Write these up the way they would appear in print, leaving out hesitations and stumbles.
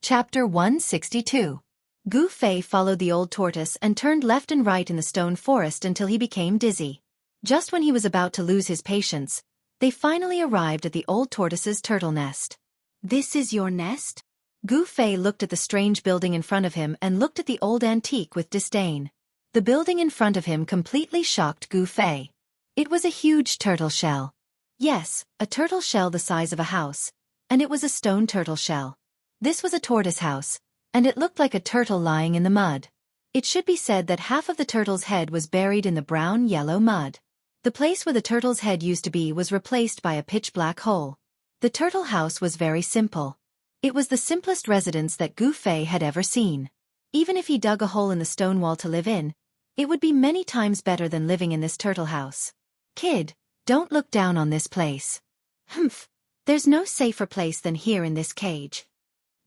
Chapter 162. Gu Fei followed the old tortoise and turned left and right in the stone forest until he became dizzy. Just when he was about to lose his patience, they finally arrived at the old tortoise's turtle nest. "This is your nest?" Gu Fei looked at the strange building in front of him and looked at the old antique with disdain. The building in front of him completely shocked Gu Fei. It was a huge turtle shell. Yes, a turtle shell the size of a house, and it was a stone turtle shell. This was a tortoise house, and it looked like a turtle lying in the mud. It should be said that half of the turtle's head was buried in the brown-yellow mud. The place where the turtle's head used to be was replaced by a pitch-black hole. The turtle house was very simple. It was the simplest residence that Gu Fei had ever seen. Even if he dug a hole in the stone wall to live in, it would be many times better than living in this turtle house. "Kid, don't look down on this place." "Humph, there's no safer place than here in this cage."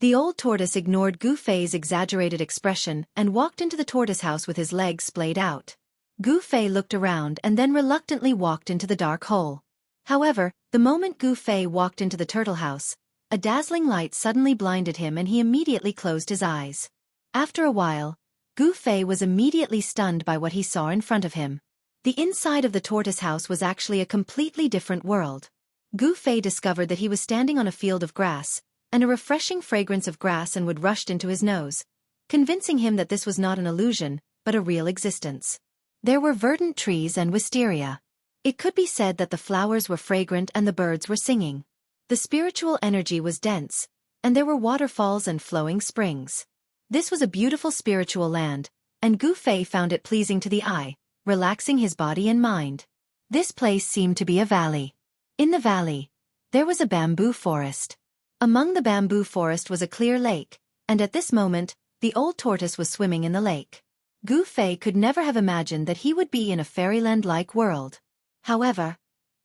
The old tortoise ignored Gu Fei's exaggerated expression and walked into the tortoise house with his legs splayed out. Gu Fei looked around and then reluctantly walked into the dark hole. However, the moment Gu Fei walked into the turtle house, a dazzling light suddenly blinded him and he immediately closed his eyes. After a while, Gu Fei was immediately stunned by what he saw in front of him. The inside of the tortoise house was actually a completely different world. Gu Fei discovered that he was standing on a field of grass, and a refreshing fragrance of grass and wood rushed into his nose, convincing him that this was not an illusion, but a real existence. There were verdant trees and wisteria. It could be said that the flowers were fragrant and the birds were singing. The spiritual energy was dense, and there were waterfalls and flowing springs. This was a beautiful spiritual land, and Gu Fei found it pleasing to the eye, relaxing his body and mind. This place seemed to be a valley. In the valley, there was a bamboo forest. Among the bamboo forest was a clear lake, and at this moment, the old tortoise was swimming in the lake. Gu Fei could never have imagined that he would be in a fairyland-like world. However,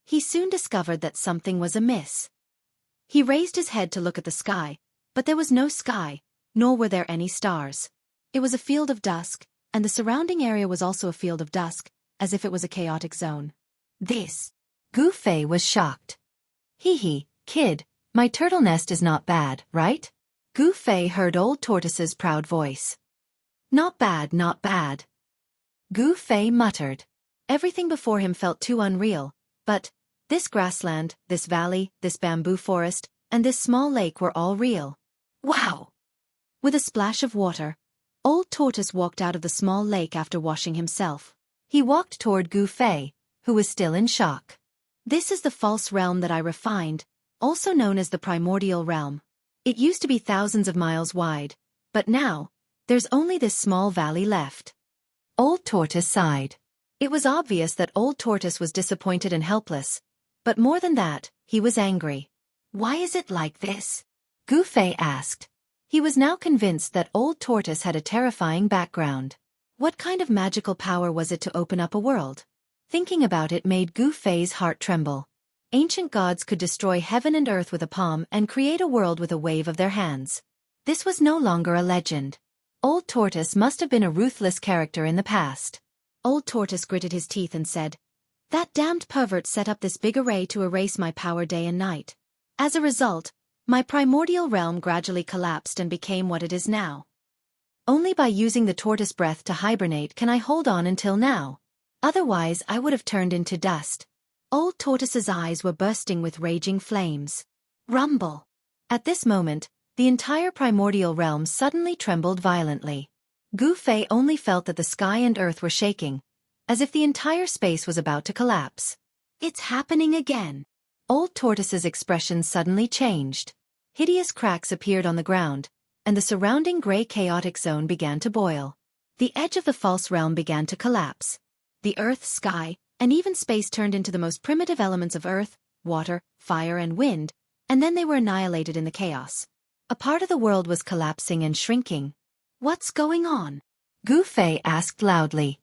he soon discovered that something was amiss. He raised his head to look at the sky, but there was no sky, nor were there any stars. It was a field of dusk, and the surrounding area was also a field of dusk, as if it was a chaotic zone. Gu Fei was shocked. "Hee, kid. My turtle nest is not bad, right?" Gu Fei heard old tortoise's proud voice. Not bad, not bad." Gu Fei muttered. Everything before him felt too unreal, but this grassland, this valley, this bamboo forest, and this small lake were all real. Wow! With a splash of water, old tortoise walked out of the small lake after washing himself. He walked toward Gu Fei, who was still in shock. "This is the false realm that I refined, also known as the primordial realm. It used to be thousands of miles wide, but now, there's only this small valley left." Old Tortoise sighed. It was obvious that Old Tortoise was disappointed and helpless, but more than that, he was angry. "Why is it like this?" Gu Fei asked. He was now convinced that Old Tortoise had a terrifying background. What kind of magical power was it to open up a world? Thinking about it made Gu Fei's heart tremble. Ancient gods could destroy heaven and earth with a palm and create a world with a wave of their hands. This was no longer a legend. Old Tortoise must have been a ruthless character in the past. Old Tortoise gritted his teeth and said, "That damned pervert set up this big array to erase my power day and night. As a result, my primordial realm gradually collapsed and became what it is now. Only by using the tortoise breath to hibernate can I hold on until now. Otherwise I would have turned into dust." Old Tortoise's eyes were bursting with raging flames. Rumble! At this moment, the entire primordial realm suddenly trembled violently. Gu Fei only felt that the sky and earth were shaking, as if the entire space was about to collapse. "It's happening again." Old Tortoise's expression suddenly changed. Hideous cracks appeared on the ground, and the surrounding gray chaotic zone began to boil. The edge of the false realm began to collapse. The earth, sky, and even space turned into the most primitive elements of earth, water, fire and wind, and then they were annihilated in the chaos. A part of the world was collapsing and shrinking. "What's going on?" Gu Fei asked loudly.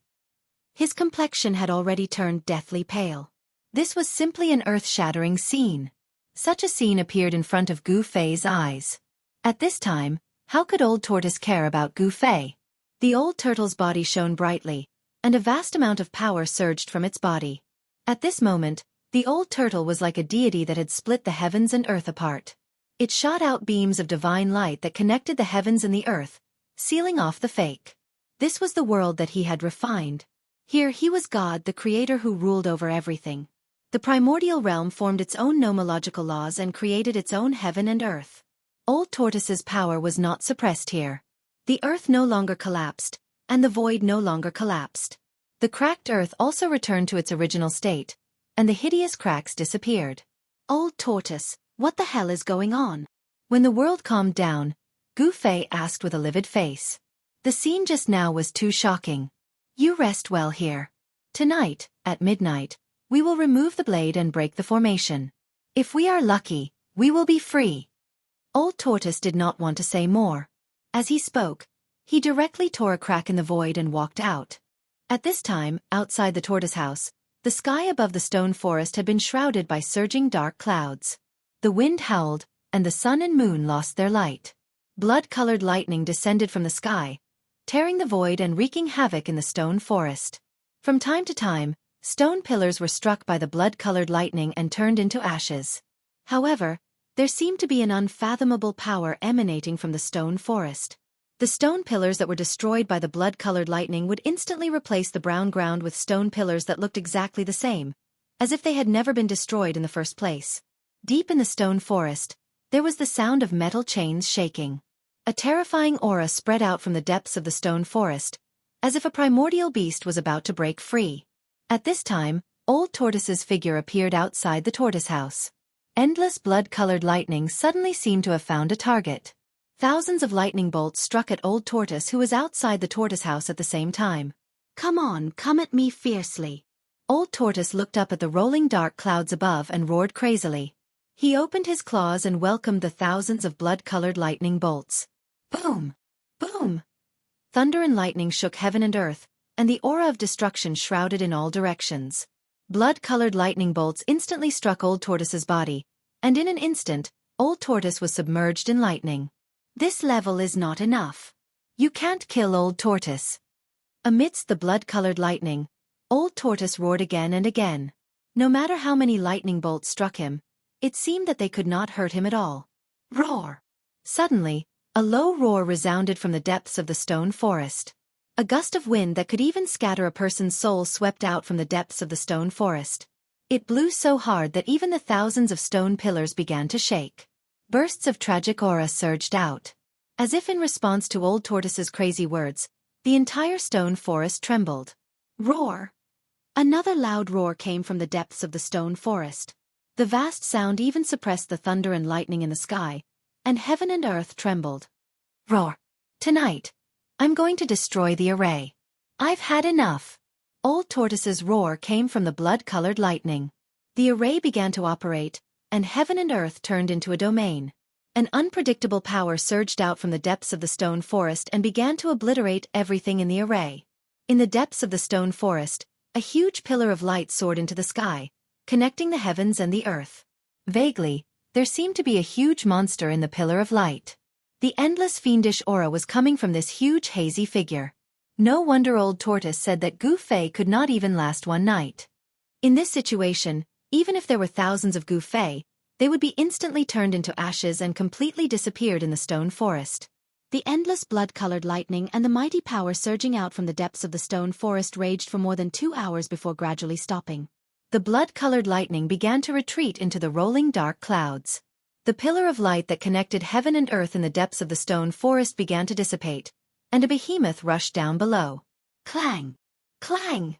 His complexion had already turned deathly pale. This was simply an earth-shattering scene. Such a scene appeared in front of Gu Fei's eyes. At this time, how could Old Tortoise care about Gu Fei? The old turtle's body shone brightly, and a vast amount of power surged from its body. At this moment, the old turtle was like a deity that had split the heavens and earth apart. It shot out beams of divine light that connected the heavens and the earth, sealing off the fake. This was the world that he had refined. Here he was God, the creator who ruled over everything. The primordial realm formed its own nomological laws and created its own heaven and earth. Old Tortoise's power was not suppressed here. The earth no longer collapsed, and the void no longer collapsed. The cracked earth also returned to its original state, and the hideous cracks disappeared. Old Tortoise, what the hell is going on? When the world calmed down, Gu Fei asked with a livid face. The scene just now was too shocking. You rest well here. Tonight, at midnight, we will remove the blade and break the formation. If we are lucky, we will be free. Old Tortoise did not want to say more. As he spoke, he directly tore a crack in the void and walked out. At this time, outside the tortoise house, the sky above the stone forest had been shrouded by surging dark clouds. The wind howled, and the sun and moon lost their light. Blood-colored lightning descended from the sky, tearing the void and wreaking havoc in the stone forest. From time to time, stone pillars were struck by the blood-colored lightning and turned into ashes. However, there seemed to be an unfathomable power emanating from the stone forest. The stone pillars that were destroyed by the blood-colored lightning would instantly replace the brown ground with stone pillars that looked exactly the same, as if they had never been destroyed in the first place. Deep in the stone forest, there was the sound of metal chains shaking. A terrifying aura spread out from the depths of the stone forest, as if a primordial beast was about to break free. At this time, Old Tortoise's figure appeared outside the tortoise house. Endless blood-colored lightning suddenly seemed to have found a target. Thousands of lightning bolts struck at Old Tortoise, who was outside the tortoise house at the same time. Come on, come at me fiercely. Old Tortoise looked up at the rolling dark clouds above and roared crazily. He opened his claws and welcomed the thousands of blood-colored lightning bolts. Boom! Boom! Thunder and lightning shook heaven and earth, and the aura of destruction shrouded in all directions. Blood-colored lightning bolts instantly struck Old Tortoise's body, and in an instant, Old Tortoise was submerged in lightning. This level is not enough. You can't kill Old Tortoise. Amidst the blood-colored lightning, Old Tortoise roared again and again. No matter how many lightning bolts struck him, it seemed that they could not hurt him at all. Roar! Suddenly, a low roar resounded from the depths of the stone forest. A gust of wind that could even scatter a person's soul swept out from the depths of the stone forest. It blew so hard that even the thousands of stone pillars began to shake. Bursts of tragic aura surged out. As if in response to Old Tortoise's crazy words, the entire stone forest trembled. Roar! Another loud roar came from the depths of the stone forest. The vast sound even suppressed the thunder and lightning in the sky, and heaven and earth trembled. Roar! Tonight, I'm going to destroy the array. I've had enough. Old Tortoise's roar came from the blood-colored lightning. The array began to operate, and heaven and earth turned into a domain. An unpredictable power surged out from the depths of the stone forest and began to obliterate everything in the array. In the depths of the stone forest, a huge pillar of light soared into the sky, connecting the heavens and the earth. Vaguely, there seemed to be a huge monster in the pillar of light. The endless fiendish aura was coming from this huge hazy figure. No wonder Old Tortoise said that Gu Fei could not even last one night. In this situation, even if there were thousands of Gu Fei, they would be instantly turned into ashes and completely disappeared in the stone forest. The endless blood-colored lightning and the mighty power surging out from the depths of the stone forest raged for more than 2 hours before gradually stopping. The blood-colored lightning began to retreat into the rolling dark clouds. The pillar of light that connected heaven and earth in the depths of the stone forest began to dissipate, and a behemoth rushed down below. Clang! Clang!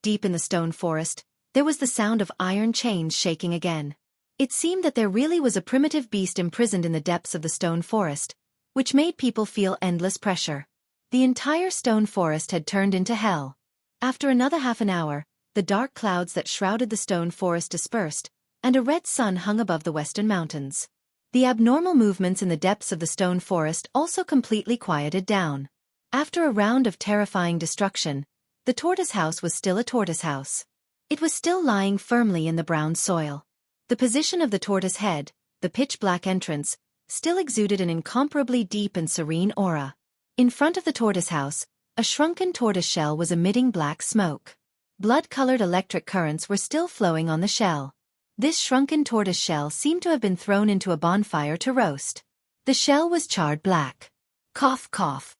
Deep in the stone forest, there was the sound of iron chains shaking again. It seemed that there really was a primitive beast imprisoned in the depths of the stone forest, which made people feel endless pressure. The entire stone forest had turned into hell. After another half an hour, the dark clouds that shrouded the stone forest dispersed, and a red sun hung above the western mountains. The abnormal movements in the depths of the stone forest also completely quieted down. After a round of terrifying destruction, the tortoise house was still a tortoise house. It was still lying firmly in the brown soil. The position of the tortoise head, the pitch-black entrance, still exuded an incomparably deep and serene aura. In front of the tortoise house, a shrunken tortoise shell was emitting black smoke. Blood-colored electric currents were still flowing on the shell. This shrunken tortoise shell seemed to have been thrown into a bonfire to roast. The shell was charred black. Cough, cough.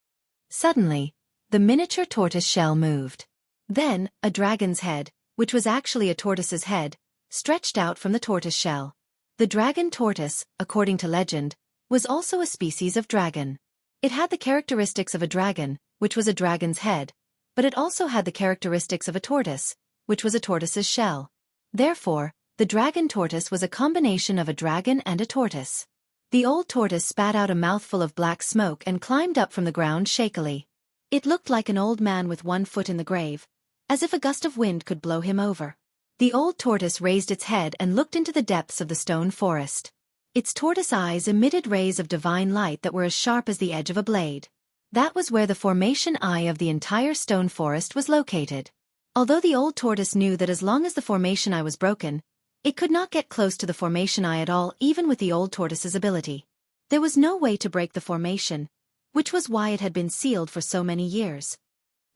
Suddenly, the miniature tortoise shell moved. Then, a dragon's head, which was actually a tortoise's head, stretched out from the tortoise shell. The dragon tortoise, according to legend, was also a species of dragon. It had the characteristics of a dragon, which was a dragon's head, but it also had the characteristics of a tortoise, which was a tortoise's shell. Therefore, the dragon tortoise was a combination of a dragon and a tortoise. The old tortoise spat out a mouthful of black smoke and climbed up from the ground shakily. It looked like an old man with one foot in the grave, as if a gust of wind could blow him over. The old tortoise raised its head and looked into the depths of the stone forest. Its tortoise eyes emitted rays of divine light that were as sharp as the edge of a blade. That was where the formation eye of the entire stone forest was located. Although the old tortoise knew that as long as the formation eye was broken, it could not get close to the formation eye at all, even with the old tortoise's ability. There was no way to break the formation, which was why it had been sealed for so many years.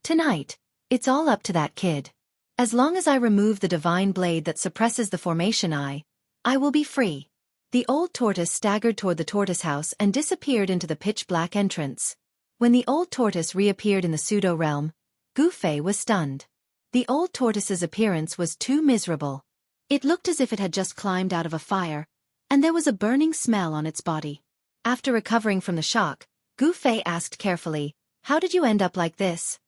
Tonight, it's all up to that kid. As long as I remove the divine blade that suppresses the formation eye, I will be free. The old tortoise staggered toward the tortoise house and disappeared into the pitch-black entrance. When the old tortoise reappeared in the pseudo-realm, Gu Fei was stunned. The old tortoise's appearance was too miserable. It looked as if it had just climbed out of a fire, and there was a burning smell on its body. After recovering from the shock, Gu Fei asked carefully, "How did you end up like this?"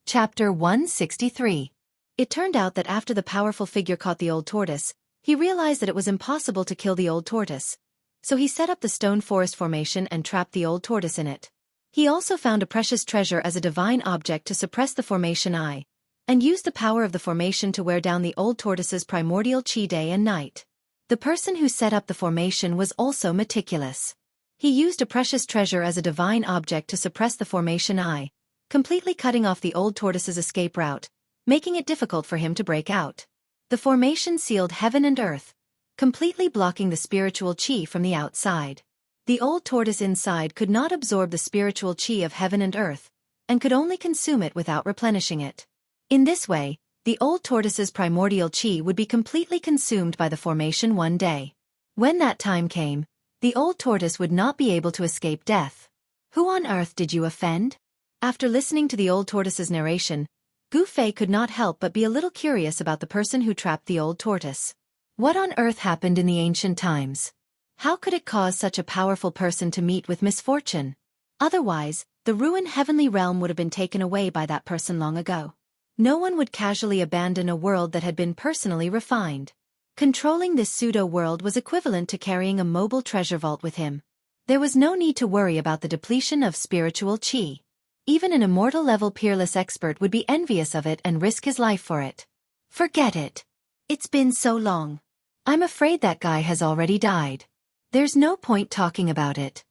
Chapter 163. It turned out that after the powerful figure caught the old tortoise, he realized that it was impossible to kill the old tortoise, so he set up the stone forest formation and trapped the old tortoise in it. He also found a precious treasure as a divine object to suppress the formation eye, and used the power of the formation to wear down the old tortoise's primordial chi day and night. The person who set up the formation was also meticulous. He used a precious treasure as a divine object to suppress the formation eye, completely cutting off the old tortoise's escape route, making it difficult for him to break out. The formation sealed heaven and earth, completely blocking the spiritual chi from the outside. The old tortoise inside could not absorb the spiritual chi of heaven and earth, and could only consume it without replenishing it. In this way, the old tortoise's primordial chi would be completely consumed by the formation one day. When that time came, the old tortoise would not be able to escape death. Who on earth did you offend? After listening to the old tortoise's narration, Gu Fei could not help but be a little curious about the person who trapped the old tortoise. What on earth happened in the ancient times? How could it cause such a powerful person to meet with misfortune? Otherwise, the ruined heavenly realm would have been taken away by that person long ago. No one would casually abandon a world that had been personally refined. Controlling this pseudo-world was equivalent to carrying a mobile treasure vault with him. There was no need to worry about the depletion of spiritual chi. Even an immortal-level peerless expert would be envious of it and risk his life for it. Forget it. It's been so long. I'm afraid that guy has already died. There's no point talking about it.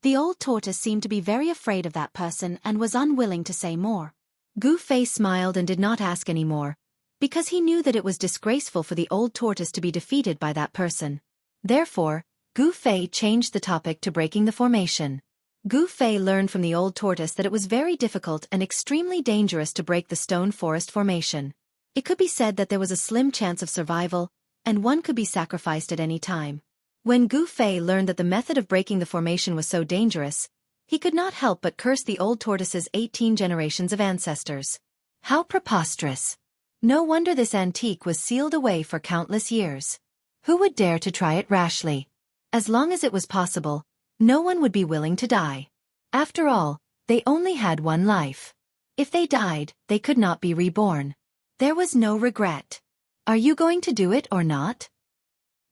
The old tortoise seemed to be very afraid of that person and was unwilling to say more. Gu Fei smiled and did not ask any more, because he knew that it was disgraceful for the old tortoise to be defeated by that person. Therefore, Gu Fei changed the topic to breaking the formation. Gu Fei learned from the old tortoise that it was very difficult and extremely dangerous to break the stone forest formation. It could be said that there was a slim chance of survival, and one could be sacrificed at any time. When Gu Fei learned that the method of breaking the formation was so dangerous, he could not help but curse the old tortoise's 18 generations of ancestors. How preposterous! No wonder this antique was sealed away for countless years. Who would dare to try it rashly? As long as it was possible, no one would be willing to die. After all, they only had one life. If they died, they could not be reborn. There was no regret. Are you going to do it or not?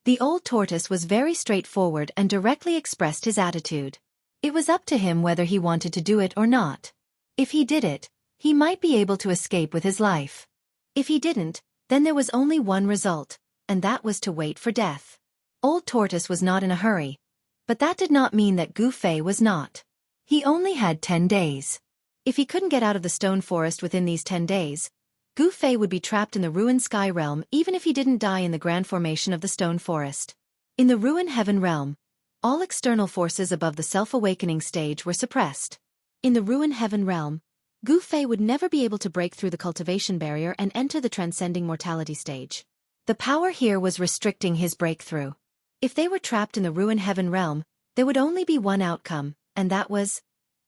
The old tortoise was very straightforward and directly expressed his attitude. It was up to him whether he wanted to do it or not. If he did it, he might be able to escape with his life. If he didn't, then there was only one result, and that was to wait for death. Old Tortoise was not in a hurry, but that did not mean that Gu Fei was not. He only had 10 days. If he couldn't get out of the stone forest within these 10 days, Gu Fei would be trapped in the ruined sky realm even if he didn't die in the grand formation of the stone forest. In the ruined heaven realm, all external forces above the self-awakening stage were suppressed. In the ruined heaven realm, Gu Fei would never be able to break through the cultivation barrier and enter the transcending mortality stage. The power here was restricting his breakthrough. If they were trapped in the ruin heaven realm, there would only be one outcome, and that was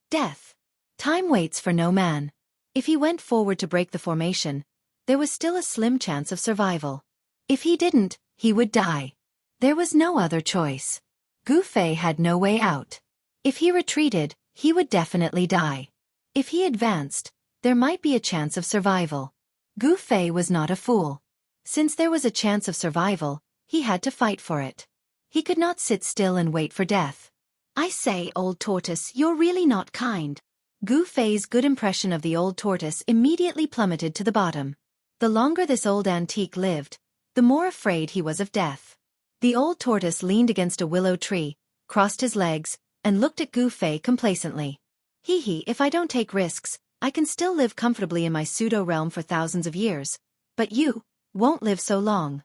death. Time waits for no man. If he went forward to break the formation, there was still a slim chance of survival. If he didn't, he would die. There was no other choice. Gu Fei had no way out. If he retreated, he would definitely die. If he advanced, there might be a chance of survival. Gu Fei was not a fool. Since there was a chance of survival, he had to fight for it. He could not sit still and wait for death. I say, old tortoise, you're really not kind. Gu Fei's good impression of the old tortoise immediately plummeted to the bottom. The longer this old antique lived, the more afraid he was of death. The old tortoise leaned against a willow tree, crossed his legs, and looked at Gu Fei complacently. Hee, if I don't take risks, I can still live comfortably in my pseudo-realm for thousands of years. But you won't live so long.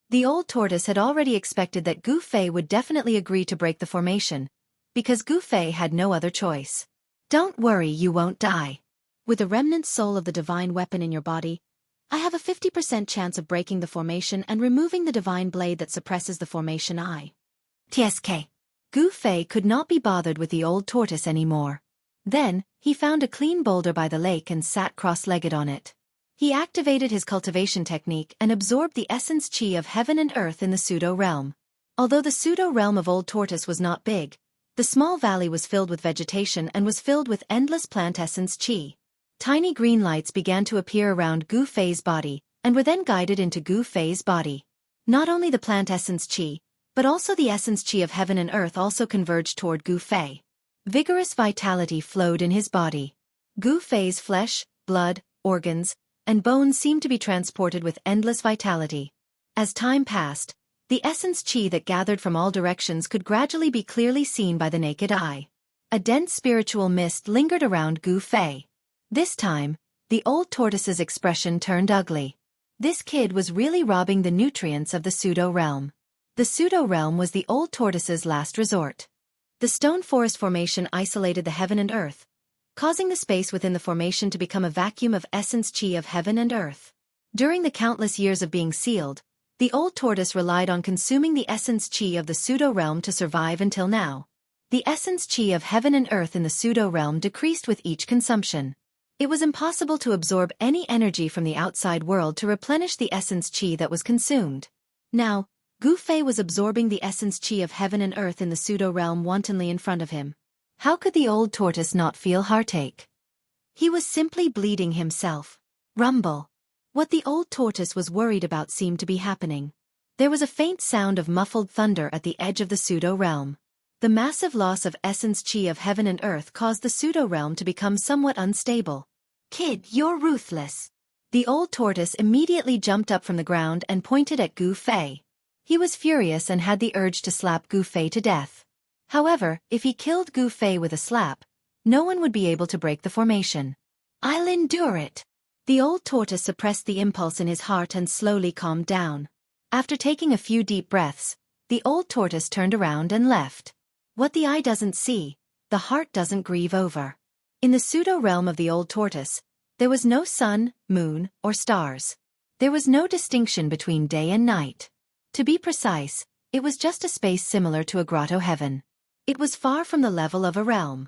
The old tortoise had already expected that Gu Fei would definitely agree to break the formation, because Gu Fei had no other choice. Don't worry, you won't die. With the remnant soul of the divine weapon in your body, I have a 50% chance of breaking the formation and removing the divine blade that suppresses the formation TSK. Gu Fei could not be bothered with the old tortoise anymore. Then, he found a clean boulder by the lake and sat cross-legged on it. He activated his cultivation technique and absorbed the essence chi of heaven and earth in the pseudo-realm. Although the pseudo-realm of Old Tortoise was not big, the small valley was filled with vegetation and was filled with endless plant essence chi. Tiny green lights began to appear around Gu Fei's body, and were then guided into Gu Fei's body. Not only the plant essence chi, but also the essence chi of heaven and earth also converged toward Gu Fei. Vigorous vitality flowed in his body. Gu Fei's flesh, blood, organs, and bones seemed to be transported with endless vitality. As time passed, the essence chi that gathered from all directions could gradually be clearly seen by the naked eye. A dense spiritual mist lingered around Gu Fei. This time, the old tortoise's expression turned ugly. This kid was really robbing the nutrients of the pseudo-realm. The pseudo-realm was the old tortoise's last resort. The stone forest formation isolated the heaven and earth, causing the space within the formation to become a vacuum of essence chi of heaven and earth. During the countless years of being sealed, the old tortoise relied on consuming the essence chi of the pseudo-realm to survive until now. The essence chi of heaven and earth in the pseudo-realm decreased with each consumption. It was impossible to absorb any energy from the outside world to replenish the essence chi that was consumed. Now, Gu Fei was absorbing the essence chi of heaven and earth in the pseudo-realm wantonly in front of him. How could the old tortoise not feel heartache? He was simply bleeding himself. Rumble. What the old tortoise was worried about seemed to be happening. There was a faint sound of muffled thunder at the edge of the pseudo-realm. The massive loss of essence chi of heaven and earth caused the pseudo-realm to become somewhat unstable. Kid, you're ruthless. The old tortoise immediately jumped up from the ground and pointed at Gu Fei. He was furious and had the urge to slap Gu Fei to death. However, if he killed Gu Fei with a slap, no one would be able to break the formation. I'll endure it. The old tortoise suppressed the impulse in his heart and slowly calmed down. After taking a few deep breaths, the old tortoise turned around and left. What the eye doesn't see, the heart doesn't grieve over. In the pseudo-realm of the old tortoise, there was no sun, moon, or stars. There was no distinction between day and night. To be precise, it was just a space similar to a grotto heaven. It was far from the level of a realm.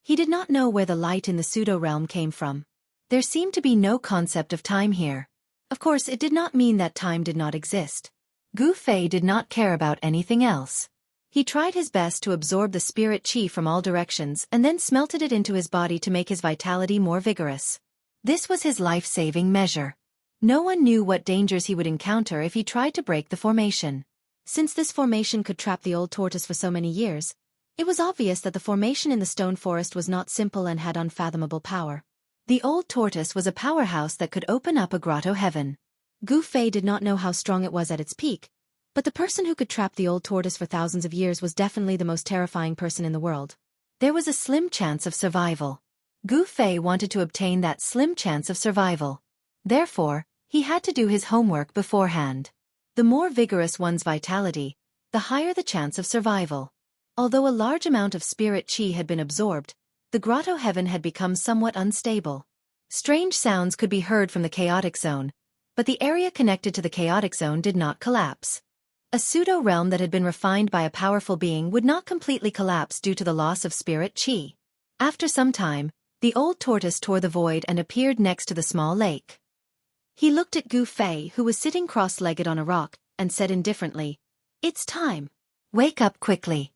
He did not know where the light in the pseudo-realm came from. There seemed to be no concept of time here. Of course, it did not mean that time did not exist. Gu Fei did not care about anything else. He tried his best to absorb the spirit chi from all directions and then smelted it into his body to make his vitality more vigorous. This was his life-saving measure. No one knew what dangers he would encounter if he tried to break the formation. Since this formation could trap the old tortoise for so many years, it was obvious that the formation in the stone forest was not simple and had unfathomable power. The old tortoise was a powerhouse that could open up a grotto heaven. Gu Fei did not know how strong it was at its peak, but the person who could trap the old tortoise for thousands of years was definitely the most terrifying person in the world. There was a slim chance of survival. Gu Fei wanted to obtain that slim chance of survival. Therefore, he had to do his homework beforehand. The more vigorous one's vitality, the higher the chance of survival. Although a large amount of spirit chi had been absorbed, the grotto heaven had become somewhat unstable. Strange sounds could be heard from the chaotic zone, but the area connected to the chaotic zone did not collapse. A pseudo-realm that had been refined by a powerful being would not completely collapse due to the loss of spirit chi. After some time, the old tortoise tore the void and appeared next to the small lake. He looked at Gu Fei, who was sitting cross-legged on a rock, and said indifferently, "It's time. Wake up quickly."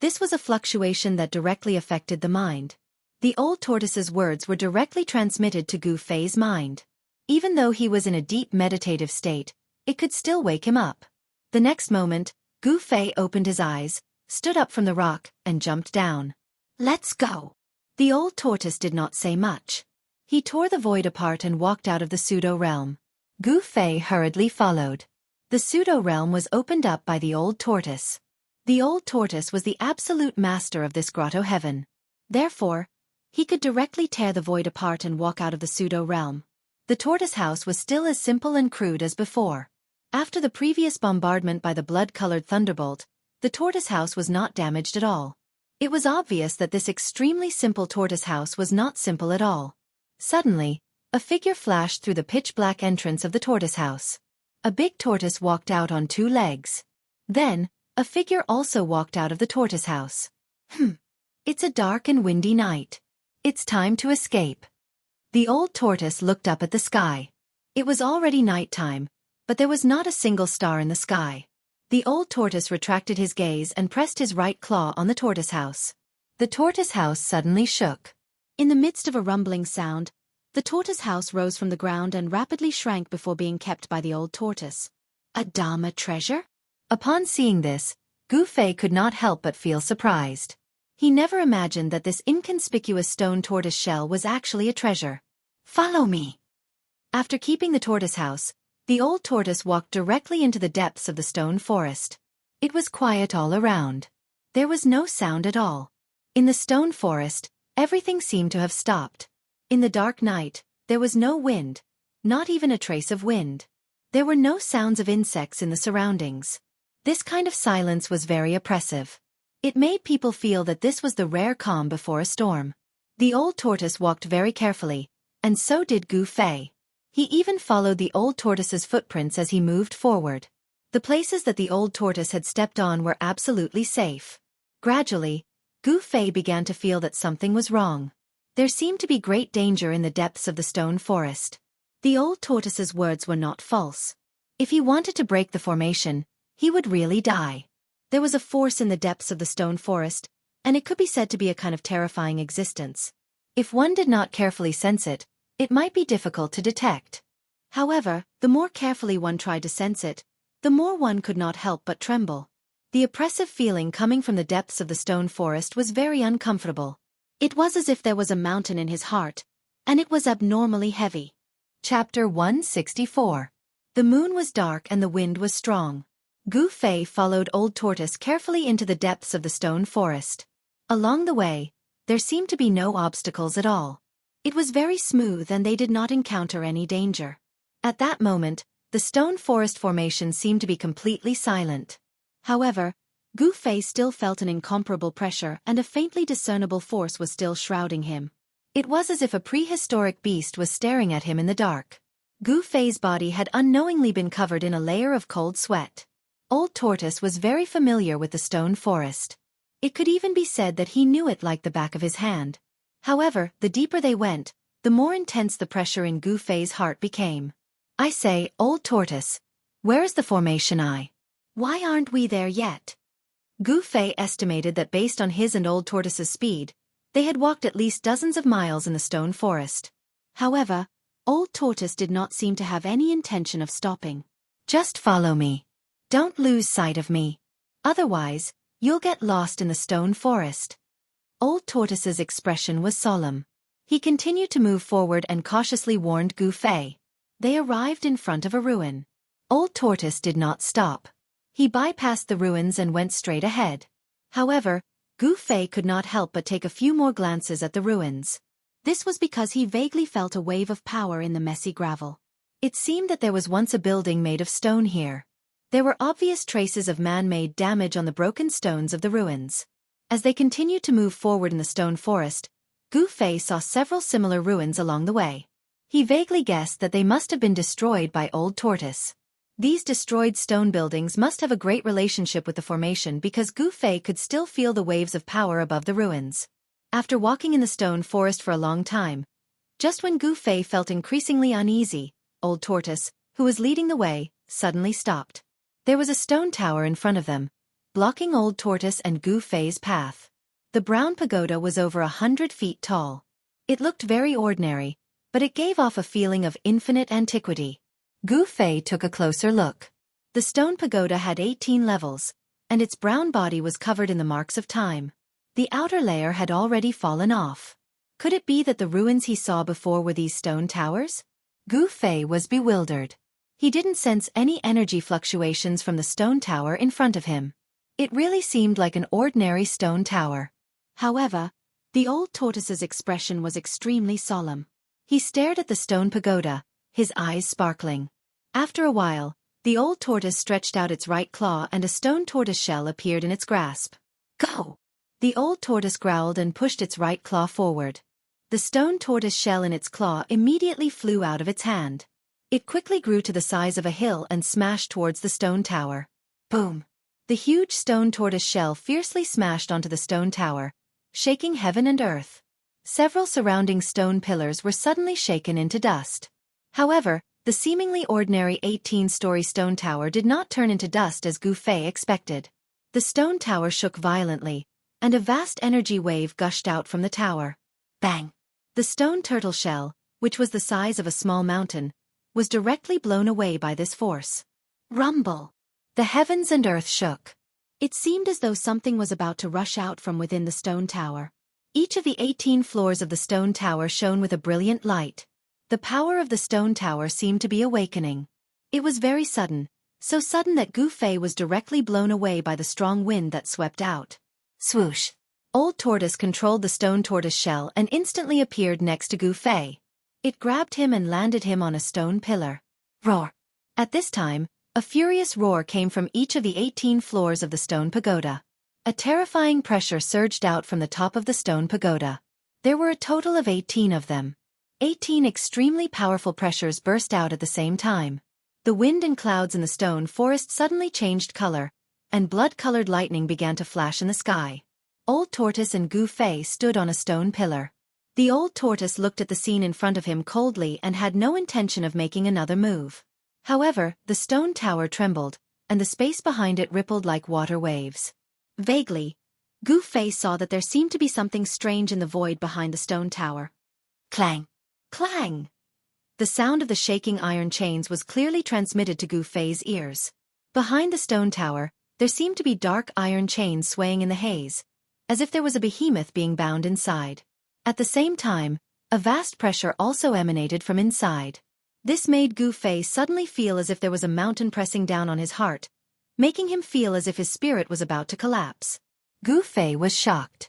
This was a fluctuation that directly affected the mind. The old tortoise's words were directly transmitted to Gu Fei's mind. Even though he was in a deep meditative state, it could still wake him up. The next moment, Gu Fei opened his eyes, stood up from the rock, and jumped down. "Let's go." The old tortoise did not say much. He tore the void apart and walked out of the pseudo-realm. Gu Fei hurriedly followed. The pseudo-realm was opened up by the old tortoise. The old tortoise was the absolute master of this grotto heaven. Therefore, he could directly tear the void apart and walk out of the pseudo-realm. The tortoise house was still as simple and crude as before. After the previous bombardment by the blood-colored thunderbolt, the tortoise house was not damaged at all. It was obvious that this extremely simple tortoise house was not simple at all. Suddenly, a figure flashed through the pitch-black entrance of the tortoise house. A big tortoise walked out on 2 legs. Then, a figure also walked out of the tortoise house. It's a dark and windy night. It's time to escape. The old tortoise looked up at the sky. It was already nighttime, but there was not a single star in the sky. The old tortoise retracted his gaze and pressed his right claw on the tortoise house. The tortoise house suddenly shook. In the midst of a rumbling sound, the tortoise house rose from the ground and rapidly shrank before being kept by the old tortoise. A Dharma treasure? Upon seeing this, Gu Fei could not help but feel surprised. He never imagined that this inconspicuous stone tortoise shell was actually a treasure. "Follow me." After keeping the tortoise house, the old tortoise walked directly into the depths of the stone forest. It was quiet all around. There was no sound at all. In the stone forest, everything seemed to have stopped. In the dark night, there was no wind, not even a trace of wind. There were no sounds of insects in the surroundings. This kind of silence was very oppressive. It made people feel that this was the rare calm before a storm. The old tortoise walked very carefully, and so did Gu Fei. He even followed the old tortoise's footprints as he moved forward. The places that the old tortoise had stepped on were absolutely safe. Gradually, Gu Fei began to feel that something was wrong. There seemed to be great danger in the depths of the stone forest. The old tortoise's words were not false. If he wanted to break the formation, he would really die. There was a force in the depths of the stone forest, and it could be said to be a kind of terrifying existence. If one did not carefully sense it, it might be difficult to detect. However, the more carefully one tried to sense it, the more one could not help but tremble. The oppressive feeling coming from the depths of the stone forest was very uncomfortable. It was as if there was a mountain in his heart, and it was abnormally heavy. Chapter 164. The moon was dark and the wind was strong. Gu Fei followed Old Tortoise carefully into the depths of the stone forest. Along the way, there seemed to be no obstacles at all. It was very smooth and they did not encounter any danger. At that moment, the stone forest formation seemed to be completely silent. However, Gu Fei still felt an incomparable pressure and a faintly discernible force was still shrouding him. It was as if a prehistoric beast was staring at him in the dark. Gu Fei's body had unknowingly been covered in a layer of cold sweat. Old Tortoise was very familiar with the stone forest. It could even be said that he knew it like the back of his hand. However, the deeper they went, the more intense the pressure in Gu Fei's heart became. "I say, Old Tortoise, where is the formation eye? Why aren't we there yet?" Gu Fei estimated that based on his and Old Tortoise's speed, they had walked at least dozens of miles in the stone forest. However, Old Tortoise did not seem to have any intention of stopping. "Just follow me. Don't lose sight of me. Otherwise, you'll get lost in the stone forest." Old Tortoise's expression was solemn. He continued to move forward and cautiously warned Gu Fei. They arrived in front of a ruin. Old Tortoise did not stop. He bypassed the ruins and went straight ahead. However, Gu Fei could not help but take a few more glances at the ruins. This was because he vaguely felt a wave of power in the messy gravel. It seemed that there was once a building made of stone here. There were obvious traces of man-made damage on the broken stones of the ruins. As they continued to move forward in the stone forest, Gu Fei saw several similar ruins along the way. He vaguely guessed that they must have been destroyed by Old Tortoise. These destroyed stone buildings must have a great relationship with the formation because Gu Fei could still feel the waves of power above the ruins. After walking in the stone forest for a long time, just when Gu Fei felt increasingly uneasy, Old Tortoise, who was leading the way, suddenly stopped. There was a stone tower in front of them, blocking Old Tortoise and Gu Fei's path. The brown pagoda was over 100 feet tall. It looked very ordinary, but it gave off a feeling of infinite antiquity. Gu Fei took a closer look. The stone pagoda had 18 levels, and its brown body was covered in the marks of time. The outer layer had already fallen off. Could it be that the ruins he saw before were these stone towers? Gu Fei was bewildered. He didn't sense any energy fluctuations from the stone tower in front of him. It really seemed like an ordinary stone tower. However, the old tortoise's expression was extremely solemn. He stared at the stone pagoda, his eyes sparkling. After a while, the old tortoise stretched out its right claw and a stone tortoise shell appeared in its grasp. Go! The old tortoise growled and pushed its right claw forward. The stone tortoise shell in its claw immediately flew out of its hand. It quickly grew to the size of a hill and smashed towards the stone tower. Boom! The huge stone tortoise shell fiercely smashed onto the stone tower, shaking heaven and earth. Several surrounding stone pillars were suddenly shaken into dust. However, the seemingly ordinary 18-story stone tower did not turn into dust as Gu Fei expected. The stone tower shook violently, and a vast energy wave gushed out from the tower. Bang! The stone turtle shell, which was the size of a small mountain, was directly blown away by this force. Rumble! The heavens and earth shook. It seemed as though something was about to rush out from within the stone tower. Each of the 18 floors of the stone tower shone with a brilliant light. The power of the stone tower seemed to be awakening. It was very sudden, so sudden that Gu Fei was directly blown away by the strong wind that swept out. Swoosh! Old Tortoise controlled the stone tortoise shell and instantly appeared next to Gu Fei. It grabbed him and landed him on a stone pillar. Roar! At this time, a furious roar came from each of the 18 floors of the stone pagoda. A terrifying pressure surged out from the top of the stone pagoda. There were a total of 18 of them. 18 extremely powerful pressures burst out at the same time. The wind and clouds in the stone forest suddenly changed color, and blood-colored lightning began to flash in the sky. Old Tortoise and Gu Fei stood on a stone pillar. The old tortoise looked at the scene in front of him coldly and had no intention of making another move. However, the stone tower trembled, and the space behind it rippled like water waves. Vaguely, Gu Fei saw that there seemed to be something strange in the void behind the stone tower. Clang! Clang! The sound of the shaking iron chains was clearly transmitted to Gu Fei's ears. Behind the stone tower, there seemed to be dark iron chains swaying in the haze, as if there was a behemoth being bound inside. At the same time, a vast pressure also emanated from inside. This made Gu Fei suddenly feel as if there was a mountain pressing down on his heart, making him feel as if his spirit was about to collapse. Gu Fei was shocked.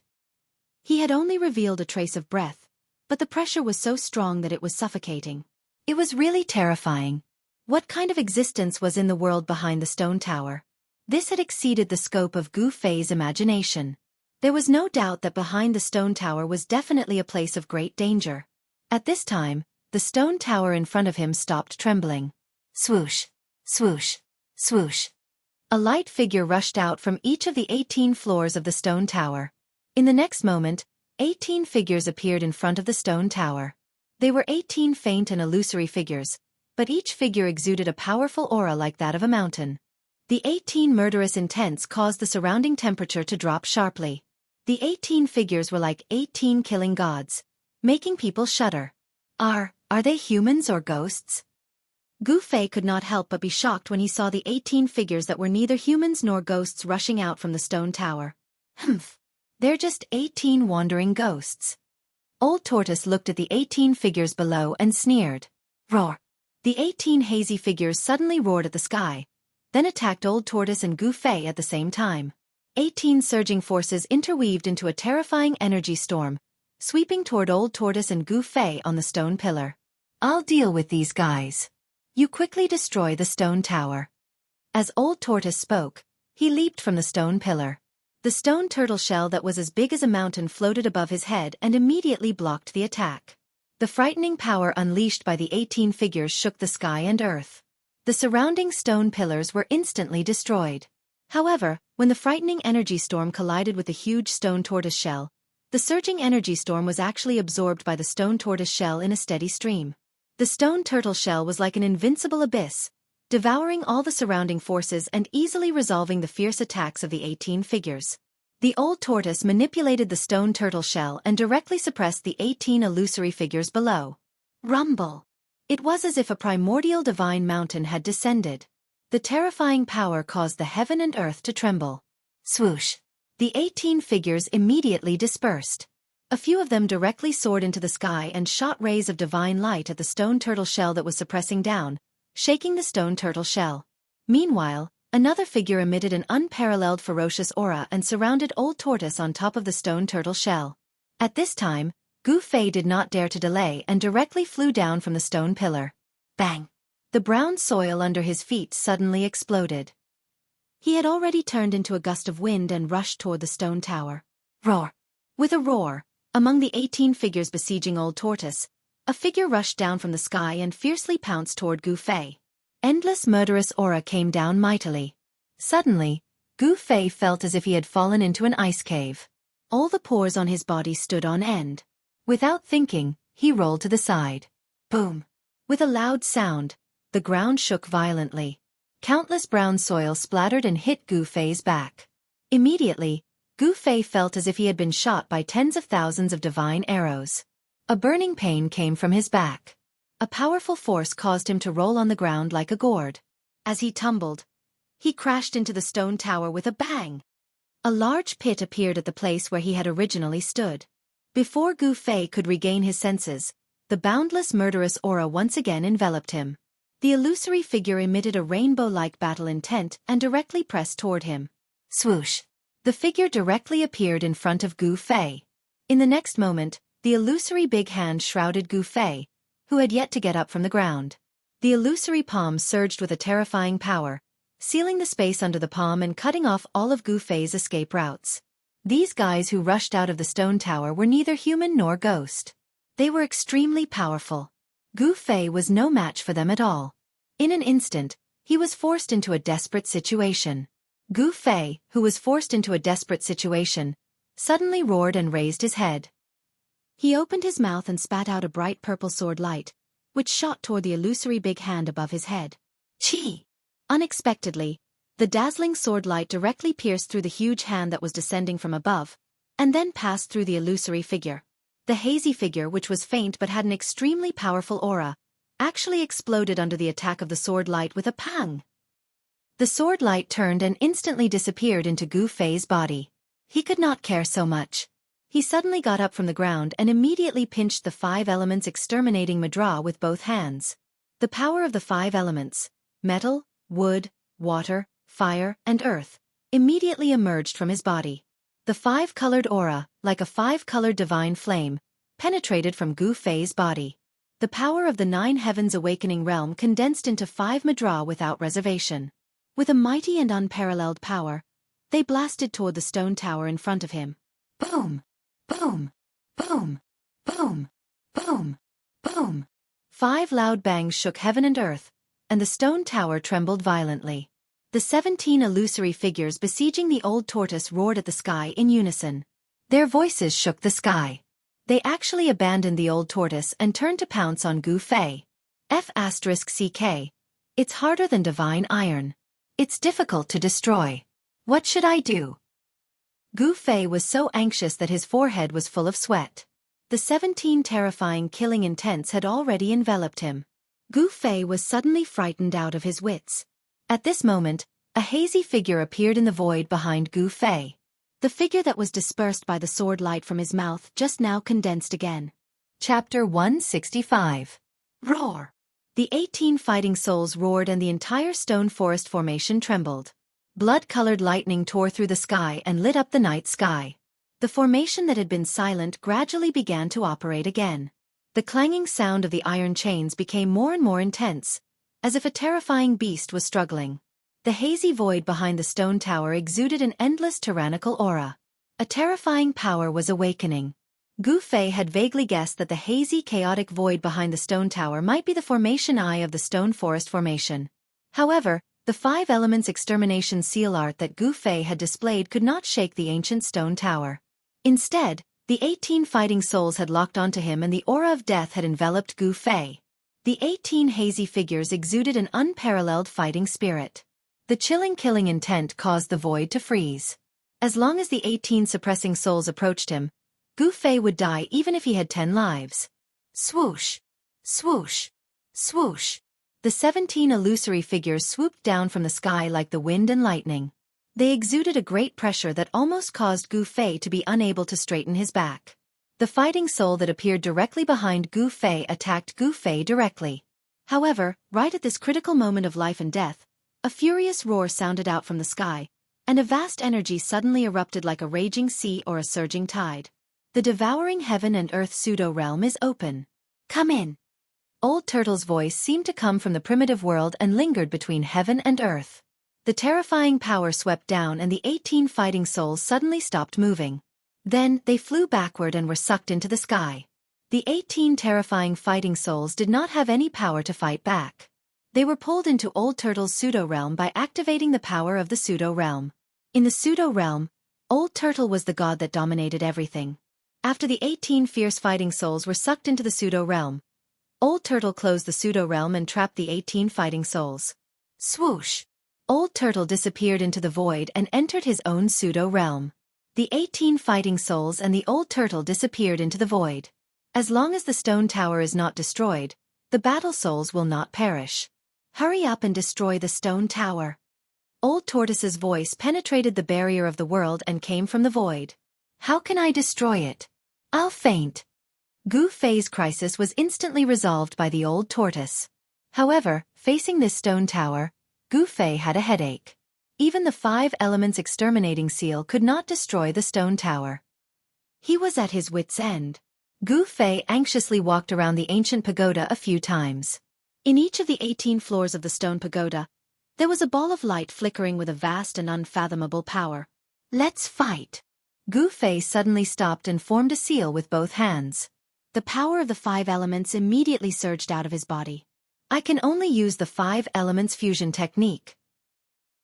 He had only revealed a trace of breath, but the pressure was so strong that it was suffocating. It was really terrifying. What kind of existence was in the world behind the stone tower? This had exceeded the scope of Gu Fei's imagination. There was no doubt that behind the stone tower was definitely a place of great danger. At this time, the stone tower in front of him stopped trembling. Swoosh! Swoosh! Swoosh! A light figure rushed out from each of the 18 floors of the stone tower. In the next moment, 18 figures appeared in front of the stone tower. They were 18 faint and illusory figures, but each figure exuded a powerful aura like that of a mountain. The 18 murderous intents caused the surrounding temperature to drop sharply. The 18 figures were like 18 killing gods, making people shudder. Are they humans or ghosts? Gu Fei could not help but be shocked when he saw the 18 figures that were neither humans nor ghosts rushing out from the stone tower. Humph! They're just 18 wandering ghosts. Old Tortoise looked at the 18 figures below and sneered. Roar! The 18 hazy figures suddenly roared at the sky, then attacked Old Tortoise and Gu Fei at the same time. 18 surging forces interweaved into a terrifying energy storm, sweeping toward Old Tortoise and Gu Fei on the stone pillar. I'll deal with these guys. You quickly destroy the stone tower. As Old Tortoise spoke, he leaped from the stone pillar. The stone turtle shell that was as big as a mountain floated above his head and immediately blocked the attack. The frightening power unleashed by the 18 figures shook the sky and earth. The surrounding stone pillars were instantly destroyed. However, when the frightening energy storm collided with the huge stone tortoise shell, the surging energy storm was actually absorbed by the stone tortoise shell in a steady stream. The stone turtle shell was like an invincible abyss, devouring all the surrounding forces and easily resolving the fierce attacks of the 18 figures. The old tortoise manipulated the stone turtle shell and directly suppressed the 18 illusory figures below. Rumble! It was as if a primordial divine mountain had descended. The terrifying power caused the heaven and earth to tremble. Swoosh! The 18 figures immediately dispersed. A few of them directly soared into the sky and shot rays of divine light at the stone turtle shell that was suppressing down, shaking the stone turtle shell. Meanwhile, another figure emitted an unparalleled ferocious aura and surrounded old tortoise on top of the stone turtle shell. At this time, Gu Fei did not dare to delay and directly flew down from the stone pillar. Bang! The brown soil under his feet suddenly exploded. He had already turned into a gust of wind and rushed toward the stone tower. Roar! With a roar, among the 18 figures besieging old tortoise, a figure rushed down from the sky and fiercely pounced toward Gu Fei. Endless murderous aura came down mightily. Suddenly, Gu Fei felt as if he had fallen into an ice cave. All the pores on his body stood on end. Without thinking, he rolled to the side. Boom! With a loud sound, the ground shook violently. Countless brown soil splattered and hit Gu Fei's back. Immediately, Gu Fei felt as if he had been shot by tens of thousands of divine arrows. A burning pain came from his back. A powerful force caused him to roll on the ground like a gourd. As he tumbled, he crashed into the stone tower with a bang. A large pit appeared at the place where he had originally stood. Before Gu Fei could regain his senses, the boundless murderous aura once again enveloped him. The illusory figure emitted a rainbow-like battle intent and directly pressed toward him. Swoosh! The figure directly appeared in front of Gu Fei. In the next moment, the illusory big hand shrouded Gu Fei, who had yet to get up from the ground. The illusory palm surged with a terrifying power, sealing the space under the palm and cutting off all of Gu Fei's escape routes. These guys who rushed out of the stone tower were neither human nor ghost. They were extremely powerful. Gu Fei was no match for them at all. In an instant, he was forced into a desperate situation. Gu Fei, who was forced into a desperate situation, suddenly roared and raised his head. He opened his mouth and spat out a bright purple sword light, which shot toward the illusory big hand above his head. Chi! Unexpectedly, the dazzling sword light directly pierced through the huge hand that was descending from above, and then passed through the illusory figure. The hazy figure, which was faint but had an extremely powerful aura, actually exploded under the attack of the sword light with a pang. The sword light turned and instantly disappeared into Gu Fei's body. He could not care so much. He suddenly got up from the ground and immediately pinched the 5 elements exterminating Madra with both hands. The power of the 5 elements, metal, wood, water, fire, and earth, immediately emerged from his body. The 5-colored aura, like a 5-colored divine flame, penetrated from Gu Fei's body. The power of the 9 heavens awakening realm condensed into 5 Madra without reservation. With a mighty and unparalleled power, they blasted toward the stone tower in front of him. Boom! Boom! Boom! Boom! Boom! Boom! 5 loud bangs shook heaven and earth, and the stone tower trembled violently. The 17 illusory figures besieging the old tortoise roared at the sky in unison. Their voices shook the sky. They actually abandoned the old tortoise and turned to pounce on Gu Fei. F***CK. It's harder than divine iron. It's difficult to destroy. What should I do? Gu Fei was so anxious that his forehead was full of sweat. The 17 terrifying killing intents had already enveloped him. Gu Fei was suddenly frightened out of his wits. At this moment, a hazy figure appeared in the void behind Gu Fei. The figure that was dispersed by the sword light from his mouth just now condensed again. Chapter 165. Roar! The 18 fighting souls roared and the entire stone forest formation trembled. Blood-colored lightning tore through the sky and lit up the night sky. The formation that had been silent gradually began to operate again. The clanging sound of the iron chains became more and more intense, as if a terrifying beast was struggling. The hazy void behind the stone tower exuded an endless tyrannical aura. A terrifying power was awakening. Gu Fei had vaguely guessed that the hazy, chaotic void behind the stone tower might be the formation eye of the stone forest formation. However, the 5 elements extermination seal art that Gu Fei had displayed could not shake the ancient stone tower. Instead, the 18 fighting souls had locked onto him and the aura of death had enveloped Gu Fei. The 18 hazy figures exuded an unparalleled fighting spirit. The chilling killing intent caused the void to freeze. As long as the 18 suppressing souls approached him, Gu Fei would die even if he had 10 lives. Swoosh! Swoosh! Swoosh! The 17 illusory figures swooped down from the sky like the wind and lightning. They exuded a great pressure that almost caused Gu Fei to be unable to straighten his back. The fighting soul that appeared directly behind Gu Fei attacked Gu Fei directly. However, right at this critical moment of life and death, a furious roar sounded out from the sky, and a vast energy suddenly erupted like a raging sea or a surging tide. The devouring heaven and earth pseudo-realm is open. Come in. Old Turtle's voice seemed to come from the primitive world and lingered between heaven and earth. The terrifying power swept down and the 18 fighting souls suddenly stopped moving. Then, they flew backward and were sucked into the sky. The 18 terrifying fighting souls did not have any power to fight back. They were pulled into Old Turtle's pseudo-realm by activating the power of the pseudo-realm. In the pseudo-realm, Old Turtle was the god that dominated everything. After the 18 fierce fighting souls were sucked into the pseudo-realm, Old Turtle closed the pseudo-realm and trapped the 18 fighting souls. Swoosh! Old Turtle disappeared into the void and entered his own pseudo-realm. The 18 fighting souls and the Old Turtle disappeared into the void. As long as the stone tower is not destroyed, the battle souls will not perish. Hurry up and destroy the stone tower. Old Tortoise's voice penetrated the barrier of the world and came from the void. How can I destroy it? I'll faint. Gu Fei's crisis was instantly resolved by the Old Tortoise. However, facing this stone tower, Gu Fei had a headache. Even the 5 elements exterminating seal could not destroy the stone tower. He was at his wits' end. Gu Fei anxiously walked around the ancient pagoda a few times. In each of the 18 floors of the stone pagoda, there was a ball of light flickering with a vast and unfathomable power. Let's fight! Gu Fei suddenly stopped and formed a seal with both hands. The power of the 5 elements immediately surged out of his body. I can only use the 5 elements fusion technique.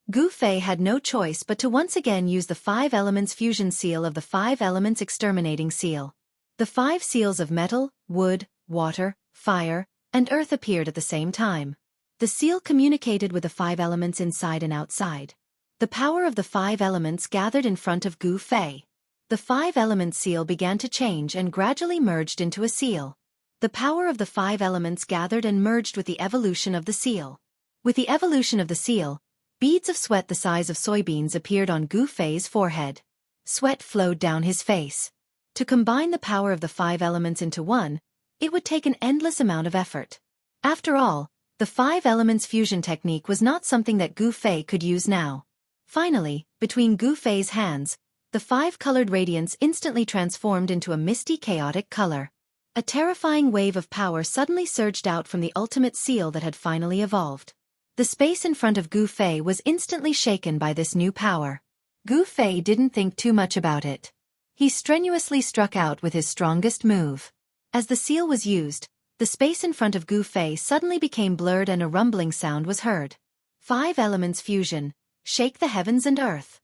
Gu Fei had no choice but to once again use the 5 elements fusion seal of the 5 elements exterminating seal. The 5 seals of metal, wood, water, fire, and earth appeared at the same time. The seal communicated with the 5 elements inside and outside. The power of the 5 elements gathered in front of Gu Fei. The 5 element seal began to change and gradually merged into a seal. The power of the 5 elements gathered and merged with the evolution of the seal. With the evolution of the seal, beads of sweat the size of soybeans appeared on Gu Fei's forehead. Sweat flowed down his face. To combine the power of the 5 elements into one, it would take an endless amount of effort. After all, the 5 elements fusion technique was not something that Gu Fei could use now. Finally, between Gu Fei's hands, the 5-colored radiance instantly transformed into a misty chaotic color. A terrifying wave of power suddenly surged out from the ultimate seal that had finally evolved. The space in front of Gu Fei was instantly shaken by this new power. Gu Fei didn't think too much about it. He strenuously struck out with his strongest move. As the seal was used, the space in front of Gu Fei suddenly became blurred and a rumbling sound was heard. 5 elements fusion, shake the heavens and earth.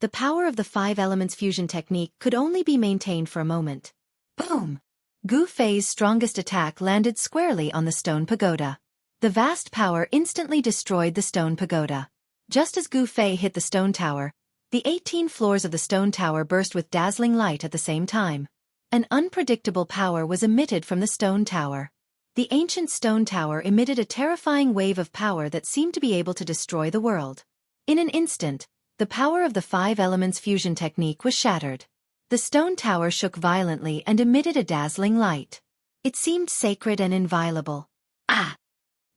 The power of the 5 elements fusion technique could only be maintained for a moment. Boom! Gu Fei's strongest attack landed squarely on the stone pagoda. The vast power instantly destroyed the stone pagoda. Just as Gu Fei hit the stone tower, the 18 floors of the stone tower burst with dazzling light at the same time. An unpredictable power was emitted from the stone tower. The ancient stone tower emitted a terrifying wave of power that seemed to be able to destroy the world. In an instant, the power of the 5 elements fusion technique was shattered. The stone tower shook violently and emitted a dazzling light. It seemed sacred and inviolable. Ah!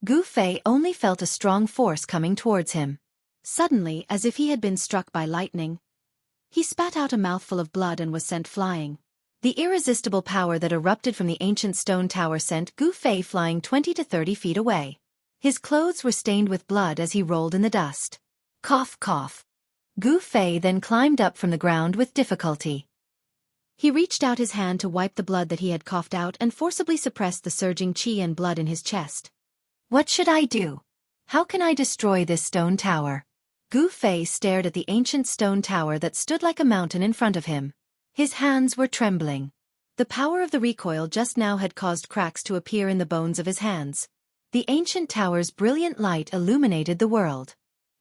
Gu Fei only felt a strong force coming towards him. Suddenly, as if he had been struck by lightning, he spat out a mouthful of blood and was sent flying. The irresistible power that erupted from the ancient stone tower sent Gu Fei flying 20 to 30 feet away. His clothes were stained with blood as he rolled in the dust. Cough, cough. Gu Fei then climbed up from the ground with difficulty. He reached out his hand to wipe the blood that he had coughed out and forcibly suppressed the surging qi and blood in his chest. What should I do? How can I destroy this stone tower? Gu Fei stared at the ancient stone tower that stood like a mountain in front of him. His hands were trembling. The power of the recoil just now had caused cracks to appear in the bones of his hands. The ancient tower's brilliant light illuminated the world.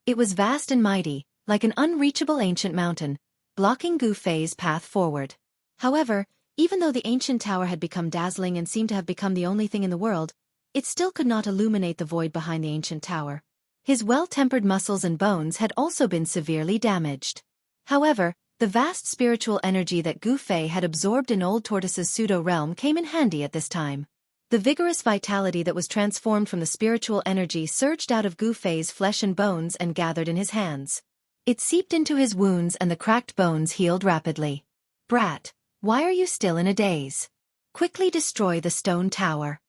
It was vast and mighty, like an unreachable ancient mountain, blocking Gu Fei's path forward. However, even though the ancient tower had become dazzling and seemed to have become the only thing in the world, it still could not illuminate the void behind the ancient tower. His well-tempered muscles and bones had also been severely damaged. However, the vast spiritual energy that Gu Fei had absorbed in Old Tortoise's pseudo-realm came in handy at this time. The vigorous vitality that was transformed from the spiritual energy surged out of Gu Fei's flesh and bones and gathered in his hands. It seeped into his wounds and the cracked bones healed rapidly. Brat, why are you still in a daze? Quickly destroy the stone tower.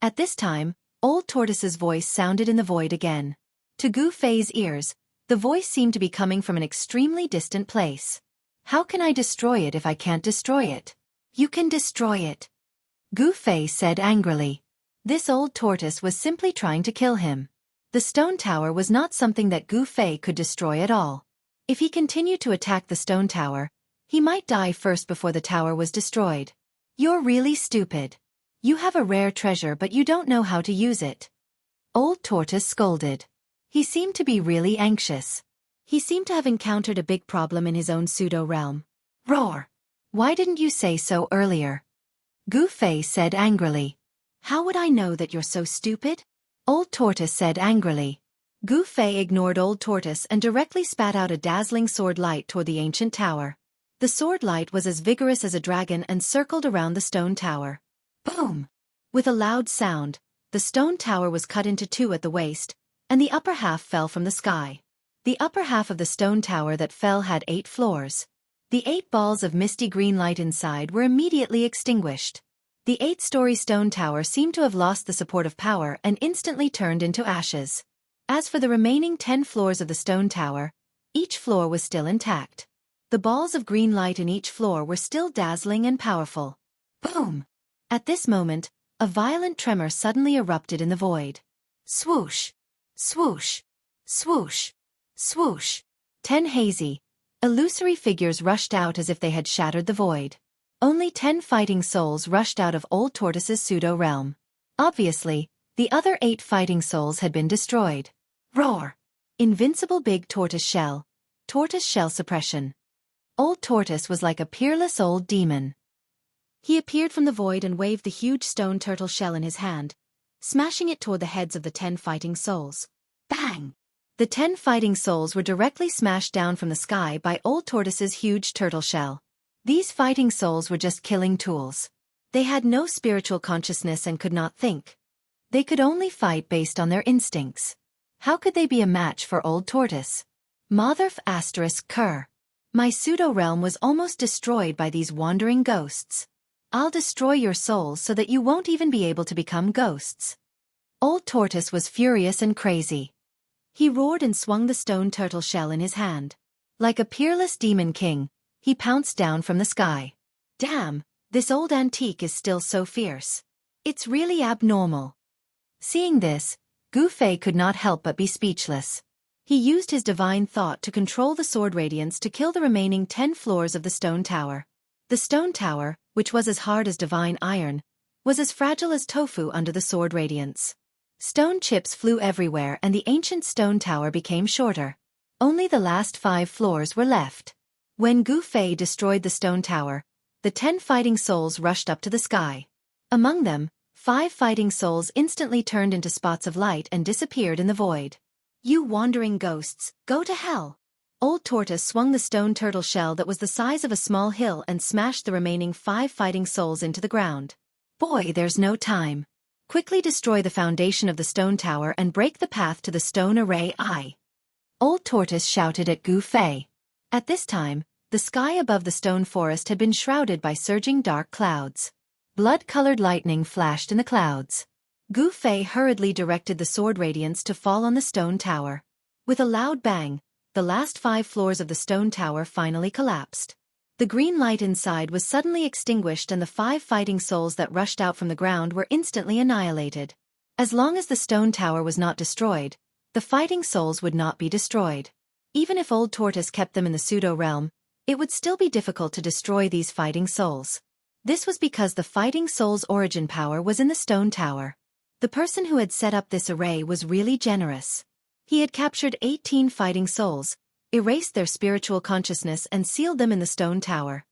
At this time, Old Tortoise's voice sounded in the void again. To Gu Fei's ears, the voice seemed to be coming from an extremely distant place. How can I destroy it if I can't destroy it? You can destroy it. Gu Fei said angrily. This old tortoise was simply trying to kill him. The stone tower was not something that Gu Fei could destroy at all. If he continued to attack the stone tower, he might die first before the tower was destroyed. You're really stupid. You have a rare treasure but you don't know how to use it. Old Tortoise scolded. He seemed to be really anxious. He seemed to have encountered a big problem in his own pseudo-realm. Roar! Why didn't you say so earlier? Gu Fei said angrily. How would I know that you're so stupid? Old Tortoise said angrily. Gu Fei ignored Old Tortoise and directly spat out a dazzling sword light toward the ancient tower. The sword light was as vigorous as a dragon and circled around the stone tower. Boom! With a loud sound, the stone tower was cut into two at the waist, and the upper half fell from the sky. The upper half of the stone tower that fell had 8 floors. The 8 balls of misty green light inside were immediately extinguished. The 8-story stone tower seemed to have lost the support of power and instantly turned into ashes. As for the remaining 10 floors of the stone tower, each floor was still intact. The balls of green light in each floor were still dazzling and powerful. Boom! At this moment, a violent tremor suddenly erupted in the void. Swoosh! Swoosh! Swoosh! Swoosh! 10 hazy, illusory figures rushed out as if they had shattered the void. Only 10 fighting souls rushed out of Old Tortoise's pseudo-realm. Obviously, the other 8 fighting souls had been destroyed. Roar! Invincible big tortoise shell suppression. Old Tortoise was like a peerless old demon. He appeared from the void and waved the huge stone turtle shell in his hand, smashing it toward the heads of the 10 fighting souls. Bang! The 10 fighting souls were directly smashed down from the sky by Old Tortoise's huge turtle shell. These fighting souls were just killing tools. They had no spiritual consciousness and could not think. They could only fight based on their instincts. How could they be a match for Old Tortoise? Motherf ** cur. My pseudo-realm was almost destroyed by these wandering ghosts. I'll destroy your souls so that you won't even be able to become ghosts. Old Tortoise was furious and crazy. He roared and swung the stone turtle shell in his hand. Like a peerless demon king, he pounced down from the sky. Damn, this old antique is still so fierce. It's really abnormal. Seeing this, Gu Fei could not help but be speechless. He used his divine thought to control the sword radiance to kill the remaining 10 floors of the stone tower. The stone tower, which was as hard as divine iron, was as fragile as tofu under the sword radiance. Stone chips flew everywhere and the ancient stone tower became shorter. Only the last 5 floors were left. When Gu Fei destroyed the stone tower, the 10 fighting souls rushed up to the sky. Among them, 5 fighting souls instantly turned into spots of light and disappeared in the void. You wandering ghosts, go to hell! Old Tortoise swung the stone turtle shell that was the size of a small hill and smashed the remaining 5 fighting souls into the ground. Boy, there's no time. Quickly destroy the foundation of the stone tower and break the path to the stone array eye. Old Tortoise shouted at Gu Fei. At this time, the sky above the stone forest had been shrouded by surging dark clouds. Blood-colored lightning flashed in the clouds. Gu Fei hurriedly directed the sword radiance to fall on the stone tower. With a loud bang, the last 5 floors of the stone tower finally collapsed. The green light inside was suddenly extinguished and the 5 fighting souls that rushed out from the ground were instantly annihilated. As long as the stone tower was not destroyed, the fighting souls would not be destroyed. Even if Old Tortoise kept them in the pseudo-realm, it would still be difficult to destroy these fighting souls. This was because the fighting soul's origin power was in the stone tower. The person who had set up this array was really generous. He had captured 18 fighting souls, erased their spiritual consciousness and sealed them in the stone tower.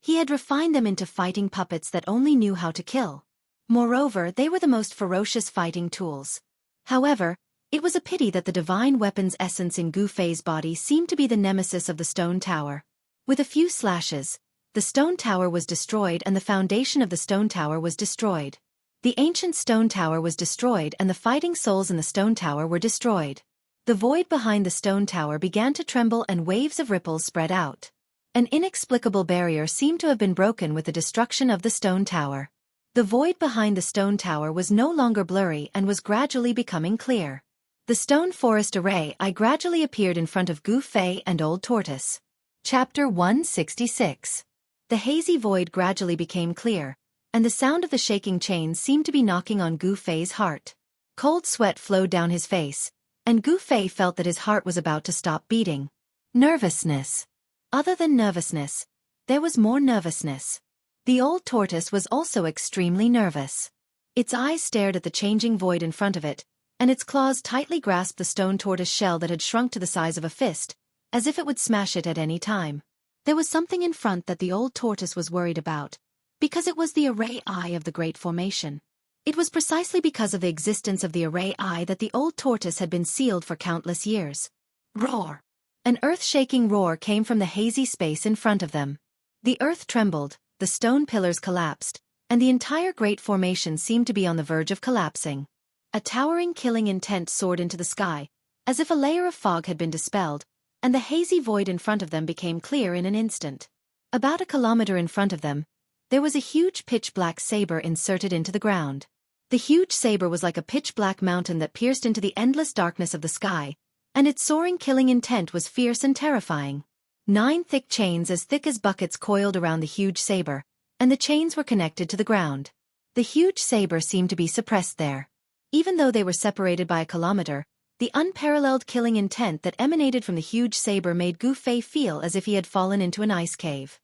He had refined them into fighting puppets that only knew how to kill. Moreover, they were the most ferocious fighting tools. However, it was a pity that the divine weapon's essence in Gu Fei's body seemed to be the nemesis of the stone tower. With a few slashes, the stone tower was destroyed and the foundation of the stone tower was destroyed. The ancient stone tower was destroyed and the fighting souls in the stone tower were destroyed. The void behind the stone tower began to tremble and waves of ripples spread out. An inexplicable barrier seemed to have been broken with the destruction of the stone tower. The void behind the stone tower was no longer blurry and was gradually becoming clear. The stone forest array gradually appeared in front of Gu Fei and Old Tortoise. Chapter 166. The hazy void gradually became clear, and the sound of the shaking chains seemed to be knocking on Gu Fei's heart. Cold sweat flowed down his face, and Gu Fei felt that his heart was about to stop beating. Nervousness. Other than nervousness, there was more nervousness. The Old Tortoise was also extremely nervous. Its eyes stared at the changing void in front of it, and its claws tightly grasped the stone tortoise shell that had shrunk to the size of a fist, as if it would smash it at any time. There was something in front that the Old Tortoise was worried about, because it was the array eye of the Great Formation. It was precisely because of the existence of the array eye that the Old Tortoise had been sealed for countless years. Roar! An earth-shaking roar came from the hazy space in front of them. The earth trembled, the stone pillars collapsed, and the entire Great Formation seemed to be on the verge of collapsing. A towering killing intent soared into the sky, as if a layer of fog had been dispelled, and the hazy void in front of them became clear in an instant. About a kilometer in front of them, there was a huge pitch-black saber inserted into the ground. The huge saber was like a pitch-black mountain that pierced into the endless darkness of the sky, and its soaring killing intent was fierce and terrifying. 9 thick chains as thick as buckets coiled around the huge saber, and the chains were connected to the ground. The huge saber seemed to be suppressed there. Even though they were separated by a kilometer, the unparalleled killing intent that emanated from the huge saber made Gu Fei feel as if he had fallen into an ice cave.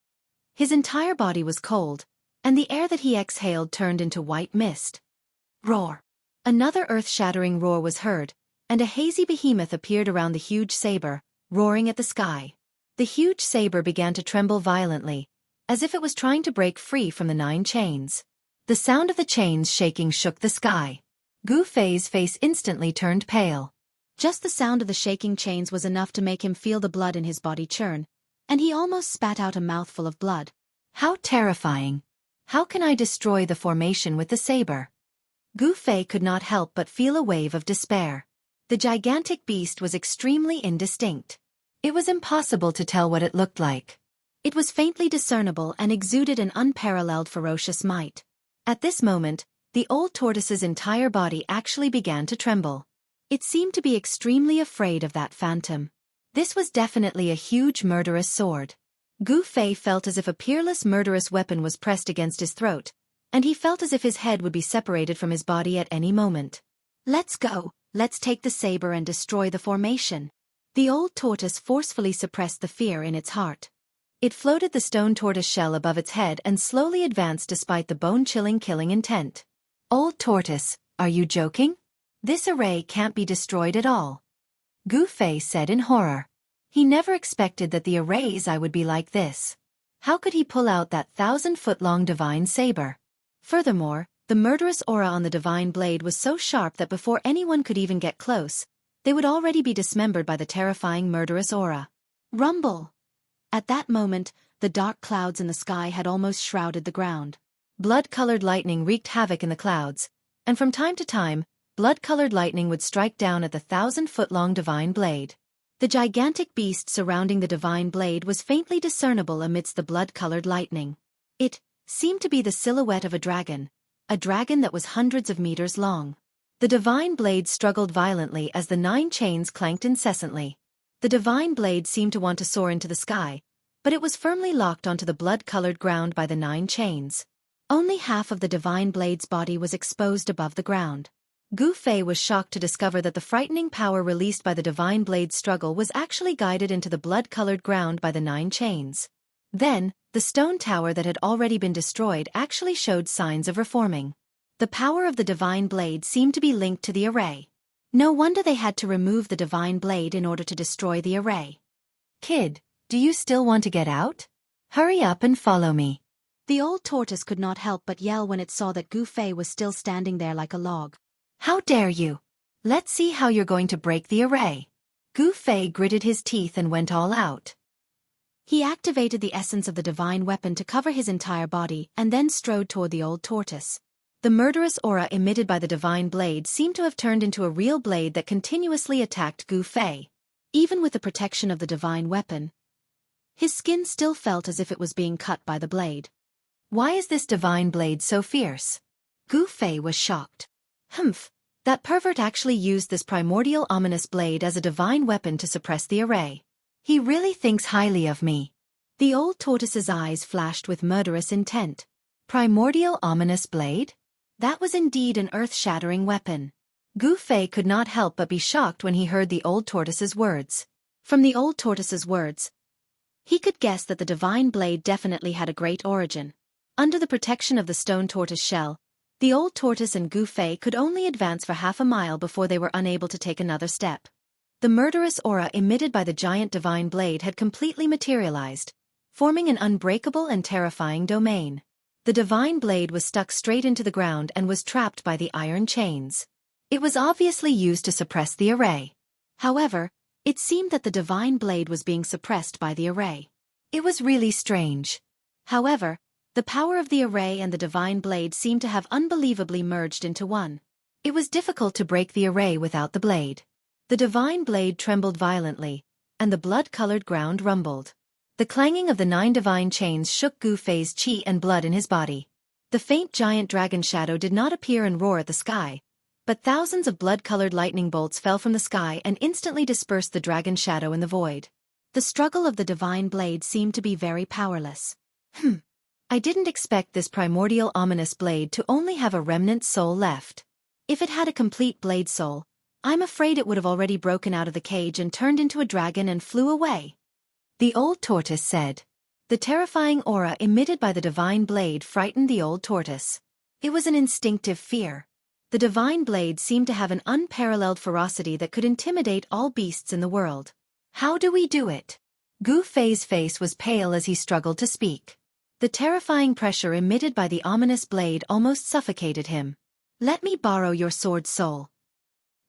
His entire body was cold, and the air that he exhaled turned into white mist. Roar! Another earth-shattering roar was heard, and a hazy behemoth appeared around the huge saber, roaring at the sky. The huge saber began to tremble violently, as if it was trying to break free from the 9 chains. The sound of the chains shaking shook the sky. Gu Fei's face instantly turned pale. Just the sound of the shaking chains was enough to make him feel the blood in his body churn, and he almost spat out a mouthful of blood. How terrifying! How can I destroy the formation with the saber? Gu Fei could not help but feel a wave of despair. The gigantic beast was extremely indistinct. It was impossible to tell what it looked like. It was faintly discernible and exuded an unparalleled ferocious might. At this moment, the Old Tortoise's entire body actually began to tremble. It seemed to be extremely afraid of that phantom. This was definitely a huge murderous sword. Gu Fei felt as if a peerless murderous weapon was pressed against his throat, and he felt as if his head would be separated from his body at any moment. Let's go, let's take the saber and destroy the formation. The Old Tortoise forcefully suppressed the fear in its heart. It floated the stone tortoise shell above its head and slowly advanced despite the bone-chilling killing intent. Old Tortoise, are you joking? This array can't be destroyed at all. Gu Fei said in horror. He never expected that the array's eye would be like this. How could he pull out that 1,000-foot-long divine saber? Furthermore, the murderous aura on the divine blade was so sharp that before anyone could even get close, they would already be dismembered by the terrifying murderous aura. Rumble! At that moment, the dark clouds in the sky had almost shrouded the ground. Blood-colored lightning wreaked havoc in the clouds, and from time to time, blood-colored lightning would strike down at the 1,000-foot-long divine blade. The gigantic beast surrounding the divine blade was faintly discernible amidst the blood-colored lightning. It seemed to be the silhouette of a dragon that was hundreds of meters long. The divine blade struggled violently as the 9 chains clanked incessantly. The divine blade seemed to want to soar into the sky, but it was firmly locked onto the blood-colored ground by the 9 chains. Only half of the divine blade's body was exposed above the ground. Gu Fei was shocked to discover that the frightening power released by the divine blade's struggle was actually guided into the blood-colored ground by the 9 chains. Then, the stone tower that had already been destroyed actually showed signs of reforming. The power of the divine blade seemed to be linked to the array. No wonder they had to remove the divine blade in order to destroy the array. Kid, do you still want to get out? Hurry up and follow me. The old tortoise could not help but yell when it saw that Gu Fei was still standing there like a log. How dare you? Let's see how you're going to break the array. Gu Fei gritted his teeth and went all out. He activated the essence of the divine weapon to cover his entire body and then strode toward the old tortoise. The murderous aura emitted by the divine blade seemed to have turned into a real blade that continuously attacked Gu Fei. Even with the protection of the divine weapon, his skin still felt as if it was being cut by the blade. Why is this divine blade so fierce? Gu Fei was shocked. Humph, that pervert actually used this primordial ominous blade as a divine weapon to suppress the array. He really thinks highly of me. The old tortoise's eyes flashed with murderous intent. Primordial ominous blade? That was indeed an earth-shattering weapon. Gu Fei could not help but be shocked when he heard the old tortoise's words. From the old tortoise's words, he could guess that the divine blade definitely had a great origin. Under the protection of the stone tortoise shell, the old tortoise and Gu Fei could only advance for half a mile before they were unable to take another step. The murderous aura emitted by the giant divine blade had completely materialized, forming an unbreakable and terrifying domain. The divine blade was stuck straight into the ground and was trapped by the iron chains. It was obviously used to suppress the array. However, it seemed that the divine blade was being suppressed by the array. It was really strange. However, the power of the array and the divine blade seemed to have unbelievably merged into one. It was difficult to break the array without the blade. The divine blade trembled violently, and the blood-colored ground rumbled. The clanging of the 9 divine chains shook Gu Fei's qi and blood in his body. The faint giant dragon shadow did not appear and roar at the sky, but thousands of blood-colored lightning bolts fell from the sky and instantly dispersed the dragon shadow in the void. The struggle of the divine blade seemed to be very powerless. I didn't expect this primordial ominous blade to only have a remnant soul left. If it had a complete blade soul, I'm afraid it would have already broken out of the cage and turned into a dragon and flew away. The old tortoise said. The terrifying aura emitted by the divine blade frightened the old tortoise. It was an instinctive fear. The divine blade seemed to have an unparalleled ferocity that could intimidate all beasts in the world. How do we do it? Gu Fei's face was pale as he struggled to speak. The terrifying pressure emitted by the ominous blade almost suffocated him. Let me borrow your sword soul.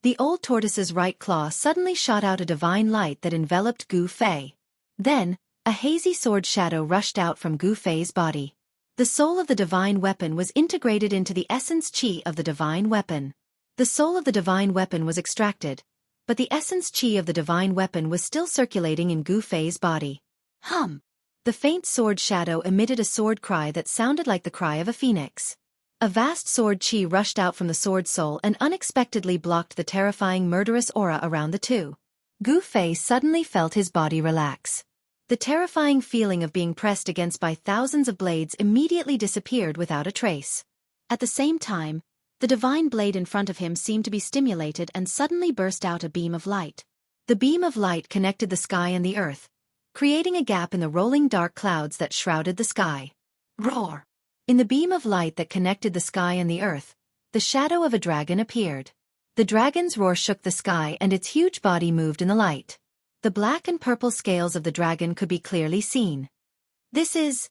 The old tortoise's right claw suddenly shot out a divine light that enveloped Gu Fei. Then, a hazy sword shadow rushed out from Gu Fei's body. The soul of the divine weapon was integrated into the essence qi of the divine weapon. The soul of the divine weapon was extracted, but the essence qi of the divine weapon was still circulating in Gu Fei's body. The faint sword shadow emitted a sword cry that sounded like the cry of a phoenix. A vast sword qi rushed out from the sword soul and unexpectedly blocked the terrifying murderous aura around the two. Gu Fei suddenly felt his body relax. The terrifying feeling of being pressed against by thousands of blades immediately disappeared without a trace. At the same time, the divine blade in front of him seemed to be stimulated and suddenly burst out a beam of light. The beam of light connected the sky and the earth, creating a gap in the rolling dark clouds that shrouded the sky. Roar! In the beam of light that connected the sky and the earth, the shadow of a dragon appeared. The dragon's roar shook the sky and its huge body moved in the light. The black and purple scales of the dragon could be clearly seen. This is...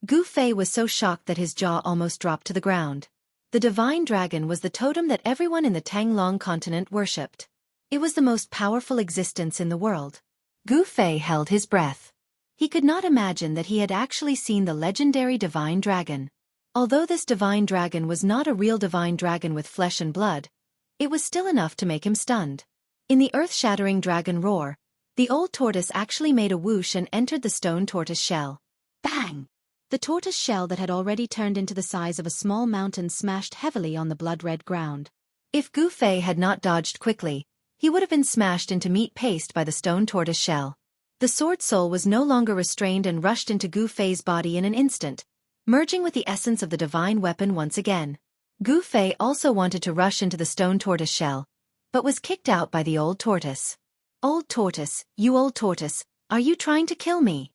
Gu Fei was so shocked that his jaw almost dropped to the ground. The divine dragon was the totem that everyone in the Tanglong continent worshipped. It was the most powerful existence in the world. Gu Fei held his breath. He could not imagine that he had actually seen the legendary divine dragon. Although this divine dragon was not a real divine dragon with flesh and blood, it was still enough to make him stunned. In the earth-shattering dragon roar, the old tortoise actually made a whoosh and entered the stone tortoise shell. Bang! The tortoise shell that had already turned into the size of a small mountain smashed heavily on the blood-red ground. If Gu Fei had not dodged quickly, he would have been smashed into meat paste by the stone tortoise shell. The sword soul was no longer restrained and rushed into Gu Fei's body in an instant, merging with the essence of the divine weapon once again. Gu Fei also wanted to rush into the stone tortoise shell, but was kicked out by the old tortoise. Old tortoise, you old tortoise, are you trying to kill me?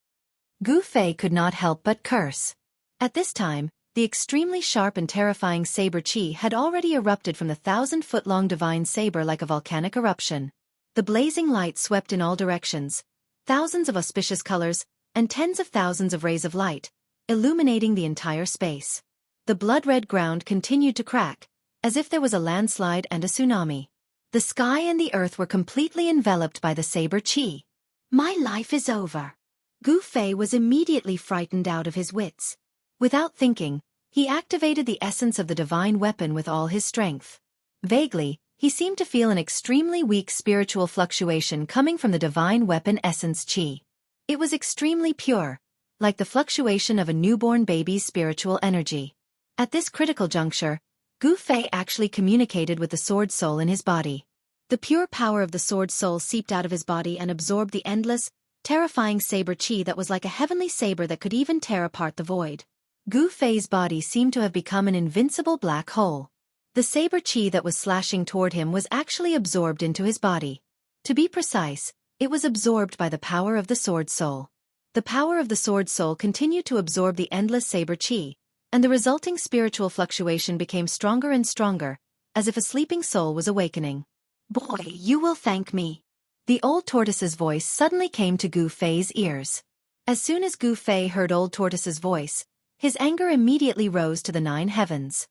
Gu Fei could not help but curse. At this time, the extremely sharp and terrifying saber chi had already erupted from the 1,000-foot-long divine saber like a volcanic eruption. The blazing light swept in all directions, thousands of auspicious colors, and tens of thousands of rays of light, illuminating the entire space. The blood-red ground continued to crack, as if there was a landslide and a tsunami. The sky and the earth were completely enveloped by the saber chi. My life is over. Gu Fei was immediately frightened out of his wits. Without thinking, he activated the essence of the divine weapon with all his strength. Vaguely, he seemed to feel an extremely weak spiritual fluctuation coming from the divine weapon essence chi. It was extremely pure, like the fluctuation of a newborn baby's spiritual energy. At this critical juncture, Gu Fei actually communicated with the sword soul in his body. The pure power of the sword soul seeped out of his body and absorbed the endless, terrifying saber chi that was like a heavenly saber that could even tear apart the void. Gu Fei's body seemed to have become an invincible black hole. The saber chi that was slashing toward him was actually absorbed into his body. To be precise, it was absorbed by the power of the sword soul. The power of the sword soul continued to absorb the endless saber chi, and the resulting spiritual fluctuation became stronger and stronger, as if a sleeping soul was awakening. Boy, you will thank me. The old tortoise's voice suddenly came to Gu Fei's ears. As soon as Gu Fei heard old tortoise's voice, his anger immediately rose to the 9 heavens.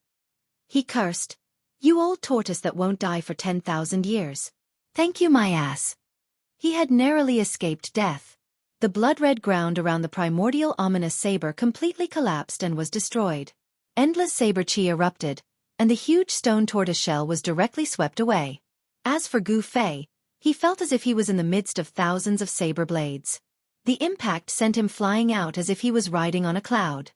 He cursed, "You old tortoise that won't die for 10,000 years. Thank you my ass." He had narrowly escaped death. The blood-red ground around the primordial ominous saber completely collapsed and was destroyed. Endless saber chi erupted, and the huge stone tortoise shell was directly swept away. As for Gu Fei, he felt as if he was in the midst of thousands of saber blades. The impact sent him flying out as if he was riding on a cloud.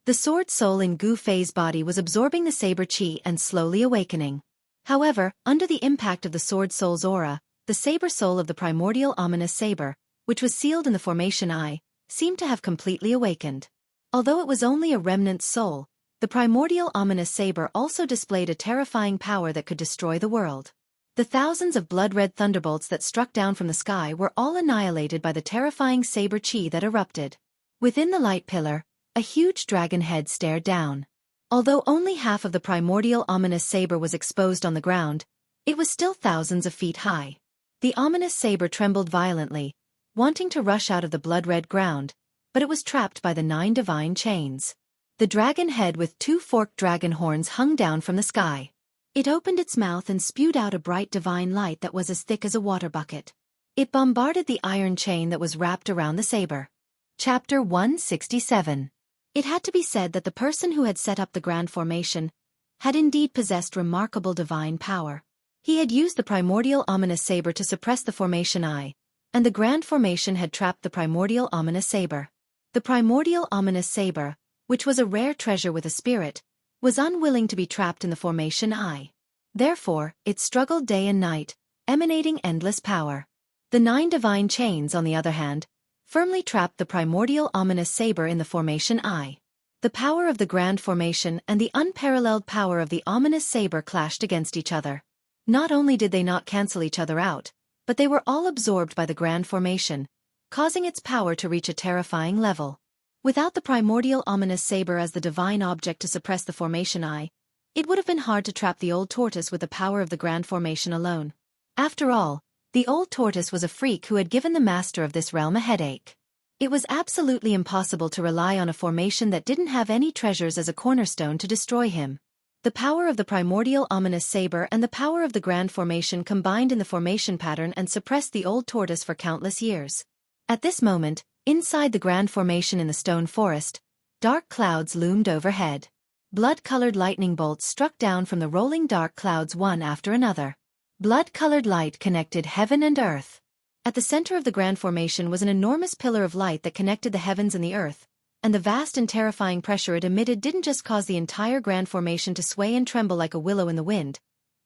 The sword soul in Gu Fei's body was absorbing the saber chi and slowly awakening. However, under the impact of the sword soul's aura, the saber soul of the primordial ominous saber, which was sealed in the formation eye, seemed to have completely awakened. Although it was only a remnant soul, the primordial ominous saber also displayed a terrifying power that could destroy the world. The thousands of blood-red thunderbolts that struck down from the sky were all annihilated by the terrifying saber chi that erupted. Within the light pillar, a huge dragon head stared down. Although only half of the primordial ominous saber was exposed on the ground, it was still thousands of feet high. The ominous saber trembled violently, wanting to rush out of the blood-red ground, but it was trapped by the 9 divine chains. The dragon head with 2 forked dragon horns hung down from the sky. It opened its mouth and spewed out a bright divine light that was as thick as a water bucket. It bombarded the iron chain that was wrapped around the saber. Chapter 167. It had to be said that the person who had set up the grand formation had indeed possessed remarkable divine power. He had used the primordial ominous saber to suppress the formation eye, and the grand formation had trapped the primordial ominous saber. The primordial ominous saber, which was a rare treasure with a spirit, was unwilling to be trapped in the formation eye. Therefore, it struggled day and night, emanating endless power. The 9 divine chains, on the other hand, firmly trapped the primordial ominous saber in the formation eye. The power of the grand formation and the unparalleled power of the ominous saber clashed against each other. Not only did they not cancel each other out, but they were all absorbed by the grand formation, causing its power to reach a terrifying level. Without the primordial ominous saber as the divine object to suppress the formation eye, it would have been hard to trap the old tortoise with the power of the grand formation alone. After all, the old tortoise was a freak who had given the master of this realm a headache. It was absolutely impossible to rely on a formation that didn't have any treasures as a cornerstone to destroy him. The power of the primordial ominous saber and the power of the grand formation combined in the formation pattern and suppressed the old tortoise for countless years. At this moment, inside the grand formation in the stone forest, dark clouds loomed overhead. Blood-colored lightning bolts struck down from the rolling dark clouds one after another. Blood-colored light connected heaven and earth. At the center of the grand formation was an enormous pillar of light that connected the heavens and the earth, and the vast and terrifying pressure it emitted didn't just cause the entire grand formation to sway and tremble like a willow in the wind.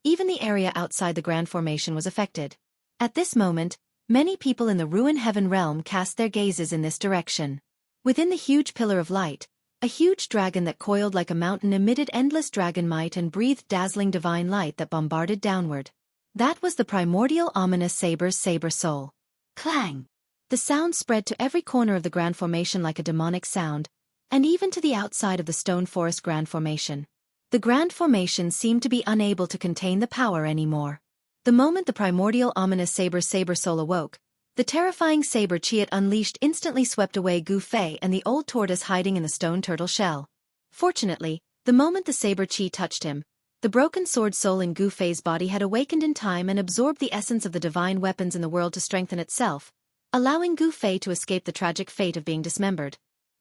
Even the area outside the grand formation was affected. At this moment, Many people in the Ruin Heaven realm cast their gazes in this direction. Within the huge pillar of light, a huge dragon that coiled like a mountain emitted endless dragon might and breathed dazzling divine light that bombarded downward. That was the primordial ominous saber's saber soul. Clang! The sound spread to every corner of the Grand Formation like a demonic sound, and even to the outside of the Stone Forest Grand Formation. The Grand Formation seemed to be unable to contain the power anymore. The moment the primordial ominous saber's saber soul awoke, the terrifying saber chi it unleashed instantly swept away Gu Fei and the old tortoise hiding in the stone turtle shell. Fortunately, the moment the saber chi touched him, the broken sword soul in Gu Fei's body had awakened in time and absorbed the essence of the divine weapons in the world to strengthen itself, allowing Gu Fei to escape the tragic fate of being dismembered.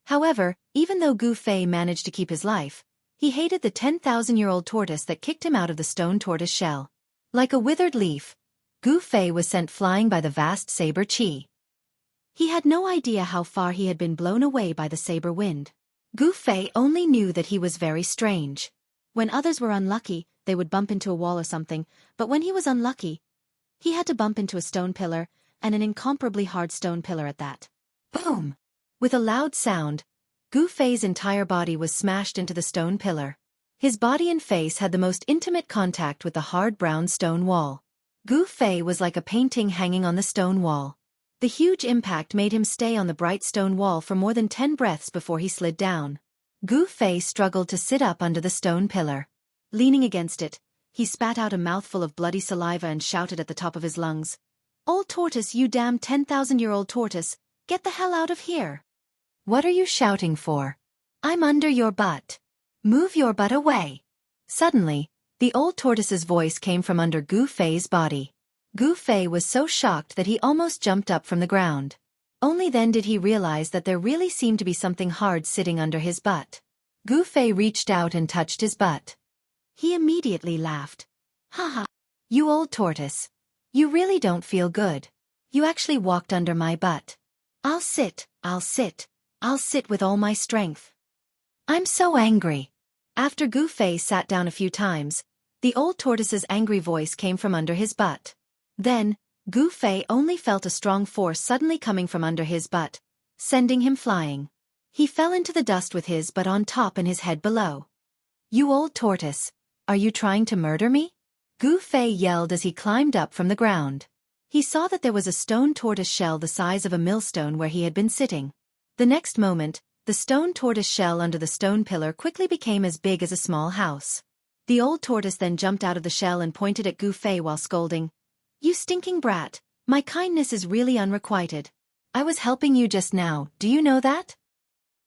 However, even though Gu Fei managed to keep his life, he hated the 10,000-year-old tortoise that kicked him out of the stone tortoise shell. Like a withered leaf, Gu Fei was sent flying by the vast saber chi. He had no idea how far he had been blown away by the saber wind. Gu Fei only knew that he was very strange. When others were unlucky, they would bump into a wall or something, but when he was unlucky, he had to bump into a stone pillar, and an incomparably hard stone pillar at that. Boom! With a loud sound, Gu Fei's entire body was smashed into the stone pillar. His body and face had the most intimate contact with the hard brown stone wall. Gu Fei was like a painting hanging on the stone wall. The huge impact made him stay on the bright stone wall for more than 10 breaths before he slid down. Gu Fei struggled to sit up under the stone pillar. Leaning against it, he spat out a mouthful of bloody saliva and shouted at the top of his lungs, "Old tortoise, you damn 10,000-year-old tortoise, get the hell out of here! What are you shouting for? I'm under your butt. Move your butt away." Suddenly, the old tortoise's voice came from under Gu Fei's body. Gu Fei was so shocked that he almost jumped up from the ground. Only then did he realize that there really seemed to be something hard sitting under his butt. Gu Fei reached out and touched his butt. He immediately laughed. "Haha, you old tortoise. You really don't feel good. You actually walked under my butt. I'll sit with all my strength. I'm so angry." After Gu Fei sat down a few times, the old tortoise's angry voice came from under his butt. Then, Gu Fei only felt a strong force suddenly coming from under his butt, sending him flying. He fell into the dust with his butt on top and his head below. "You old tortoise, are you trying to murder me?" Gu Fei yelled as he climbed up from the ground. He saw that there was a stone tortoise shell the size of a millstone where he had been sitting. The next moment, the stone tortoise shell under the stone pillar quickly became as big as a small house. The old tortoise then jumped out of the shell and pointed at Gu Fei while scolding, "You stinking brat, my kindness is really unrequited. I was helping you just now, do you know that?"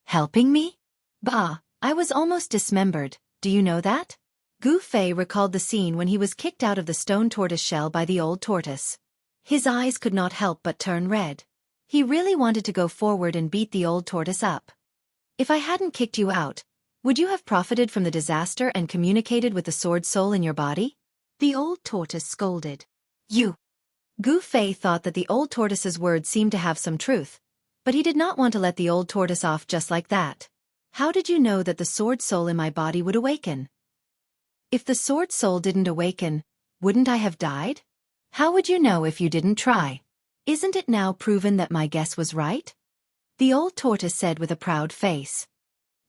"Helping me? Bah, I was almost dismembered, do you know that?" Gu Fei recalled the scene when he was kicked out of the stone tortoise shell by the old tortoise. His eyes could not help but turn red. He really wanted to go forward and beat the old tortoise up. "If I hadn't kicked you out, would you have profited from the disaster and communicated with the sword soul in your body?" The old tortoise scolded. "You." Gu Fei thought that the old tortoise's words seemed to have some truth, but he did not want to let the old tortoise off just like that. "How did you know that the sword soul in my body would awaken?" "If the sword soul didn't awaken, wouldn't I have died? How would you know if you didn't try? Isn't it now proven that my guess was right?" The old tortoise said with a proud face.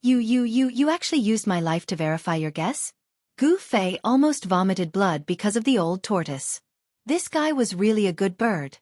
You actually used my life to verify your guess?" Gu Fei almost vomited blood because of the old tortoise. This guy was really a good bird.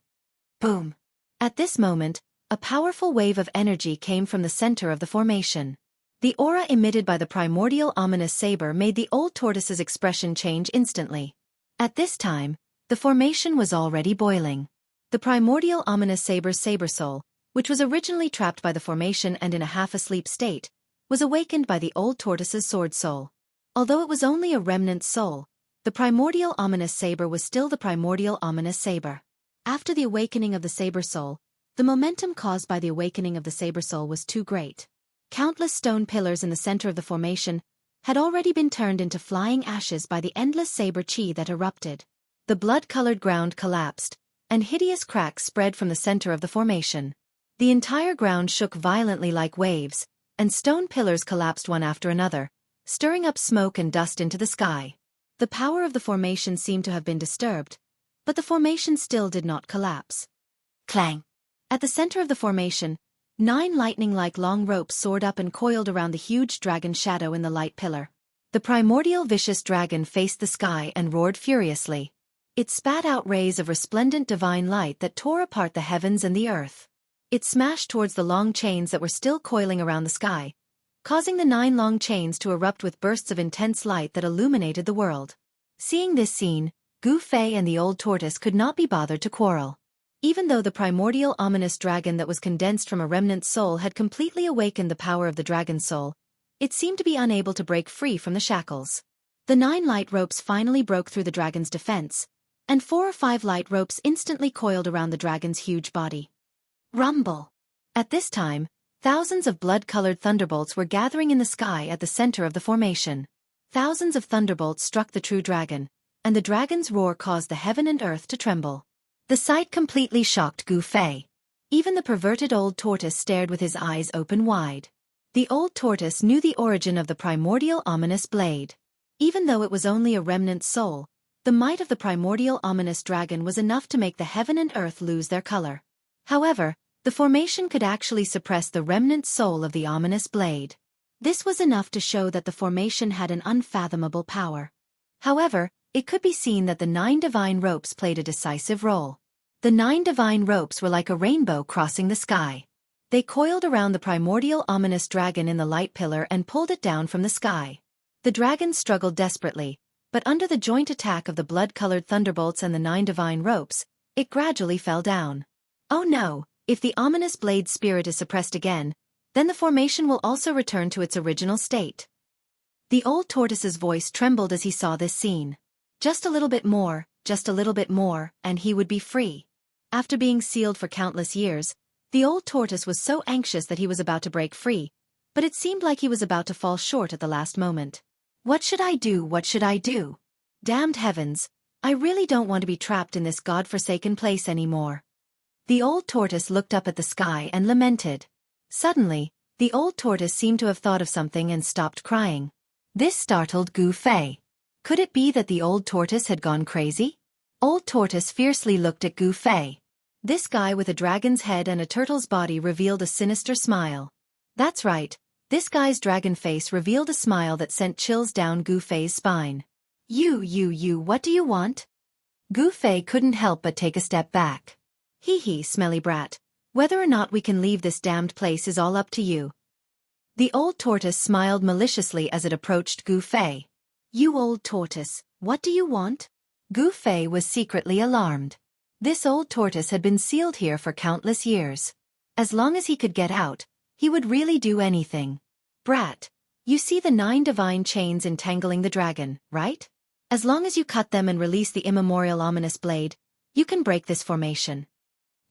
Boom. At this moment, a powerful wave of energy came from the center of the formation. The aura emitted by the primordial ominous saber made the old tortoise's expression change instantly. At this time, the formation was already boiling. The primordial ominous saber's saber soul, which was originally trapped by the formation and in a half-asleep state, was awakened by the old tortoise's sword soul. Although it was only a remnant soul, the primordial ominous saber was still the primordial ominous saber. After the awakening of the saber soul, the momentum caused by the awakening of the saber soul was too great. Countless stone pillars in the center of the formation had already been turned into flying ashes by the endless saber chi that erupted. The blood-colored ground collapsed, and hideous cracks spread from the center of the formation. The entire ground shook violently like waves, and stone pillars collapsed one after another, stirring up smoke and dust into the sky. The power of the formation seemed to have been disturbed, but the formation still did not collapse. Clang! At the center of the formation, 9 lightning-like long ropes soared up and coiled around the huge dragon shadow in the light pillar. The primordial vicious dragon faced the sky and roared furiously. It spat out rays of resplendent divine light that tore apart the heavens and the earth. It smashed towards the long chains that were still coiling around the sky, causing the 9 long chains to erupt with bursts of intense light that illuminated the world. Seeing this scene, Gu Fei and the old tortoise could not be bothered to quarrel. Even though the primordial ominous dragon that was condensed from a remnant soul had completely awakened the power of the dragon soul, it seemed to be unable to break free from the shackles. The 9 light ropes finally broke through the dragon's defense, and 4 or 5 light ropes instantly coiled around the dragon's huge body. Rumble! At this time, thousands of blood-colored thunderbolts were gathering in the sky at the center of the formation. Thousands of thunderbolts struck the true dragon, and the dragon's roar caused the heaven and earth to tremble. The sight completely shocked Gu Fei. Even the perverted old tortoise stared with his eyes open wide. The old tortoise knew the origin of the primordial ominous blade. Even though it was only a remnant soul, the might of the primordial ominous dragon was enough to make the heaven and earth lose their color. However, the formation could actually suppress the remnant soul of the ominous blade. This was enough to show that the formation had an unfathomable power. However, it could be seen that the 9 divine ropes played a decisive role. The 9 divine ropes were like a rainbow crossing the sky. They coiled around the primordial ominous dragon in the light pillar and pulled it down from the sky. The dragon struggled desperately, but under the joint attack of the blood-colored thunderbolts and the 9 divine ropes, it gradually fell down. Oh no, if the ominous blade spirit is suppressed again, then the formation will also return to its original state. The old tortoise's voice trembled as he saw this scene. Just a little bit more, and he would be free. After being sealed for countless years, the old tortoise was so anxious that he was about to break free, but it seemed like he was about to fall short at the last moment. What should I do? What should I do? Damned heavens, I really don't want to be trapped in this god-forsaken place anymore. The old tortoise looked up at the sky and lamented. Suddenly, the old tortoise seemed to have thought of something and stopped crying. This startled Gu Fei. Could it be that the old tortoise had gone crazy? Old tortoise fiercely looked at Gu Fei. This guy with a dragon's head and a turtle's body revealed a sinister smile. That's right, this guy's dragon face revealed a smile that sent chills down Gu Fei's spine. You, what do you want? Gu Fei couldn't help but take a step back. Hee, smelly brat. Whether or not we can leave this damned place is all up to you. The old tortoise smiled maliciously as it approached Gu Fei. You old tortoise, what do you want? Gu Fei was secretly alarmed. This old tortoise had been sealed here for countless years. As long as he could get out, he would really do anything. Brat, you see the 9 divine chains entangling the dragon, right? As long as you cut them and release the immemorial ominous blade, you can break this formation.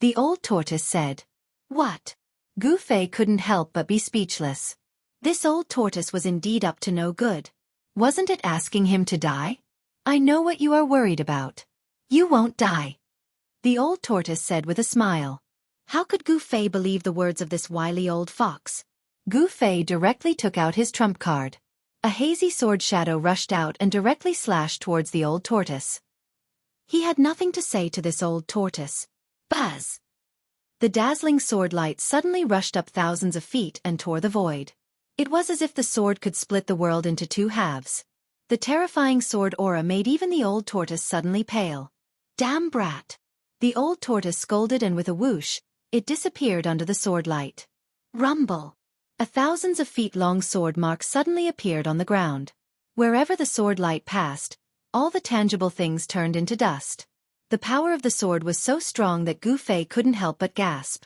The old tortoise said. What? Gu Fei couldn't help but be speechless. This old tortoise was indeed up to no good. Wasn't it asking him to die? I know what you are worried about. You won't die. The old tortoise said with a smile. How could Gu Fei believe the words of this wily old fox? Gu Fei directly took out his trump card. A hazy sword shadow rushed out and directly slashed towards the old tortoise. He had nothing to say to this old tortoise. Buzz! The dazzling sword light suddenly rushed up thousands of feet and tore the void. It was as if the sword could split the world into 2 halves. The terrifying sword aura made even the old tortoise suddenly pale. Damn brat! The old tortoise scolded, and with a whoosh, it disappeared under the sword light. Rumble! A thousands of feet long sword mark suddenly appeared on the ground. Wherever the sword light passed, all the tangible things turned into dust. The power of the sword was so strong that Gu Fei couldn't help but gasp.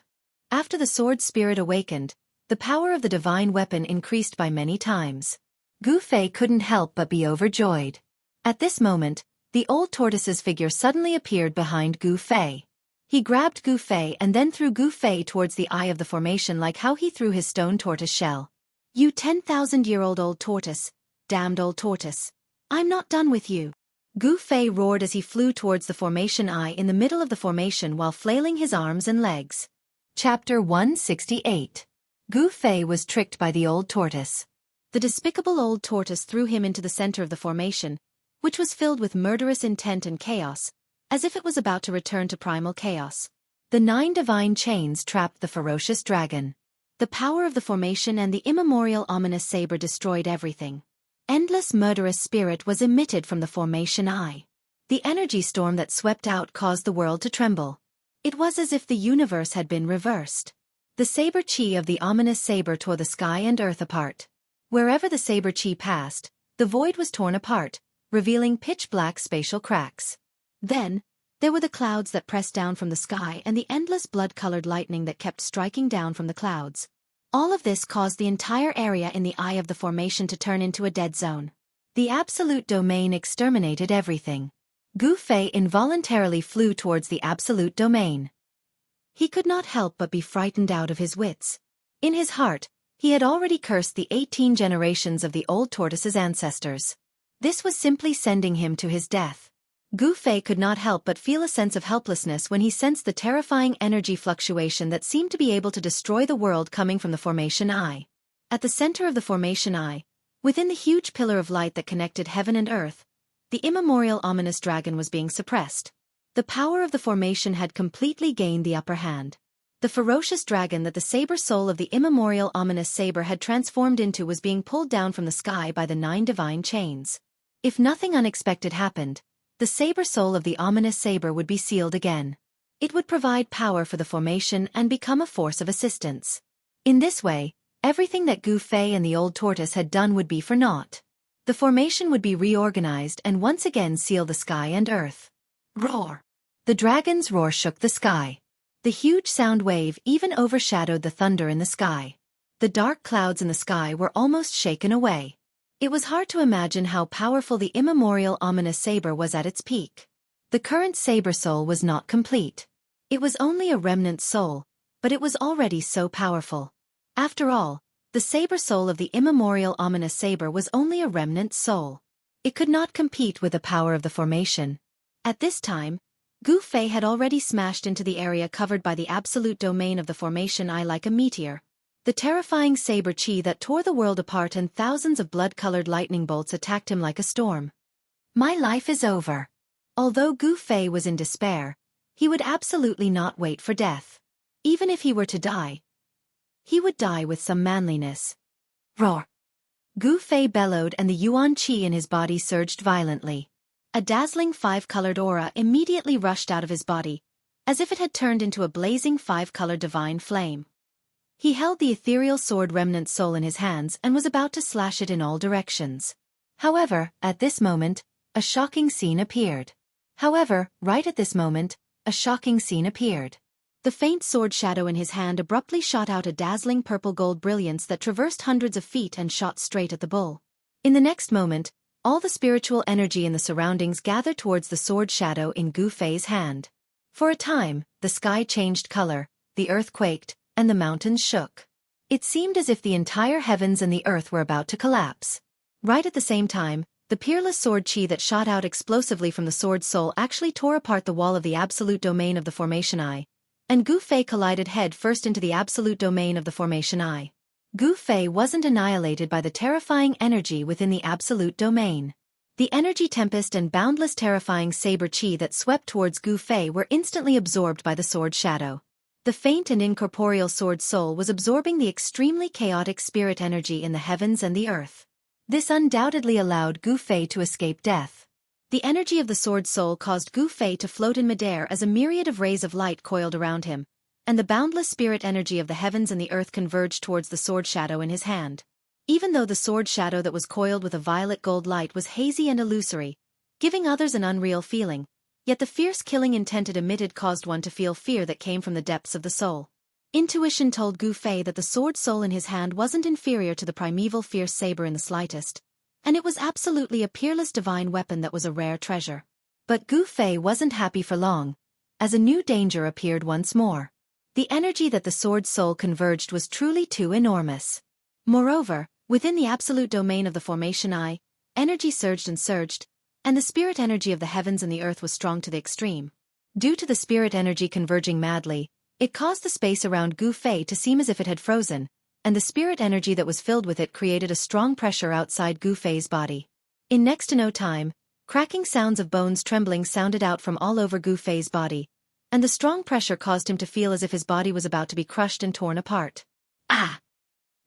After the sword spirit awakened, the power of the divine weapon increased by many times. Gu Fei couldn't help but be overjoyed. At this moment, the old tortoise's figure suddenly appeared behind Gu Fei. He grabbed Gu Fei and then threw Gu Fei towards the eye of the formation like how he threw his stone tortoise shell. You 10,000-year-old old tortoise, damned old tortoise. I'm not done with you. Gu Fei roared as he flew towards the formation eye in the middle of the formation while flailing his arms and legs. Chapter 168. Gu Fei was tricked by the old tortoise. The despicable old tortoise threw him into the center of the formation, which was filled with murderous intent and chaos, as if it was about to return to primal chaos. The 9 divine chains trapped the ferocious dragon. The power of the formation and the immemorial ominous saber destroyed everything. Endless murderous spirit was emitted from the formation eye. The energy storm that swept out caused the world to tremble. It was as if the universe had been reversed. The saber chi of the ominous saber tore the sky and earth apart. Wherever the saber chi passed, the void was torn apart, revealing pitch-black spatial cracks. Then, there were the clouds that pressed down from the sky and the endless blood-colored lightning that kept striking down from the clouds. All of this caused the entire area in the eye of the formation to turn into a dead zone. The absolute domain exterminated everything. Gu Fei involuntarily flew towards the absolute domain. He could not help but be frightened out of his wits. In his heart, he had already cursed the 18 generations of the old tortoise's ancestors. This was simply sending him to his death. Gu Fei could not help but feel a sense of helplessness when he sensed the terrifying energy fluctuation that seemed to be able to destroy the world coming from the formation eye. At the center of the formation eye, within the huge pillar of light that connected heaven and earth, the immemorial ominous dragon was being suppressed. The power of the formation had completely gained the upper hand. The ferocious dragon that the saber soul of the immemorial ominous saber had transformed into was being pulled down from the sky by the 9 divine chains. If nothing unexpected happened, the saber soul of the ominous saber would be sealed again. It would provide power for the formation and become a force of assistance. In this way, everything that Gu Fei and the old tortoise had done would be for naught. The formation would be reorganized and once again seal the sky and earth. Roar! The dragon's roar shook the sky. The huge sound wave even overshadowed the thunder in the sky. The dark clouds in the sky were almost shaken away. It was hard to imagine how powerful the immemorial ominous saber was at its peak. The current saber soul was not complete. It was only a remnant soul, but it was already so powerful. After all, the saber soul of the immemorial ominous saber was only a remnant soul. It could not compete with the power of the formation. At this time, Gu Fei had already smashed into the area covered by the absolute domain of the formation eye like a meteor. The terrifying saber chi that tore the world apart and thousands of blood-colored lightning bolts attacked him like a storm. My life is over. Although Gu Fei was in despair, he would absolutely not wait for death. Even if he were to die, he would die with some manliness. Roar! Gu Fei bellowed and the yuan qi in his body surged violently. A dazzling 5-colored aura immediately rushed out of his body, as if it had turned into a blazing 5-colored divine flame. He held the ethereal sword remnant soul in his hands and was about to slash it in all directions. However, at this moment, a shocking scene appeared. The faint sword shadow in his hand abruptly shot out a dazzling purple-gold brilliance that traversed hundreds of feet and shot straight at the bull. In the next moment, all the spiritual energy in the surroundings gathered towards the sword shadow in Gu Fei's hand. For a time, the sky changed color, the earth quaked, and the mountains shook. It seemed as if the entire heavens and the earth were about to collapse. Right at the same time, the peerless sword chi that shot out explosively from the sword soul actually tore apart the wall of the absolute domain of the formation eye, and Gu Fei collided head first into the absolute domain of the formation eye. Gu Fei wasn't annihilated by the terrifying energy within the absolute domain. The energy tempest and boundless terrifying saber chi that swept towards Gu Fei were instantly absorbed by the sword shadow. The faint and incorporeal sword soul was absorbing the extremely chaotic spirit energy in the heavens and the earth. This undoubtedly allowed Gu Fei to escape death. The energy of the sword soul caused Gu Fei to float in midair as a myriad of rays of light coiled around him, and the boundless spirit energy of the heavens and the earth converged towards the sword shadow in his hand. Even though the sword shadow that was coiled with a violet gold light was hazy and illusory, giving others an unreal feeling, yet the fierce killing intent it emitted caused one to feel fear that came from the depths of the soul. Intuition told Gu Fei that the sword soul in his hand wasn't inferior to the primeval fierce saber in the slightest, and it was absolutely a peerless divine weapon that was a rare treasure. But Gu Fei wasn't happy for long, as a new danger appeared once more. The energy that the sword soul converged was truly too enormous. Moreover, within the absolute domain of the formation eye, energy surged, and the spirit energy of the heavens and the earth was strong to the extreme. Due to the spirit energy converging madly, it caused the space around Gu Fei to seem as if it had frozen, and the spirit energy that was filled with it created a strong pressure outside Gu Fei's body. In next to no time, cracking sounds of bones trembling sounded out from all over Gu Fei's body, and the strong pressure caused him to feel as if his body was about to be crushed and torn apart. Ah!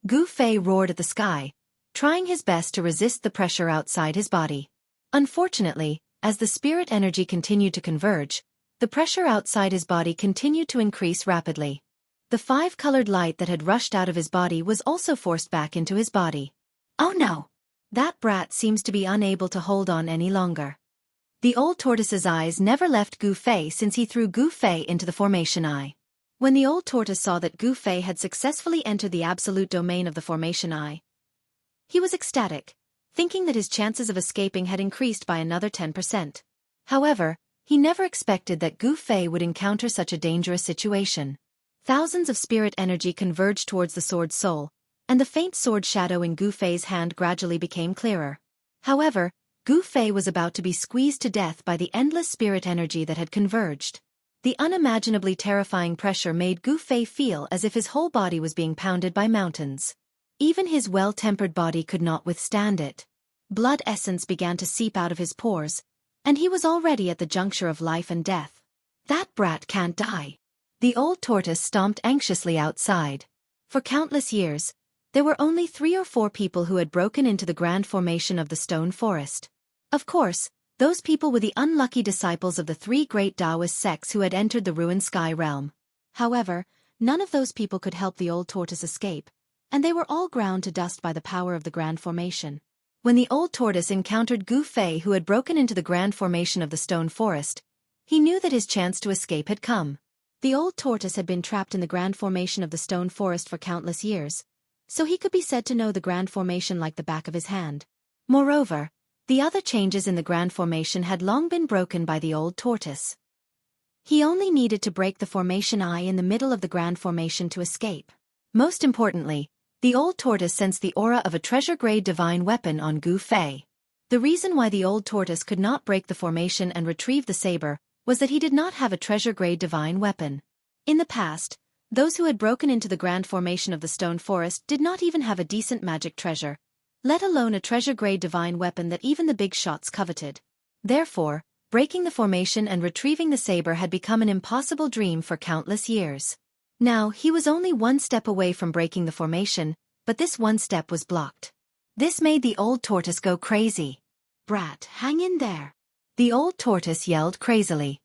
Gu Fei roared at the sky, trying his best to resist the pressure outside his body. Unfortunately, as the spirit energy continued to converge, the pressure outside his body continued to increase rapidly. The five-colored light that had rushed out of his body was also forced back into his body. Oh no! That brat seems to be unable to hold on any longer. The old tortoise's eyes never left Gu Fei since he threw Gu Fei into the formation eye. When the old tortoise saw that Gu Fei had successfully entered the absolute domain of the formation eye, he was ecstatic, thinking that his chances of escaping had increased by another 10%. However, he never expected that Gu Fei would encounter such a dangerous situation. Thousands of spirit energy converged towards the sword soul, and the faint sword shadow in Gu Fei's hand gradually became clearer. However, Gu Fei was about to be squeezed to death by the endless spirit energy that had converged. The unimaginably terrifying pressure made Gu Fei feel as if his whole body was being pounded by mountains. Even his well-tempered body could not withstand it. Blood essence began to seep out of his pores, and he was already at the juncture of life and death. That brat can't die. The old tortoise stomped anxiously outside. For countless years, there were only 3 or 4 people who had broken into the grand formation of the stone forest. Of course, those people were the unlucky disciples of the 3 great Taoist sects who had entered the ruined sky realm. However, none of those people could help the old tortoise escape, and they were all ground to dust by the power of the grand formation. When the old tortoise encountered Gu Fei, who had broken into the grand formation of the stone forest, he knew that his chance to escape had come. The old tortoise had been trapped in the grand formation of the stone forest for countless years, so he could be said to know the grand formation like the back of his hand. Moreover, the other changes in the grand formation had long been broken by the old tortoise. He only needed to break the formation eye in the middle of the grand formation to escape. Most importantly, the old tortoise sensed the aura of a treasure-grade divine weapon on Gu Fei. The reason why the old tortoise could not break the formation and retrieve the saber was that he did not have a treasure-grade divine weapon. In the past, those who had broken into the grand formation of the stone forest did not even have a decent magic treasure, let alone a treasure-grade divine weapon that even the big shots coveted. Therefore, breaking the formation and retrieving the saber had become an impossible dream for countless years. Now, he was only one step away from breaking the formation, but this one step was blocked. This made the old tortoise go crazy. "Brat, hang in there!" The old tortoise yelled crazily.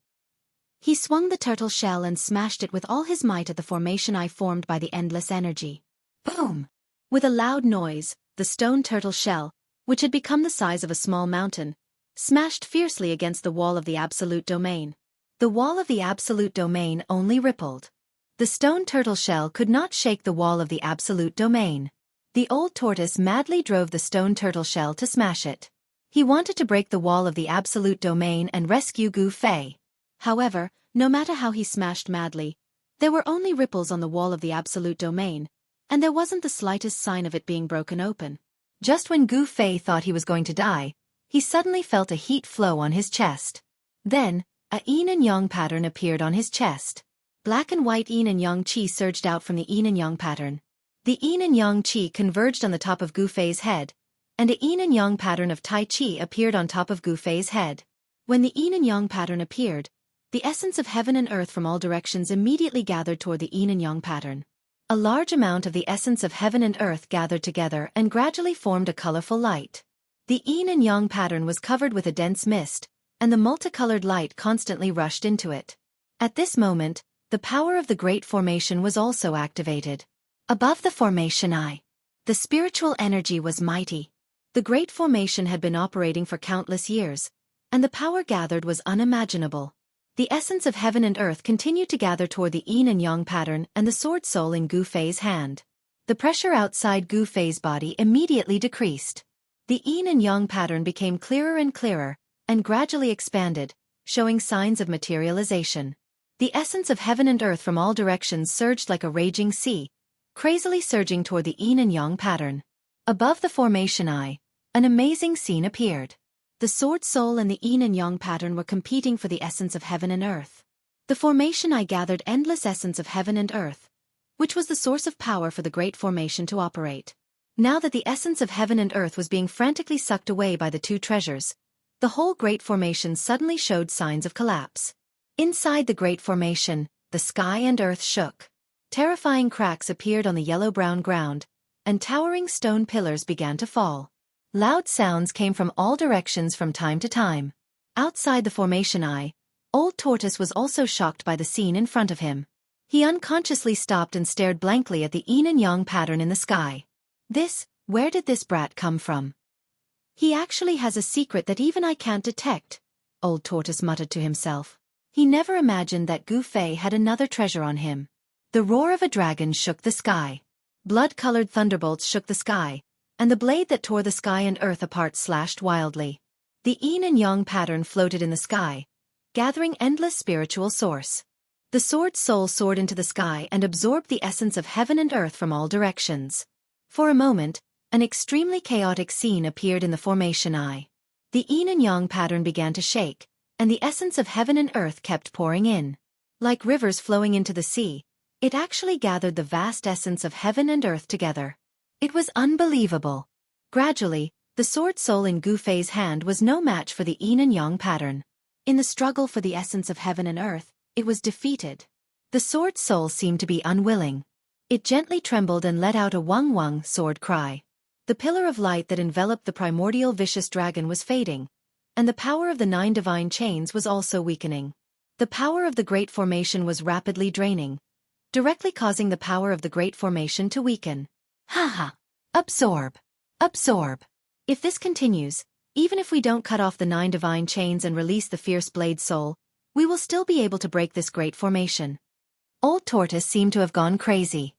He swung the turtle shell and smashed it with all his might at the formation eye formed by the endless energy. Boom! With a loud noise, the stone turtle shell, which had become the size of a small mountain, smashed fiercely against the wall of the absolute domain. The wall of the absolute domain only rippled. The stone turtle shell could not shake the wall of the absolute domain. The old tortoise madly drove the stone turtle shell to smash it. He wanted to break the wall of the absolute domain and rescue Gu Fei. However, no matter how he smashed madly, there were only ripples on the wall of the absolute domain, and there wasn't the slightest sign of it being broken open. Just when Gu Fei thought he was going to die, he suddenly felt a heat flow on his chest. Then, a yin and yang pattern appeared on his chest. Black and white yin and yang qi surged out from the yin and yang pattern. The yin and yang qi converged on the top of Gu Fei's head, and a yin and yang pattern of Tai Chi appeared on top of Gu Fei's head. When the yin and yang pattern appeared, the essence of heaven and earth from all directions immediately gathered toward the yin and yang pattern. A large amount of the essence of heaven and earth gathered together and gradually formed a colorful light. The yin and yang pattern was covered with a dense mist, and the multicolored light constantly rushed into it. At this moment, the power of the great formation was also activated. Above the formation eye, the spiritual energy was mighty. The great formation had been operating for countless years, and the power gathered was unimaginable. The essence of heaven and earth continued to gather toward the yin and yang pattern and the sword soul in Gu Fei's hand. The pressure outside Gu Fei's body immediately decreased. The yin and yang pattern became clearer and clearer, and gradually expanded, showing signs of materialization. The essence of heaven and earth from all directions surged like a raging sea, crazily surging toward the yin and yang pattern. Above the formation eye, an amazing scene appeared. The sword soul and the yin and yang pattern were competing for the essence of heaven and earth. The formation eye gathered endless essence of heaven and earth, which was the source of power for the great formation to operate. Now that the essence of heaven and earth was being frantically sucked away by the two treasures, the whole great formation suddenly showed signs of collapse. Inside the Great Formation, the sky and earth shook. Terrifying cracks appeared on the yellow-brown ground, and towering stone pillars began to fall. Loud sounds came from all directions from time to time. Outside the formation eye, Old Tortoise was also shocked by the scene in front of him. He unconsciously stopped and stared blankly at the yin and yang pattern in the sky. Where did this brat come from? He actually has a secret that even I can't detect, Old Tortoise muttered to himself. He never imagined that Gu Fei had another treasure on him. The roar of a dragon shook the sky. Blood-colored thunderbolts shook the sky, and the blade that tore the sky and earth apart slashed wildly. The yin and yang pattern floated in the sky, gathering endless spiritual source. The sword soul soared into the sky and absorbed the essence of heaven and earth from all directions. For a moment, an extremely chaotic scene appeared in the formation eye. The yin and yang pattern began to shake, and the essence of heaven and earth kept pouring in. Like rivers flowing into the sea, it actually gathered the vast essence of heaven and earth together. It was unbelievable. Gradually, the sword soul in Gu Fei's hand was no match for the yin and yang pattern. In the struggle for the essence of heaven and earth, it was defeated. The sword soul seemed to be unwilling. It gently trembled and let out a wung-wung sword cry. The pillar of light that enveloped the primordial vicious dragon was fading, and the power of the 9 divine chains was also weakening. The power of the Great Formation was rapidly draining, directly causing the power of the Great Formation to weaken. Ha! Absorb! Absorb! If this continues, even if we don't cut off the 9 divine chains and release the fierce blade soul, we will still be able to break this Great Formation. Old Tortoise seemed to have gone crazy.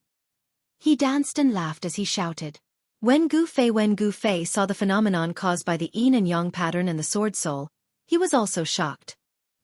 He danced and laughed as he shouted. When Gu Fei saw the phenomenon caused by the yin and yang pattern and the sword soul, he was also shocked.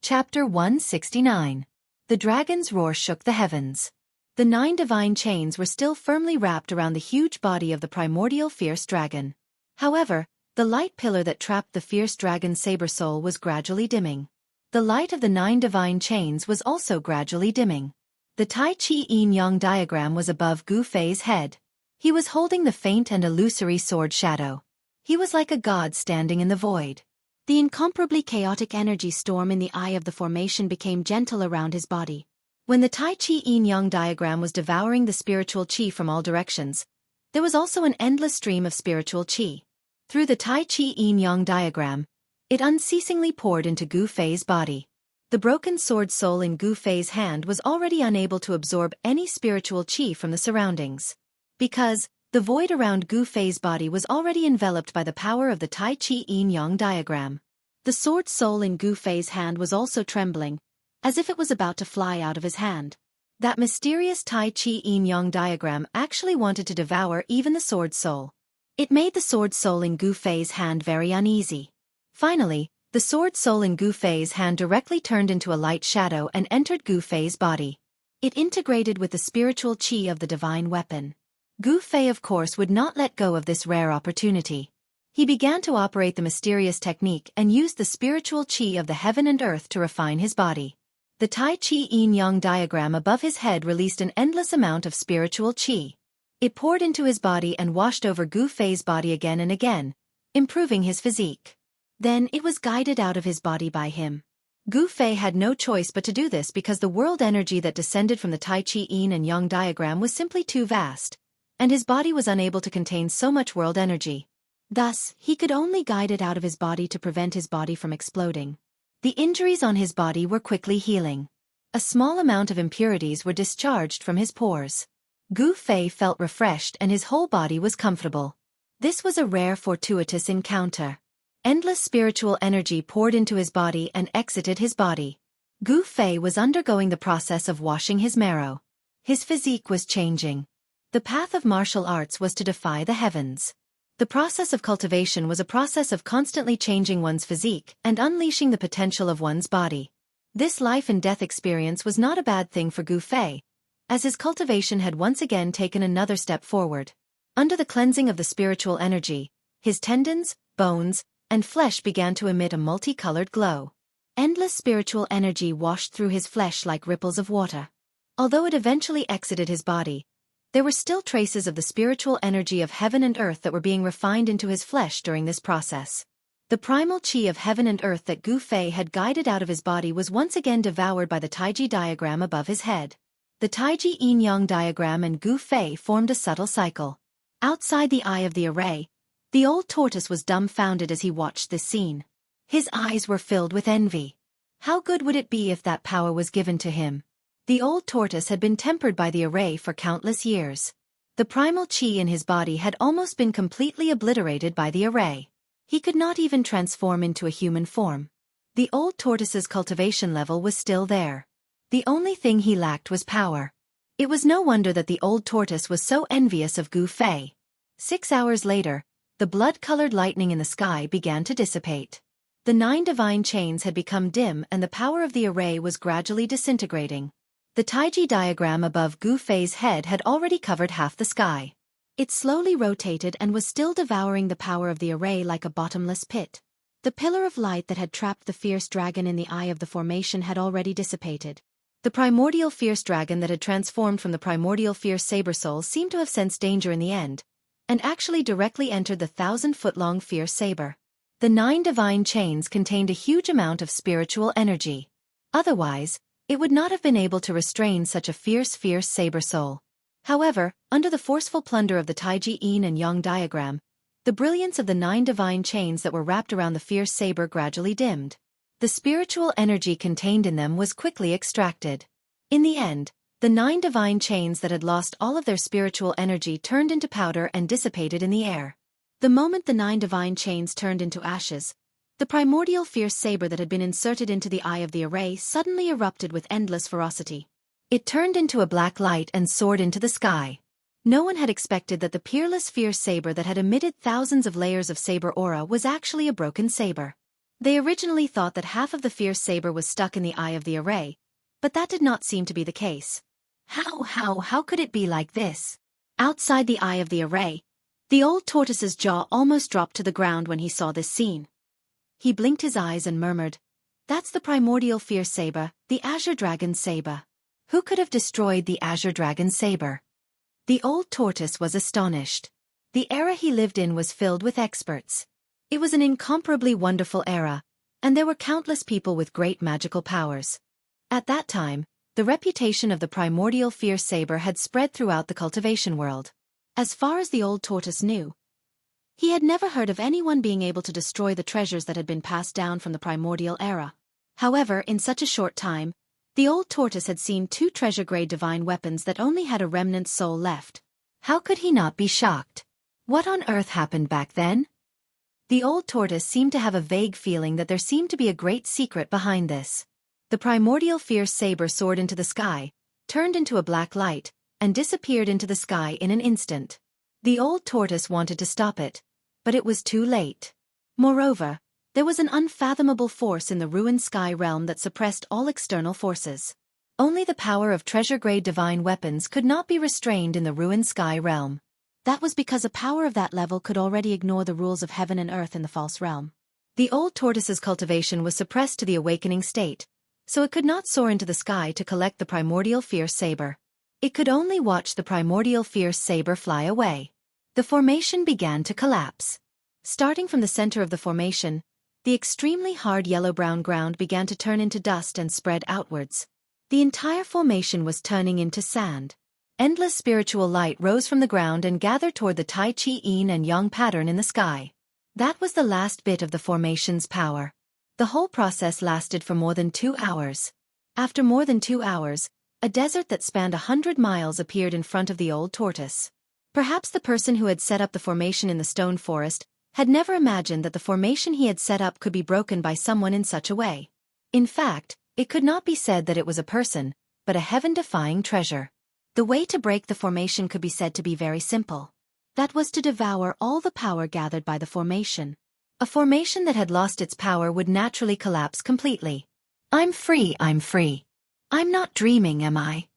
Chapter 169. The dragon's roar shook the heavens. The 9 divine chains were still firmly wrapped around the huge body of the primordial fierce dragon. However, the light pillar that trapped the fierce dragon's saber soul was gradually dimming. The light of the 9 divine chains was also gradually dimming. The Tai Chi yin-yang diagram was above Gu Fei's head. He was holding the faint and illusory sword shadow. He was like a god standing in the void. The incomparably chaotic energy storm in the eye of the formation became gentle around his body. When the Tai Chi yin-yang diagram was devouring the spiritual qi from all directions, there was also an endless stream of spiritual qi. Through the Tai Chi yin-yang diagram, it unceasingly poured into Gu Fei's body. The broken sword soul in Gu Fei's hand was already unable to absorb any spiritual qi from the surroundings. Because the void around Gu Fei's body was already enveloped by the power of the Tai Chi yin-yang diagram. The sword soul in Gu Fei's hand was also trembling, as if it was about to fly out of his hand. That mysterious Tai Chi yin-yang diagram actually wanted to devour even the sword soul. It made the sword soul in Gu Fei's hand very uneasy. Finally, the sword soul in Gu Fei's hand directly turned into a light shadow and entered Gu Fei's body. It integrated with the spiritual qi of the divine weapon. Gu Fei of course would not let go of this rare opportunity. He began to operate the mysterious technique and used the spiritual qi of the heaven and earth to refine his body. The Tai Chi yin-yang diagram above his head released an endless amount of spiritual qi. It poured into his body and washed over Gu Fei's body again and again, improving his physique. Then it was guided out of his body by him. Gu Fei had no choice but to do this because the world energy that descended from the Tai Chi yin and yang diagram was simply too vast, and his body was unable to contain so much world energy. Thus, he could only guide it out of his body to prevent his body from exploding. The injuries on his body were quickly healing. A small amount of impurities were discharged from his pores. Gu Fei felt refreshed and his whole body was comfortable. This was a rare fortuitous encounter. Endless spiritual energy poured into his body and exited his body. Gu Fei was undergoing the process of washing his marrow. His physique was changing. The path of martial arts was to defy the heavens. The process of cultivation was a process of constantly changing one's physique and unleashing the potential of one's body. This life and death experience was not a bad thing for Gu Fei, as his cultivation had once again taken another step forward. Under the cleansing of the spiritual energy, his tendons, bones, and flesh began to emit a multicolored glow. Endless spiritual energy washed through his flesh like ripples of water. Although it eventually exited his body, there were still traces of the spiritual energy of heaven and earth that were being refined into his flesh during this process. The primal chi of heaven and earth that Gu Fei had guided out of his body was once again devoured by the Taiji diagram above his head. The Taiji yin-yang diagram and Gu Fei formed a subtle cycle. Outside the eye of the array, the old tortoise was dumbfounded as he watched this scene. His eyes were filled with envy. How good would it be if that power was given to him? The old tortoise had been tempered by the array for countless years. The primal chi in his body had almost been completely obliterated by the array. He could not even transform into a human form. The old tortoise's cultivation level was still there. The only thing he lacked was power. It was no wonder that the old tortoise was so envious of Gu Fei. 6 hours later, the blood-colored lightning in the sky began to dissipate. The 9 divine chains had become dim and the power of the array was gradually disintegrating. The Taiji diagram above Gu Fei's head had already covered half the sky. It slowly rotated and was still devouring the power of the array like a bottomless pit. The pillar of light that had trapped the fierce dragon in the eye of the formation had already dissipated. The primordial fierce dragon that had transformed from the primordial fierce saber soul seemed to have sensed danger in the end, and actually directly entered the 1,000-foot-long fierce saber. The 9 divine chains contained a huge amount of spiritual energy. Otherwise, it would not have been able to restrain such a fierce saber soul. However, under the forceful plunder of the Taiji yin and yang diagram, the brilliance of the 9 divine chains that were wrapped around the fierce saber gradually dimmed. The spiritual energy contained in them was quickly extracted. In the end, the 9 divine chains that had lost all of their spiritual energy turned into powder and dissipated in the air. The moment the 9 divine chains turned into ashes, the primordial fierce saber that had been inserted into the eye of the array suddenly erupted with endless ferocity. It turned into a black light and soared into the sky. No one had expected that the peerless fierce saber that had emitted thousands of layers of saber aura was actually a broken saber. They originally thought that half of the fierce saber was stuck in the eye of the array, but that did not seem to be the case. How could it be like this? Outside the eye of the array, the old tortoise's jaw almost dropped to the ground when he saw this scene. He blinked his eyes and murmured, "That's the primordial fierce saber, the Azure Dragon saber. Who could have destroyed the Azure Dragon saber?" The old tortoise was astonished. The era he lived in was filled with experts. It was an incomparably wonderful era, and there were countless people with great magical powers. At that time, the reputation of the primordial fierce saber had spread throughout the cultivation world. As far as the old tortoise knew, he had never heard of anyone being able to destroy the treasures that had been passed down from the primordial era. However, in such a short time, the old tortoise had seen 2 treasure-grade divine weapons that only had a remnant soul left. How could he not be shocked? What on earth happened back then? The old tortoise seemed to have a vague feeling that there seemed to be a great secret behind this. The primordial fierce saber soared into the sky, turned into a black light, and disappeared into the sky in an instant. The old tortoise wanted to stop it, but it was too late. Moreover, there was an unfathomable force in the ruined sky realm that suppressed all external forces. Only the power of treasure-grade divine weapons could not be restrained in the ruined sky realm. That was because a power of that level could already ignore the rules of heaven and earth in the false realm. The old tortoise's cultivation was suppressed to the awakening state, so it could not soar into the sky to collect the primordial fierce saber. It could only watch the primordial fierce saber fly away. The formation began to collapse. Starting from the center of the formation, the extremely hard yellow-brown ground began to turn into dust and spread outwards. The entire formation was turning into sand. Endless spiritual light rose from the ground and gathered toward the Tai Chi yin and yang pattern in the sky. That was the last bit of the formation's power. The whole process lasted for more than 2 hours. After more than 2 hours, a desert that spanned 100 miles appeared in front of the old tortoise. Perhaps the person who had set up the formation in the stone forest had never imagined that the formation he had set up could be broken by someone in such a way. In fact, it could not be said that it was a person, but a heaven-defying treasure. The way to break the formation could be said to be very simple. That was to devour all the power gathered by the formation. A formation that had lost its power would naturally collapse completely. I'm free. I'm not dreaming, am I?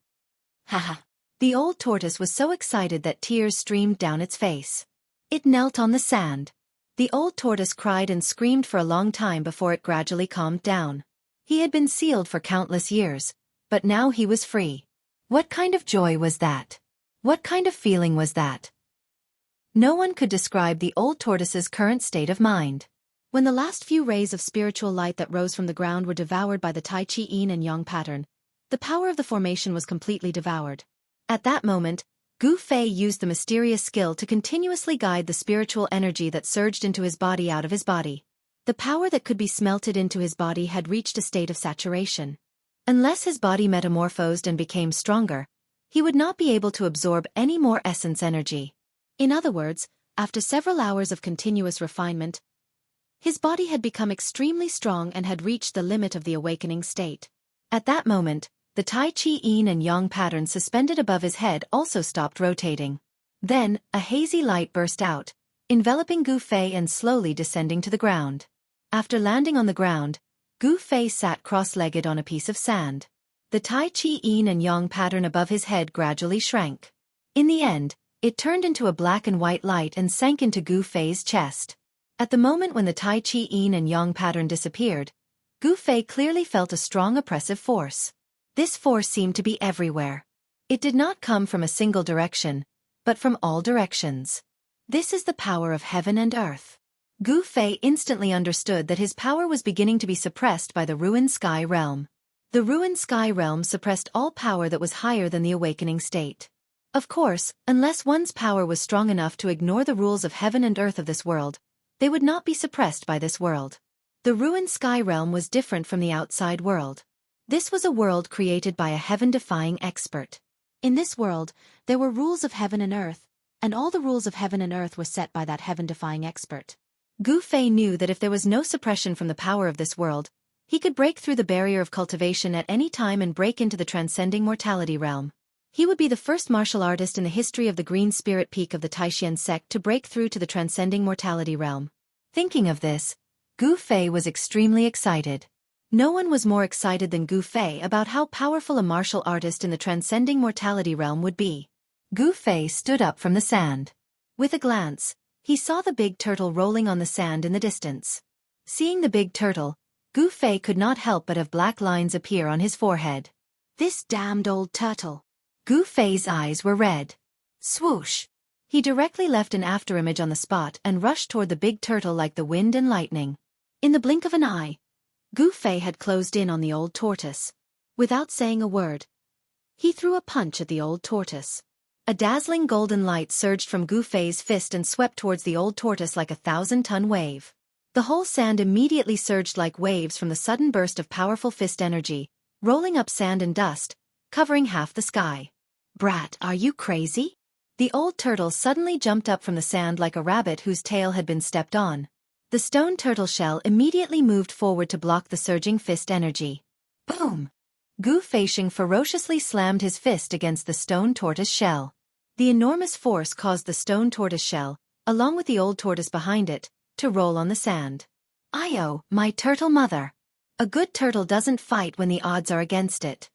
Haha. The old tortoise was so excited that tears streamed down its face. It knelt on the sand. The old tortoise cried and screamed for a long time before it gradually calmed down. He had been sealed for countless years, but now he was free. What kind of joy was that? What kind of feeling was that? No one could describe the old tortoise's current state of mind. When the last few rays of spiritual light that rose from the ground were devoured by the Tai Chi Yin and Yang pattern, the power of the formation was completely devoured. At that moment, Gu Fei used the mysterious skill to continuously guide the spiritual energy that surged into his body out of his body. The power that could be smelted into his body had reached a state of saturation. Unless his body metamorphosed and became stronger, he would not be able to absorb any more essence energy. In other words, after several hours of continuous refinement, his body had become extremely strong and had reached the limit of the awakening state. At that moment, the Tai Chi Yin and Yang pattern suspended above his head also stopped rotating. Then, a hazy light burst out, enveloping Gu Fei and slowly descending to the ground. After landing on the ground, Gu Fei sat cross-legged on a piece of sand. The Tai Chi Yin and Yang pattern above his head gradually shrank. In the end, it turned into a black and white light and sank into Gu Fei's chest. At the moment when the Tai Chi Yin and Yang pattern disappeared, Gu Fei clearly felt a strong oppressive force. This force seemed to be everywhere. It did not come from a single direction, but from all directions. This is the power of heaven and earth. Gu Fei instantly understood that his power was beginning to be suppressed by the ruined sky realm. The ruined sky realm suppressed all power that was higher than the awakening state. Of course, unless one's power was strong enough to ignore the rules of heaven and earth of this world, they would not be suppressed by this world. The ruined sky realm was different from the outside world. This was a world created by a heaven-defying expert. In this world, there were rules of heaven and earth, and all the rules of heaven and earth were set by that heaven-defying expert. Gu Fei knew that if there was no suppression from the power of this world, he could break through the barrier of cultivation at any time and break into the transcending mortality realm. He would be the first martial artist in the history of the Green Spirit Peak of the Taishan sect to break through to the transcending mortality realm. Thinking of this, Gu Fei was extremely excited. No one was more excited than Gu Fei about how powerful a martial artist in the transcending mortality realm would be. Gu Fei stood up from the sand. With a glance, he saw the big turtle rolling on the sand in the distance. Seeing the big turtle, Gu Fei could not help but have black lines appear on his forehead. This damned old turtle. Gu Fei's eyes were red. Swoosh! He directly left an afterimage on the spot and rushed toward the big turtle like the wind and lightning. In the blink of an eye, Gu Fei had closed in on the old tortoise. Without saying a word, he threw a punch at the old tortoise. A dazzling golden light surged from Gu Fei's fist and swept towards the old tortoise like a 1,000-ton wave. The whole sand immediately surged like waves from the sudden burst of powerful fist energy, rolling up sand and dust, covering half the sky. Brat, are you crazy? The old turtle suddenly jumped up from the sand like a rabbit whose tail had been stepped on. The stone turtle shell immediately moved forward to block the surging fist energy. Boom! Gu Feixing ferociously slammed his fist against the stone tortoise shell. The enormous force caused the stone tortoise shell, along with the old tortoise behind it, to roll on the sand. Io, my turtle mother! A good turtle doesn't fight when the odds are against it.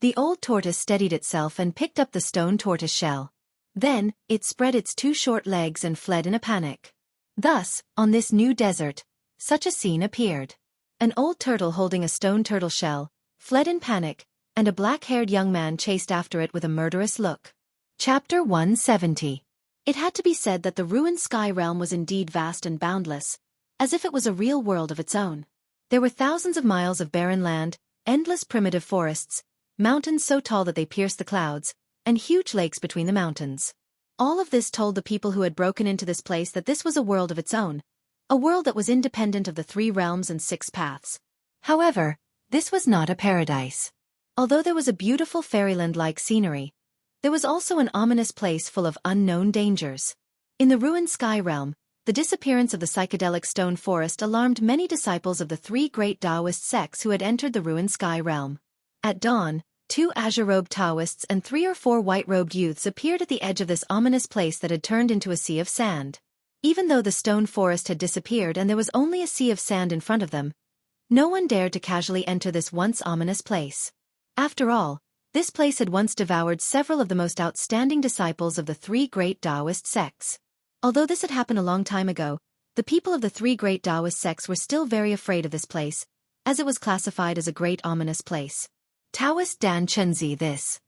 The old tortoise steadied itself and picked up the stone tortoise shell. Then, it spread its two short legs and fled in a panic. Thus, on this new desert, such a scene appeared. An old turtle holding a stone turtle shell, fled in panic, and a black-haired young man chased after it with a murderous look. Chapter 170. It had to be said that the ruined sky realm was indeed vast and boundless, as if it was a real world of its own. There were thousands of miles of barren land, endless primitive forests, mountains so tall that they pierced the clouds, and huge lakes between the mountains. All of this told the people who had broken into this place that this was a world of its own, a world that was independent of the 3 realms and 6 paths. However, this was not a paradise. Although there was a beautiful fairyland-like scenery, there was also an ominous place full of unknown dangers. In the ruined sky realm, the disappearance of the psychedelic stone forest alarmed many disciples of the 3 great Taoist sects who had entered the ruined sky realm. At dawn, 2 azure-robed Taoists and 3 or 4 white-robed youths appeared at the edge of this ominous place that had turned into a sea of sand. Even though the stone forest had disappeared and there was only a sea of sand in front of them, no one dared to casually enter this once ominous place. After all, this place had once devoured several of the most outstanding disciples of the 3 great Taoist sects. Although this had happened a long time ago, the people of the 3 great Taoist sects were still very afraid of this place, as it was classified as a great ominous place. Taoist Dan Chenzi this.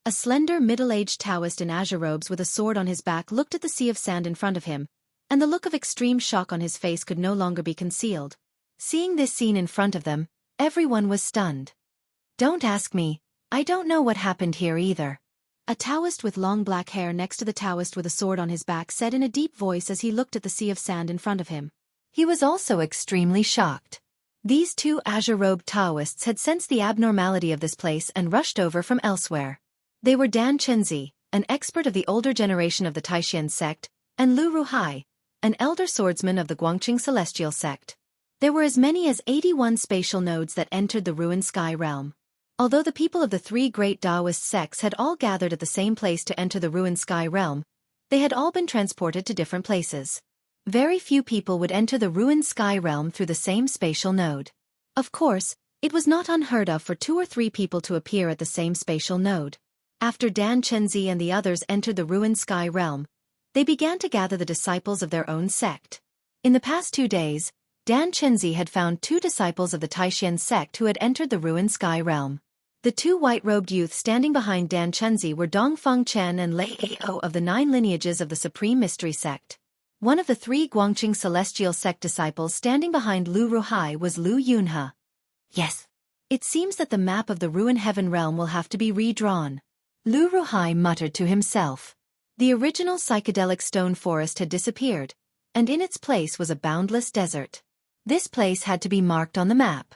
A slender middle-aged Taoist in azure robes with a sword on his back looked at the sea of sand in front of him, and the look of extreme shock on his face could no longer be concealed. Seeing this scene in front of them, everyone was stunned. "Don't ask me, I don't know what happened here either." A Taoist with long black hair next to the Taoist with a sword on his back said in a deep voice as he looked at the sea of sand in front of him. He was also extremely shocked. These two azure-robed Taoists had sensed the abnormality of this place and rushed over from elsewhere. They were Dan Chenzi, an expert of the older generation of the Taishan sect, and Lu Ruhai, an elder swordsman of the Guangqing celestial sect. There were as many as 81 spatial nodes that entered the ruined sky realm. Although the people of the three great Taoist sects had all gathered at the same place to enter the ruined sky realm, they had all been transported to different places. Very few people would enter the ruined sky realm through the same spatial node. Of course, it was not unheard of for 2 or 3 people to appear at the same spatial node. After Dan Chenzi and the others entered the ruined sky realm, they began to gather the disciples of their own sect. In the past 2 days, Dan Chenzi had found 2 disciples of the Taishan sect who had entered the ruined sky realm. The 2 white-robed youths standing behind Dan Chenzi were Dongfeng Chen and Lei Ao of the 9 lineages of the Supreme Mystery Sect. One of the 3 Guangqing Celestial Sect disciples standing behind Lu Ruhai was Lu Yunhe. "Yes. It seems that the map of the ruined heaven realm will have to be redrawn," Lu Ruhai muttered to himself. The original psychedelic stone forest had disappeared, and in its place was a boundless desert. This place had to be marked on the map.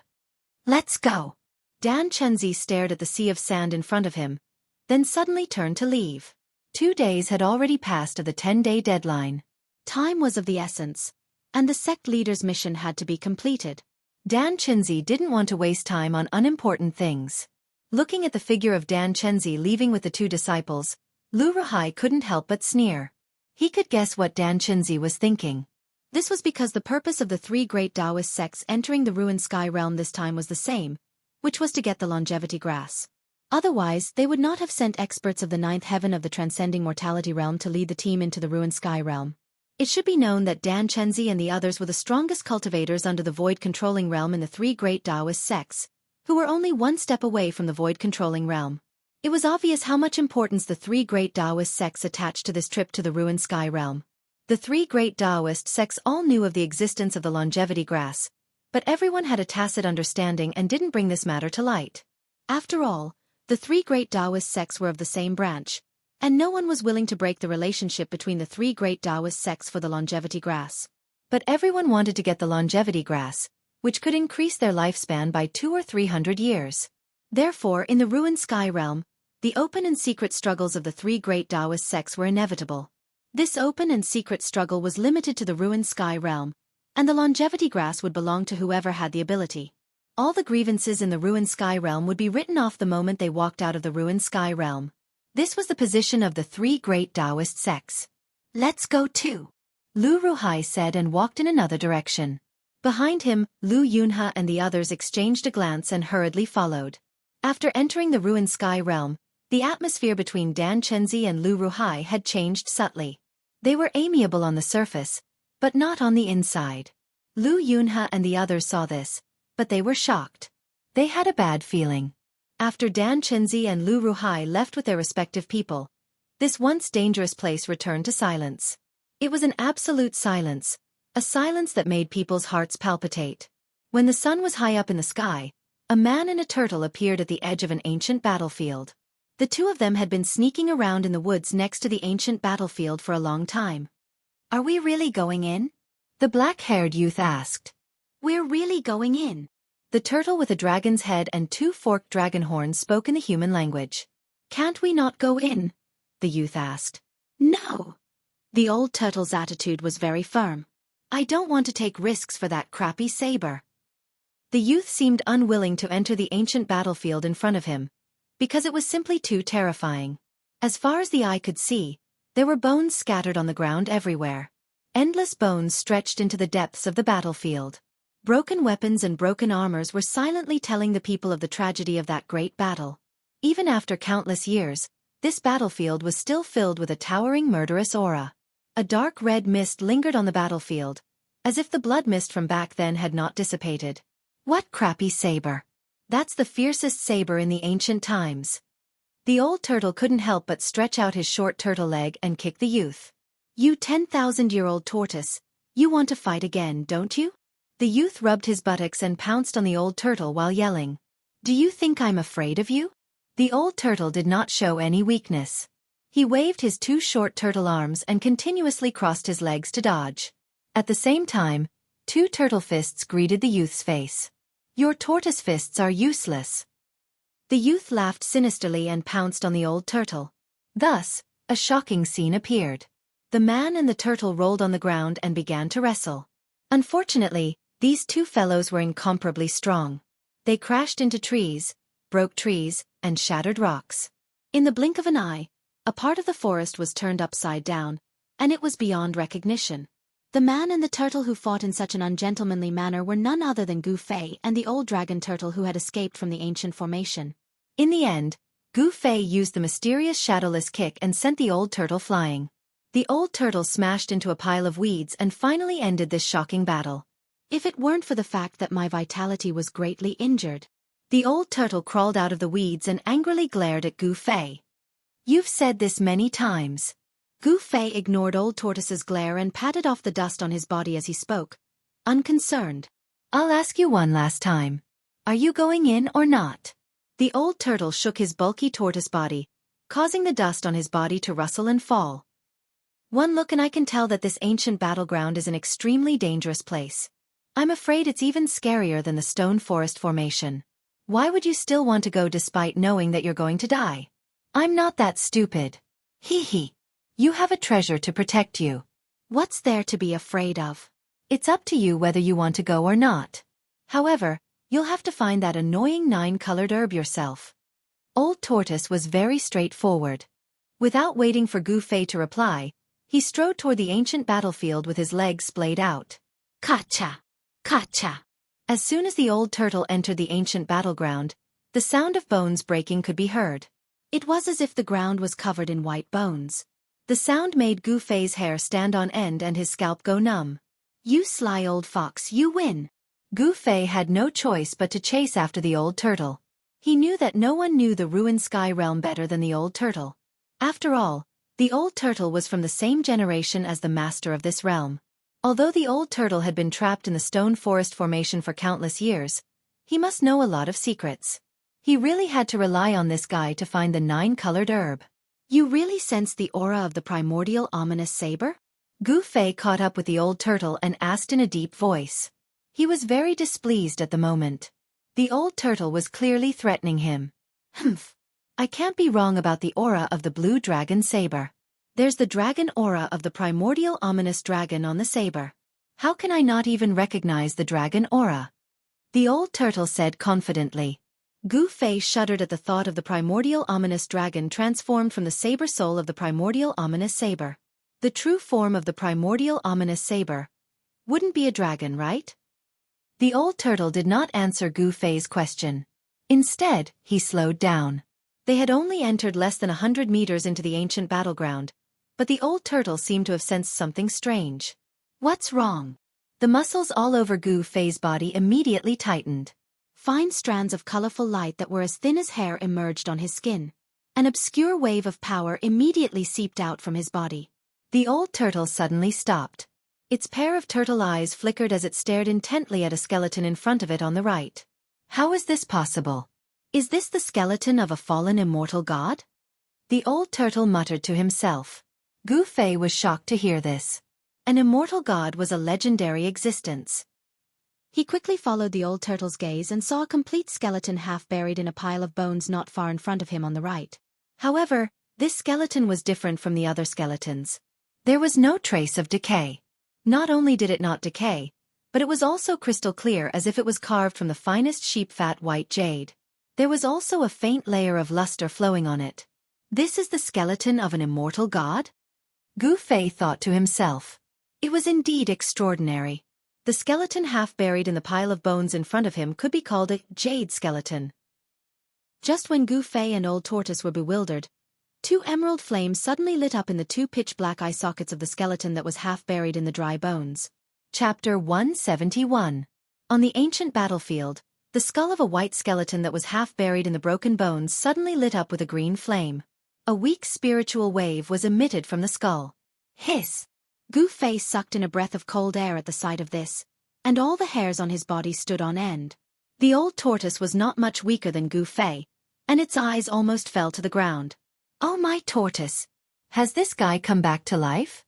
"Let's go." Dan Chenzi stared at the sea of sand in front of him, then suddenly turned to leave. 2 days had already passed of the 10-day deadline. Time was of the essence, and the sect leader's mission had to be completed. Dan Chenzi didn't want to waste time on unimportant things. Looking at the figure of Dan Chenzi leaving with the 2 disciples, Lu Ruhai couldn't help but sneer. He could guess what Dan Chenzi was thinking. This was because the purpose of the 3 great Taoist sects entering the ruined sky realm this time was the same, which was to get the longevity grass. Otherwise, they would not have sent experts of the 9th heaven of the transcending mortality realm to lead the team into the ruined sky realm. It should be known that Dan Chenzi and the others were the strongest cultivators under the void-controlling realm in the 3 great Taoist sects, who were only 1 step away from the void-controlling realm. It was obvious how much importance the 3 great Taoist sects attached to this trip to the ruined sky realm. The 3 great Taoist sects all knew of the existence of the longevity grass, but everyone had a tacit understanding and didn't bring this matter to light. After all, the 3 great Taoist sects were of the same branch, and no one was willing to break the relationship between the 3 great Taoist sects for the longevity grass. But everyone wanted to get the longevity grass, which could increase their lifespan by 200 or 300 years. Therefore, in the ruined sky realm, the open and secret struggles of the 3 great Taoist sects were inevitable. This open and secret struggle was limited to the ruined sky realm, and the longevity grass would belong to whoever had the ability. All the grievances in the ruined sky realm would be written off the moment they walked out of the ruined sky realm. This was the position of the 3 great Taoist sects. "Let's go too," Lu Ruhai said and walked in another direction. Behind him, Lu Yunhe and the others exchanged a glance and hurriedly followed. After entering the ruined sky realm, the atmosphere between Dan Chenzi and Lu Ruhai had changed subtly. They were amiable on the surface, but not on the inside. Lu Yunhe and the others saw this, but they were shocked. They had a bad feeling. After Dan Chenzi and Lu Ruhai left with their respective people, this once dangerous place returned to silence. It was an absolute silence, a silence that made people's hearts palpitate. When the sun was high up in the sky, a man and a turtle appeared at the edge of an ancient battlefield. The 2 of them had been sneaking around in the woods next to the ancient battlefield for a long time. "Are we really going in?" the black-haired youth asked. "We're really going in." The turtle with a dragon's head and 2 forked dragon horns spoke in the human language. "Can't we not go in?" the youth asked. "No." The old turtle's attitude was very firm. "I don't want to take risks for that crappy saber." The youth seemed unwilling to enter the ancient battlefield in front of him, because it was simply too terrifying. As far as the eye could see, there were bones scattered on the ground everywhere. Endless bones stretched into the depths of the battlefield. Broken weapons and broken armors were silently telling the people of the tragedy of that great battle. Even after countless years, this battlefield was still filled with a towering murderous aura. A dark red mist lingered on the battlefield, as if the blood mist from back then had not dissipated. "What crappy saber? That's the fiercest saber in the ancient times." The old turtle couldn't help but stretch out his short turtle leg and kick the youth. You 10,000-year-old tortoise, you want to fight again, don't you? The youth rubbed his buttocks and pounced on the old turtle while yelling. Do you think I'm afraid of you? The old turtle did not show any weakness. He waved his two short turtle arms and continuously crossed his legs to dodge. At the same time, two turtle fists greeted the youth's face. Your tortoise fists are useless. The youth laughed sinisterly and pounced on the old turtle. Thus, a shocking scene appeared. The man and the turtle rolled on the ground and began to wrestle. Unfortunately, these two fellows were incomparably strong. They crashed into trees, broke trees, and shattered rocks. In the blink of an eye, a part of the forest was turned upside down, and it was beyond recognition. The man and the turtle who fought in such an ungentlemanly manner were none other than Gu Fei and the old dragon turtle who had escaped from the ancient formation. In the end, Gu Fei used the mysterious shadowless kick and sent the old turtle flying. The old turtle smashed into a pile of weeds and finally ended this shocking battle. If it weren't for the fact that my vitality was greatly injured. The old turtle crawled out of the weeds and angrily glared at Gu Fei. You've said this many times. Gu Fei ignored old tortoise's glare and patted off the dust on his body as he spoke, unconcerned. I'll ask you one last time. Are you going in or not? The old turtle shook his bulky tortoise body, causing the dust on his body to rustle and fall. One look and I can tell that this ancient battleground is an extremely dangerous place. I'm afraid it's even scarier than the stone forest formation. Why would you still want to go despite knowing that you're going to die? I'm not that stupid. Hee hee. You have a treasure to protect you. What's there to be afraid of? It's up to you whether you want to go or not. However, you'll have to find that annoying 9-colored herb yourself. Old Tortoise was very straightforward. Without waiting for Gu Fei to reply, he strode toward the ancient battlefield with his legs splayed out. Ka-cha! Ka-cha! As soon as the old turtle entered the ancient battleground, the sound of bones breaking could be heard. It was as if the ground was covered in white bones. The sound made Gu Fei's hair stand on end and his scalp go numb. You sly old fox, you win! Gu Fei had no choice but to chase after the old turtle. He knew that no one knew the ruined sky realm better than the old turtle. After all, the old turtle was from the same generation as the master of this realm. Although the old turtle had been trapped in the stone forest formation for countless years, he must know a lot of secrets. He really had to rely on this guy to find the 9-colored herb. You really sense the aura of the primordial ominous saber? Gu Fei caught up with the old turtle and asked in a deep voice. He was very displeased at the moment. The old turtle was clearly threatening him. Humph. I can't be wrong about the aura of the blue dragon saber. There's the dragon aura of the primordial ominous dragon on the saber. How can I not even recognize the dragon aura? The old turtle said confidently. Gu Fei shuddered at the thought of the primordial ominous dragon transformed from the saber soul of the primordial ominous saber. The true form of the primordial ominous saber wouldn't be a dragon, right? The old turtle did not answer Gu Fei's question. Instead, he slowed down. They had only entered less than 100 meters into the ancient battleground, but the old turtle seemed to have sensed something strange. What's wrong? The muscles all over Gu Fei's body immediately tightened. Fine strands of colorful light that were as thin as hair emerged on his skin. An obscure wave of power immediately seeped out from his body. The old turtle suddenly stopped. Its pair of turtle eyes flickered as it stared intently at a skeleton in front of it on the right. How is this possible? Is this the skeleton of a fallen immortal god? The old turtle muttered to himself. Gu Fei was shocked to hear this. An immortal god was a legendary existence. He quickly followed the old turtle's gaze and saw a complete skeleton half buried in a pile of bones not far in front of him on the right. However, this skeleton was different from the other skeletons. There was no trace of decay. Not only did it not decay, but it was also crystal clear as if it was carved from the finest sheep-fat white jade. There was also a faint layer of luster flowing on it. This is the skeleton of an immortal god? Gu Fei thought to himself. It was indeed extraordinary. The skeleton half buried in the pile of bones in front of him could be called a jade skeleton. Just when Gu Fei and Old Tortoise were bewildered, two emerald flames suddenly lit up in the two pitch-black eye sockets of the skeleton that was half buried in the dry bones. Chapter 171. On the ancient battlefield, the skull of a white skeleton that was half buried in the broken bones suddenly lit up with a green flame. A weak spiritual wave was emitted from the skull. Hiss! Gu Fei sucked in a breath of cold air at the sight of this, and all the hairs on his body stood on end. The old tortoise was not much weaker than Gu Fei, and its eyes almost fell to the ground. "Oh, my tortoise! Has this guy come back to life?"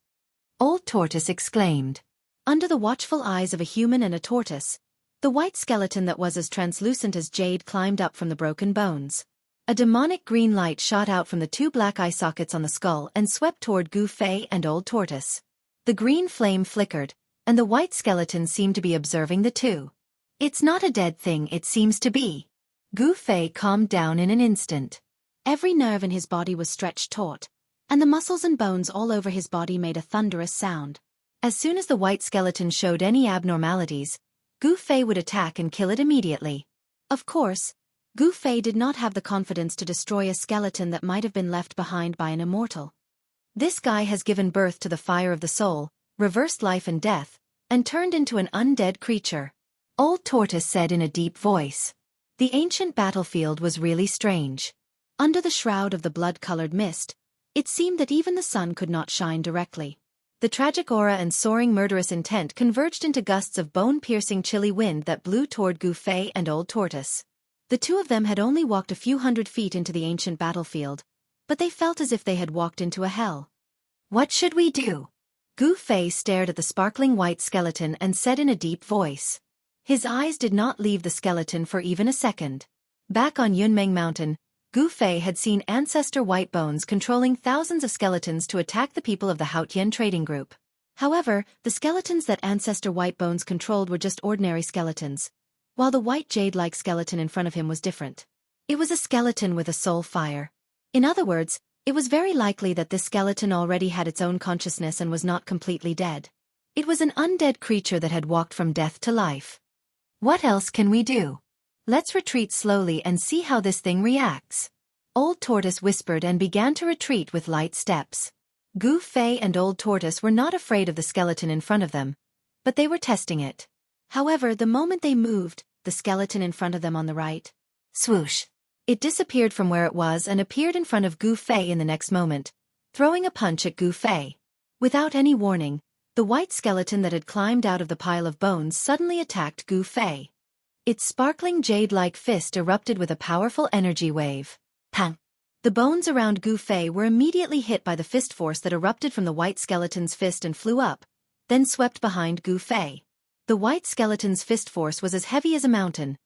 Old Tortoise exclaimed. Under the watchful eyes of a human and a tortoise, the white skeleton that was as translucent as jade climbed up from the broken bones. A demonic green light shot out from the two black eye sockets on the skull and swept toward Gu Fei and Old Tortoise. The green flame flickered, and the white skeleton seemed to be observing the two. "It's not a dead thing, it seems to be." Gu Fei calmed down in an instant. Every nerve in his body was stretched taut, and the muscles and bones all over his body made a thunderous sound. As soon as the white skeleton showed any abnormalities, Gu Fei would attack and kill it immediately. Of course, Gu Fei did not have the confidence to destroy a skeleton that might have been left behind by an immortal. This guy has given birth to the fire of the soul, reversed life and death, and turned into an undead creature. Old Tortoise said in a deep voice. The ancient battlefield was really strange. Under the shroud of the blood-colored mist, it seemed that even the sun could not shine directly. The tragic aura and soaring murderous intent converged into gusts of bone-piercing chilly wind that blew toward Gu Fei and Old Tortoise. The two of them had only walked a few hundred feet into the ancient battlefield, but they felt as if they had walked into a hell. "What should we do?" Gu Fei stared at the sparkling white skeleton and said in a deep voice. His eyes did not leave the skeleton for even a second. Back on Yunmeng Mountain, Gu Fei had seen ancestor White Bones controlling thousands of skeletons to attack the people of the Haotian trading group. However, the skeletons that ancestor White Bones controlled were just ordinary skeletons, while the white jade-like skeleton in front of him was different. It was a skeleton with a soul fire. In other words, it was very likely that this skeleton already had its own consciousness and was not completely dead. It was an undead creature that had walked from death to life. "What else can we do? Let's retreat slowly and see how this thing reacts." Old Tortoise whispered and began to retreat with light steps. Gu Fei and Old Tortoise were not afraid of the skeleton in front of them, but they were testing it. However, the moment they moved, the skeleton in front of them on the right, swoosh, it disappeared from where it was and appeared in front of Gu Fei in the next moment, throwing a punch at Gu Fei. Without any warning, the white skeleton that had climbed out of the pile of bones suddenly attacked Gu Fei. Its sparkling jade-like fist erupted with a powerful energy wave. Pang! The bones around Gu Fei were immediately hit by the fist force that erupted from the white skeleton's fist and flew up, then swept behind Gu Fei. The white skeleton's fist force was as heavy as a mountain,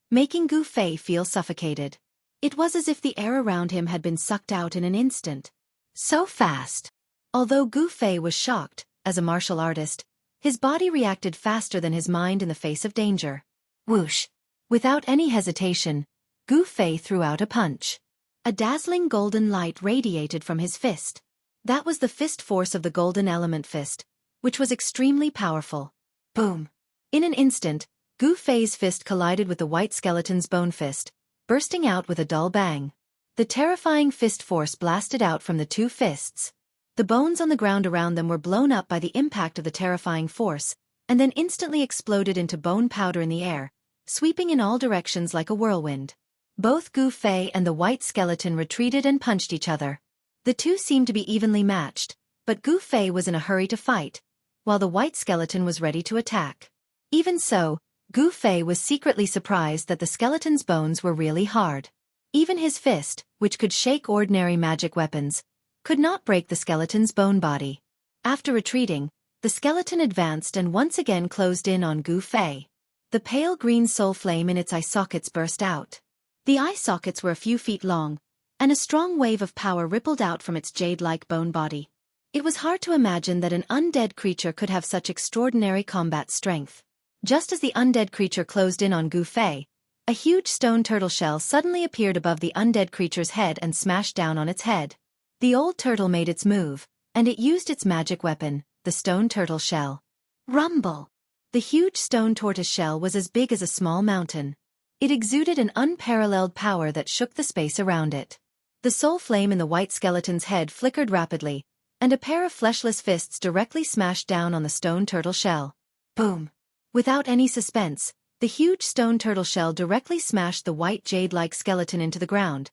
making Gu Fei feel suffocated. It was as if the air around him had been sucked out in an instant. So fast! Although Gu Fei was shocked, as a martial artist, his body reacted faster than his mind in the face of danger. Whoosh! Without any hesitation, Gu Fei threw out a punch. A dazzling golden light radiated from his fist. That was the fist force of the golden element fist, which was extremely powerful. Boom! In an instant, Gu Fei's fist collided with the white skeleton's bone fist, bursting out with a dull bang. The terrifying fist force blasted out from the two fists. The bones on the ground around them were blown up by the impact of the terrifying force, and then instantly exploded into bone powder in the air, sweeping in all directions like a whirlwind. Both Gu Fei and the white skeleton retreated and punched each other. The two seemed to be evenly matched, but Gu Fei was in a hurry to fight, while the white skeleton was ready to attack. Even so, Gu Fei was secretly surprised that the skeleton's bones were really hard. Even his fist, which could shake ordinary magic weapons, could not break the skeleton's bone body. After retreating, the skeleton advanced and once again closed in on Gu Fei. The pale green soul flame in its eye sockets burst out. The eye sockets were a few feet long, and a strong wave of power rippled out from its jade-like bone body. It was hard to imagine that an undead creature could have such extraordinary combat strength. Just as the undead creature closed in on Gu Fei, a huge stone turtle shell suddenly appeared above the undead creature's head and smashed down on its head. The old turtle made its move, and it used its magic weapon, the stone turtle shell. Rumble! The huge stone tortoise shell was as big as a small mountain. It exuded an unparalleled power that shook the space around it. The soul flame in the white skeleton's head flickered rapidly, and a pair of fleshless fists directly smashed down on the stone turtle shell. Boom! Without any suspense, the huge stone turtle shell directly smashed the white jade-like skeleton into the ground,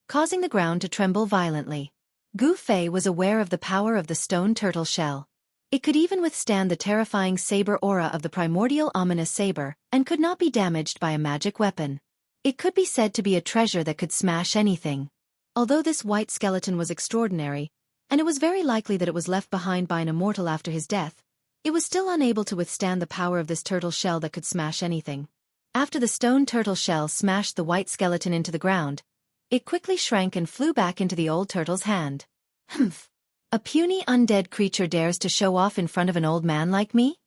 causing the ground to tremble violently. Gu Fei was aware of the power of the stone turtle shell. It could even withstand the terrifying saber aura of the primordial ominous saber, and could not be damaged by a magic weapon. It could be said to be a treasure that could smash anything. Although this white skeleton was extraordinary, and it was very likely that it was left behind by an immortal after his death, it was still unable to withstand the power of this turtle shell that could smash anything. After the stone turtle shell smashed the white skeleton into the ground, it quickly shrank and flew back into the old turtle's hand. Humph! A puny undead creature dares to show off in front of an old man like me?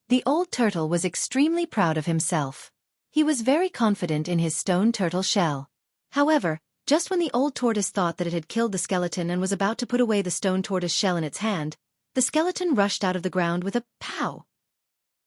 The old turtle was extremely proud of himself. He was very confident in his stone turtle shell. However, just when the old tortoise thought that it had killed the skeleton and was about to put away the stone tortoise shell in its hand, the skeleton rushed out of the ground with a pow.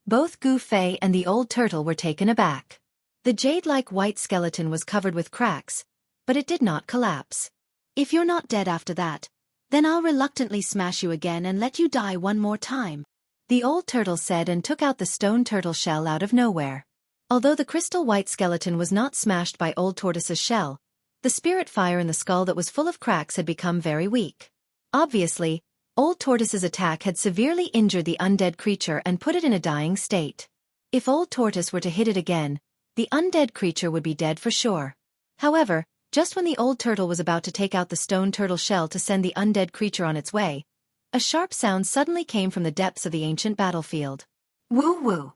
Both Gu Fei and the old turtle were taken aback. The jade-like white skeleton was covered with cracks, but it did not collapse. If you're not dead after that, then I'll reluctantly smash you again and let you die one more time, the old turtle said, and took out the stone turtle shell out of nowhere. Although the crystal white skeleton was not smashed by old tortoise's shell, the spirit fire in the skull that was full of cracks had become very weak. Obviously, old tortoise's attack had severely injured the undead creature and put it in a dying state. If old tortoise were to hit it again, the undead creature would be dead for sure. However, just when the old turtle was about to take out the stone turtle shell to send the undead creature on its way, a sharp sound suddenly came from the depths of the ancient battlefield. Woo woo!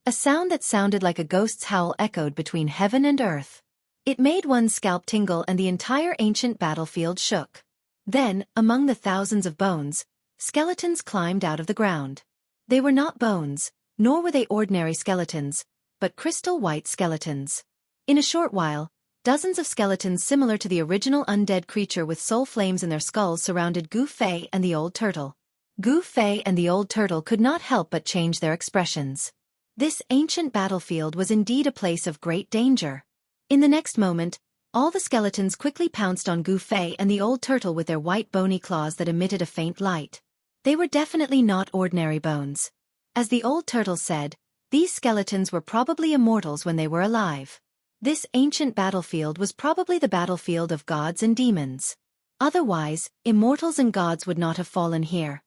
A sound that sounded like a ghost's howl echoed between heaven and earth. It made one's scalp tingle and the entire ancient battlefield shook. Then, among the thousands of bones, skeletons climbed out of the ground. They were not bones, nor were they ordinary skeletons, but crystal white skeletons. In a short while, dozens of skeletons similar to the original undead creature with soul flames in their skulls surrounded Gu Fei and the old turtle. Gu Fei and the old turtle could not help but change their expressions. This ancient battlefield was indeed a place of great danger. In the next moment, all the skeletons quickly pounced on Gu Fei and the old turtle with their white bony claws that emitted a faint light. They were definitely not ordinary bones. As the old turtle said, these skeletons were probably immortals when they were alive. This ancient battlefield was probably the battlefield of gods and demons. Otherwise, immortals and gods would not have fallen here.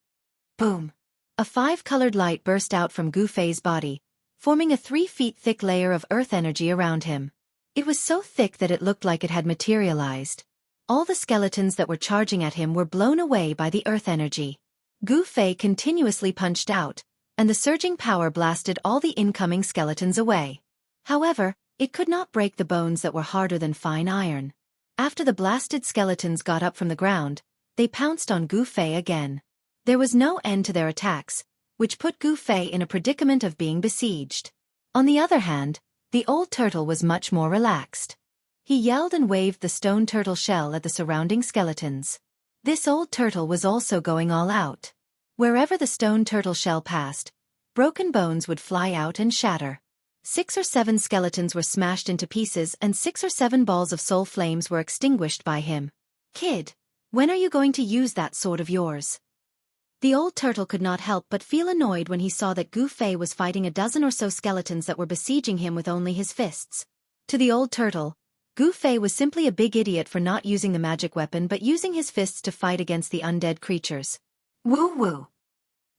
Boom! A 5-colored light burst out from Gu Fei's body, forming a 3 feet thick layer of earth energy around him. It was so thick that it looked like it had materialized. All the skeletons that were charging at him were blown away by the earth energy. Gu Fei continuously punched out, and the surging power blasted all the incoming skeletons away. However, it could not break the bones that were harder than fine iron. After the blasted skeletons got up from the ground, they pounced on Gu Fei again. There was no end to their attacks, which put Gu Fei in a predicament of being besieged. On the other hand, the old turtle was much more relaxed. He yelled and waved the stone turtle shell at the surrounding skeletons. This old turtle was also going all out. Wherever the stone turtle shell passed, broken bones would fly out and shatter. 6 or 7 skeletons were smashed into pieces and 6 or 7 balls of soul flames were extinguished by him. Kid, when are you going to use that sword of yours? The old turtle could not help but feel annoyed when he saw that Gu Fei was fighting a dozen or so skeletons that were besieging him with only his fists. To the old turtle, Gu Fei was simply a big idiot for not using the magic weapon but using his fists to fight against the undead creatures. Woo woo!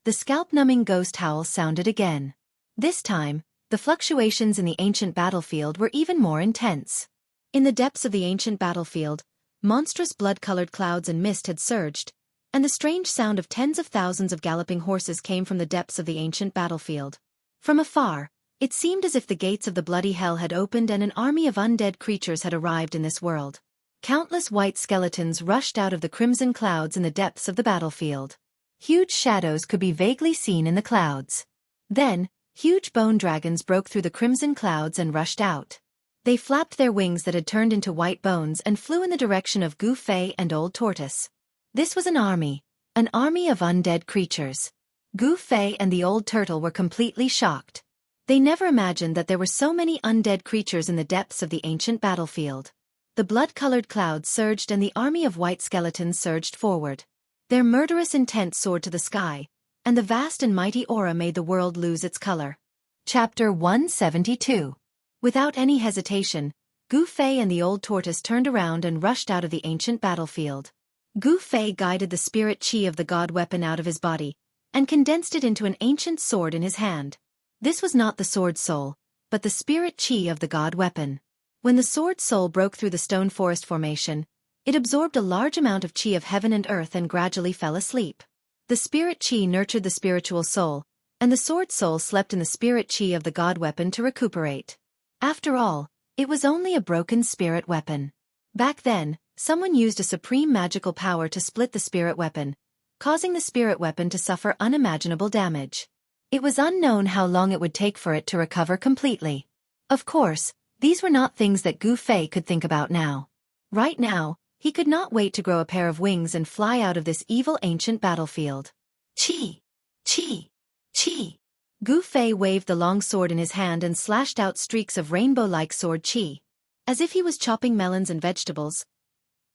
The scalp-numbing ghost howl sounded again. This time, the fluctuations in the ancient battlefield were even more intense. In the depths of the ancient battlefield, monstrous blood-colored clouds and mist had surged, and the strange sound of tens of thousands of galloping horses came from the depths of the ancient battlefield. From afar, it seemed as if the gates of the bloody hell had opened and an army of undead creatures had arrived in this world. Countless white skeletons rushed out of the crimson clouds in the depths of the battlefield. Huge shadows could be vaguely seen in the clouds. Then, huge bone dragons broke through the crimson clouds and rushed out. They flapped their wings that had turned into white bones and flew in the direction of Gu Fei and Old Tortoise. This was an army of undead creatures. Gu Fei and the old turtle were completely shocked. They never imagined that there were so many undead creatures in the depths of the ancient battlefield. The blood-colored clouds surged and the army of white skeletons surged forward. Their murderous intent soared to the sky, and the vast and mighty aura made the world lose its color. Chapter 172. Without any hesitation, Gu Fei and the old tortoise turned around and rushed out of the ancient battlefield. Gu Fei guided the spirit chi of the god weapon out of his body, and condensed it into an ancient sword in his hand. This was not the sword soul, but the spirit chi of the god weapon. When the sword soul broke through the stone forest formation, it absorbed a large amount of chi of heaven and earth and gradually fell asleep. The spirit chi nurtured the spiritual soul, and the sword soul slept in the spirit chi of the god weapon to recuperate. After all, it was only a broken spirit weapon. Back then, someone used a supreme magical power to split the spirit weapon, causing the spirit weapon to suffer unimaginable damage. It was unknown how long it would take for it to recover completely. Of course, these were not things that Gu Fei could think about now. Right now, he could not wait to grow a pair of wings and fly out of this evil ancient battlefield. Chi! Chi! Chi! Gu Fei waved the long sword in his hand and slashed out streaks of rainbow-like sword chi. As if he was chopping melons and vegetables,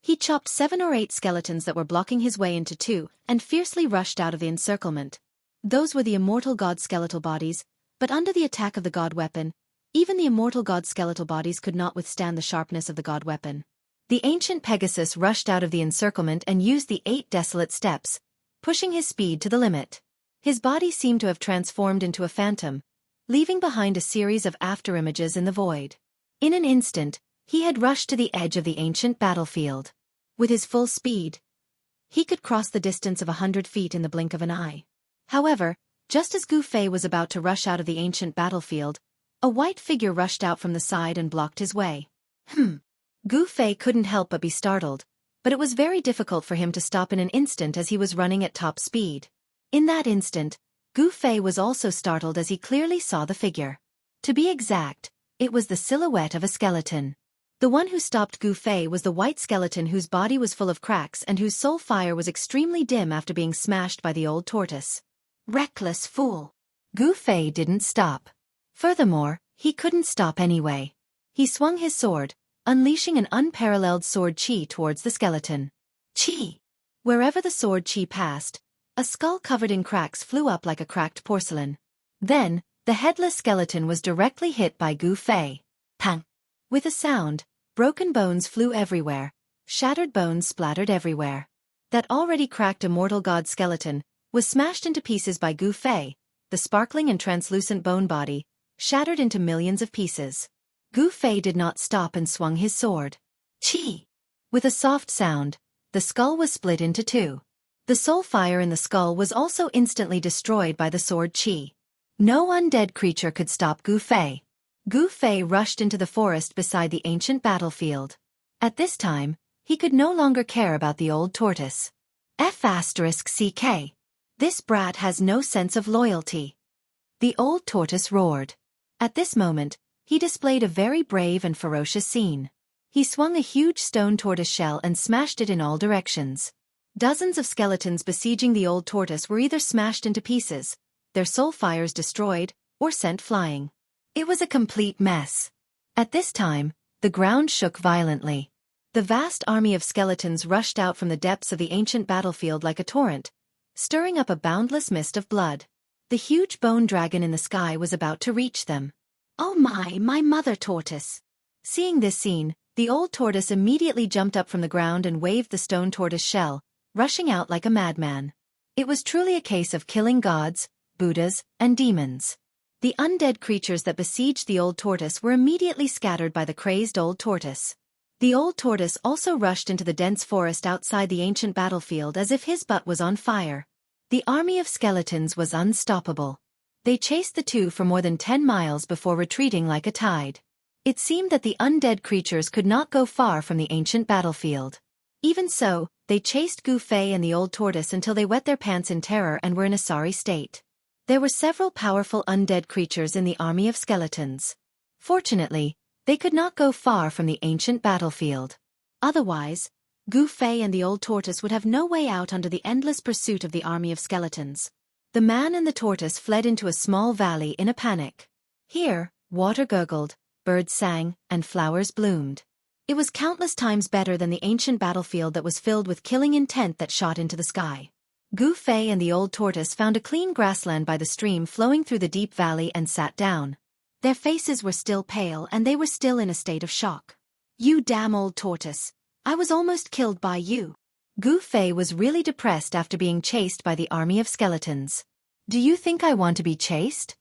he chopped 7 or 8 skeletons that were blocking his way into 2 and fiercely rushed out of the encirclement. Those were the immortal god's skeletal bodies, but under the attack of the god weapon, even the immortal god's skeletal bodies could not withstand the sharpness of the god weapon. The ancient Pegasus rushed out of the encirclement and used the 8 desolate steps, pushing his speed to the limit. His body seemed to have transformed into a phantom, leaving behind a series of afterimages in the void. In an instant, he had rushed to the edge of the ancient battlefield. With his full speed, he could cross the distance of 100 feet in the blink of an eye. However, just as Gu Fei was about to rush out of the ancient battlefield, a white figure rushed out from the side and blocked his way. Gu Fei couldn't help but be startled, but it was very difficult for him to stop in an instant as he was running at top speed. In that instant, Gu Fei was also startled as he clearly saw the figure. To be exact, it was the silhouette of a skeleton. The one who stopped Gu Fei was the white skeleton whose body was full of cracks and whose soul fire was extremely dim after being smashed by the old tortoise. Reckless fool! Gu Fei didn't stop. Furthermore, he couldn't stop anyway. He swung his sword, unleashing an unparalleled sword chi towards the skeleton. Chi! Wherever the sword chi passed, a skull covered in cracks flew up like a cracked porcelain. Then, the headless skeleton was directly hit by Gu Fei. Pang! With a sound, broken bones flew everywhere, shattered bones splattered everywhere. That already cracked immortal god skeleton was smashed into pieces by Gu Fei, the sparkling and translucent bone body, shattered into millions of pieces. Gu Fei did not stop and swung his sword. Chi! With a soft sound, the skull was split into 2. The soul fire in the skull was also instantly destroyed by the sword chi. No undead creature could stop Gu Fei. Gu Fei rushed into the forest beside the ancient battlefield. At this time, he could no longer care about the old tortoise. F***ck. This brat has no sense of loyalty. The old tortoise roared. At this moment, he displayed a very brave and ferocious scene. He swung a huge stone tortoise shell and smashed it in all directions. Dozens of skeletons besieging the old tortoise were either smashed into pieces, their soul fires destroyed, or sent flying. It was a complete mess. At this time, the ground shook violently. The vast army of skeletons rushed out from the depths of the ancient battlefield like a torrent, stirring up a boundless mist of blood. The huge bone dragon in the sky was about to reach them. Oh my mother tortoise! Seeing this scene, the old tortoise immediately jumped up from the ground and waved the stone tortoise shell, rushing out like a madman. It was truly a case of killing gods, Buddhas, and demons. The undead creatures that besieged the old tortoise were immediately scattered by the crazed old tortoise. The old tortoise also rushed into the dense forest outside the ancient battlefield as if his butt was on fire. The army of skeletons was unstoppable. They chased the two for more than 10 miles before retreating like a tide. It seemed that the undead creatures could not go far from the ancient battlefield. Even so, they chased Gu Fei and the old tortoise until they wet their pants in terror and were in a sorry state. There were several powerful undead creatures in the army of skeletons. Fortunately, they could not go far from the ancient battlefield. Otherwise, Gu Fei and the old tortoise would have no way out under the endless pursuit of the army of skeletons. The man and the tortoise fled into a small valley in a panic. Here, water gurgled, birds sang, and flowers bloomed. It was countless times better than the ancient battlefield that was filled with killing intent that shot into the sky. Gu Fei and the old tortoise found a clean grassland by the stream flowing through the deep valley and sat down. Their faces were still pale and they were still in a state of shock. You damn old tortoise! I was almost killed by you. Gu Fei was really depressed after being chased by the army of skeletons. Do you think I want to be chased?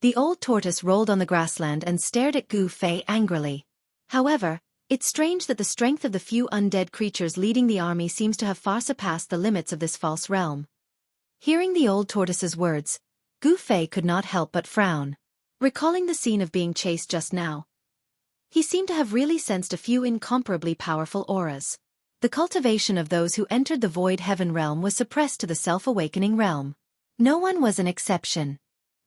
The old tortoise rolled on the grassland and stared at Gu Fei angrily. However, it's strange that the strength of the few undead creatures leading the army seems to have far surpassed the limits of this false realm. Hearing the old tortoise's words, Gu Fei could not help but frown. Recalling the scene of being chased just now, he seemed to have really sensed a few incomparably powerful auras. The cultivation of those who entered the void heaven realm was suppressed to the self-awakening realm. No one was an exception.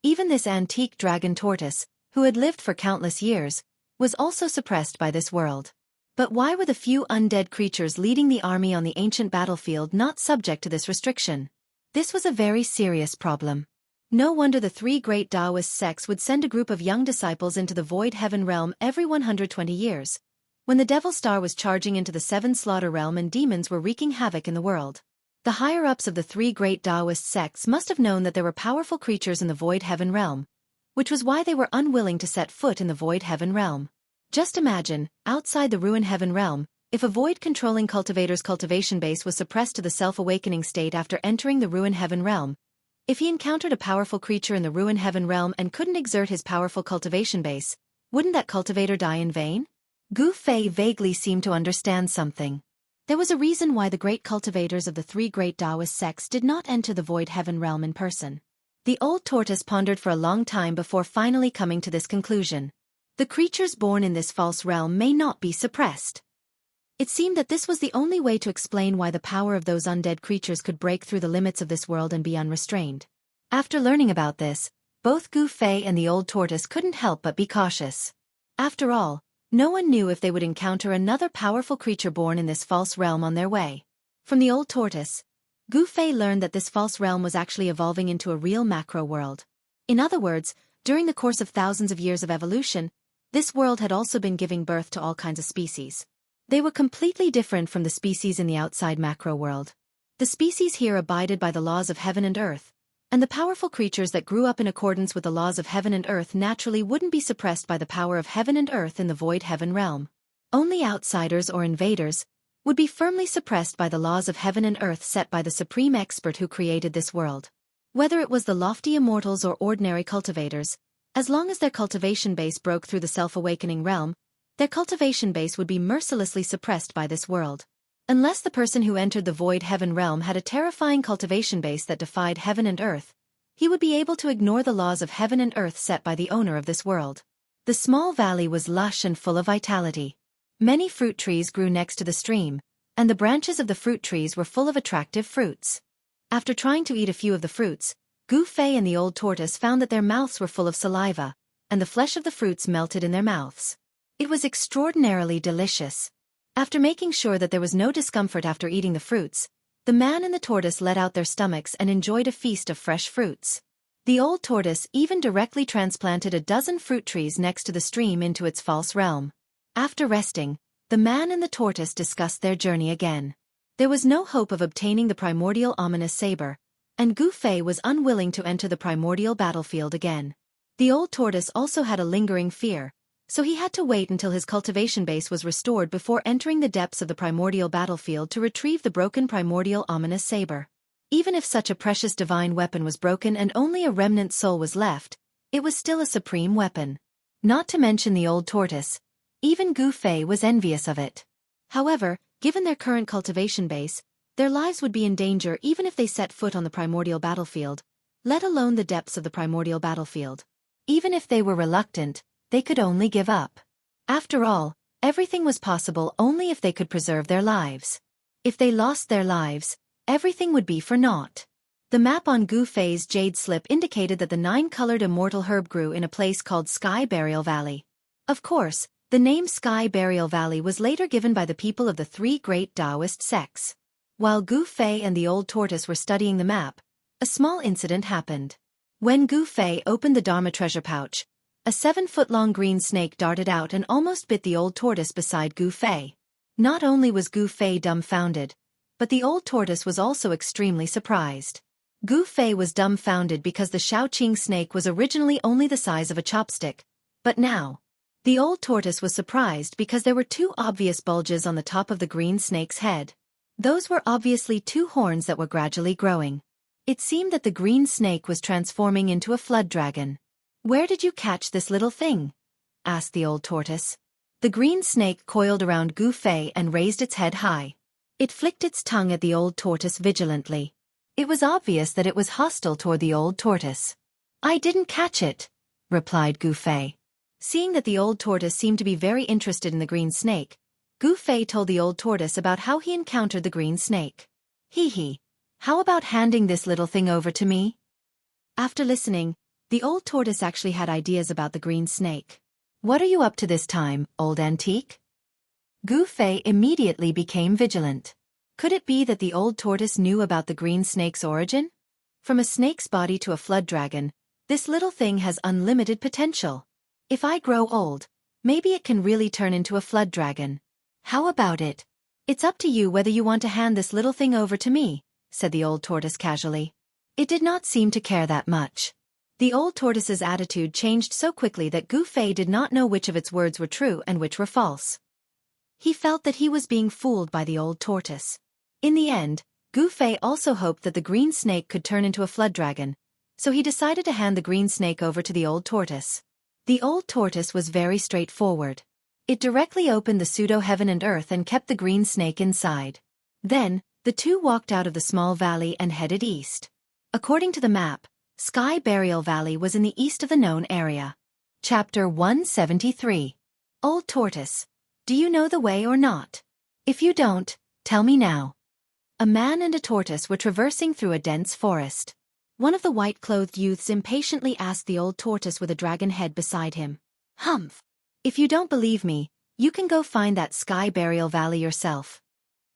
Even this antique dragon tortoise, who had lived for countless years, was also suppressed by this world. But why were the few undead creatures leading the army on the ancient battlefield not subject to this restriction? This was a very serious problem. No wonder the three great Taoist sects would send a group of young disciples into the void heaven realm every 120 years, when the Devil Star was charging into the Seven Slaughter realm and demons were wreaking havoc in the world. The higher-ups of the three great Taoist sects must have known that there were powerful creatures in the void heaven realm, which was why they were unwilling to set foot in the void heaven realm. Just imagine, outside the ruin heaven realm, if a void-controlling cultivator's cultivation base was suppressed to the self-awakening state after entering the ruin heaven realm. If he encountered a powerful creature in the ruin heaven realm and couldn't exert his powerful cultivation base, wouldn't that cultivator die in vain? Gu Fei vaguely seemed to understand something. There was a reason why the great cultivators of the three great Taoist sects did not enter the void heaven realm in person. The old tortoise pondered for a long time before finally coming to this conclusion. The creatures born in this false realm may not be suppressed. It seemed that this was the only way to explain why the power of those undead creatures could break through the limits of this world and be unrestrained. After learning about this, both Gu Fei and the old tortoise couldn't help but be cautious. After all, no one knew if they would encounter another powerful creature born in this false realm on their way. From the old tortoise, Gu Fei learned that this false realm was actually evolving into a real macro world. In other words, during the course of thousands of years of evolution, this world had also been giving birth to all kinds of species. They were completely different from the species in the outside macro world. The species here abided by the laws of heaven and earth, and the powerful creatures that grew up in accordance with the laws of heaven and earth naturally wouldn't be suppressed by the power of heaven and earth in the void heaven realm. Only outsiders or invaders would be firmly suppressed by the laws of heaven and earth set by the supreme expert who created this world. Whether it was the lofty immortals or ordinary cultivators, as long as their cultivation base broke through the self-awakening realm, their cultivation base would be mercilessly suppressed by this world. Unless the person who entered the void heaven realm had a terrifying cultivation base that defied heaven and earth, he would be able to ignore the laws of heaven and earth set by the owner of this world. The small valley was lush and full of vitality. Many fruit trees grew next to the stream, and the branches of the fruit trees were full of attractive fruits. After trying to eat a few of the fruits, Gu Fei and the old tortoise found that their mouths were full of saliva, and the flesh of the fruits melted in their mouths. It was extraordinarily delicious. After making sure that there was no discomfort after eating the fruits, the man and the tortoise let out their stomachs and enjoyed a feast of fresh fruits. The old tortoise even directly transplanted a dozen fruit trees next to the stream into its false realm. After resting, the man and the tortoise discussed their journey again. There was no hope of obtaining the primordial ominous saber, and Gu Fei was unwilling to enter the primordial battlefield again. The old tortoise also had a lingering fear, so he had to wait until his cultivation base was restored before entering the depths of the primordial battlefield to retrieve the broken primordial ominous saber. Even if such a precious divine weapon was broken and only a remnant soul was left, it was still a supreme weapon. Not to mention the old tortoise, even Gu Fei was envious of it. However, given their current cultivation base, their lives would be in danger even if they set foot on the primordial battlefield, let alone the depths of the primordial battlefield. Even if they were reluctant, they could only give up. After all, everything was possible only if they could preserve their lives. If they lost their lives, everything would be for naught. The map on Gu Fei's jade slip indicated that the 9-colored immortal herb grew in a place called Sky Burial Valley. Of course, the name Sky Burial Valley was later given by the people of the three great Taoist sects. While Gu Fei and the old tortoise were studying the map, a small incident happened. When Gu Fei opened the Dharma treasure pouch, a 7-foot-long green snake darted out and almost bit the old tortoise beside Gu Fei. Not only was Gu Fei dumbfounded, but the old tortoise was also extremely surprised. Gu Fei was dumbfounded because the Shaoqing snake was originally only the size of a chopstick, but now, the old tortoise was surprised because there were 2 obvious bulges on the top of the green snake's head. Those were obviously 2 horns that were gradually growing. It seemed that the green snake was transforming into a flood dragon. "Where did you catch this little thing?" asked the old tortoise. The green snake coiled around Gu Fei and raised its head high. It flicked its tongue at the old tortoise vigilantly. It was obvious that it was hostile toward the old tortoise. "I didn't catch it," replied Gu Fei. Seeing that the old tortoise seemed to be very interested in the green snake, Gu Fei told the old tortoise about how he encountered the green snake. "Hee, how about handing this little thing over to me?" After listening, the old tortoise actually had ideas about the green snake. "What are you up to this time, old antique?" Gu Fei immediately became vigilant. Could it be that the old tortoise knew about the green snake's origin? From a snake's body to a flood dragon, this little thing has unlimited potential. If I grow old, maybe it can really turn into a flood dragon. How about it? "It's up to you whether you want to hand this little thing over to me," said the old tortoise casually. It did not seem to care that much. The old tortoise's attitude changed so quickly that Gu Fei did not know which of its words were true and which were false. He felt that he was being fooled by the old tortoise. In the end, Gu Fei also hoped that the green snake could turn into a flood dragon, so he decided to hand the green snake over to the old tortoise. The old tortoise was very straightforward. It directly opened the pseudo-heaven and earth and kept the green snake inside. Then, the two walked out of the small valley and headed east. According to the map, Sky Burial Valley was in the east of the known area. Chapter 173. Old Tortoise, do you know the way or not? If you don't, tell me now. A man and a tortoise were traversing through a dense forest. One of the white-clothed youths impatiently asked the old tortoise with a dragon head beside him. "Humph! If you don't believe me, you can go find that Sky Burial Valley yourself."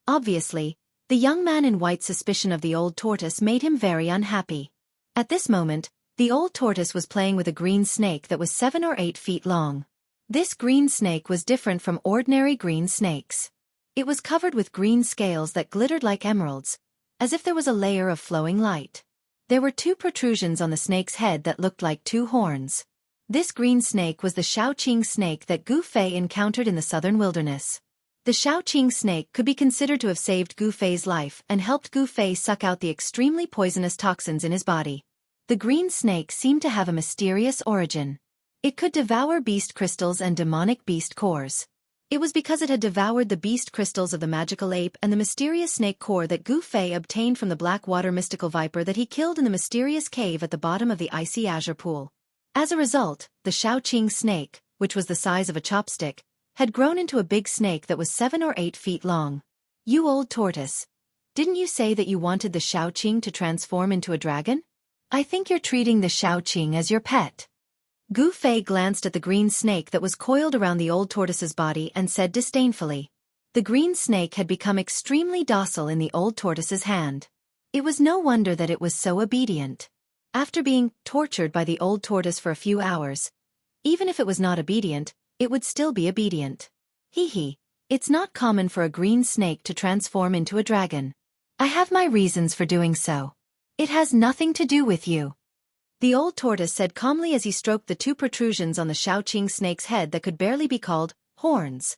Obviously, the young man in white's suspicion of the old tortoise made him very unhappy. At this moment, the old tortoise was playing with a green snake that was 7 or 8 feet long. This green snake was different from ordinary green snakes. It was covered with green scales that glittered like emeralds, as if there was a layer of flowing light. There were 2 protrusions on the snake's head that looked like 2 horns. This green snake was the Xianxia snake that Gu Fei encountered in the southern wilderness. The Xianxia snake could be considered to have saved Gu Fei's life and helped Gu Fei suck out the extremely poisonous toxins in his body. The green snake seemed to have a mysterious origin. It could devour beast crystals and demonic beast cores. It was because it had devoured the beast crystals of the magical ape and the mysterious snake core that Gu Fei obtained from the black water mystical viper that he killed in the mysterious cave at the bottom of the icy azure pool. As a result, the Xianxia snake, which was the size of a chopstick, had grown into a big snake that was 7 or 8 feet long. "You old tortoise, didn't you say that you wanted the Xianxia to transform into a dragon? I think you're treating the Xianxia as your pet." Gu Fei glanced at the green snake that was coiled around the old tortoise's body and said disdainfully. The green snake had become extremely docile in the old tortoise's hand. It was no wonder that it was so obedient. After being tortured by the old tortoise for a few hours, even if it was not obedient, it would still be obedient. "Hee, it's not common for a green snake to transform into a dragon. I have my reasons for doing so. It has nothing to do with you," the old tortoise said calmly as he stroked the 2 protrusions on the Xianxia snake's head that could barely be called horns.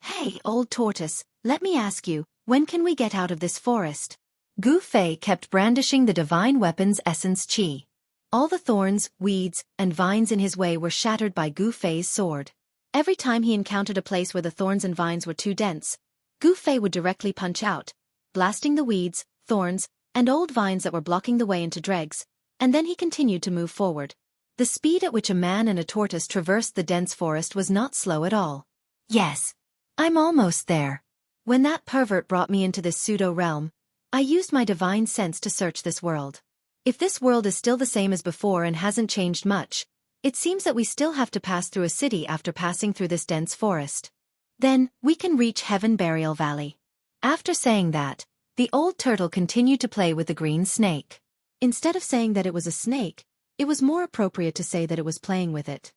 "Hey, old tortoise, let me ask you, when can we get out of this forest?" Gu Fei kept brandishing the divine weapon's essence qi. All the thorns, weeds, and vines in his way were shattered by Gu Fei's sword. Every time he encountered a place where the thorns and vines were too dense, Gu Fei would directly punch out, blasting the weeds, thorns, and old vines that were blocking the way into dregs, and then he continued to move forward. The speed at which a man and a tortoise traversed the dense forest was not slow at all. "Yes, I'm almost there. When that pervert brought me into this pseudo-realm, I used my divine sense to search this world. If this world is still the same as before and hasn't changed much, it seems that we still have to pass through a city after passing through this dense forest. Then, we can reach Heaven Burial Valley." After saying that, the old turtle continued to play with the green snake. Instead of saying that it was a snake, it was more appropriate to say that it was playing with it.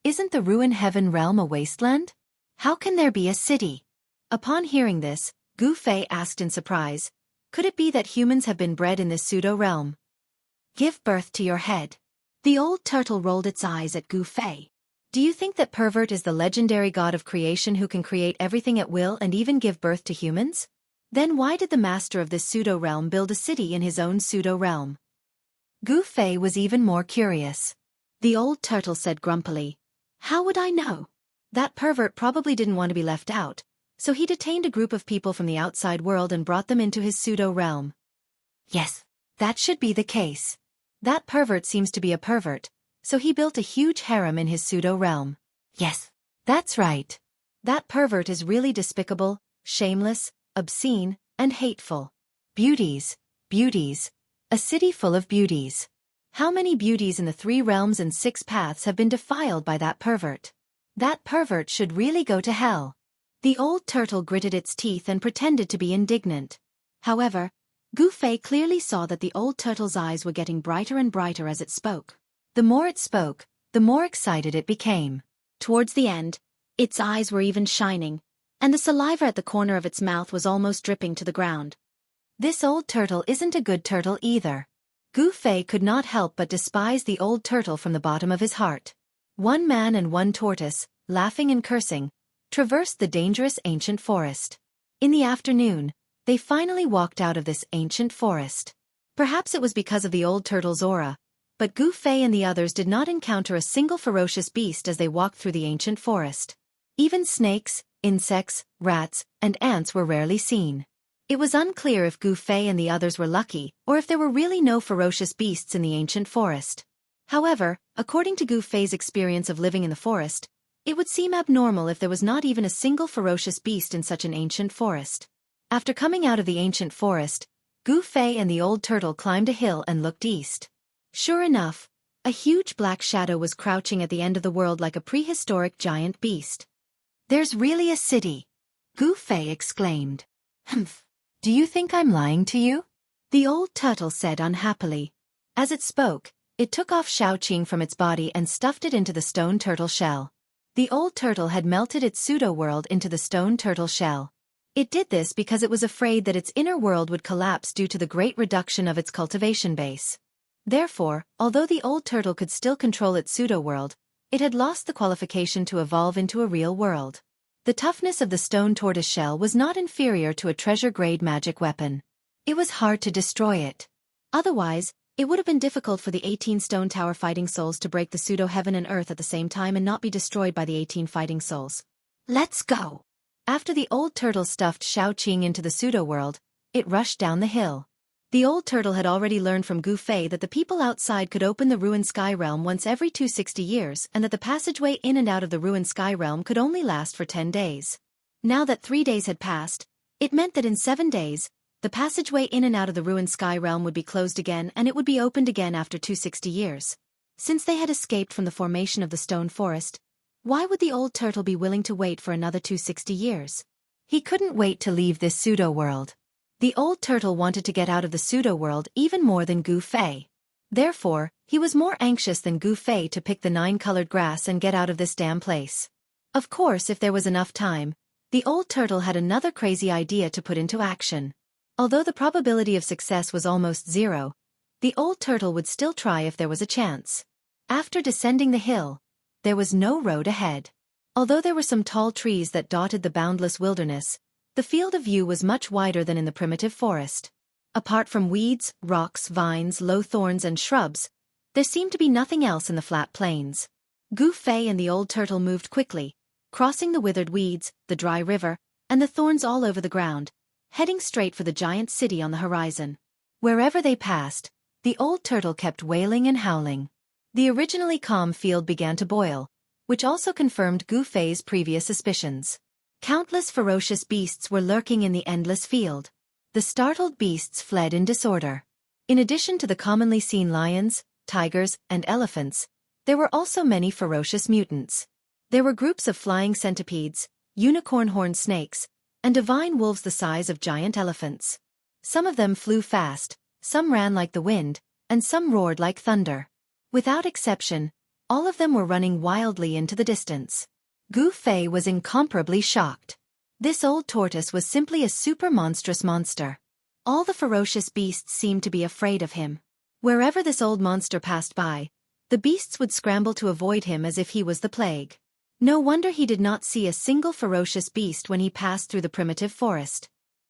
"Isn't the ruined Heaven realm a wasteland? How can there be a city?" Upon hearing this, Gu Fei asked in surprise, "Could it be that humans have been bred in this pseudo-realm?" "Give birth to your head." The old turtle rolled its eyes at Gu Fei. "Do you think that pervert is the legendary god of creation who can create everything at will and even give birth to humans? Then why did the master of this pseudo-realm build a city in his own pseudo-realm? Gu Fei was even more curious. The old turtle said grumpily, "How would I know? That pervert probably didn't want to be left out, so he detained a group of people from the outside world and brought them into his pseudo-realm." Yes, that should be the case. That pervert seems to be a pervert, so he built a huge harem in his pseudo-realm. Yes, that's right. That pervert is really despicable, shameless, obscene, and hateful. Beauties, beauties. A city full of beauties. How many beauties in the 3 realms and 6 paths have been defiled by that pervert? That pervert should really go to hell. The old turtle gritted its teeth and pretended to be indignant. However, Gu Fei clearly saw that the old turtle's eyes were getting brighter and brighter as it spoke. The more it spoke, the more excited it became. Towards the end, its eyes were even shining, and the saliva at the corner of its mouth was almost dripping to the ground. This old turtle isn't a good turtle either. Gu Fei could not help but despise the old turtle from the bottom of his heart. 1 man and 1 tortoise, laughing and cursing, traversed the dangerous ancient forest. In the afternoon, they finally walked out of this ancient forest. Perhaps it was because of the old turtle's aura, but Gu Fei and the others did not encounter a single ferocious beast as they walked through the ancient forest. Even snakes, insects, rats, and ants were rarely seen. It was unclear if Gu Fei and the others were lucky, or if there were really no ferocious beasts in the ancient forest. However, according to Gu Fei's experience of living in the forest, it would seem abnormal if there was not even a single ferocious beast in such an ancient forest. After coming out of the ancient forest, Gu Fei and the old turtle climbed a hill and looked east. Sure enough, a huge black shadow was crouching at the end of the world like a prehistoric giant beast. "There's really a city!" Gu Fei exclaimed. "Humph! Do you think I'm lying to you?" The old turtle said unhappily. As it spoke, it took off Xiaoqing from its body and stuffed it into the stone turtle shell. The old turtle had melted its pseudo-world into the stone turtle shell. It did this because it was afraid that its inner world would collapse due to the great reduction of its cultivation base. Therefore, although the old turtle could still control its pseudo-world, it had lost the qualification to evolve into a real world. The toughness of the stone tortoise shell was not inferior to a treasure-grade magic weapon. It was hard to destroy it. Otherwise, it would have been difficult for the 18 stone tower fighting souls to break the pseudo-heaven and earth at the same time and not be destroyed by the 18 fighting souls. "Let's go!" After the old turtle stuffed Xiaoqing into the pseudo-world, it rushed down the hill. The old turtle had already learned from Gu Fei that the people outside could open the ruined sky realm once every 260 years and that the passageway in and out of the ruined sky realm could only last for 10 days. Now that 3 days had passed, it meant that in 7 days, the passageway in and out of the ruined sky realm would be closed again and it would be opened again after 260 years. Since they had escaped from the formation of the stone forest, why would the old turtle be willing to wait for another 260 years? He couldn't wait to leave this pseudo-world. The old turtle wanted to get out of the pseudo-world even more than Gu Fei. Therefore, he was more anxious than Gu Fei to pick the 9-colored grass and get out of this damn place. Of course, if there was enough time, the old turtle had another crazy idea to put into action. Although the probability of success was almost 0, the old turtle would still try if there was a chance. After descending the hill, there was no road ahead. Although there were some tall trees that dotted the boundless wilderness, the field of view was much wider than in the primitive forest. Apart from weeds, rocks, vines, low thorns and shrubs, there seemed to be nothing else in the flat plains. Gu Fei and the old turtle moved quickly, crossing the withered weeds, the dry river, and the thorns all over the ground, heading straight for the giant city on the horizon. Wherever they passed, the old turtle kept wailing and howling. The originally calm field began to boil, which also confirmed Gu Fei's previous suspicions. Countless ferocious beasts were lurking in the endless field. The startled beasts fled in disorder. In addition to the commonly seen lions, tigers, and elephants, there were also many ferocious mutants. There were groups of flying centipedes, unicorn-horned snakes, and divine wolves the size of giant elephants. Some of them flew fast, some ran like the wind, and some roared like thunder. Without exception, all of them were running wildly into the distance. Gu Fei was incomparably shocked. This old tortoise was simply a super monstrous monster. All the ferocious beasts seemed to be afraid of him. Wherever this old monster passed by, the beasts would scramble to avoid him as if he was the plague. No wonder he did not see a single ferocious beast when he passed through the primitive forest.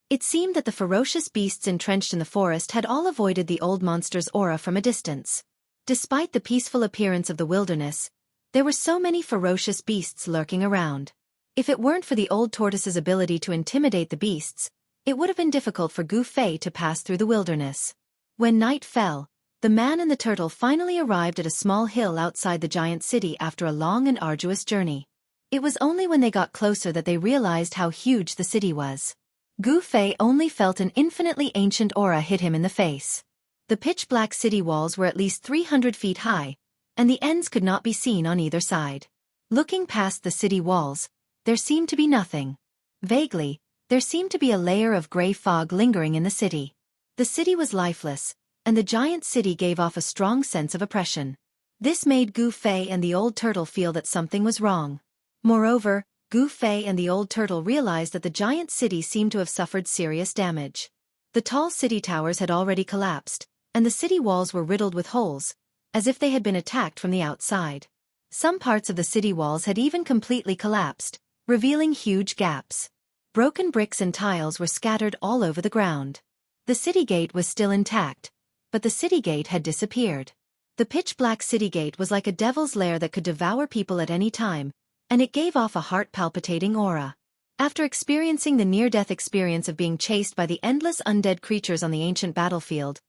It seemed that the ferocious beasts entrenched in the forest had all avoided the old monster's aura from a distance. Despite the peaceful appearance of the wilderness, there were so many ferocious beasts lurking around. If it weren't for the old tortoise's ability to intimidate the beasts, it would have been difficult for Gu Fei to pass through the wilderness. When night fell, the man and the turtle finally arrived at a small hill outside the giant city after a long and arduous journey. It was only when they got closer that they realized how huge the city was. Gu Fei only felt an infinitely ancient aura hit him in the face. The pitch-black city walls were at least 300 feet high, and the ends could not be seen on either side. Looking past the city walls, there seemed to be nothing. Vaguely, there seemed to be a layer of gray fog lingering in the city. The city was lifeless, and the giant city gave off a strong sense of oppression. This made Gu Fei and the old turtle feel that something was wrong. Moreover, Gu Fei and the old turtle realized that the giant city seemed to have suffered serious damage. The tall city towers had already collapsed, and the city walls were riddled with holes, as if they had been attacked from the outside. Some parts of the city walls had even completely collapsed, revealing huge gaps. Broken bricks and tiles were scattered all over the ground. The city gate was still intact, but the city gate had disappeared. The pitch-black city gate was like a devil's lair that could devour people at any time, and it gave off a heart-palpitating aura. After experiencing the near-death experience of being chased by the endless undead creatures on the ancient battlefield,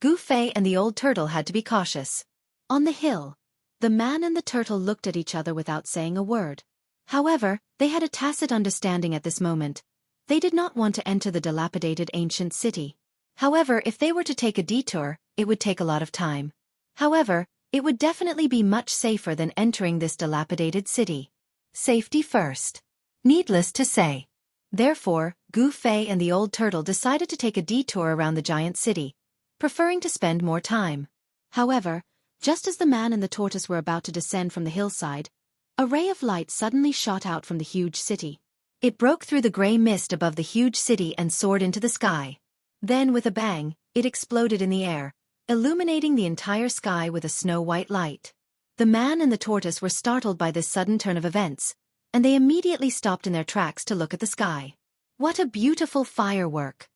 Gu Fei and the old turtle had to be cautious. On the hill, the man and the turtle looked at each other without saying a word. However, they had a tacit understanding at this moment. They did not want to enter the dilapidated ancient city. However, if they were to take a detour, it would take a lot of time. However, it would definitely be much safer than entering this dilapidated city. Safety first. Needless to say. Therefore, Gu Fei and the old turtle decided to take a detour around the giant city, preferring to spend more time. However, just as the man and the tortoise were about to descend from the hillside, a ray of light suddenly shot out from the huge city. It broke through the gray mist above the huge city and soared into the sky. Then, with a bang, it exploded in the air, illuminating the entire sky with a snow-white light. The man and the tortoise were startled by this sudden turn of events, and they immediately stopped in their tracks to look at the sky. What a beautiful firework!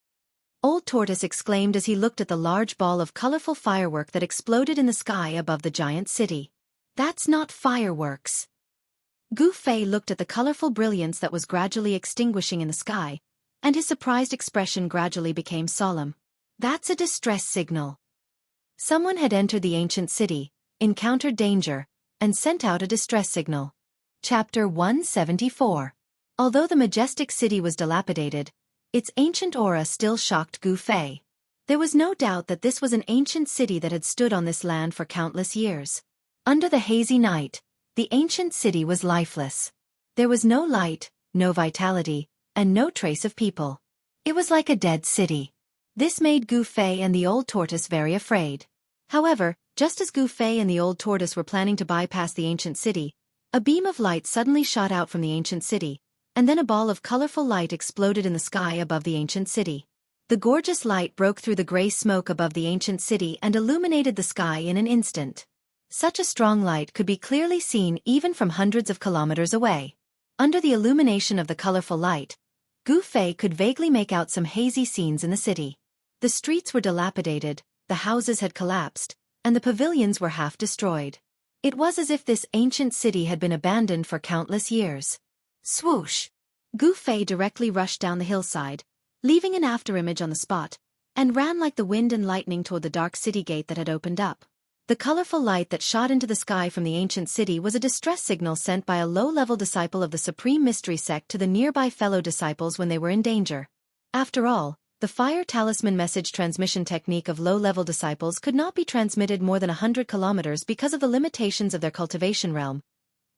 Old Tortoise exclaimed as he looked at the large ball of colorful firework that exploded in the sky above the giant city. That's not fireworks. Gu Fei looked at the colorful brilliance that was gradually extinguishing in the sky, and his surprised expression gradually became solemn. That's a distress signal. Someone had entered the ancient city, encountered danger, and sent out a distress signal. Chapter 174. Although the majestic city was dilapidated, its ancient aura still shocked Gu Fei. There was no doubt that this was an ancient city that had stood on this land for countless years. Under the hazy night, the ancient city was lifeless. There was no light, no vitality, and no trace of people. It was like a dead city. This made Gu Fei and the old tortoise very afraid. However, just as Gu Fei and the old tortoise were planning to bypass the ancient city, a beam of light suddenly shot out from the ancient city, and then a ball of colorful light exploded in the sky above the ancient city. The gorgeous light broke through the gray smoke above the ancient city and illuminated the sky in an instant. Such a strong light could be clearly seen even from hundreds of kilometers away. Under the illumination of the colorful light, Gu Fei could vaguely make out some hazy scenes in the city. The streets were dilapidated, the houses had collapsed, and the pavilions were half destroyed. It was as if this ancient city had been abandoned for countless years. Swoosh! Gu Fei directly rushed down the hillside, leaving an afterimage on the spot, and ran like the wind and lightning toward the dark city gate that had opened up. The colorful light that shot into the sky from the ancient city was a distress signal sent by a low-level disciple of the Supreme Mystery Sect to the nearby fellow disciples when they were in danger. After all, the fire talisman message transmission technique of low-level disciples could not be transmitted more than 100 kilometers because of the limitations of their cultivation realm,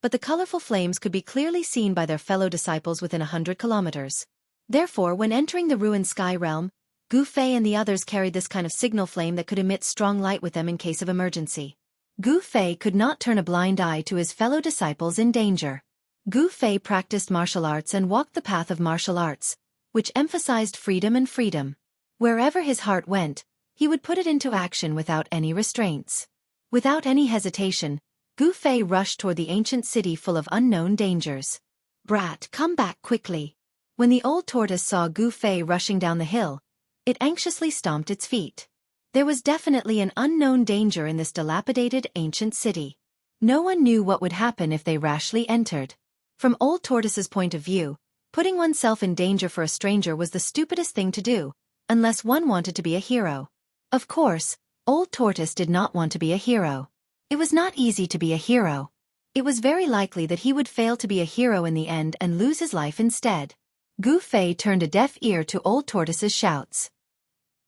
but the colorful flames could be clearly seen by their fellow disciples within 100 kilometers. Therefore, when entering the ruined sky realm, Gu Fei and the others carried this kind of signal flame that could emit strong light with them in case of emergency. Gu Fei could not turn a blind eye to his fellow disciples in danger. Gu Fei practiced martial arts and walked the path of martial arts, which emphasized freedom and freedom. Wherever his heart went, he would put it into action without any restraints. Without any hesitation, Gu Fei rushed toward the ancient city full of unknown dangers. Brat, come back quickly. When the old tortoise saw Gu Fei rushing down the hill, it anxiously stomped its feet. There was definitely an unknown danger in this dilapidated ancient city. No one knew what would happen if they rashly entered. From Old Tortoise's point of view, putting oneself in danger for a stranger was the stupidest thing to do, unless one wanted to be a hero. Of course, Old Tortoise did not want to be a hero. It was not easy to be a hero. It was very likely that he would fail to be a hero in the end and lose his life instead. Gu Fei turned a deaf ear to Old Tortoise's shouts.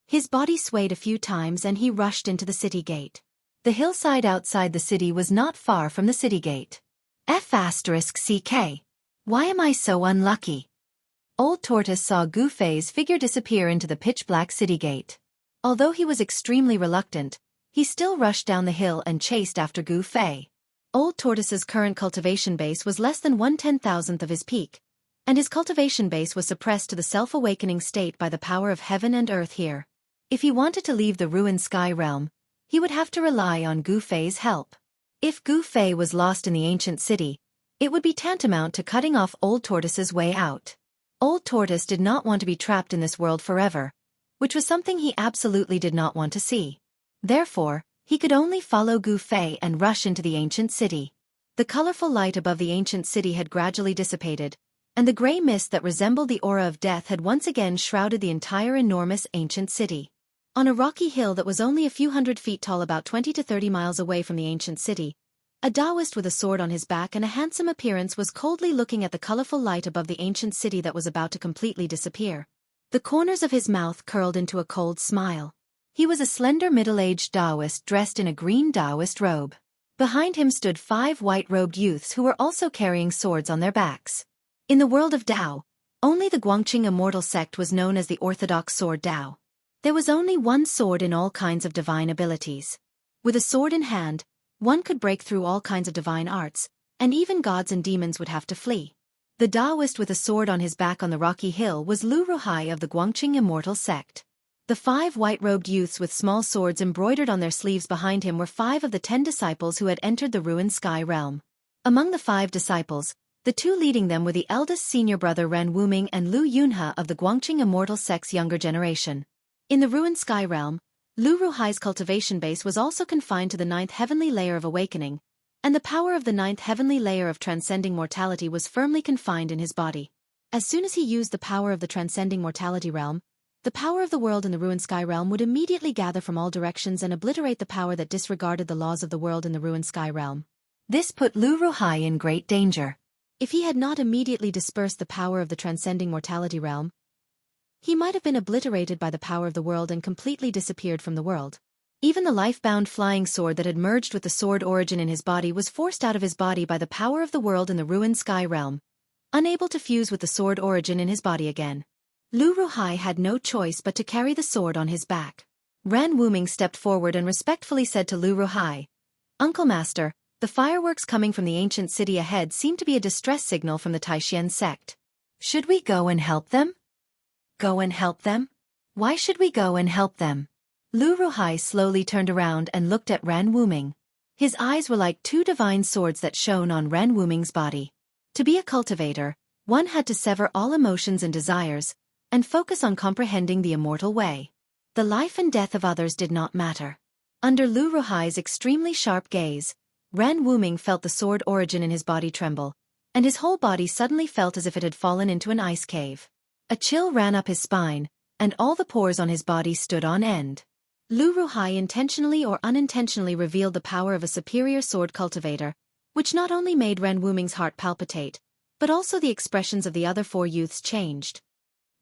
His body swayed a few times and he rushed into the city gate. The hillside outside the city was not far from the city gate. F***CK. Why am I so unlucky? Old Tortoise saw Gu Fei's figure disappear into the pitch-black city gate. Although he was extremely reluctant, he still rushed down the hill and chased after Gu Fei. Old Tortoise's current cultivation base was less than 1/10,000th of his peak, and his cultivation base was suppressed to the self-awakening state by the power of heaven and earth here. If he wanted to leave the ruined sky realm, he would have to rely on Gu Fei's help. If Gu Fei was lost in the ancient city, it would be tantamount to cutting off Old Tortoise's way out. Old Tortoise did not want to be trapped in this world forever, which was something he absolutely did not want to see. Therefore, he could only follow Gu Fei and rush into the ancient city. The colorful light above the ancient city had gradually dissipated, and the gray mist that resembled the aura of death had once again shrouded the entire enormous ancient city. On a rocky hill that was only a few hundred feet tall, about 20 to 30 miles away from the ancient city, a Taoist with a sword on his back and a handsome appearance was coldly looking at the colorful light above the ancient city that was about to completely disappear. The corners of his mouth curled into a cold smile. He was a slender middle-aged Taoist dressed in a green Taoist robe. Behind him stood 5 white-robed youths who were also carrying swords on their backs. In the world of Tao, only the Guangqing immortal sect was known as the orthodox sword Tao. There was only one sword in all kinds of divine abilities. With a sword in hand, one could break through all kinds of divine arts, and even gods and demons would have to flee. The Taoist with a sword on his back on the rocky hill was Lu Ruhai of the Guangqing immortal sect. The 5 white-robed youths with small swords embroidered on their sleeves behind him were 5 of the 10 disciples who had entered the ruined sky realm. Among the 5 disciples, the 2 leading them were the eldest senior brother Ren Wuming and Lu Yunhe of the Guangqing immortal sect's younger generation. In the ruined sky realm, Lu Ruhai's cultivation base was also confined to the 9th heavenly layer of awakening, and the power of the 9th heavenly layer of transcending mortality was firmly confined in his body. As soon as he used the power of the transcending mortality realm, the power of the world in the ruined sky realm would immediately gather from all directions and obliterate the power that disregarded the laws of the world in the ruined sky realm. This put Lu Ruhai in great danger. If he had not immediately dispersed the power of the transcending mortality realm, he might have been obliterated by the power of the world and completely disappeared from the world. Even the life-bound flying sword that had merged with the sword origin in his body was forced out of his body by the power of the world in the ruined sky realm, unable to fuse with the sword origin in his body again. Lu Ruhai had no choice but to carry the sword on his back. Ran Wuming stepped forward and respectfully said to Lu Ruhai, "Uncle Master, the fireworks coming from the ancient city ahead seem to be a distress signal from the Taishan sect. Should we go and help them?" "Go and help them? Why should we go and help them?" Lu Ruhai slowly turned around and looked at Ran Wuming. His eyes were like 2 divine swords that shone on Ran Wuming's body. To be a cultivator, one had to sever all emotions and desires, and focus on comprehending the immortal way. The life and death of others did not matter. Under Lu Ruhai's extremely sharp gaze, Ran Wuming felt the sword origin in his body tremble, and his whole body suddenly felt as if it had fallen into an ice cave. A chill ran up his spine, and all the pores on his body stood on end. Lu Ruhai intentionally or unintentionally revealed the power of a superior sword cultivator, which not only made Ran Wuming's heart palpitate, but also the expressions of the other 4 youths changed.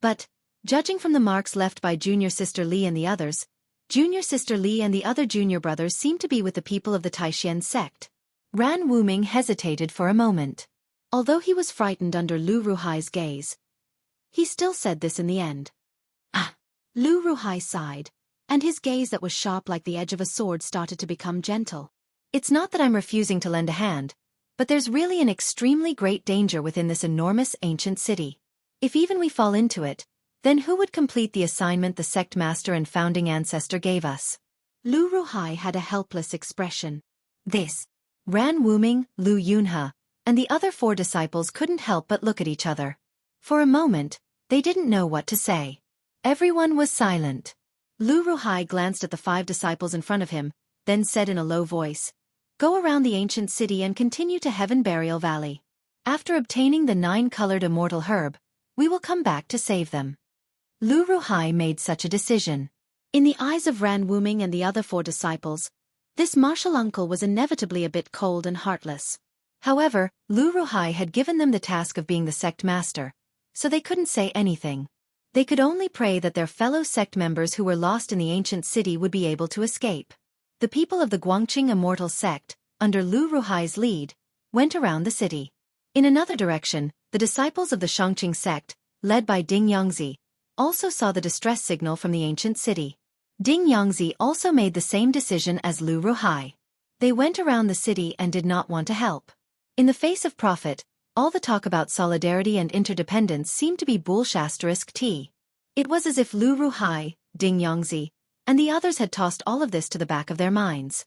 But, judging from the marks left by Junior Sister Li and the others, Junior Sister Li and the other junior brothers seemed to be with the people of the Taishan sect. Ran Wuming hesitated for a moment. Although he was frightened under Lu Ruhai's gaze, he still said this in the end. "Ah!" Lu Ruhai sighed, and his gaze that was sharp like the edge of a sword started to become gentle. "It's not that I'm refusing to lend a hand, but there's really an extremely great danger within this enormous ancient city. If even we fall into it, then who would complete the assignment the sect master and founding ancestor gave us?" Lu Ruhai had a helpless expression. This. Ran Wuming, Lu Yunhe, and the other 4 disciples couldn't help but look at each other. For a moment, they didn't know what to say. Everyone was silent. Lu Ruhai glanced at the 5 disciples in front of him, then said in a low voice, "Go around the ancient city and continue to Heaven Burial Valley. After obtaining the 9-colored immortal herb, we will come back to save them." Lu Ruhai made such a decision. In the eyes of Ran Wuming and the other 4 disciples, this martial uncle was inevitably a bit cold and heartless. However, Lu Ruhai had given them the task of being the sect master, so they couldn't say anything. They could only pray that their fellow sect members who were lost in the ancient city would be able to escape. The people of the Guangqing Immortal Sect, under Lu Ruhai's lead, went around the city. In another direction, the disciples of the Xianxia sect, led by Ding Yangzi, also saw the distress signal from the ancient city. Ding Yangzi also made the same decision as Lu Ruhai. They went around the city and did not want to help. In the face of profit, all the talk about solidarity and interdependence seemed to be bullshit. It was as if Lu Ruhai, Ding Yangzi, and the others had tossed all of this to the back of their minds.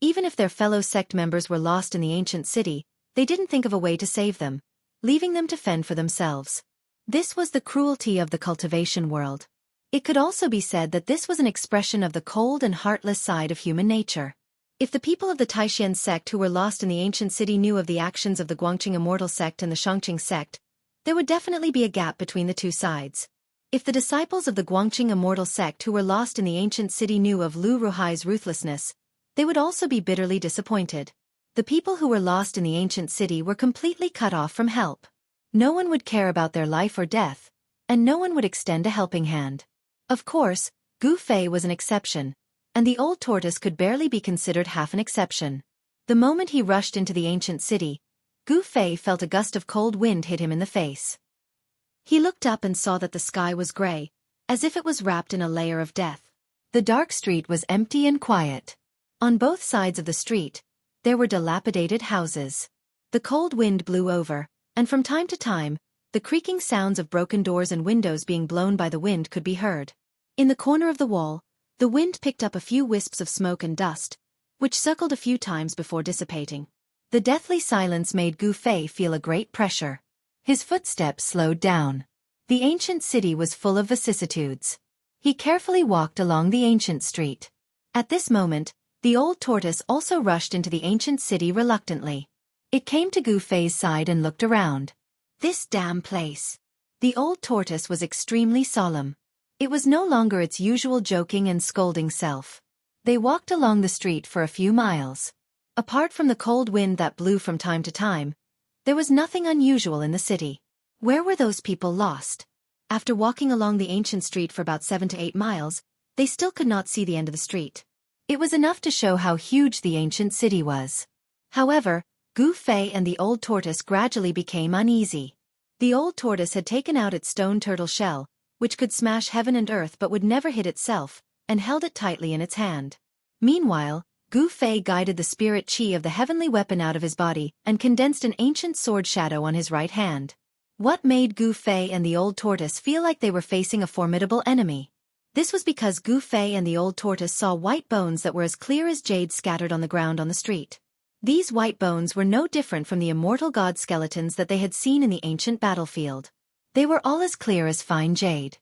Even if their fellow sect members were lost in the ancient city, they didn't think of a way to save them, leaving them to fend for themselves. This was the cruelty of the cultivation world. It could also be said that this was an expression of the cold and heartless side of human nature. If the people of the Taishan sect who were lost in the ancient city knew of the actions of the Guangqing Immortal Sect and the Xianxia sect, there would definitely be a gap between the two sides. If the disciples of the Guangqing Immortal Sect who were lost in the ancient city knew of Lu Ruhai's ruthlessness, they would also be bitterly disappointed. The people who were lost in the ancient city were completely cut off from help. No one would care about their life or death, and no one would extend a helping hand. Of course, Gu Fei was an exception, and the old tortoise could barely be considered half an exception. The moment he rushed into the ancient city, Gu Fei felt a gust of cold wind hit him in the face. He looked up and saw that the sky was gray, as if it was wrapped in a layer of death. The dark street was empty and quiet. On both sides of the street, there were dilapidated houses. The cold wind blew over, and from time to time, the creaking sounds of broken doors and windows being blown by the wind could be heard. In the corner of the wall, the wind picked up a few wisps of smoke and dust, which circled a few times before dissipating. The deathly silence made Gu Fei feel a great pressure. His footsteps slowed down. The ancient city was full of vicissitudes. He carefully walked along the ancient street. At this moment, the old tortoise also rushed into the ancient city reluctantly. It came to Gu Fei's side and looked around. This damn place. The old tortoise was extremely solemn. It was no longer its usual joking and scolding self. They walked along the street for a few miles. Apart from the cold wind that blew from time to time, there was nothing unusual in the city. Where were those people lost? After walking along the ancient street for about 7 to 8 miles, they still could not see the end of the street. It was enough to show how huge the ancient city was. However, Gu Fei and the old tortoise gradually became uneasy. The old tortoise had taken out its stone turtle shell, which could smash heaven and earth but would never hit itself, and held it tightly in its hand. Meanwhile, Gu Fei guided the spirit chi of the heavenly weapon out of his body and condensed an ancient sword shadow on his right hand. What made Gu Fei and the old tortoise feel like they were facing a formidable enemy? This was because Gu Fei and the old tortoise saw white bones that were as clear as jade scattered on the ground on the street. These white bones were no different from the immortal god skeletons that they had seen in the ancient battlefield. They were all as clear as fine jade.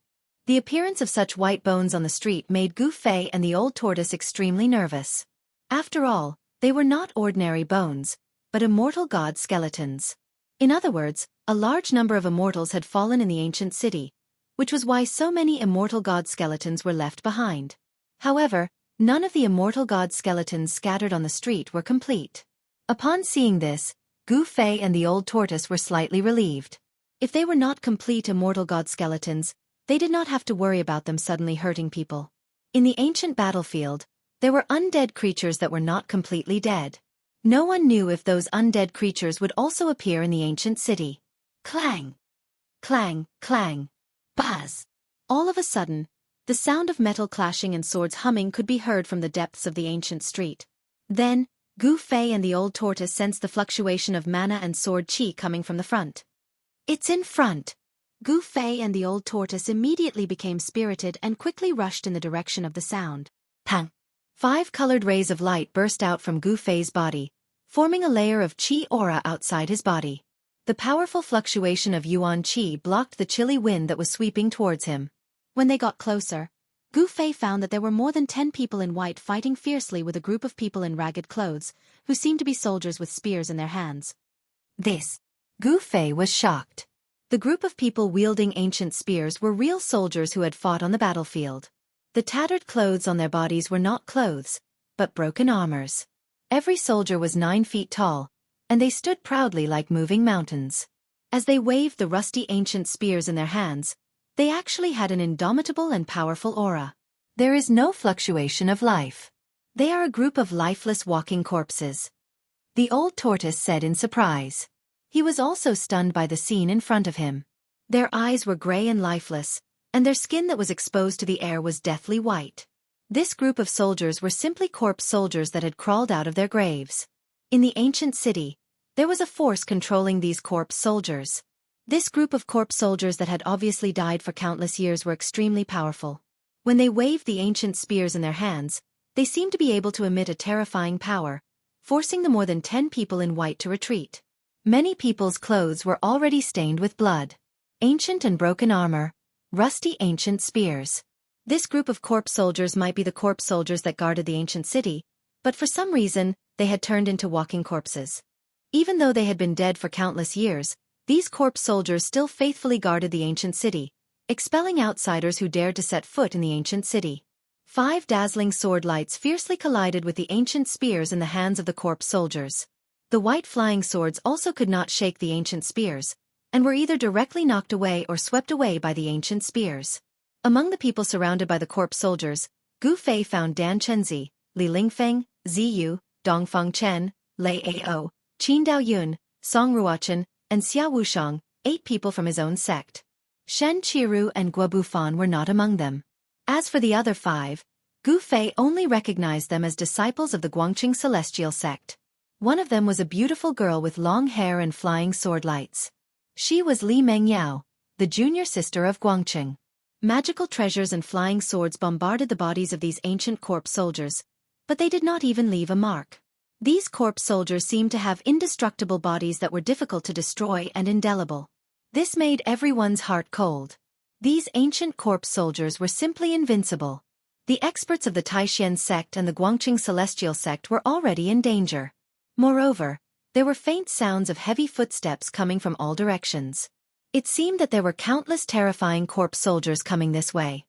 The appearance of such white bones on the street made Gu Fei and the old tortoise extremely nervous. After all, they were not ordinary bones, but immortal god skeletons. In other words, a large number of immortals had fallen in the ancient city, which was why so many immortal god skeletons were left behind. However, none of the immortal god skeletons scattered on the street were complete. Upon seeing this, Gu Fei and the old tortoise were slightly relieved. If they were not complete immortal god skeletons, they did not have to worry about them suddenly hurting people. In the ancient battlefield, there were undead creatures that were not completely dead. No one knew if those undead creatures would also appear in the ancient city. Clang! Clang, clang! Buzz! All of a sudden, the sound of metal clashing and swords humming could be heard from the depths of the ancient street. Then, Gu Fei and the old tortoise sensed the fluctuation of mana and sword chi coming from the front. It's in front! Gu Fei and the old tortoise immediately became spirited and quickly rushed in the direction of the sound. Pang! 5 colored rays of light burst out from Gu Fei's body, forming a layer of chi aura outside his body. The powerful fluctuation of yuan qi blocked the chilly wind that was sweeping towards him. When they got closer, Gu Fei found that there were more than 10 people in white fighting fiercely with a group of people in ragged clothes, who seemed to be soldiers with spears in their hands. Gu Fei was shocked. The group of people wielding ancient spears were real soldiers who had fought on the battlefield. The tattered clothes on their bodies were not clothes, but broken armors. Every soldier was 9 feet tall, and they stood proudly like moving mountains. As they waved the rusty ancient spears in their hands, they actually had an indomitable and powerful aura. There is no fluctuation of life. They are a group of lifeless walking corpses. The old tortoise said in surprise. He was also stunned by the scene in front of him. Their eyes were gray and lifeless, and their skin that was exposed to the air was deathly white. This group of soldiers were simply corpse soldiers that had crawled out of their graves. In the ancient city, there was a force controlling these corpse soldiers. This group of corpse soldiers that had obviously died for countless years were extremely powerful. When they waved the ancient spears in their hands, they seemed to be able to emit a terrifying power, forcing the more than 10 people in white to retreat. Many people's clothes were already stained with blood. Ancient and broken armor, rusty ancient spears. This group of corpse soldiers might be the corpse soldiers that guarded the ancient city, but for some reason, they had turned into walking corpses. Even though they had been dead for countless years, these corpse soldiers still faithfully guarded the ancient city, expelling outsiders who dared to set foot in the ancient city. 5 dazzling sword lights fiercely collided with the ancient spears in the hands of the corpse soldiers. The white flying swords also could not shake the ancient spears, and were either directly knocked away or swept away by the ancient spears. Among the people surrounded by the corpse soldiers, Gu Fei found Dan Chenzi, Li Lingfeng, Ziyu, Dongfeng Chen, Lei Ao, Qin Daoyun, Song Ruochen, and Xia Wushang, 8 people from his own sect. Shen Qiru and Guo Bufan were not among them. As for the other 5, Gu Fei only recognized them as disciples of the Guangqing celestial sect. One of them was a beautiful girl with long hair and flying sword lights. She was Li Mengyao, the junior sister of Guangqing. Magical treasures and flying swords bombarded the bodies of these ancient corpse soldiers, but they did not even leave a mark. These corpse soldiers seemed to have indestructible bodies that were difficult to destroy and indelible. This made everyone's heart cold. These ancient corpse soldiers were simply invincible. The experts of the Taishan sect and the Guangqing celestial sect were already in danger. Moreover, there were faint sounds of heavy footsteps coming from all directions. It seemed that there were countless terrifying corpse soldiers coming this way.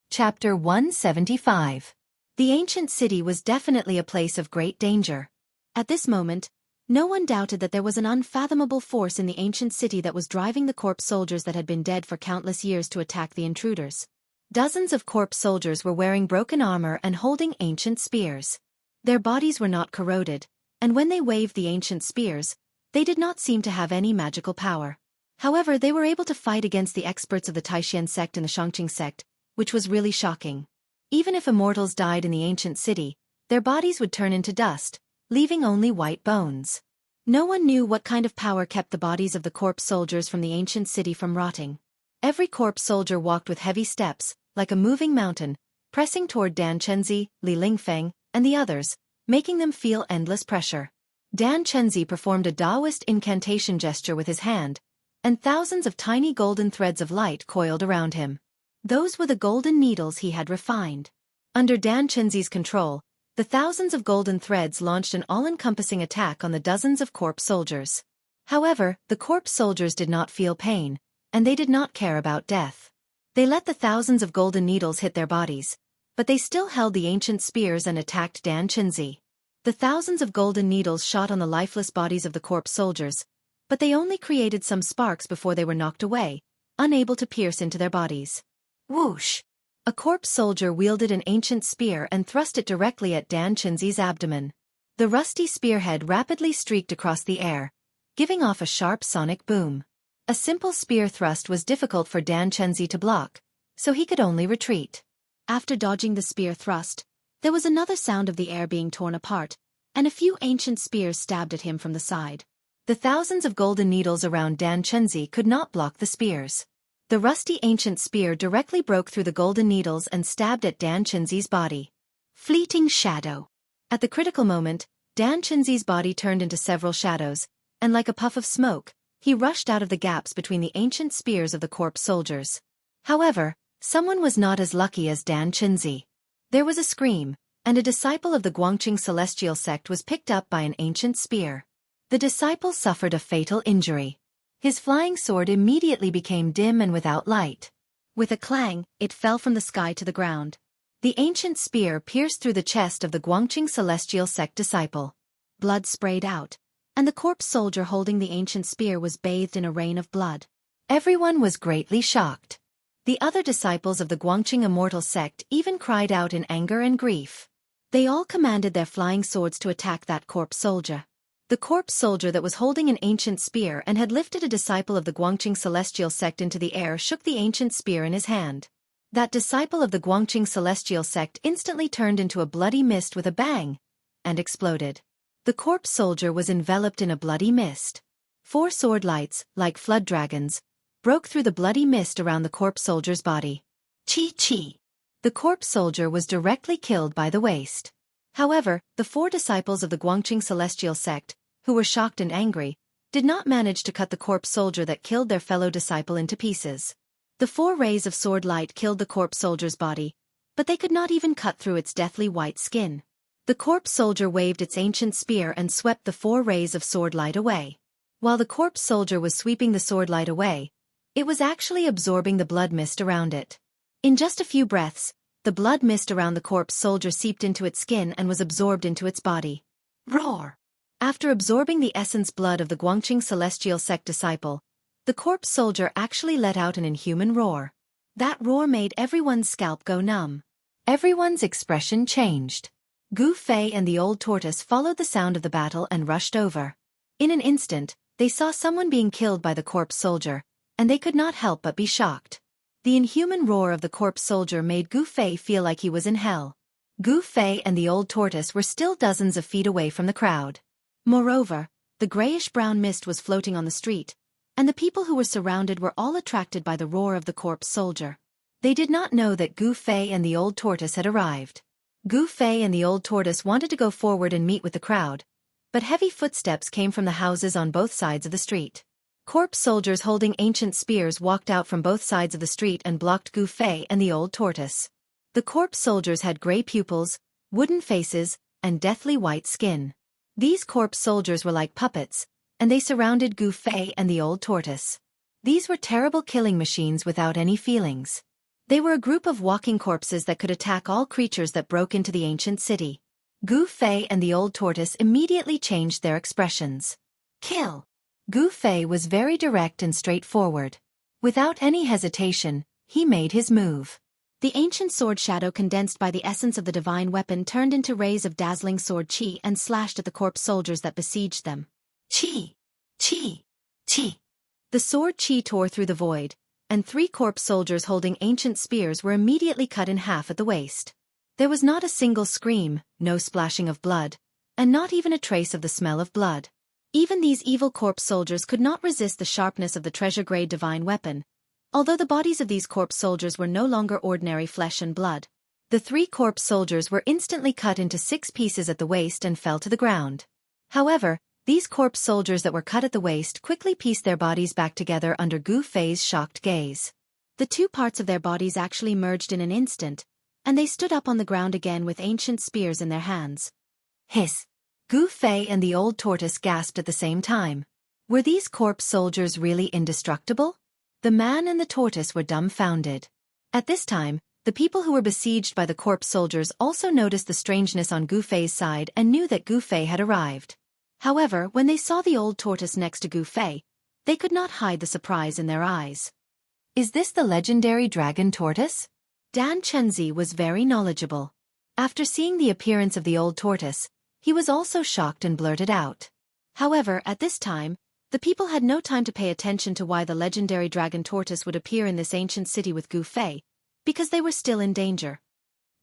Chapter 175. The ancient city was definitely a place of great danger. At this moment, no one doubted that there was an unfathomable force in the ancient city that was driving the corpse soldiers that had been dead for countless years to attack the intruders. Dozens of corpse soldiers were wearing broken armor and holding ancient spears. Their bodies were not corroded, and when they waved the ancient spears, they did not seem to have any magical power. However, they were able to fight against the experts of the Taishan sect and the Xianxia sect, which was really shocking. Even if immortals died in the ancient city, their bodies would turn into dust, leaving only white bones. No one knew what kind of power kept the bodies of the corpse soldiers from the ancient city from rotting. Every corpse soldier walked with heavy steps, like a moving mountain, pressing toward Dan Chenzi, Li Lingfeng, and the others, making them feel endless pressure. Dan Chenzi performed a Taoist incantation gesture with his hand, and thousands of tiny golden threads of light coiled around him. Those were the golden needles he had refined. Under Dan Chenzi's control, the thousands of golden threads launched an all-encompassing attack on the dozens of corpse soldiers. However, the corpse soldiers did not feel pain, and they did not care about death. They let the thousands of golden needles hit their bodies, but they still held the ancient spears and attacked Dan Chenzi. The thousands of golden needles shot on the lifeless bodies of the corpse soldiers, but they only created some sparks before they were knocked away, unable to pierce into their bodies. Whoosh! A corpse soldier wielded an ancient spear and thrust it directly at Dan Chenzi's abdomen. The rusty spearhead rapidly streaked across the air, giving off a sharp sonic boom. A simple spear thrust was difficult for Dan Chenzi to block, so he could only retreat. After dodging the spear thrust, there was another sound of the air being torn apart, and a few ancient spears stabbed at him from the side. The thousands of golden needles around Dan Chenzi could not block the spears. The rusty ancient spear directly broke through the golden needles and stabbed at Dan Chenzi's body. Fleeting shadow. At the critical moment, Dan Chenzi's body turned into several shadows, and like a puff of smoke, He rushed out of the gaps between the ancient spears of the corpse soldiers. However, someone was not as lucky as Dan Chenzi. There was a scream, and a disciple of the Guangqing celestial sect was picked up by an ancient spear. The disciple suffered a fatal injury. His flying sword immediately became dim and without light. With a clang, it fell from the sky to the ground. The ancient spear pierced through the chest of the Guangqing celestial sect disciple. Blood sprayed out, and the corpse soldier holding the ancient spear was bathed in a rain of blood. Everyone was greatly shocked. The other disciples of the Guangqing immortal sect even cried out in anger and grief. They all commanded their flying swords to attack that corpse soldier. The corpse soldier that was holding an ancient spear and had lifted a disciple of the Guangqing celestial sect into the air shook the ancient spear in his hand. That disciple of the Guangqing celestial sect instantly turned into a bloody mist with a bang, and exploded. The corpse soldier was enveloped in a bloody mist. 4 sword lights, like flood dragons, broke through the bloody mist around the corpse soldier's body. Chi. The corpse soldier was directly killed by the waist. However, the 4 disciples of the Guangqing celestial sect, who were shocked and angry, did not manage to cut the corpse soldier that killed their fellow disciple into pieces. The 4 rays of sword light killed the corpse soldier's body, but they could not even cut through its deathly white skin. The corpse soldier waved its ancient spear and swept the 4 rays of sword light away. While the corpse soldier was sweeping the sword light away, it was actually absorbing the blood mist around it. In just a few breaths, the blood mist around the corpse soldier seeped into its skin and was absorbed into its body. Roar! After absorbing the essence blood of the Guangqing celestial sect disciple, the corpse soldier actually let out an inhuman roar. That roar made everyone's scalp go numb. Everyone's expression changed. Gu Fei and the old tortoise followed the sound of the battle and rushed over. In an instant, they saw someone being killed by the corpse soldier, and they could not help but be shocked. The inhuman roar of the corpse soldier made Gu Fei feel like he was in hell. Gu Fei and the old tortoise were still dozens of feet away from the crowd. Moreover, the grayish-brown mist was floating on the street, and the people who were surrounded were all attracted by the roar of the corpse soldier. They did not know that Gu Fei and the old tortoise had arrived. Gu Fei and the old tortoise wanted to go forward and meet with the crowd, but heavy footsteps came from the houses on both sides of the street. Corpse soldiers holding ancient spears walked out from both sides of the street and blocked Gu Fei and the old tortoise. The corpse soldiers had gray pupils, wooden faces, and deathly white skin. These corpse soldiers were like puppets, and they surrounded Gu Fei and the old tortoise. These were terrible killing machines without any feelings. They were a group of walking corpses that could attack all creatures that broke into the ancient city. Gu Fei and the old tortoise immediately changed their expressions. Kill! Gu Fei was very direct and straightforward. Without any hesitation, he made his move. The ancient sword shadow condensed by the essence of the divine weapon turned into rays of dazzling sword chi and slashed at the corpse soldiers that besieged them. Chi! Chi! Chi! The sword chi tore through the void, and 3 corpse soldiers holding ancient spears were immediately cut in half at the waist. There was not a single scream, no splashing of blood, and not even a trace of the smell of blood. Even these evil corpse soldiers could not resist the sharpness of the treasure-grade divine weapon, although the bodies of these corpse soldiers were no longer ordinary flesh and blood. The 3 corpse soldiers were instantly cut into 6 pieces at the waist and fell to the ground. However, these corpse soldiers that were cut at the waist quickly pieced their bodies back together under Gu Fei's shocked gaze. The 2 parts of their bodies actually merged in an instant, and they stood up on the ground again with ancient spears in their hands. Hiss! Gu Fei and the old tortoise gasped at the same time. Were these corpse soldiers really indestructible? The man and the tortoise were dumbfounded. At this time, the people who were besieged by the corpse soldiers also noticed the strangeness on Gu Fei's side and knew that Gu Fei had arrived. However, when they saw the old tortoise next to Gu Fei, they could not hide the surprise in their eyes. Is this the legendary dragon tortoise? Dan Chenzi was very knowledgeable. After seeing the appearance of the old tortoise, he was also shocked and blurted out. However, at this time, the people had no time to pay attention to why the legendary dragon tortoise would appear in this ancient city with Gu Fei, because they were still in danger.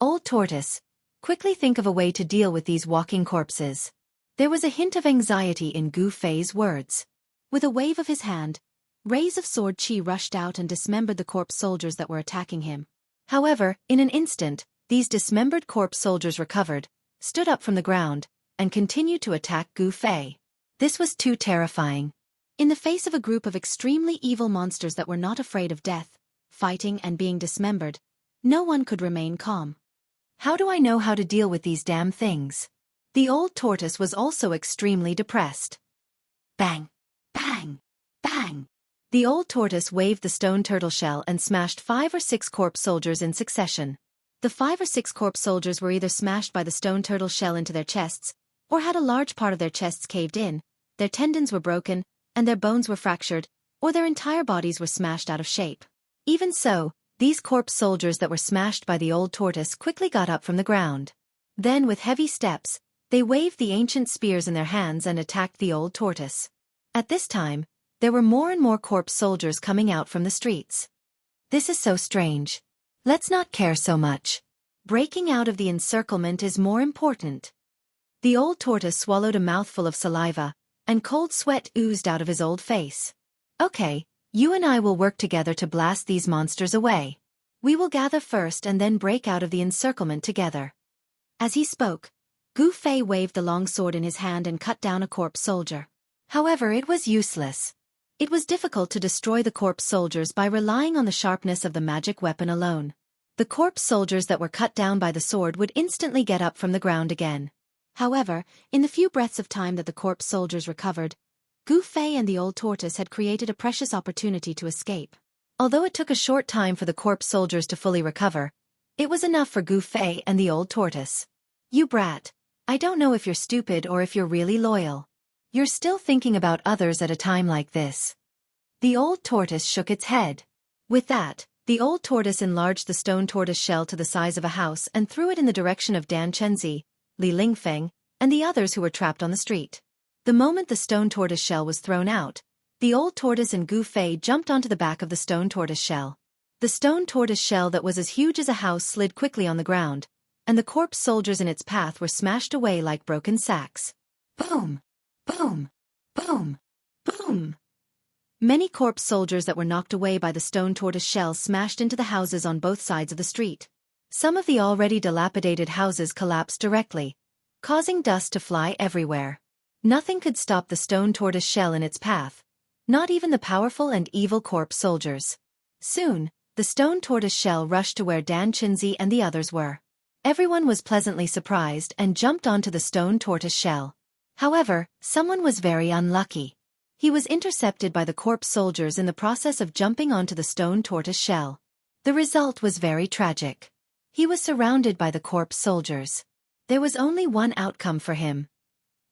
Old tortoise, quickly think of a way to deal with these walking corpses. There was a hint of anxiety in Gu Fei's words. With a wave of his hand, rays of sword chi rushed out and dismembered the corpse soldiers that were attacking him. However, in an instant, these dismembered corpse soldiers recovered, stood up from the ground, and continued to attack Gu Fei. This was too terrifying. In the face of a group of extremely evil monsters that were not afraid of death, fighting and being dismembered, no one could remain calm. How do I know how to deal with these damn things? The old tortoise was also extremely depressed. Bang! Bang! Bang! The old tortoise waved the stone turtle shell and smashed 5 or 6 corpse soldiers in succession. The 5 or 6 corpse soldiers were either smashed by the stone turtle shell into their chests, or had a large part of their chests caved in, their tendons were broken, and their bones were fractured, or their entire bodies were smashed out of shape. Even so, these corpse soldiers that were smashed by the old tortoise quickly got up from the ground. Then with heavy steps, they waved the ancient spears in their hands and attacked the old tortoise. At this time, there were more and more corpse soldiers coming out from the streets. This is so strange. Let's not care so much. Breaking out of the encirclement is more important. The old tortoise swallowed a mouthful of saliva, and cold sweat oozed out of his old face. Okay, you and I will work together to blast these monsters away. We will gather first and then break out of the encirclement together. As he spoke, Gu Fei waved the long sword in his hand and cut down a corpse soldier. However, it was useless. It was difficult to destroy the corpse soldiers by relying on the sharpness of the magic weapon alone. The corpse soldiers that were cut down by the sword would instantly get up from the ground again. However, in the few breaths of time that the corpse soldiers recovered, Gu Fei and the old tortoise had created a precious opportunity to escape. Although it took a short time for the corpse soldiers to fully recover, it was enough for Gu Fei and the old tortoise. You brat, I don't know if you're stupid or if you're really loyal. You're still thinking about others at a time like this. The old tortoise shook its head. With that, the old tortoise enlarged the stone tortoise shell to the size of a house and threw it in the direction of Dan Chenzi, Li Lingfeng, and the others who were trapped on the street. The moment the stone tortoise shell was thrown out, the old tortoise and Gu Fei jumped onto the back of the stone tortoise shell. The stone tortoise shell that was as huge as a house slid quickly on the ground, and the corpse soldiers in its path were smashed away like broken sacks. Boom! Boom! Boom! Boom! Many corpse soldiers that were knocked away by the stone tortoise shell smashed into the houses on both sides of the street. Some of the already dilapidated houses collapsed directly, causing dust to fly everywhere. Nothing could stop the stone tortoise shell in its path, not even the powerful and evil corpse soldiers. Soon, the stone tortoise shell rushed to where Dan Chenzi and the others were. Everyone was pleasantly surprised and jumped onto the stone tortoise shell. However, someone was very unlucky. He was intercepted by the corpse soldiers in the process of jumping onto the stone tortoise shell. The result was very tragic. He was surrounded by the corpse soldiers. There was only one outcome for him: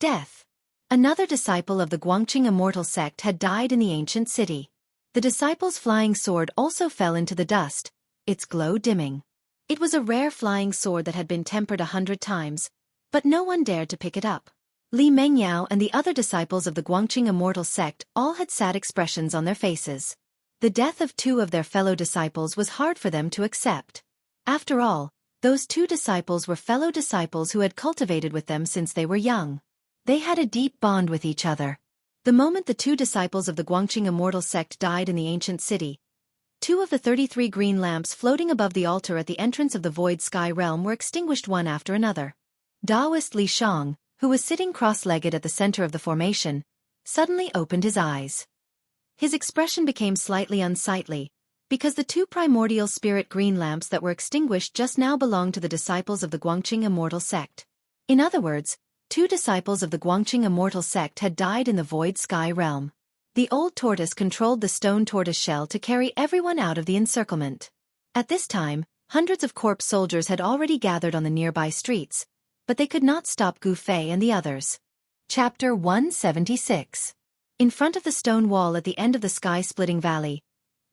death. Another disciple of the Guangqing immortal sect had died in the ancient city. The disciple's flying sword also fell into the dust, its glow dimming. It was a rare flying sword that had been tempered 100 times, but no one dared to pick it up. Li Mengyao and the other disciples of the Guangqing immortal sect all had sad expressions on their faces. The death of 2 of their fellow disciples was hard for them to accept. After all, those 2 disciples were fellow disciples who had cultivated with them since they were young. They had a deep bond with each other. The moment the 2 disciples of the Guangqing immortal sect died in the ancient city, 2 of the 33 green lamps floating above the altar at the entrance of the void sky realm were extinguished one after another. Taoist Li Shang, who was sitting cross-legged at the center of the formation, suddenly opened his eyes. His expression became slightly unsightly, because the 2 primordial spirit green lamps that were extinguished just now belonged to the disciples of the Guangqing immortal sect. In other words, 2 disciples of the Guangqing immortal sect had died in the void sky realm. The old tortoise controlled the stone tortoise shell to carry everyone out of the encirclement. At this time, hundreds of corpse soldiers had already gathered on the nearby streets, but they could not stop Gu Fei and the others. Chapter 176. In front of the stone wall at the end of the sky-splitting valley,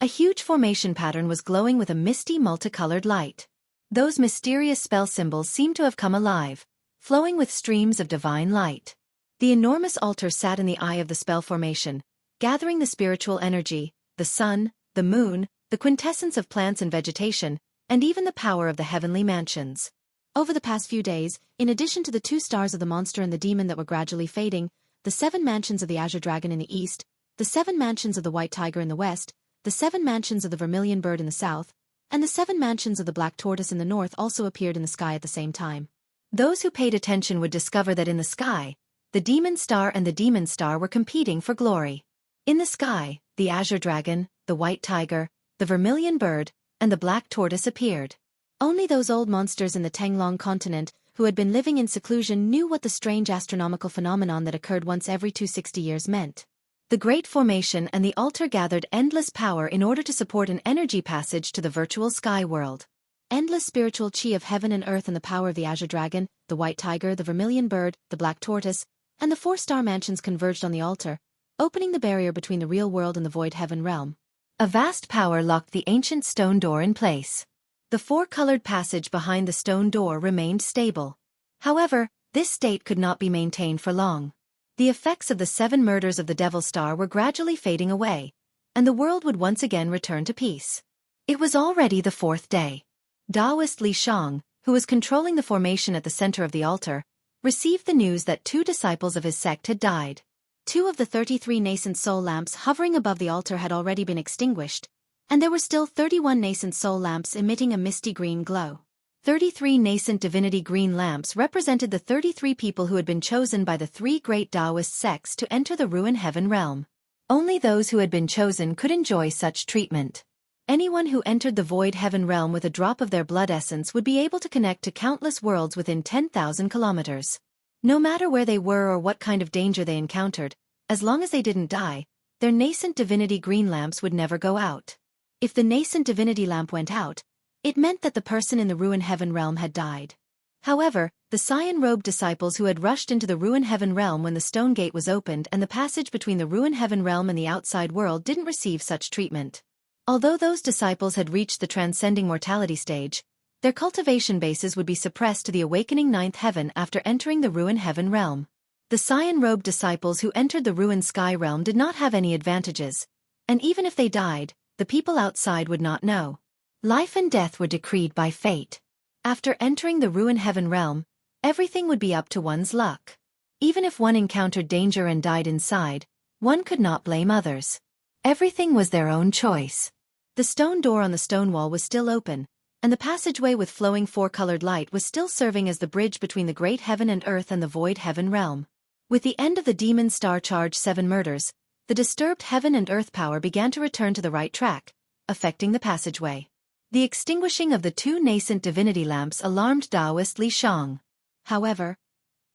a huge formation pattern was glowing with a misty multicolored light. Those mysterious spell symbols seemed to have come alive, flowing with streams of divine light. The enormous altar sat in the eye of the spell formation, gathering the spiritual energy, the sun, the moon, the quintessence of plants and vegetation, and even the power of the heavenly mansions. Over the past few days, in addition to the 2 stars of the monster and the demon that were gradually fading, the 7 mansions of the azure dragon in the east, the 7 mansions of the white tiger in the west, the 7 mansions of the vermilion bird in the south, and the 7 mansions of the black tortoise in the north also appeared in the sky at the same time. Those who paid attention would discover that in the sky, the demon star and the demon star were competing for glory. In the sky, the azure dragon, the white tiger, the vermilion bird, and the black tortoise appeared. Only those old monsters in the Tenglong continent, who had been living in seclusion, knew what the strange astronomical phenomenon that occurred once every 260 years meant. The Great Formation and the altar gathered endless power in order to support an energy passage to the virtual sky world. Endless spiritual chi of heaven and earth and the power of the azure dragon, the white tiger, the vermilion bird, the black tortoise, and the 4-star mansions converged on the altar, opening the barrier between the real world and the void heaven realm. A vast power locked the ancient stone door in place. The 4-colored passage behind the stone door remained stable. However, this state could not be maintained for long. The effects of the 7 murders of the Devil Star were gradually fading away, and the world would once again return to peace. It was already the 4th day. Taoist Li Shang, who was controlling the formation at the center of the altar, received the news that 2 disciples of his sect had died. 2 of the 33 nascent soul lamps hovering above the altar had already been extinguished, and there were still 31 nascent soul lamps emitting a misty green glow. 33 nascent divinity green lamps represented the 33 people who had been chosen by the 3 great Taoist sects to enter the ruin heaven realm. Only those who had been chosen could enjoy such treatment. Anyone who entered the void heaven realm with a drop of their blood essence would be able to connect to countless worlds within 10,000 kilometers. No matter where they were or what kind of danger they encountered, as long as they didn't die, their nascent divinity green lamps would never go out. If the nascent divinity lamp went out, it meant that the person in the ruin heaven realm had died. However, the cyan-robed disciples who had rushed into the ruin heaven realm when the stone gate was opened and the passage between the ruin heaven realm and the outside world didn't receive such treatment. Although those disciples had reached the transcending mortality stage, their cultivation bases would be suppressed to the awakening 9th heaven after entering the ruin heaven realm. The cyan-robed disciples who entered the ruined sky realm did not have any advantages, and even if they died, the people outside would not know. Life and death were decreed by fate. After entering the ruin heaven realm, everything would be up to one's luck. Even if one encountered danger and died inside, one could not blame others. Everything was their own choice. The stone door on the stone wall was still open, and the passageway with flowing 4-colored light was still serving as the bridge between the great heaven and earth and the void heaven realm. With the end of the demon star charge 7 murders, the disturbed heaven and earth power began to return to the right track, affecting the passageway. The extinguishing of the 2 nascent divinity lamps alarmed Taoist Li Shang. However,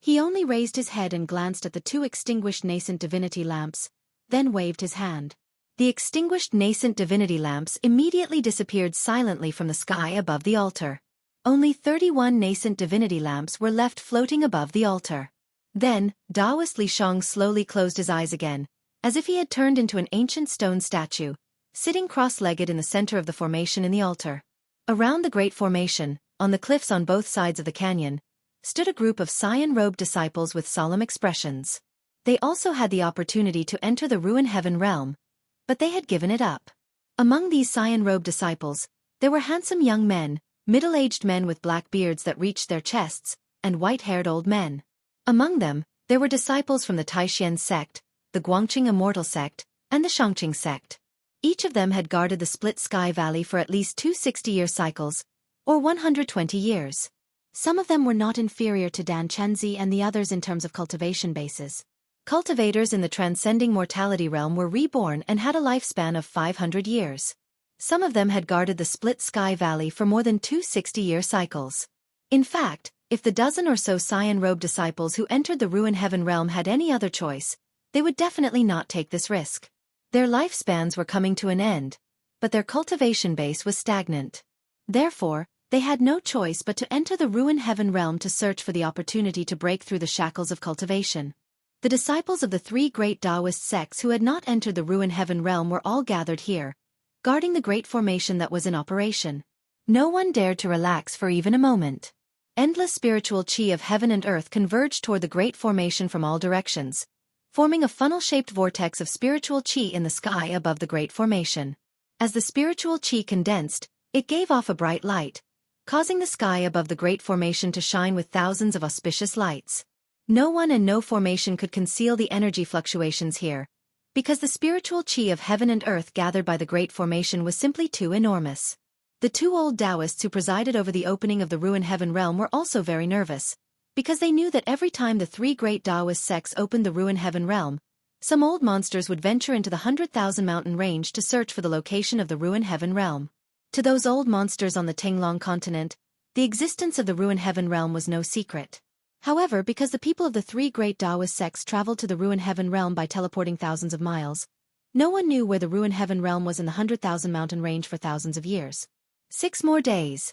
he only raised his head and glanced at the 2 extinguished nascent divinity lamps, then waved his hand. The extinguished nascent divinity lamps immediately disappeared silently from the sky above the altar. Only 31 nascent divinity lamps were left floating above the altar. Then, Taoist Li Shang slowly closed his eyes again, as if he had turned into an ancient stone statue, sitting cross-legged in the center of the formation in the altar. Around the great formation, on the cliffs on both sides of the canyon, stood a group of cyan-robed disciples with solemn expressions. They also had the opportunity to enter the ruin heaven realm, but they had given it up. Among these cyan-robed disciples, there were handsome young men, middle-aged men with black beards that reached their chests, and white-haired old men. Among them, there were disciples from the Taishan sect, the Guangqing Immortal sect, and the Xianxia sect. Each of them had guarded the split sky valley for at least 2 60-year cycles, or 120 years. Some of them were not inferior to Dan Chenzi and the others in terms of cultivation bases. Cultivators in the transcending mortality realm were reborn and had a lifespan of 500 years. Some of them had guarded the split sky valley for more than 2 60-year cycles. In fact, if the dozen or so cyan-robed disciples who entered the ruin heaven realm had any other choice, they would definitely not take this risk. Their lifespans were coming to an end, but their cultivation base was stagnant. Therefore, they had no choice but to enter the ruin heaven realm to search for the opportunity to break through the shackles of cultivation. The disciples of the 3 great Taoist sects who had not entered the ruin heaven realm were all gathered here, guarding the great formation that was in operation. No one dared to relax for even a moment. Endless spiritual chi of heaven and earth converged toward the great formation from all directions, forming a funnel-shaped vortex of spiritual chi in the sky above the great formation. As the spiritual chi condensed, it gave off a bright light, causing the sky above the great formation to shine with thousands of auspicious lights. No one and no formation could conceal the energy fluctuations here, because the spiritual chi of heaven and earth gathered by the great formation was simply too enormous. The 2 old Taoists who presided over the opening of the ruin heaven realm were also very nervous, because they knew that every time the 3 great Taoist sects opened the ruin heaven realm, Some old monsters would venture into the 100,000 mountain range to search for the location of the Ruin Heaven realm. To those old monsters on the Tinglong continent, the existence of the Ruin Heaven realm was no secret. However, because the people of the three great Taoist sects traveled to the Ruin Heaven realm by teleporting thousands of miles, no one knew where the Ruin Heaven realm was in the 100,000 mountain range for thousands of years. 6 more days.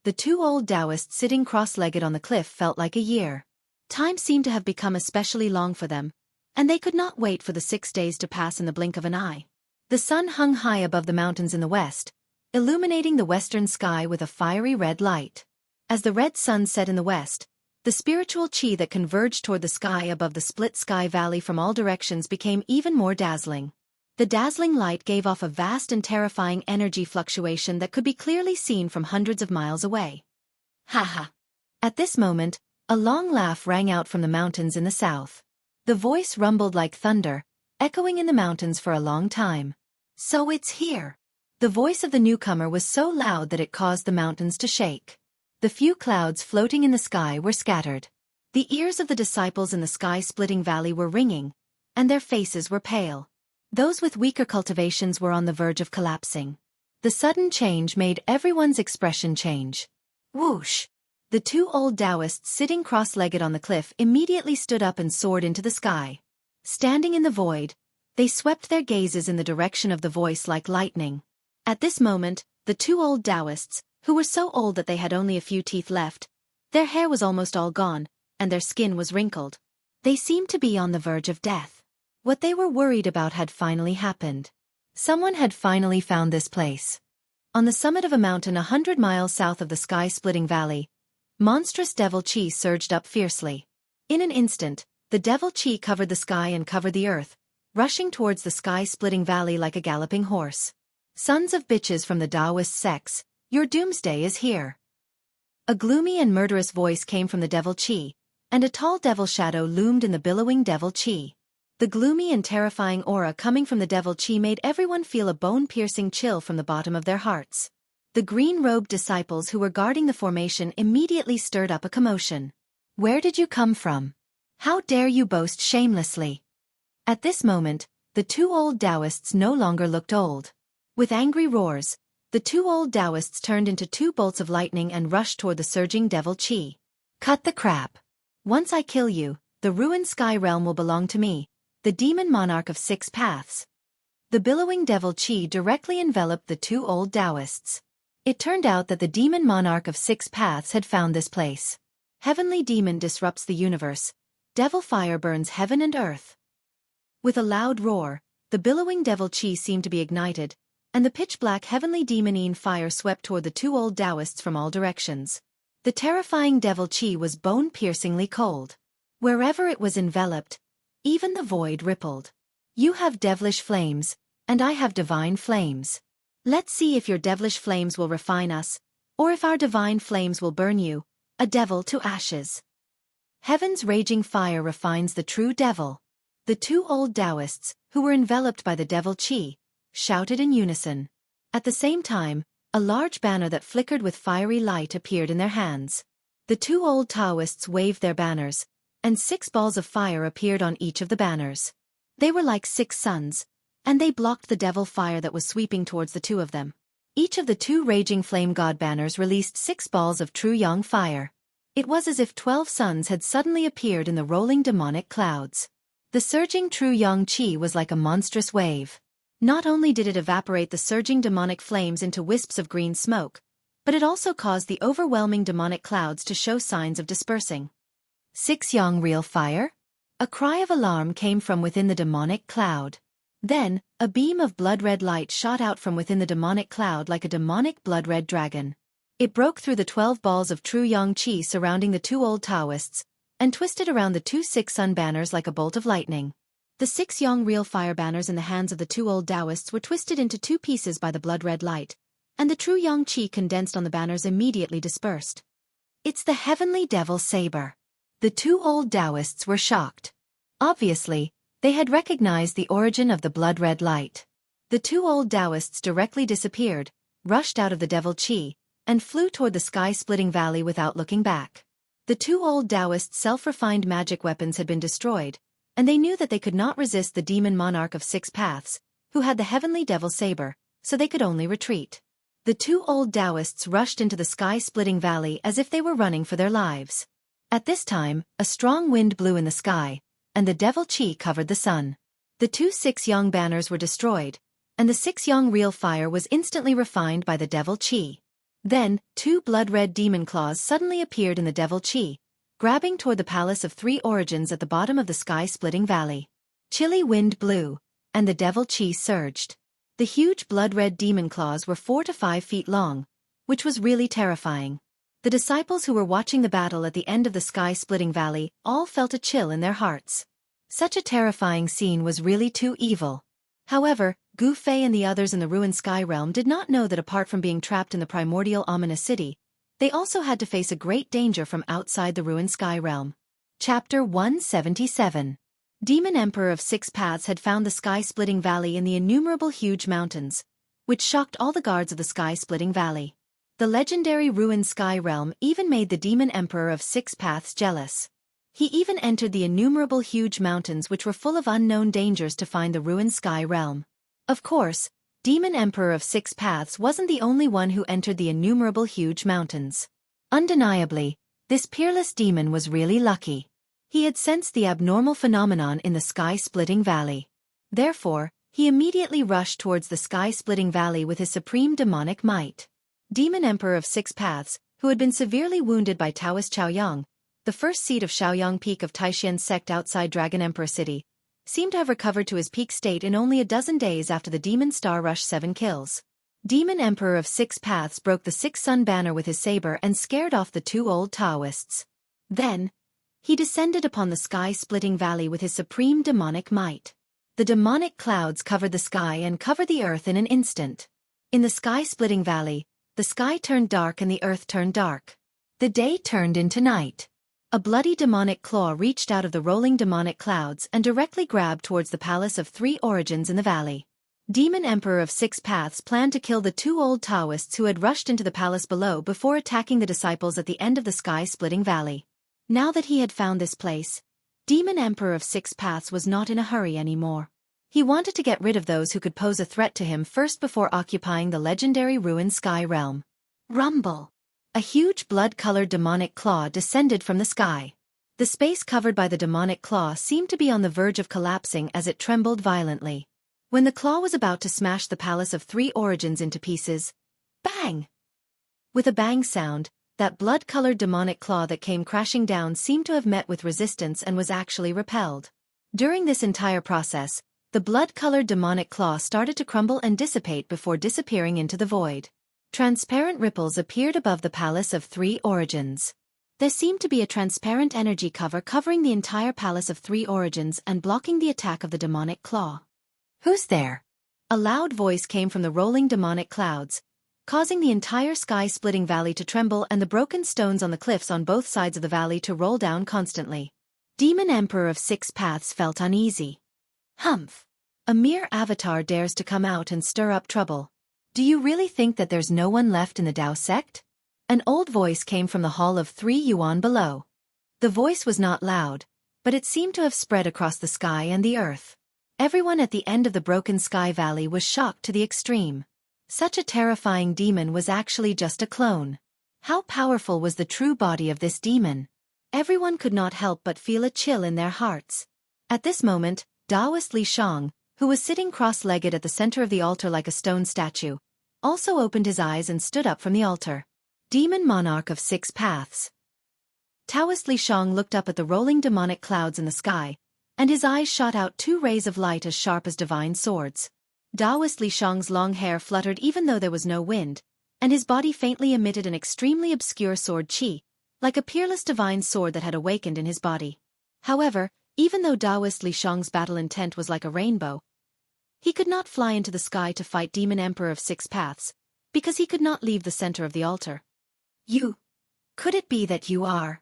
The two old Taoists sitting cross-legged on the cliff felt like a year. Time seemed to have become especially long for them, and they could not wait for the 6 days to pass in the blink of an eye. The sun hung high above the mountains in the west, illuminating the western sky with a fiery red light. As the red sun set in the west, the spiritual chi that converged toward the sky above the split sky valley from all directions became even more dazzling. The dazzling light gave off a vast and terrifying energy fluctuation that could be clearly seen from hundreds of miles away. Ha ha! At this moment, a long laugh rang out from the mountains in the south. The voice rumbled like thunder, echoing in the mountains for a long time. So it's here! The voice of the newcomer was so loud that it caused the mountains to shake. The few clouds floating in the sky were scattered. The ears of the disciples in the sky-splitting valley were ringing, and their faces were pale. Those with weaker cultivations were on the verge of collapsing. The sudden change made everyone's expression change. Whoosh! The two old Taoists sitting cross-legged on the cliff immediately stood up and soared into the sky. Standing in the void, they swept their gazes in the direction of the voice like lightning. At this moment, the two old Taoists, who were so old that they had only a few teeth left, their hair was almost all gone, and their skin was wrinkled. They seemed to be on the verge of death. What they were worried about had finally happened. Someone had finally found this place. On the summit of a mountain 100 miles south of the sky-splitting valley, monstrous devil chi surged up fiercely. In an instant, the devil chi covered the sky and covered the earth, rushing towards the sky-splitting valley like a galloping horse. Sons of bitches from the Taoist sects, your doomsday is here. A gloomy and murderous voice came from the devil chi, and a tall devil shadow loomed in the billowing devil chi. The gloomy and terrifying aura coming from the devil chi made everyone feel a bone-piercing chill from the bottom of their hearts. The green-robed disciples who were guarding the formation immediately stirred up a commotion. Where did you come from? How dare you boast shamelessly? At this moment, the two old Taoists no longer looked old. With angry roars, the two old Taoists turned into 2 bolts of lightning and rushed toward the surging devil chi. Cut the crap. Once I kill you, the ruined sky realm will belong to me, the demon monarch of 6 paths. The billowing devil chi directly enveloped the two old Taoists. It turned out that the demon monarch of 6 paths had found this place. Heavenly demon disrupts the universe. Devil fire burns heaven and earth. With a loud roar, the billowing devil chi seemed to be ignited, and the pitch-black heavenly demonine fire swept toward the two old Taoists from all directions. The terrifying devil chi was bone-piercingly cold. Wherever it was enveloped, even the void rippled. You have devilish flames, and I have divine flames. Let's see if your devilish flames will refine us, or if our divine flames will burn you, a devil to ashes. Heaven's raging fire refines the true devil. The two old Taoists, who were enveloped by the devil chi, shouted in unison. At the same time, a large banner that flickered with fiery light appeared in their hands. The two old Taoists waved their banners, and 6 balls of fire appeared on each of the banners. They were like 6 suns, and they blocked the devil fire that was sweeping towards the two of them. Each of the 2 raging flame god banners released 6 balls of true yang fire. It was as if 12 suns had suddenly appeared in the rolling demonic clouds. The surging true yang chi was like a monstrous wave. Not only did it evaporate the surging demonic flames into wisps of green smoke, but it also caused the overwhelming demonic clouds to show signs of dispersing. 6 yang real fire? A cry of alarm came from within the demonic cloud. Then, a beam of blood-red light shot out from within the demonic cloud like a demonic blood-red dragon. It broke through the 12 balls of true yang chi surrounding the two old Taoists, and twisted around the 2 6 sun banners like a bolt of lightning. The 6 yang real fire banners in the hands of the two old Taoists were twisted into 2 pieces by the blood-red light, and the true yang chi condensed on the banners immediately dispersed. It's the heavenly devil saber. The two old Taoists were shocked. Obviously, they had recognized the origin of the blood-red light. The two old Taoists directly disappeared, rushed out of the devil chi, and flew toward the sky-splitting valley without looking back. The two old Taoists' self-refined magic weapons had been destroyed, and they knew that they could not resist the demon monarch of 6 paths, who had the heavenly devil saber, so they could only retreat. The two old Taoists rushed into the sky-splitting valley as if they were running for their lives. At this time, a strong wind blew in the sky, and the devil chi covered the sun. The two Xianxia banners were destroyed, and the Xianxia real fire was instantly refined by the devil chi. Then, two blood-red demon claws suddenly appeared in the devil chi, grabbing toward the Palace of 3 Origins at the bottom of the sky-splitting valley. Chilly wind blew, and the devil chi surged. The huge blood-red demon claws were 4 to 5 feet long, which was really terrifying. The disciples who were watching the battle at the end of the sky-splitting valley all felt a chill in their hearts. Such a terrifying scene was really too evil. However, Gu Fei and the others in the ruined sky realm did not know that apart from being trapped in the primordial ominous city, they also had to face a great danger from outside the ruined sky realm. Chapter 177. Demon Emperor of 6 Paths had found the sky-splitting valley in the innumerable huge mountains, which shocked all the guards of the sky-splitting valley. The legendary ruined sky realm even made the Demon Emperor of 6 Paths jealous. He even entered the innumerable huge mountains which were full of unknown dangers to find the ruined sky realm. Of course, Demon Emperor of 6 Paths wasn't the only one who entered the innumerable huge mountains. Undeniably, this peerless demon was really lucky. He had sensed the abnormal phenomenon in the sky-splitting valley. Therefore, he immediately rushed towards the sky-splitting valley with his supreme demonic might. Demon Emperor of 6 Paths, who had been severely wounded by Taoist Chaoyang, the first seed of Shaoyang Peak of Taishien's sect outside Dragon Emperor City, seemed to have recovered to his peak state in only a dozen days after the Demon Star Rush 7 kills. Demon Emperor of 6 Paths broke the 6 Sun banner with his saber and scared off the two old Taoists. Then, he descended upon the sky-splitting valley with his supreme demonic might. The demonic clouds covered the sky and covered the earth in an instant. In the sky-splitting valley, the sky turned dark and the earth turned dark. The day turned into night. A bloody demonic claw reached out of the rolling demonic clouds and directly grabbed towards the Palace of 3 Origins in the valley. Demon Emperor of 6 Paths planned to kill the two old Taoists who had rushed into the palace below before attacking the disciples at the end of the sky-splitting valley. Now that he had found this place, Demon Emperor of 6 Paths was not in a hurry anymore. He wanted to get rid of those who could pose a threat to him first before occupying the legendary ruined sky realm. Rumble! A huge blood-colored demonic claw descended from the sky. The space covered by the demonic claw seemed to be on the verge of collapsing as it trembled violently. When the claw was about to smash the Palace of 3 Origins into pieces, bang! With a bang sound, that blood-colored demonic claw that came crashing down seemed to have met with resistance and was actually repelled. During this entire process, the blood-colored demonic claw started to crumble and dissipate before disappearing into the void. Transparent ripples appeared above the Palace of 3 Origins. There seemed to be a transparent energy cover covering the entire Palace of 3 Origins and blocking the attack of the demonic claw. "Who's there?" A loud voice came from the rolling demonic clouds, causing the entire sky-splitting valley to tremble and the broken stones on the cliffs on both sides of the valley to roll down constantly. Demon Emperor of 6 Paths felt uneasy. Humph! A mere avatar dares to come out and stir up trouble. Do you really think that there's no one left in the Tao sect? An old voice came from the Hall of 3 Yuan below. The voice was not loud, but it seemed to have spread across the sky and the earth. Everyone at the end of the broken sky valley was shocked to the extreme. Such a terrifying demon was actually just a clone. How powerful was the true body of this demon? Everyone could not help but feel a chill in their hearts. At this moment, Taoist Li Shang, who was sitting cross-legged at the center of the altar like a stone statue, also opened his eyes and stood up from the altar. Demon Monarch of 6 Paths. Taoist Li Shang looked up at the rolling demonic clouds in the sky, and his eyes shot out 2 rays of light as sharp as divine swords. Taoist Li Shang's long hair fluttered even though there was no wind, and his body faintly emitted an extremely obscure sword chi, like a peerless divine sword that had awakened in his body. However, even though Taoist Li Shang's battle intent was like a rainbow, he could not fly into the sky to fight Demon Emperor of 6 Paths, because he could not leave the center of the altar. "You? Could it be that you are?"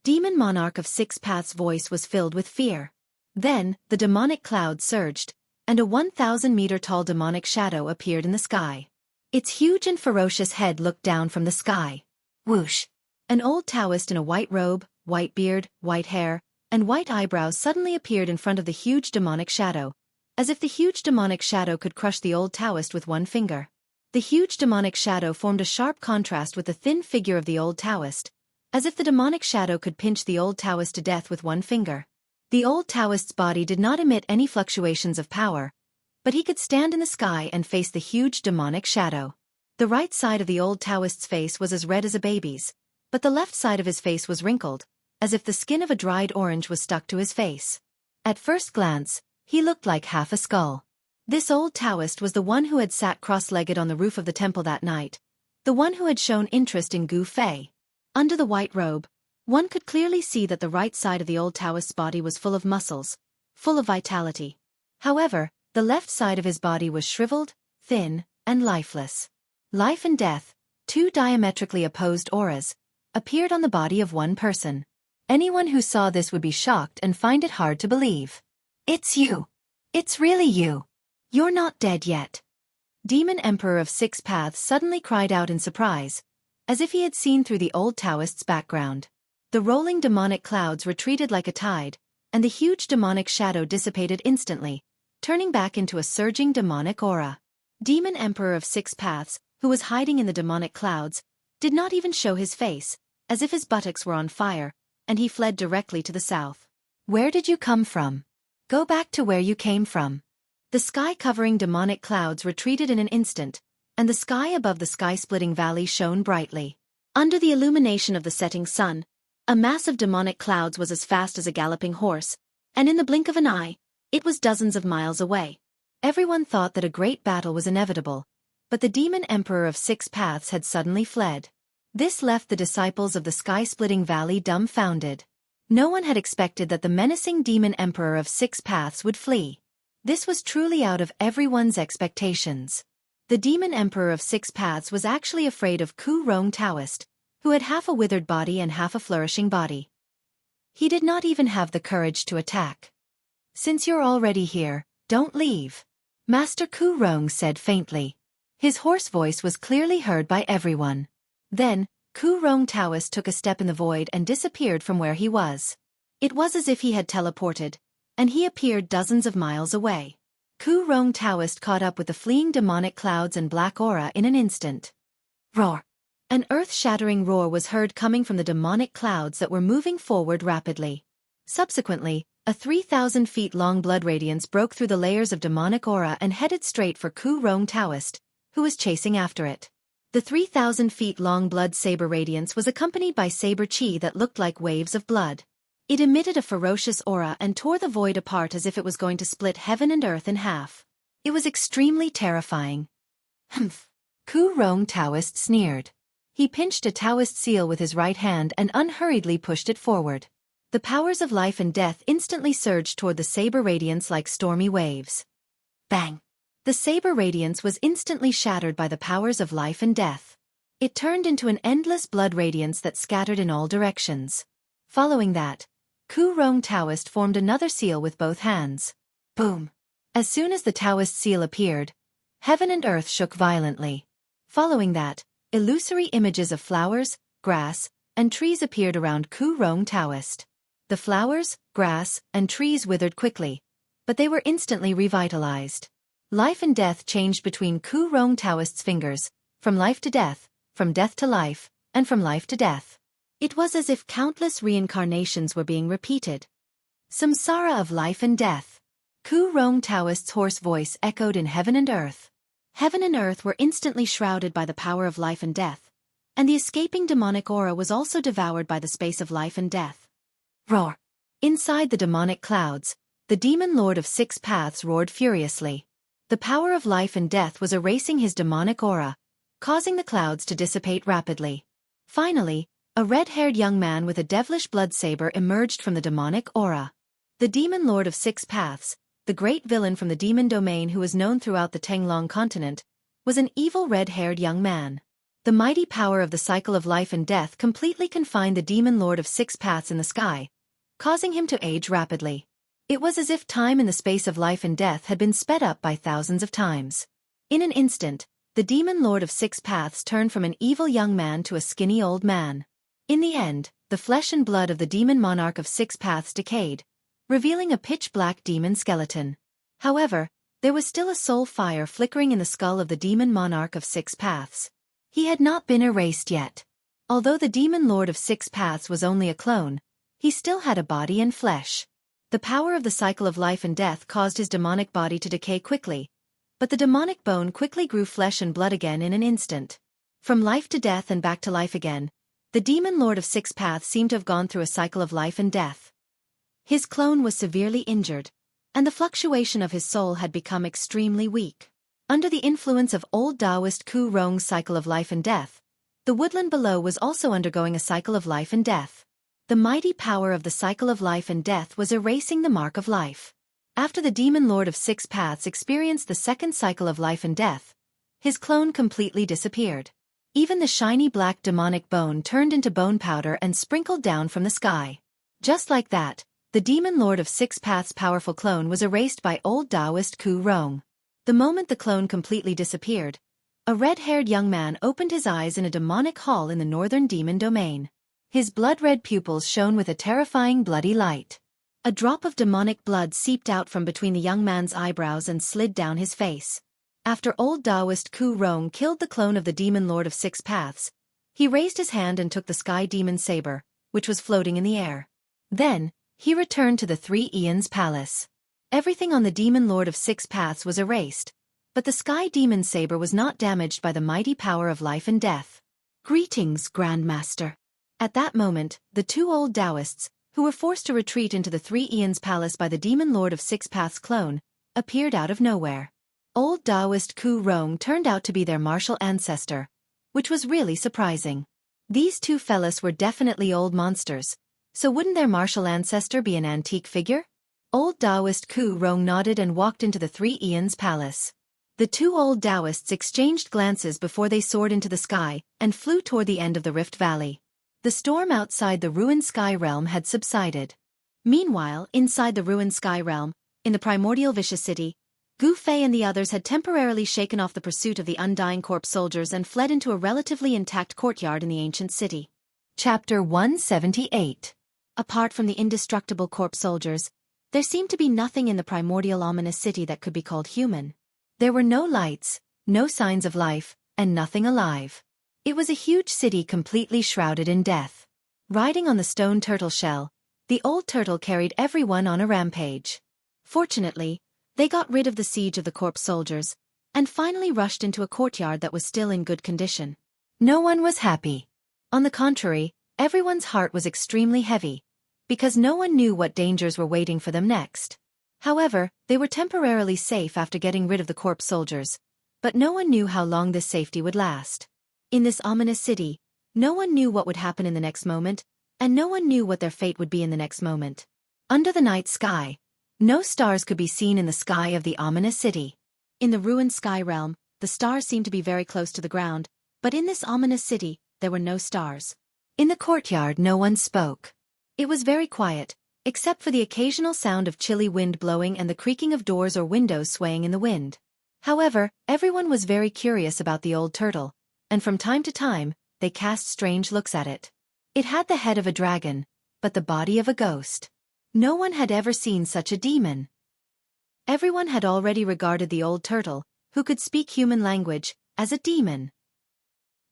Demon Monarch of 6 Paths' voice was filled with fear. Then, the demonic cloud surged, and a 1,000-meter-tall demonic shadow appeared in the sky. Its huge and ferocious head looked down from the sky. Whoosh! An old Taoist in a white robe, white beard, white hair, and white eyebrows suddenly appeared in front of the huge demonic shadow, as if the huge demonic shadow could crush the old Taoist with one finger. The huge demonic shadow formed a sharp contrast with the thin figure of the old Taoist, as if the demonic shadow could pinch the old Taoist to death with one finger. The old Taoist's body did not emit any fluctuations of power, but he could stand in the sky and face the huge demonic shadow. The right side of the old Taoist's face was as red as a baby's, but the left side of his face was wrinkled, as if the skin of a dried orange was stuck to his face. At first glance, he looked like half a skull. This old Taoist was the one who had sat cross-legged on the roof of the temple that night, the one who had shown interest in Gu Fei. Under the white robe, one could clearly see that the right side of the old Taoist's body was full of muscles, full of vitality. However, the left side of his body was shriveled, thin, and lifeless. Life and death, two diametrically opposed auras, appeared on the body of one person. Anyone who saw this would be shocked and find it hard to believe. "It's you. It's really you. You're not dead yet." Demon Emperor of Six Paths suddenly cried out in surprise, as if he had seen through the old Taoist's background. The rolling demonic clouds retreated like a tide, and the huge demonic shadow dissipated instantly, turning back into a surging demonic aura. Demon Emperor of Six Paths, who was hiding in the demonic clouds, did not even show his face, as if his buttocks were on fire, and he fled directly to the south. "Where did you come from? Go back to where you came from." The sky-covering demonic clouds retreated in an instant, and the sky above the sky-splitting valley shone brightly. Under the illumination of the setting sun, a mass of demonic clouds was as fast as a galloping horse, and in the blink of an eye, it was dozens of miles away. Everyone thought that a great battle was inevitable, but the Demon Emperor of Six Paths had suddenly fled. This left the disciples of the sky-splitting valley dumbfounded. No one had expected that the menacing Demon Emperor of Six Paths would flee. This was truly out of everyone's expectations. The Demon Emperor of Six Paths was actually afraid of Ku Rong Taoist, who had half a withered body and half a flourishing body. He did not even have the courage to attack. "Since you're already here, don't leave," Master Ku Rong said faintly. His hoarse voice was clearly heard by everyone. Then, Ku Rong Taoist took a step in the void and disappeared from where he was. It was as if he had teleported, and he appeared dozens of miles away. Ku Rong Taoist caught up with the fleeing demonic clouds and black aura in an instant. Roar! An earth-shattering roar was heard coming from the demonic clouds that were moving forward rapidly. Subsequently, a 3,000 feet long blood radiance broke through the layers of demonic aura and headed straight for Ku Rong Taoist, who was chasing after it. The 3,000 feet long blood saber radiance was accompanied by saber chi that looked like waves of blood. It emitted a ferocious aura and tore the void apart as if it was going to split heaven and earth in half. It was extremely terrifying. "Humph!" Ku Rong Taoist sneered. He pinched a Taoist seal with his right hand and unhurriedly pushed it forward. The powers of life and death instantly surged toward the saber radiance like stormy waves. Bang! The saber radiance was instantly shattered by the powers of life and death. It turned into an endless blood radiance that scattered in all directions. Following that, Ku Rong Taoist formed another seal with both hands. Boom! As soon as the Taoist seal appeared, heaven and earth shook violently. Following that, illusory images of flowers, grass, and trees appeared around Ku Rong Taoist. The flowers, grass, and trees withered quickly, but they were instantly revitalized. Life and death changed between Ku Rong Taoist's fingers, from life to death, from death to life, and from life to death. It was as if countless reincarnations were being repeated. Samsara of life and death. Ku Rong Taoist's hoarse voice echoed in heaven and earth. Heaven and earth were instantly shrouded by the power of life and death, and the escaping demonic aura was also devoured by the space of life and death. Roar! Inside the demonic clouds, the demon lord of Six Paths roared furiously. The power of life and death was erasing his demonic aura, causing the clouds to dissipate rapidly. Finally, a red-haired young man with a devilish blood saber emerged from the demonic aura. The demon lord of Six Paths, the great villain from the demon domain who was known throughout the Tenglong continent, was an evil red-haired young man. The mighty power of the cycle of life and death completely confined the demon lord of Six Paths in the sky, causing him to age rapidly. It was as if time in the space of life and death had been sped up by thousands of times. In an instant, the demon lord of Six Paths turned from an evil young man to a skinny old man. In the end, the flesh and blood of the demon monarch of Six Paths decayed, revealing a pitch-black demon skeleton. However, there was still a soul fire flickering in the skull of the demon monarch of Six Paths. He had not been erased yet. Although the demon lord of Six Paths was only a clone, he still had a body and flesh. The power of the cycle of life and death caused his demonic body to decay quickly, but the demonic bone quickly grew flesh and blood again in an instant. From life to death and back to life again, the demon lord of Six Paths seemed to have gone through a cycle of life and death. His clone was severely injured, and the fluctuation of his soul had become extremely weak. Under the influence of old Taoist Ku Rong's cycle of life and death, the woodland below was also undergoing a cycle of life and death. The mighty power of the cycle of life and death was erasing the mark of life. After the demon lord of Six Paths experienced the second cycle of life and death, his clone completely disappeared. Even the shiny black demonic bone turned into bone powder and sprinkled down from the sky. Just like that, the demon lord of Six Paths' powerful clone was erased by old Taoist Ku Rong. The moment the clone completely disappeared, a red-haired young man opened his eyes in a demonic hall in the northern demon domain. His blood-red pupils shone with a terrifying bloody light. A drop of demonic blood seeped out from between the young man's eyebrows and slid down his face. After old Taoist Ku Rong killed the clone of the demon lord of Six Paths, he raised his hand and took the sky demon saber, which was floating in the air. Then, he returned to the Three Eons Palace. Everything on the demon lord of Six Paths was erased, but the sky demon saber was not damaged by the mighty power of life and death. Greetings, Grandmaster. At that moment, the two old Taoists, who were forced to retreat into the Three Eons Palace by the demon lord of Six Paths clone, appeared out of nowhere. Old Taoist Ku Rong turned out to be their martial ancestor, which was really surprising. These two fellas were definitely old monsters, so wouldn't their martial ancestor be an antique figure? Old Taoist Ku Rong nodded and walked into the Three Eons Palace. The two old Taoists exchanged glances before they soared into the sky and flew toward the end of the Rift Valley. The storm outside the ruined sky realm had subsided. Meanwhile, inside the ruined sky realm, in the primordial vicious city, Gu Fei and the others had temporarily shaken off the pursuit of the undying corpse soldiers and fled into a relatively intact courtyard in the ancient city. Chapter 178. Apart from the indestructible corpse soldiers, there seemed to be nothing in the primordial ominous city that could be called human. There were no lights, no signs of life, and nothing alive. It was a huge city completely shrouded in death. Riding on the stone turtle shell, the old turtle carried everyone on a rampage. Fortunately, they got rid of the siege of the corpse soldiers, and finally rushed into a courtyard that was still in good condition. No one was happy. On the contrary, everyone's heart was extremely heavy, because no one knew what dangers were waiting for them next. However, they were temporarily safe after getting rid of the corpse soldiers, but no one knew how long this safety would last. In this ominous city, no one knew what would happen in the next moment, and no one knew what their fate would be in the next moment. Under the night sky, no stars could be seen in the sky of the ominous city. In the ruined sky realm, the stars seemed to be very close to the ground, but in this ominous city, there were no stars. In the courtyard, no one spoke. It was very quiet, except for the occasional sound of chilly wind blowing and the creaking of doors or windows swaying in the wind. However, everyone was very curious about the old turtle, and from time to time, they cast strange looks at it. It had the head of a dragon, but the body of a ghost. No one had ever seen such a demon. Everyone had already regarded the old turtle, who could speak human language, as a demon.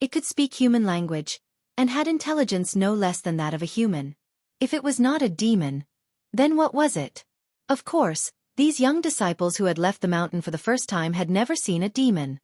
It could speak human language, and had intelligence no less than that of a human. If it was not a demon, then what was it? Of course, these young disciples who had left the mountain for the first time had never seen a demon.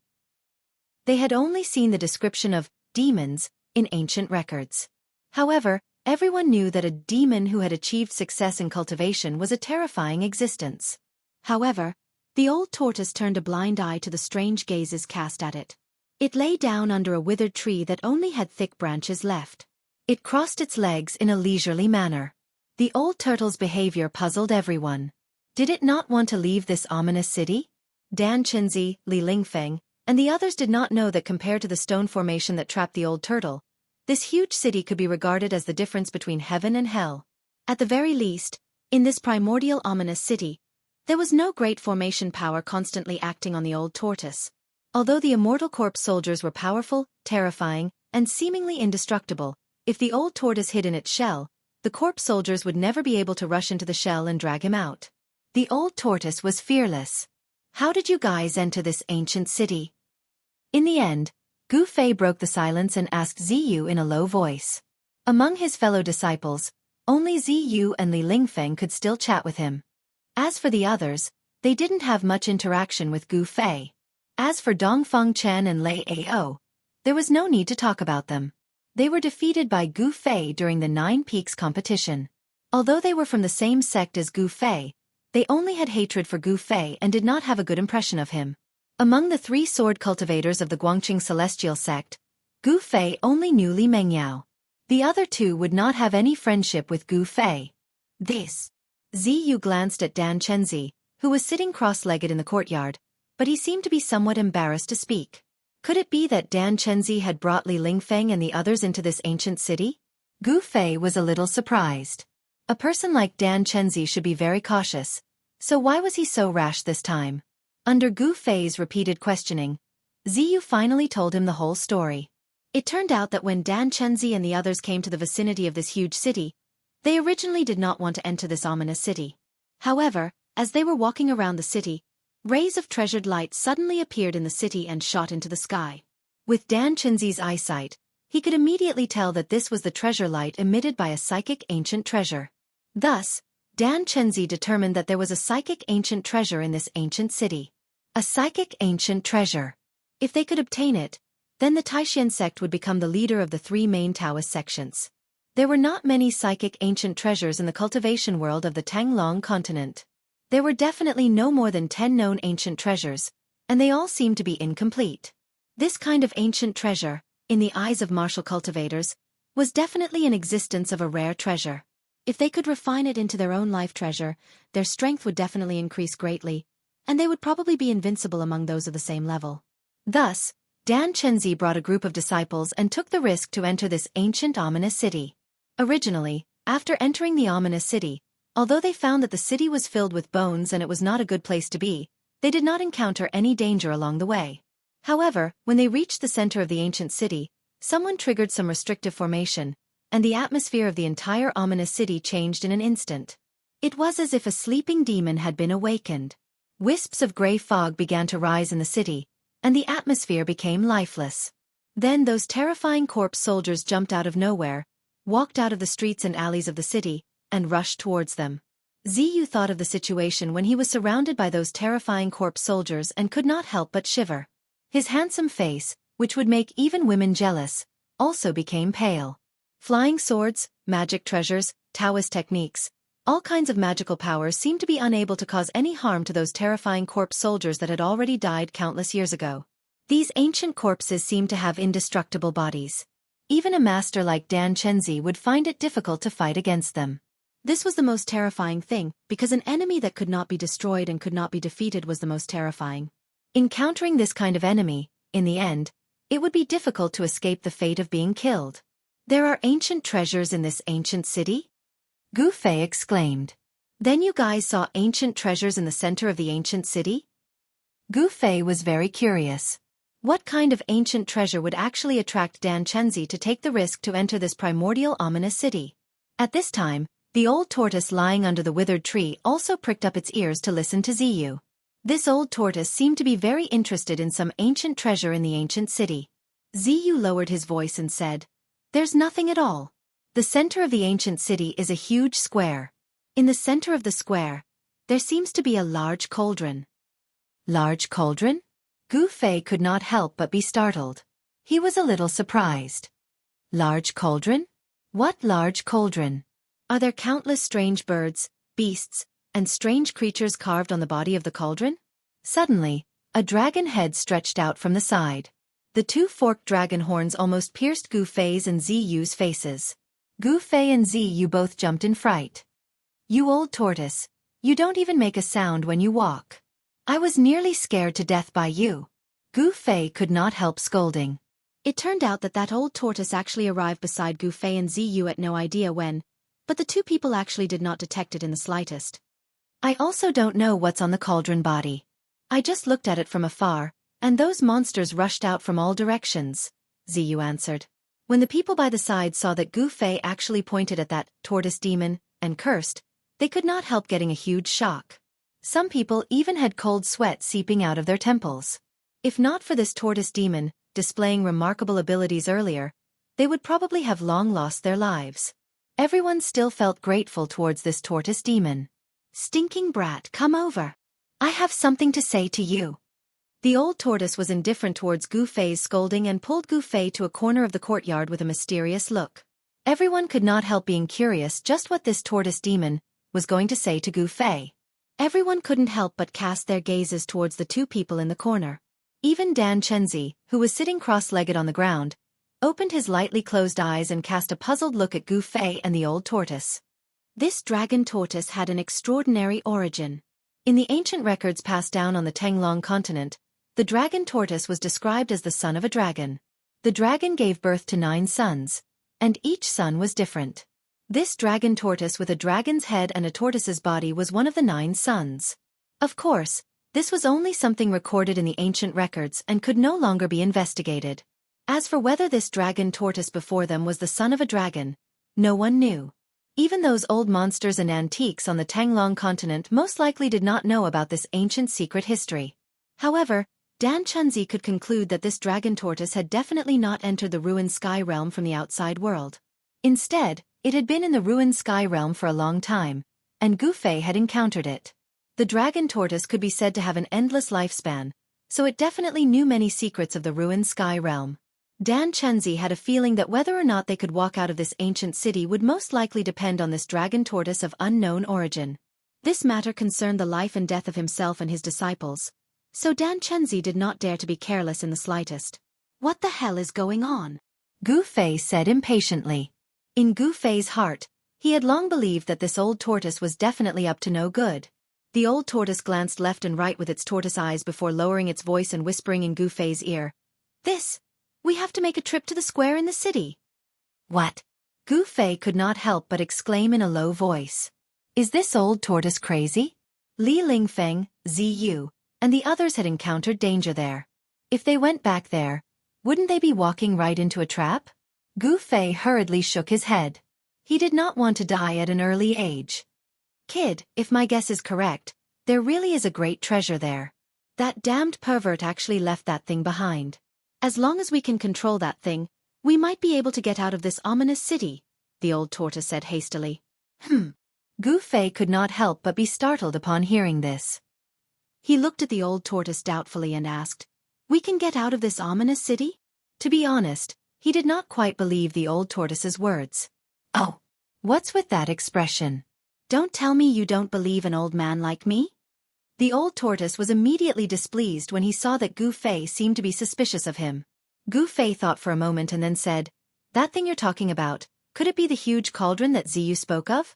They had only seen the description of demons in ancient records. However, everyone knew that a demon who had achieved success in cultivation was a terrifying existence. However, the old tortoise turned a blind eye to the strange gazes cast at it. It lay down under a withered tree that only had thick branches left. It crossed its legs in a leisurely manner. The old turtle's behavior puzzled everyone. Did it not want to leave this ominous city? Dan Qinzi, Li Lingfeng, and the others did not know that compared to the stone formation that trapped the old turtle, this huge city could be regarded as the difference between heaven and hell. At the very least, in this primordial ominous city, there was no great formation power constantly acting on the old tortoise. Although the immortal corpse soldiers were powerful, terrifying, and seemingly indestructible, If the old tortoise hid in its shell, the corpse soldiers would never be able to rush into the shell and drag him out. The old tortoise was fearless. How did you guys enter this ancient city? In the end, Gu Fei broke the silence and asked Ziyu in a low voice. Among his fellow disciples, only Ziyu and Li Lingfeng could still chat with him. As for the others, they didn't have much interaction with Gu Fei. As for Dongfeng Chen and Lei Ao, there was no need to talk about them. They were defeated by Gu Fei during the Nine Peaks competition. Although they were from the same sect as Gu Fei, they only had hatred for Gu Fei and did not have a good impression of him. Among the 3 sword cultivators of the Guangqing Celestial sect, Gu Fei only knew Li Mengyao. The other 2 would not have any friendship with Gu Fei. This. Ziyu glanced at Dan Chenzi, who was sitting cross-legged in the courtyard, but he seemed to be somewhat embarrassed to speak. Could it be that Dan Chenzi had brought Li Lingfeng and the others into this ancient city? Gu Fei was a little surprised. A person like Dan Chenzi should be very cautious, so why was he so rash this time? Under Gu Fei's repeated questioning, Ziyu finally told him the whole story. It turned out that when Dan Chenzi and the others came to the vicinity of this huge city, they originally did not want to enter this ominous city. However, as they were walking around the city, rays of treasured light suddenly appeared in the city and shot into the sky. With Dan Chenzi's eyesight, he could immediately tell that this was the treasure light emitted by a psychic ancient treasure. Thus, Dan Chenzi determined that there was a psychic ancient treasure in this ancient city. A psychic ancient treasure. If they could obtain it, then the Taishan sect would become the leader of the 3 main Taoist sections. There were not many psychic ancient treasures in the cultivation world of the Tanglong continent. There were definitely no more than 10 known ancient treasures, and they all seemed to be incomplete. This kind of ancient treasure, in the eyes of martial cultivators, was definitely an existence of a rare treasure. If they could refine it into their own life treasure, their strength would definitely increase greatly, and they would probably be invincible among those of the same level. Thus, Dan Chenzi brought a group of disciples and took the risk to enter this ancient ominous city. Originally, after entering the ominous city, although they found that the city was filled with bones and it was not a good place to be, they did not encounter any danger along the way. However, when they reached the center of the ancient city, someone triggered some restrictive formation, and the atmosphere of the entire ominous city changed in an instant. It was as if a sleeping demon had been awakened. Wisps of gray fog began to rise in the city, and the atmosphere became lifeless. Then those terrifying corpse soldiers jumped out of nowhere, walked out of the streets and alleys of the city, and rushed towards them. Ziyu thought of the situation when he was surrounded by those terrifying corpse soldiers and could not help but shiver. His handsome face, which would make even women jealous, also became pale. Flying swords, magic treasures, Taoist techniques, all kinds of magical powers seemed to be unable to cause any harm to those terrifying corpse soldiers that had already died countless years ago. These ancient corpses seemed to have indestructible bodies. Even a master like Dan Chenzi would find it difficult to fight against them. This was the most terrifying thing, because an enemy that could not be destroyed and could not be defeated was the most terrifying. Encountering this kind of enemy, in the end, it would be difficult to escape the fate of being killed. There are ancient treasures in this ancient city? Gu Fei exclaimed. Then you guys saw ancient treasures in the center of the ancient city? Gu Fei was very curious. What kind of ancient treasure would actually attract Dan Chenzi to take the risk to enter this primordial ominous city? At this time, the old tortoise lying under the withered tree also pricked up its ears to listen to Ziyu. This old tortoise seemed to be very interested in some ancient treasure in the ancient city. Ziyu lowered his voice and said, "There's nothing at all. The center of the ancient city is a huge square. In the center of the square, there seems to be a large cauldron." Large cauldron? Gu Fei could not help but be startled. He was a little surprised. Large cauldron? What large cauldron? Are there countless strange birds, beasts, and strange creatures carved on the body of the cauldron? Suddenly, a dragon head stretched out from the side. The 2 forked dragon horns almost pierced Gu Fei's and Ziyu's faces. Gu Fei and Ziyu both jumped in fright. "You old tortoise, you don't even make a sound when you walk. I was nearly scared to death by you." Gu Fei could not help scolding. It turned out that old tortoise actually arrived beside Gu Fei and Ziyu at no idea when, but the 2 people actually did not detect it in the slightest. "I also don't know what's on the cauldron body. I just looked at it from afar, and those monsters rushed out from all directions," Ziyu answered. When the people by the side saw that Gu Fei actually pointed at that tortoise demon and cursed, they could not help getting a huge shock. Some people even had cold sweat seeping out of their temples. If not for this tortoise demon, displaying remarkable abilities earlier, they would probably have long lost their lives. Everyone still felt grateful towards this tortoise demon. Stinking brat, come over. I have something to say to you. The old tortoise was indifferent towards Gu Fei's scolding and pulled Gu Fei to a corner of the courtyard with a mysterious look. Everyone could not help being curious just what this tortoise demon was going to say to Gu Fei. Everyone couldn't help but cast their gazes towards the two people in the corner. Even Dan Chenzi, who was sitting cross-legged on the ground, opened his lightly closed eyes and cast a puzzled look at Gu Fei and the old tortoise. This dragon tortoise had an extraordinary origin. In the ancient records passed down on the Tenglong continent, the dragon tortoise was described as the son of a dragon. The dragon gave birth to 9 sons, and each son was different. This dragon tortoise with a dragon's head and a tortoise's body was one of the 9 sons. Of course, this was only something recorded in the ancient records and could no longer be investigated. As for whether this dragon tortoise before them was the son of a dragon, no one knew. Even those old monsters and antiques on the Tenglong continent most likely did not know about this ancient secret history. However, Dan Chunzi could conclude that this dragon tortoise had definitely not entered the ruined sky realm from the outside world. Instead, it had been in the ruined sky realm for a long time, and Gu Fei had encountered it. The dragon tortoise could be said to have an endless lifespan, so it definitely knew many secrets of the ruined sky realm. Dan Chunzi had a feeling that whether or not they could walk out of this ancient city would most likely depend on this dragon tortoise of unknown origin. This matter concerned the life and death of himself and his disciples, so Dan Chenzi did not dare to be careless in the slightest. What the hell is going on? Gu Fei said impatiently. In Gu Fei's heart, he had long believed that this old tortoise was definitely up to no good. The old tortoise glanced left and right with its tortoise eyes before lowering its voice and whispering in Gu Fei's ear. We have to make a trip to the square in the city. What? Gu Fei could not help but exclaim in a low voice. Is this old tortoise crazy? Li Lingfeng, Ziyu, and the others had encountered danger there. If they went back there, wouldn't they be walking right into a trap? Gu Fei hurriedly shook his head. He did not want to die at an early age. Kid, if my guess is correct, there really is a great treasure there. That damned pervert actually left that thing behind. As long as we can control that thing, we might be able to get out of this ominous city, the old tortoise said hastily. Gu Fei could not help but be startled upon hearing this. He looked at the old tortoise doubtfully and asked, "We can get out of this ominous city?" To be honest, he did not quite believe the old tortoise's words. Oh, what's with that expression? Don't tell me you don't believe an old man like me? The old tortoise was immediately displeased when he saw that Gu Fei seemed to be suspicious of him. Gu Fei thought for a moment and then said, "That thing you're talking about, could it be the huge cauldron that Ziyu spoke of?"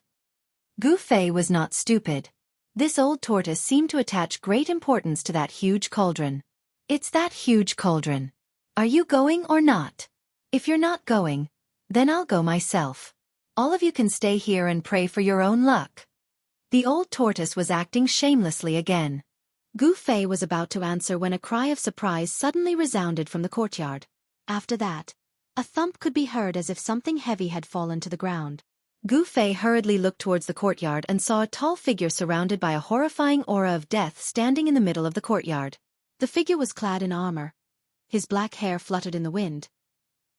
Gu Fei was not stupid. This old tortoise seemed to attach great importance to that huge cauldron. It's that huge cauldron. Are you going or not? If you're not going, then I'll go myself. All of you can stay here and pray for your own luck. The old tortoise was acting shamelessly again. Gu Fei was about to answer when a cry of surprise suddenly resounded from the courtyard. After that, a thump could be heard as if something heavy had fallen to the ground. Gu Fei hurriedly looked towards the courtyard and saw a tall figure surrounded by a horrifying aura of death standing in the middle of the courtyard. The figure was clad in armor. His black hair fluttered in the wind.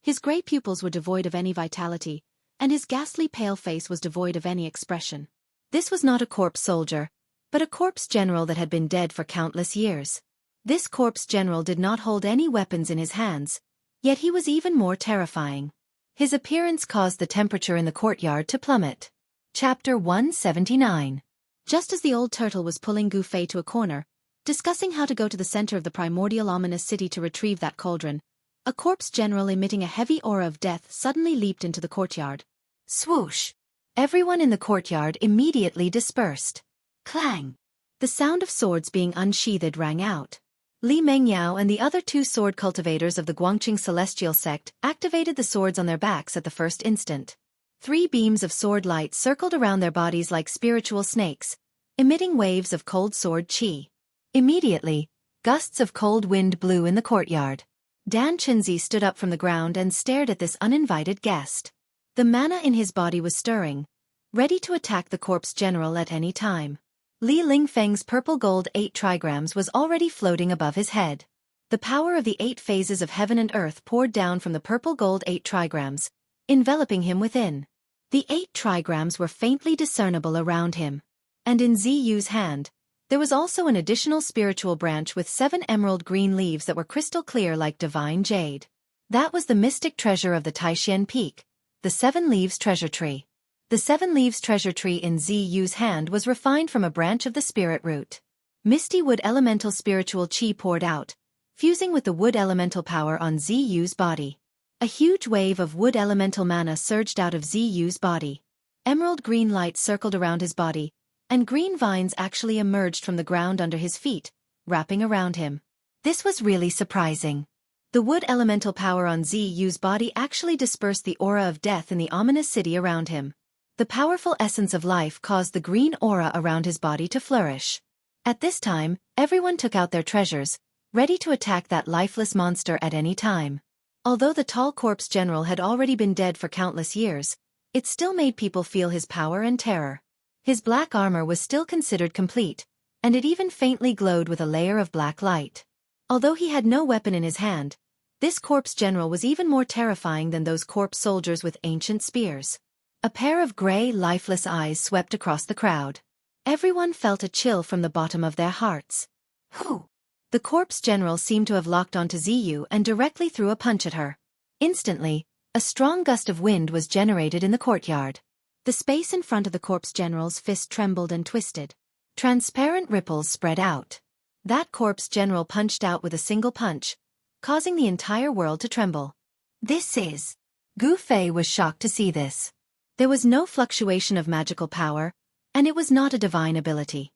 His gray pupils were devoid of any vitality, and his ghastly pale face was devoid of any expression. This was not a corpse soldier, but a corpse general that had been dead for countless years. This corpse general did not hold any weapons in his hands, yet he was even more terrifying. His appearance caused the temperature in the courtyard to plummet. Chapter 179. Just as the old turtle was pulling Gu Fei to a corner, discussing how to go to the center of the primordial ominous city to retrieve that cauldron, a corpse general emitting a heavy aura of death suddenly leaped into the courtyard. Swoosh! Everyone in the courtyard immediately dispersed. Clang! The sound of swords being unsheathed rang out. Li Mengyao and the other 2 sword cultivators of the Guangqing celestial sect activated the swords on their backs at the first instant. 3 beams of sword light circled around their bodies like spiritual snakes, emitting waves of cold sword chi. Immediately, gusts of cold wind blew in the courtyard. Dan Chenzi stood up from the ground and stared at this uninvited guest. The mana in his body was stirring, ready to attack the corpse general at any time. Li Lingfeng's purple gold 8 trigrams was already floating above his head. The power of the 8 phases of heaven and earth poured down from the purple gold 8 trigrams, enveloping him within. The 8 trigrams were faintly discernible around him. And in Ziyu's hand, there was also an additional spiritual branch with 7 emerald green leaves that were crystal clear like divine jade. That was the mystic treasure of the Taishan Peak, the 7 Leaves Treasure Tree. The 7 Leaves Treasure Tree in Ziyu's hand was refined from a branch of the spirit root. Misty wood elemental spiritual chi poured out, fusing with the wood elemental power on Ziyu's body. A huge wave of wood elemental mana surged out of Ziyu's body. Emerald green light circled around his body, and green vines actually emerged from the ground under his feet, wrapping around him. This was really surprising. The wood elemental power on Ziyu's body actually dispersed the aura of death in the ominous city around him. The powerful essence of life caused the green aura around his body to flourish. At this time, everyone took out their treasures, ready to attack that lifeless monster at any time. Although the tall corpse general had already been dead for countless years, it still made people feel his power and terror. His black armor was still considered complete, and it even faintly glowed with a layer of black light. Although he had no weapon in his hand, this corpse general was even more terrifying than those corpse soldiers with ancient spears. A pair of gray, lifeless eyes swept across the crowd. Everyone felt a chill from the bottom of their hearts. Who? The corpse general seemed to have locked onto Ziyu and directly threw a punch at her. Instantly, a strong gust of wind was generated in the courtyard. The space in front of the corpse general's fist trembled and twisted. Transparent ripples spread out. That corpse general punched out with a single punch, causing the entire world to tremble. This is... Gu Fei was shocked to see this. There was no fluctuation of magical power, and it was not a divine ability.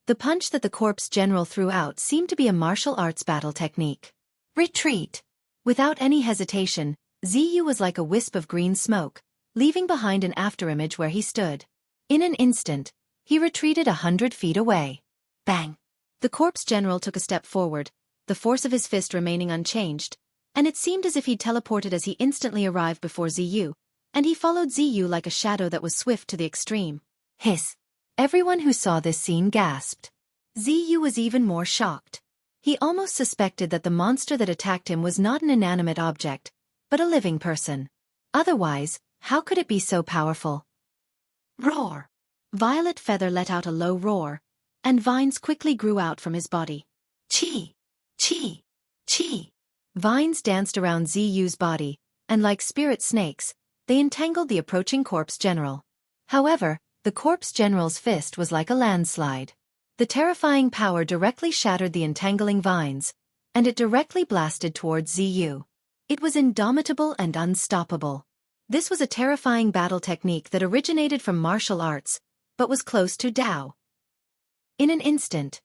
The punch that the corpse general threw out seemed to be a martial arts battle technique. Retreat! Without any hesitation, Ziyu was like a wisp of green smoke, leaving behind an afterimage where he stood. In an instant, he retreated 100 feet away. Bang! The corpse general took a step forward, the force of his fist remaining unchanged, and it seemed as if he'd teleported as he instantly arrived before Ziyu, and he followed Ziyu like a shadow that was swift to the extreme. Hiss! Everyone who saw this scene gasped. Ziyu was even more shocked. He almost suspected that the monster that attacked him was not an inanimate object, but a living person. Otherwise, how could it be so powerful? Roar! Violet Feather let out a low roar, and vines quickly grew out from his body. Chi! Chi! Chi! Vines danced around Ziyu's body, and like spirit snakes, they entangled the approaching corpse general. However, the corpse general's fist was like a landslide. The terrifying power directly shattered the entangling vines, and it directly blasted towards Ziyu. It was indomitable and unstoppable. This was a terrifying battle technique that originated from martial arts, but was close to Dao. In an instant,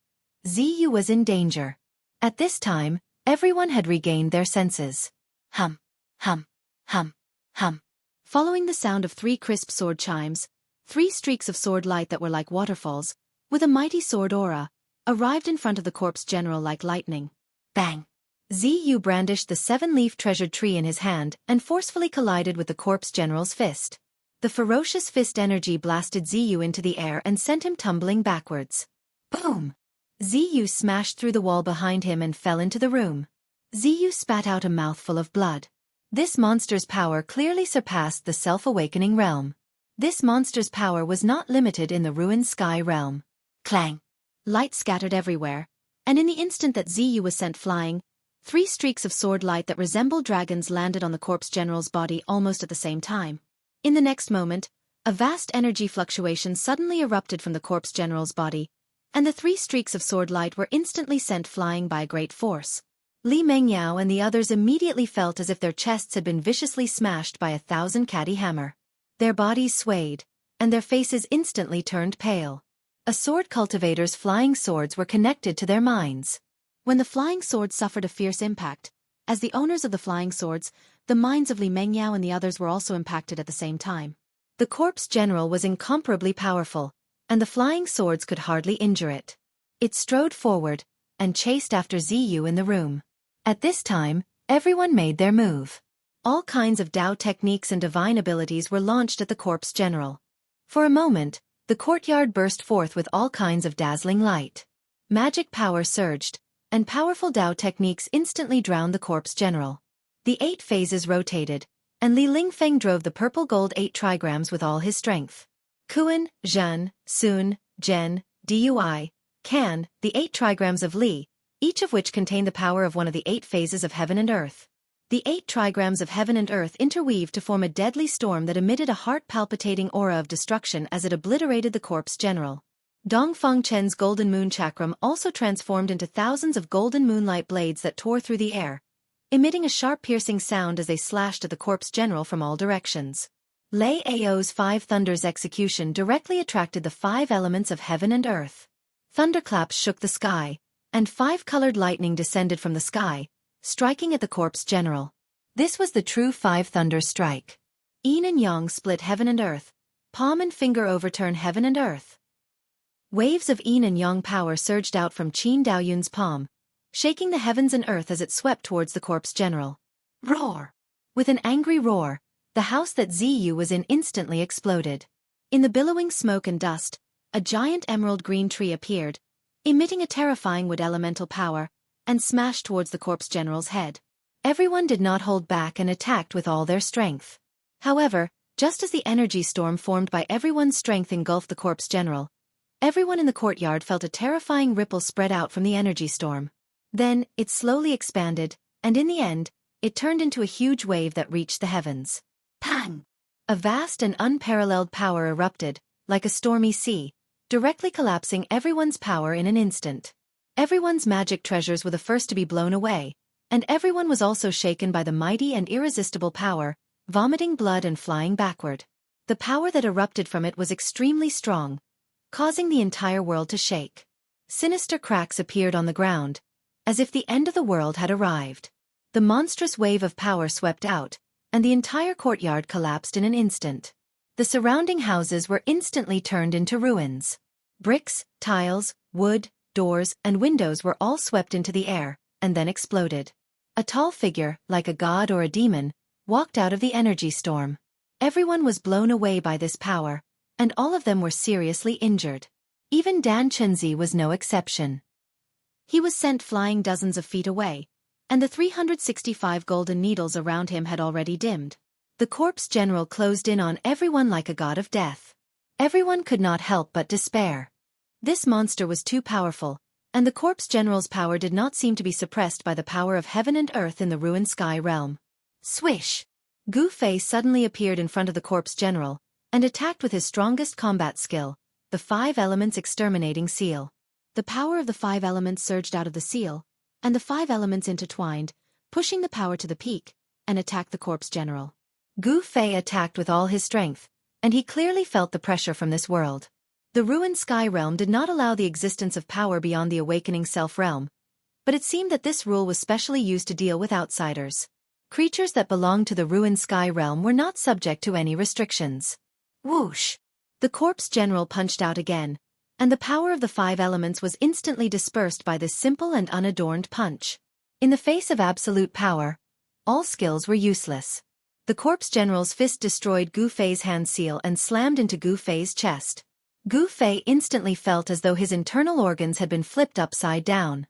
Ziyu was in danger. At this time, everyone had regained their senses. Hum, hum, hum, hum. Following the sound of 3 crisp sword chimes, 3 streaks of sword light that were like waterfalls, with a mighty sword aura, arrived in front of the corpse general like lightning. Bang! Ziyu brandished the 7-leaf treasured tree in his hand and forcefully collided with the corpse general's fist. The ferocious fist energy blasted Ziyu into the air and sent him tumbling backwards. Boom! Ziyu smashed through the wall behind him and fell into the room. Ziyu spat out a mouthful of blood. This monster's power clearly surpassed the self-awakening realm. This monster's power was not limited in the ruined sky realm. Clang! Light scattered everywhere, and in the instant that Ziyu was sent flying, 3 streaks of sword light that resembled dragons landed on the corpse general's body almost at the same time. In the next moment, a vast energy fluctuation suddenly erupted from the corpse general's body, and the 3 streaks of sword light were instantly sent flying by a great force. Li Mengyao and the others immediately felt as if their chests had been viciously smashed by 1,000 catty hammer. Their bodies swayed, and their faces instantly turned pale. A sword cultivator's flying swords were connected to their minds. When the flying swords suffered a fierce impact, as the owners of the flying swords, the minds of Li Mengyao and the others were also impacted at the same time. The corpse general was incomparably powerful, and the flying swords could hardly injure it. It strode forward, and chased after Ziyu in the room. At this time, Everyone made their move. All kinds of Dao techniques and divine abilities were launched at the corpse general. For a moment, the courtyard burst forth with all kinds of dazzling light. Magic power surged, and powerful Dao techniques instantly drowned the corpse general. The 8 phases rotated, and Li Lingfeng drove the purple-gold 8 trigrams with all his strength. Kuan, Zhen, Sun, Zhen, Dui, Can, the 8 trigrams of Li, each of which contained the power of one of the 8 phases of heaven and earth. The 8 trigrams of heaven and earth interweaved to form a deadly storm that emitted a heart-palpitating aura of destruction as it obliterated the corpse general. Dongfang Chen's golden moon chakram also transformed into thousands of golden moonlight blades that tore through the air, emitting a sharp piercing sound as they slashed at the corpse general from all directions. Lei Ao's 5 thunders execution directly attracted the 5 elements of heaven and earth. Thunderclaps shook the sky, and 5-colored lightning descended from the sky, striking at the corpse general. This was the true 5 thunder strike. Yin and yang split heaven and earth, palm and finger overturn heaven and earth. Waves of yin and yang power surged out from Qin Daoyun's palm, shaking the heavens and earth as it swept towards the corpse general. Roar! With an angry roar, the house that Ziyu was in instantly exploded. In the billowing smoke and dust, a giant emerald green tree appeared, emitting a terrifying wood elemental power, and smashed towards the corpse general's head. Everyone did not hold back and attacked with all their strength. However, just as the energy storm formed by everyone's strength engulfed the corpse general, everyone in the courtyard felt a terrifying ripple spread out from the energy storm. Then, it slowly expanded, and in the end, it turned into a huge wave that reached the heavens. Pang! A vast and unparalleled power erupted, like a stormy sea, directly collapsing everyone's power in an instant. Everyone's magic treasures were the first to be blown away, and everyone was also shaken by the mighty and irresistible power, vomiting blood and flying backward. The power that erupted from it was extremely strong, causing the entire world to shake. Sinister cracks appeared on the ground, as if the end of the world had arrived. The monstrous wave of power swept out, and the entire courtyard collapsed in an instant. The surrounding houses were instantly turned into ruins. Bricks, tiles, wood, doors, and windows were all swept into the air, and then exploded. A tall figure, like a god or a demon, walked out of the energy storm. Everyone was blown away by this power, and all of them were seriously injured. Even Dan Chenzi was no exception. He was sent flying dozens of feet away, and the 365 golden needles around him had already dimmed. The corpse general closed in on everyone like a god of death. Everyone could not help but despair. This monster was too powerful, and the corpse general's power did not seem to be suppressed by the power of heaven and earth in the ruined sky realm. Swish! Gu Fei suddenly appeared in front of the corpse general, and attacked with his strongest combat skill, the 5 elements exterminating seal. The power of the 5 elements surged out of the seal, and the 5 elements intertwined, pushing the power to the peak, and attacked the corpse general. Gu Fei attacked with all his strength, and he clearly felt the pressure from this world. The ruined sky realm did not allow the existence of power beyond the awakening self realm, but it seemed that this rule was specially used to deal with outsiders. Creatures that belonged to the ruined sky realm were not subject to any restrictions. Whoosh! The corpse general punched out again, and the power of the 5 elements was instantly dispersed by this simple and unadorned punch. In the face of absolute power, all skills were useless. The corpse general's fist destroyed Gu Fei's hand seal and slammed into Gu Fei's chest. Gu Fei instantly felt as though his internal organs had been flipped upside down.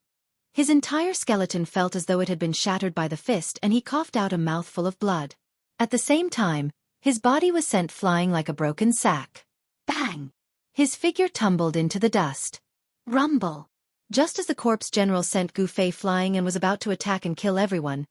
His entire skeleton felt as though it had been shattered by the fist, and he coughed out a mouthful of blood. At the same time, his body was sent flying like a broken sack. Bang! His figure tumbled into the dust. Rumble! Just as the corpse general sent Gu Fei flying and was about to attack and kill everyone,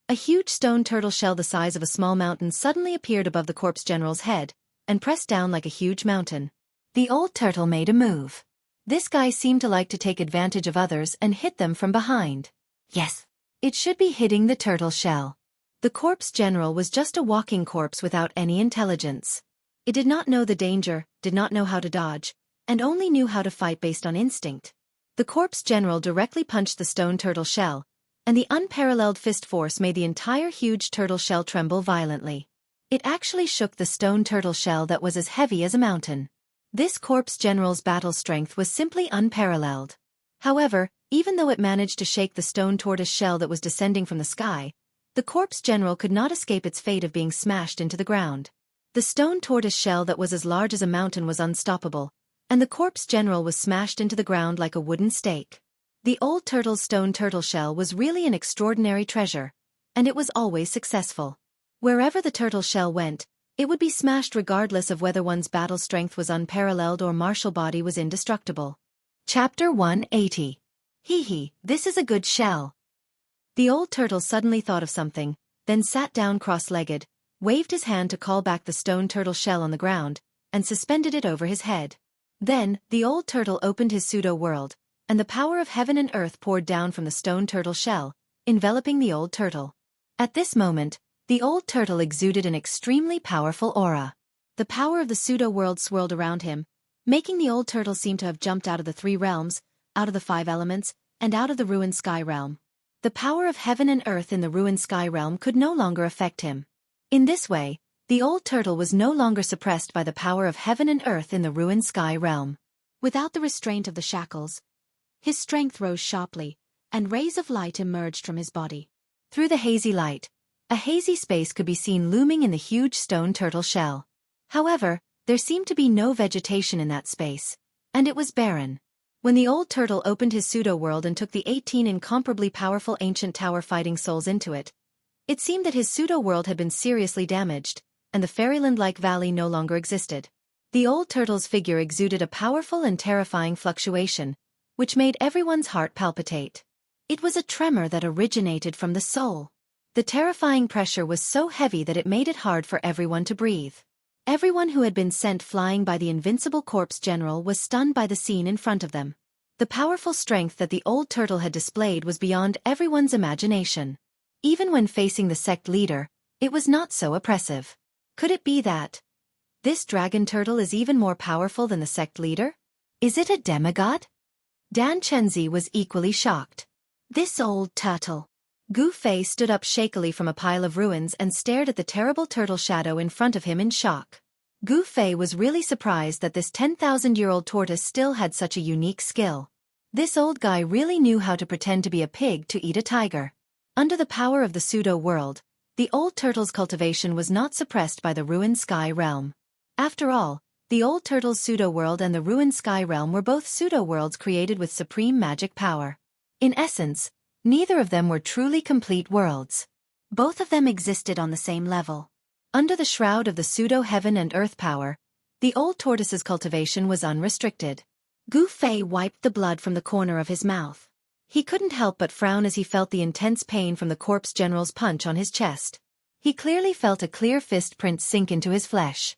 a huge stone turtle shell the size of a small mountain suddenly appeared above the corpse general's head, and pressed down like a huge mountain. The old turtle made a move. This guy seemed to like to take advantage of others and hit them from behind. Yes, it should be hitting the turtle shell. The corpse general was just a walking corpse without any intelligence. It did not know the danger, did not know how to dodge, and only knew how to fight based on instinct. The corpse general directly punched the stone turtle shell, and the unparalleled fist force made the entire huge turtle shell tremble violently. It actually shook the stone turtle shell that was as heavy as a mountain. This corpse general's battle strength was simply unparalleled. However, even though it managed to shake the stone tortoise shell that was descending from the sky, The corpse general could not escape its fate of being smashed into the ground. The stone tortoise shell that was as large as a mountain was unstoppable, and the corpse general was smashed into the ground like a wooden stake. The old turtle's stone turtle shell was really an extraordinary treasure, and it was always successful. Wherever the turtle shell went, it would be smashed regardless of whether one's battle strength was unparalleled or martial body was indestructible. Chapter 180. Hee, this is a good shell. The old turtle suddenly thought of something, then sat down cross-legged, waved his hand to call back the stone turtle shell on the ground, and suspended it over his head. Then, the old turtle opened his pseudo-world, and the power of heaven and earth poured down from the stone turtle shell, enveloping the old turtle. At this moment, the old turtle exuded an extremely powerful aura. The power of the pseudo-world swirled around him, making the old turtle seem to have jumped out of the 3 realms, out of the 5 elements, and out of the ruined sky realm. The power of heaven and earth in the ruined sky realm could no longer affect him. In this way, the old turtle was no longer suppressed by the power of heaven and earth in the ruined sky realm. Without the restraint of the shackles, his strength rose sharply, and rays of light emerged from his body. Through the hazy light, a hazy space could be seen looming in the huge stone turtle shell. However, there seemed to be no vegetation in that space, and it was barren. When the old turtle opened his pseudo-world and took the 18 incomparably powerful ancient tower fighting souls into it, it seemed that his pseudo-world had been seriously damaged, and the fairyland-like valley no longer existed. The old turtle's figure exuded a powerful and terrifying fluctuation, which made everyone's heart palpitate. It was a tremor that originated from the soul. The terrifying pressure was so heavy that it made it hard for everyone to breathe. Everyone who had been sent flying by the invincible corpse general was stunned by the scene in front of them. The powerful strength that the old turtle had displayed was beyond everyone's imagination. Even when facing the sect leader, it was not so oppressive. Could it be that this dragon turtle is even more powerful than the sect leader? Is it a demigod? Dan Chenzi was equally shocked. This old turtle. Gu Fei stood up shakily from a pile of ruins and stared at the terrible turtle shadow in front of him in shock. Gu Fei was really surprised that this 10,000-year-old tortoise still had such a unique skill. This old guy really knew how to pretend to be a pig to eat a tiger. Under the power of the pseudo-world, the old turtle's cultivation was not suppressed by the ruined sky realm. After all, the old turtle's pseudo-world and the ruined sky realm were both pseudo-worlds created with supreme magic power. In essence, neither of them were truly complete worlds. Both of them existed on the same level. Under the shroud of the pseudo-heaven and earth power, the old tortoise's cultivation was unrestricted. Gu Fei wiped the blood from the corner of his mouth. He couldn't help but frown as he felt the intense pain from the corpse general's punch on his chest. He clearly felt a clear fist print sink into his flesh.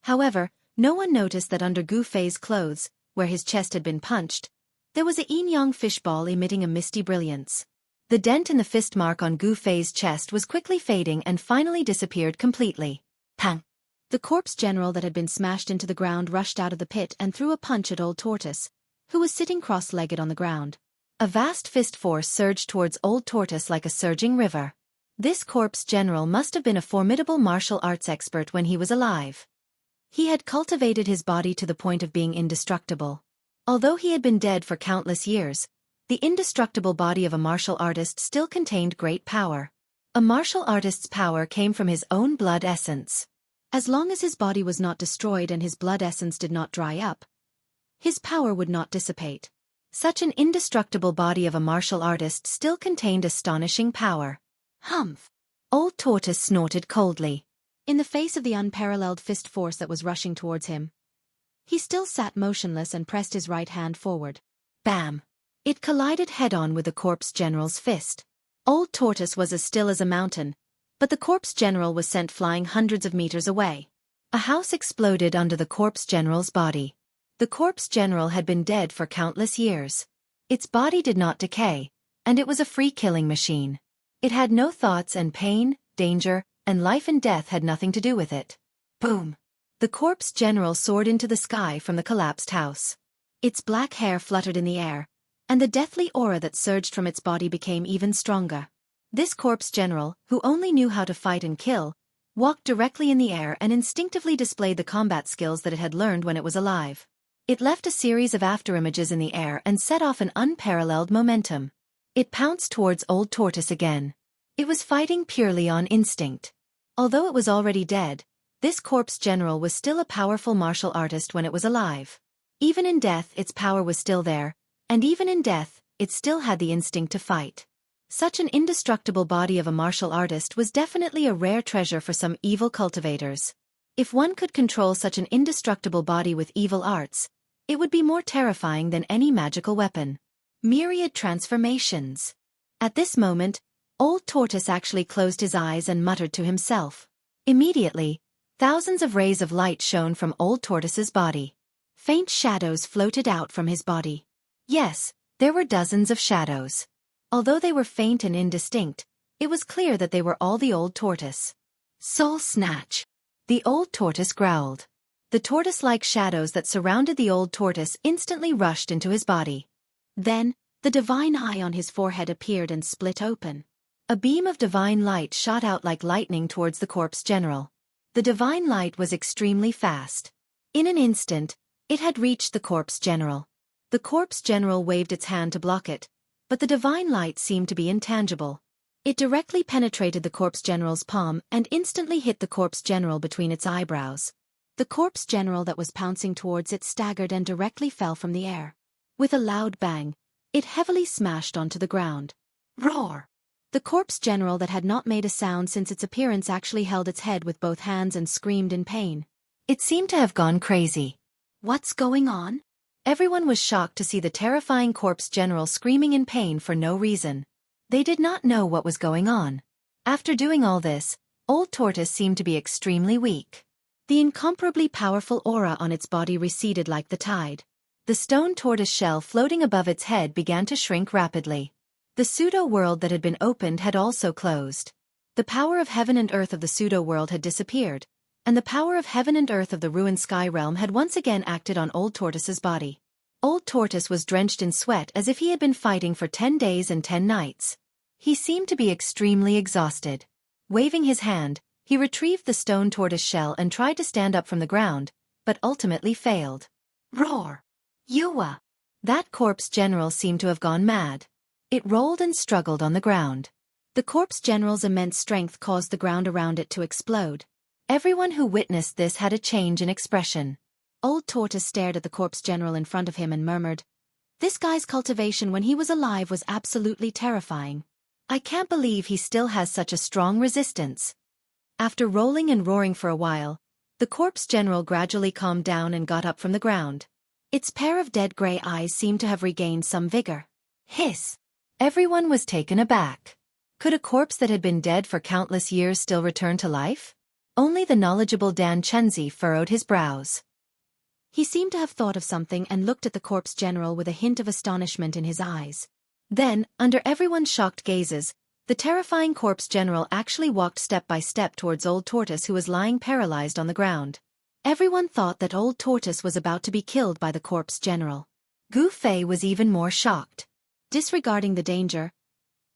However, no one noticed that under Gu Fei's clothes, where his chest had been punched, there was a yin-yang fishball emitting a misty brilliance. The dent in the fist mark on Gu Fei's chest was quickly fading and finally disappeared completely. Pang! The corpse general that had been smashed into the ground rushed out of the pit and threw a punch at Old Tortoise, who was sitting cross-legged on the ground. A vast fist force surged towards Old Tortoise like a surging river. This corpse general must have been a formidable martial arts expert when he was alive. He had cultivated his body to the point of being indestructible. Although he had been dead for countless years, the indestructible body of a martial artist still contained great power. A martial artist's power came from his own blood essence. As long as his body was not destroyed and his blood essence did not dry up, his power would not dissipate. Such an indestructible body of a martial artist still contained astonishing power. Humph! Old Tortoise snorted coldly. In the face of the unparalleled fist force that was rushing towards him, he still sat motionless and pressed his right hand forward. Bam! It collided head-on with the corpse general's fist. Old Tortoise was as still as a mountain, but the corpse general was sent flying hundreds of meters away. A house exploded under the corpse general's body. The corpse general had been dead for countless years. Its body did not decay, and it was a free-killing machine. It had no thoughts, and pain, danger, and life and death had nothing to do with it. Boom! The corpse general soared into the sky from the collapsed house. Its black hair fluttered in the air, and the deathly aura that surged from its body became even stronger. This corpse general, who only knew how to fight and kill, walked directly in the air and instinctively displayed the combat skills that it had learned when it was alive. It left a series of afterimages in the air and set off an unparalleled momentum. It pounced towards Old Tortoise again. It was fighting purely on instinct. Although it was already dead, this corpse general was still a powerful martial artist when it was alive. Even in death, its power was still there, and even in death, it still had the instinct to fight. Such an indestructible body of a martial artist was definitely a rare treasure for some evil cultivators. If one could control such an indestructible body with evil arts, it would be more terrifying than any magical weapon. Myriad transformations. At this moment, Old Tortoise actually closed his eyes and muttered to himself. Immediately, thousands of rays of light shone from Old Tortoise's body. Faint shadows floated out from his body. Yes, there were dozens of shadows. Although they were faint and indistinct, it was clear that they were all the Old Tortoise. Soul Snatch. The Old Tortoise growled. The tortoise-like shadows that surrounded the Old Tortoise instantly rushed into his body. Then, the divine eye on his forehead appeared and split open. A beam of divine light shot out like lightning towards the corpse general. The divine light was extremely fast. In an instant, it had reached the corpse general. The corpse general waved its hand to block it, but the divine light seemed to be intangible. It directly penetrated the corpse general's palm and instantly hit the corpse general between its eyebrows. The corpse general that was pouncing towards it staggered and directly fell from the air. With a loud bang, it heavily smashed onto the ground. Roar! The corpse general that had not made a sound since its appearance actually held its head with both hands and screamed in pain. It seemed to have gone crazy. What's going on? Everyone was shocked to see the terrifying corpse general screaming in pain for no reason. They did not know what was going on. After doing all this, Old Tortoise seemed to be extremely weak. The incomparably powerful aura on its body receded like the tide. The stone tortoise shell floating above its head began to shrink rapidly. The pseudo-world that had been opened had also closed. The power of heaven and earth of the pseudo-world had disappeared, and the power of heaven and earth of the ruined sky realm had once again acted on Old Tortoise's body. Old Tortoise was drenched in sweat as if he had been fighting for 10 days and 10 nights. He seemed to be extremely exhausted. Waving his hand, he retrieved the stone tortoise shell and tried to stand up from the ground, but ultimately failed. Roar! Yua! That corpse general seemed to have gone mad. It rolled and struggled on the ground. The corpse general's immense strength caused the ground around it to explode. Everyone who witnessed this had a change in expression. Old Tortoise stared at the corpse general in front of him and murmured, "This guy's cultivation when he was alive was absolutely terrifying. I can't believe he still has such a strong resistance." After rolling and roaring for a while, the corpse general gradually calmed down and got up from the ground. Its pair of dead gray eyes seemed to have regained some vigor. Hiss! Everyone was taken aback. Could a corpse that had been dead for countless years still return to life? Only the knowledgeable Dan Chenzi furrowed his brows. He seemed to have thought of something and looked at the corpse general with a hint of astonishment in his eyes. Then, under everyone's shocked gazes, the terrifying corpse general actually walked step by step towards Old Tortoise, who was lying paralyzed on the ground. Everyone thought that Old Tortoise was about to be killed by the corpse general. Gu Fei was even more shocked. Disregarding the danger,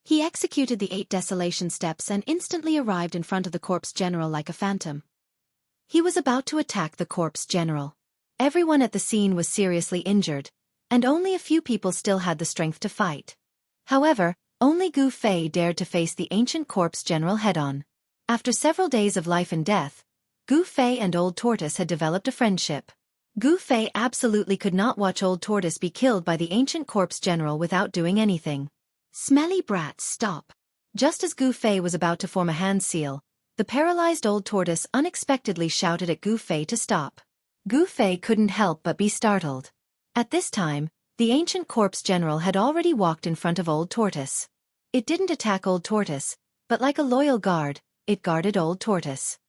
he executed the 8 desolation steps and instantly arrived in front of the corpse general like a phantom. He was about to attack the corpse general. Everyone at the scene was seriously injured, and only a few people still had the strength to fight. However, only Gu Fei dared to face the ancient corpse general head-on. After several days of life and death, Gu Fei and Old Tortoise had developed a friendship. Gu Fei absolutely could not watch Old Tortoise be killed by the ancient corpse general without doing anything. Smelly brats, stop! Just as Gu Fei was about to form a hand seal, the paralyzed Old Tortoise unexpectedly shouted at Gu Fei to stop. Gu Fei couldn't help but be startled. At this time, the ancient corpse general had already walked in front of Old Tortoise. It didn't attack Old Tortoise, but like a loyal guard, it guarded Old Tortoise.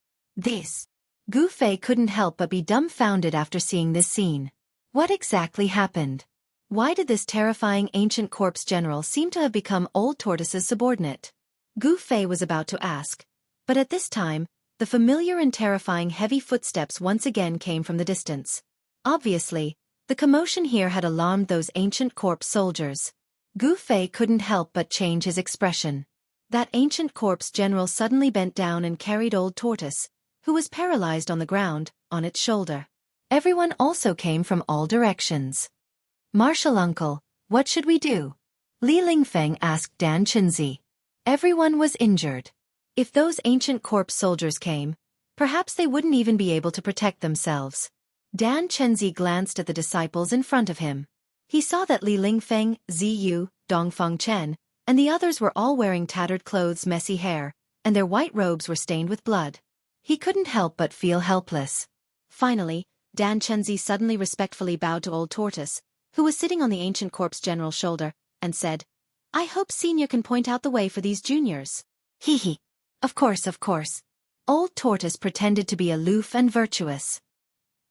Gu Fei couldn't help but be dumbfounded after seeing this scene. What exactly happened? Why did this terrifying ancient corpse general seem to have become Old Tortoise's subordinate? Gu Fei was about to ask, but at this time, the familiar and terrifying heavy footsteps once again came from the distance. Obviously, the commotion here had alarmed those ancient corpse soldiers. Gu Fei couldn't help but change his expression. That ancient corpse general suddenly bent down and carried Old Tortoise, who was paralyzed on the ground, on its shoulder. Everyone also came from all directions. "Martial uncle, what should we do?" Li Lingfeng asked Dan Chenzi. Everyone was injured. If those ancient corpse soldiers came, perhaps they wouldn't even be able to protect themselves. Dan Chenzi glanced at the disciples in front of him. He saw that Li Lingfeng, Ziyu, Dongfeng Chen, and the others were all wearing tattered clothes, messy hair, and their white robes were stained with blood. He couldn't help but feel helpless. Finally, Dan Chenzi suddenly respectfully bowed to Old Tortoise, who was sitting on the ancient corpse general's shoulder, and said, "I hope Senior can point out the way for these juniors." Hee hee. Of course. Old Tortoise pretended to be aloof and virtuous.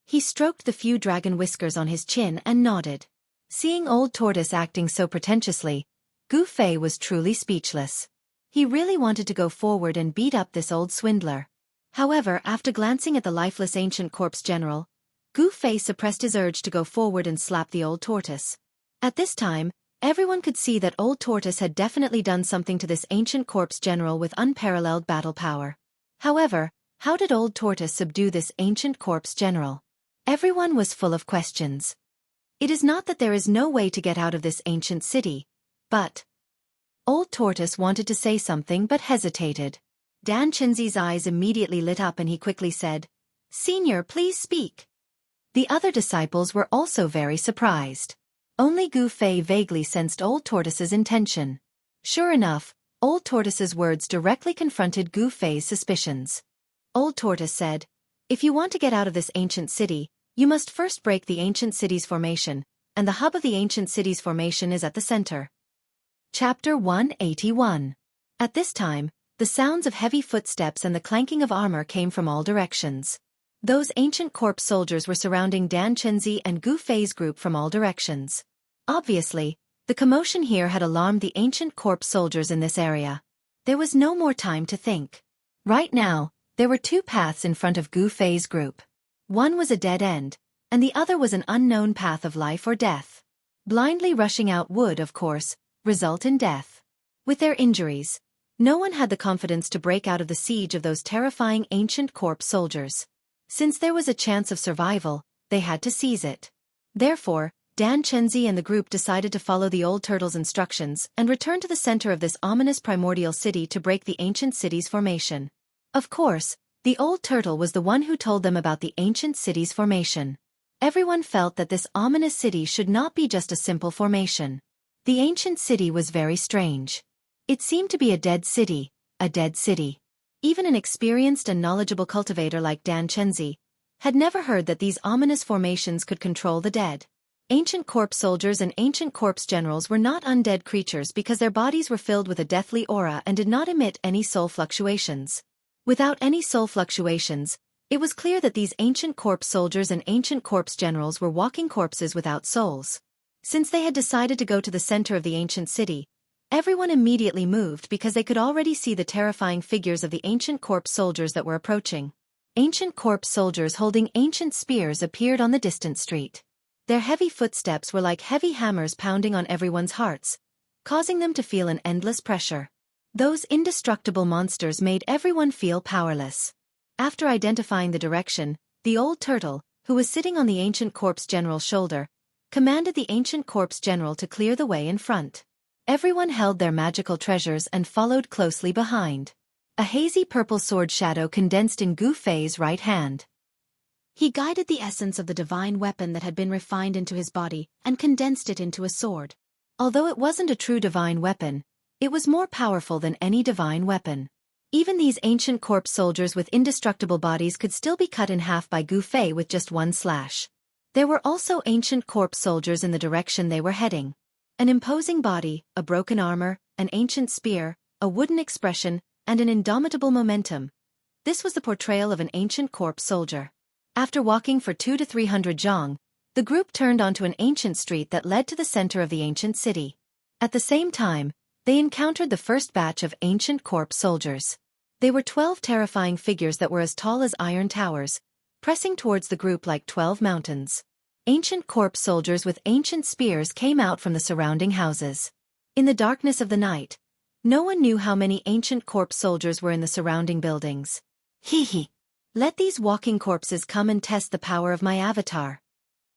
He stroked the few dragon whiskers on his chin and nodded. Seeing Old Tortoise acting so pretentiously, Gu Fei was truly speechless. He really wanted to go forward and beat up this old swindler. However, after glancing at the lifeless ancient corpse general, Gu Fei suppressed his urge to go forward and slap the Old Tortoise. At this time, everyone could see that Old Tortoise had definitely done something to this ancient corpse general with unparalleled battle power. However, how did Old Tortoise subdue this ancient corpse general? Everyone was full of questions. It is not that there is no way to get out of this ancient city, but... Old Tortoise wanted to say something but hesitated. Dan Chenzi's eyes immediately lit up and he quickly said, "Senior, please speak." The other disciples were also very surprised. Only Gu Fei vaguely sensed Old Tortoise's intention. Sure enough, Old Tortoise's words directly confronted Gu Fei's suspicions. Old Tortoise said, "If you want to get out of this ancient city, you must first break the ancient city's formation, and the hub of the ancient city's formation is at the center." Chapter 181. At this time, the sounds of heavy footsteps and the clanking of armor came from all directions. Those ancient corpse soldiers were surrounding Dan Chenzi and Gu Fei's group from all directions. Obviously, the commotion here had alarmed the ancient corpse soldiers in this area. There was no more time to think. Right now, there were two paths in front of Gu Fei's group. One was a dead end, and the other was an unknown path of life or death. Blindly rushing out would, of course, result in death. With their injuries, no one had the confidence to break out of the siege of those terrifying ancient corpse soldiers. Since there was a chance of survival, they had to seize it. Therefore, Dan Chenzi and the group decided to follow the old turtle's instructions and return to the center of this ominous primordial city to break the ancient city's formation. Of course, the old turtle was the one who told them about the ancient city's formation. Everyone felt that this ominous city should not be just a simple formation. The ancient city was very strange. It seemed to be a dead city, a dead city. Even an experienced and knowledgeable cultivator like Dan Chenzi had never heard that these ominous formations could control the dead. Ancient corpse soldiers and ancient corpse generals were not undead creatures because their bodies were filled with a deathly aura and did not emit any soul fluctuations. Without any soul fluctuations, it was clear that these ancient corpse soldiers and ancient corpse generals were walking corpses without souls. Since they had decided to go to the center of the ancient city, everyone immediately moved because they could already see the terrifying figures of the ancient corpse soldiers that were approaching. Ancient corpse soldiers holding ancient spears appeared on the distant street. Their heavy footsteps were like heavy hammers pounding on everyone's hearts, causing them to feel an endless pressure. Those indestructible monsters made everyone feel powerless. After identifying the direction, the old turtle, who was sitting on the ancient corpse general's shoulder, commanded the ancient corpse general to clear the way in front. Everyone held their magical treasures and followed closely behind. A hazy purple sword shadow condensed in Gu Fei's right hand. He guided the essence of the divine weapon that had been refined into his body and condensed it into a sword. Although it wasn't a true divine weapon, it was more powerful than any divine weapon. Even these ancient corpse soldiers with indestructible bodies could still be cut in half by Gu Fei with just one slash. There were also ancient corpse soldiers in the direction they were heading. An imposing body, a broken armor, an ancient spear, a wooden expression, and an indomitable momentum. This was the portrayal of an ancient corpse soldier. After walking for 200 to 300 zhang, the group turned onto an ancient street that led to the center of the ancient city. At the same time, they encountered the first batch of ancient corpse soldiers. They were 12 terrifying figures that were as tall as iron towers, pressing towards the group like 12 mountains. Ancient corpse soldiers with ancient spears came out from the surrounding houses. In the darkness of the night, no one knew how many ancient corpse soldiers were in the surrounding buildings. Hee hee. Let these walking corpses come and test the power of my avatar.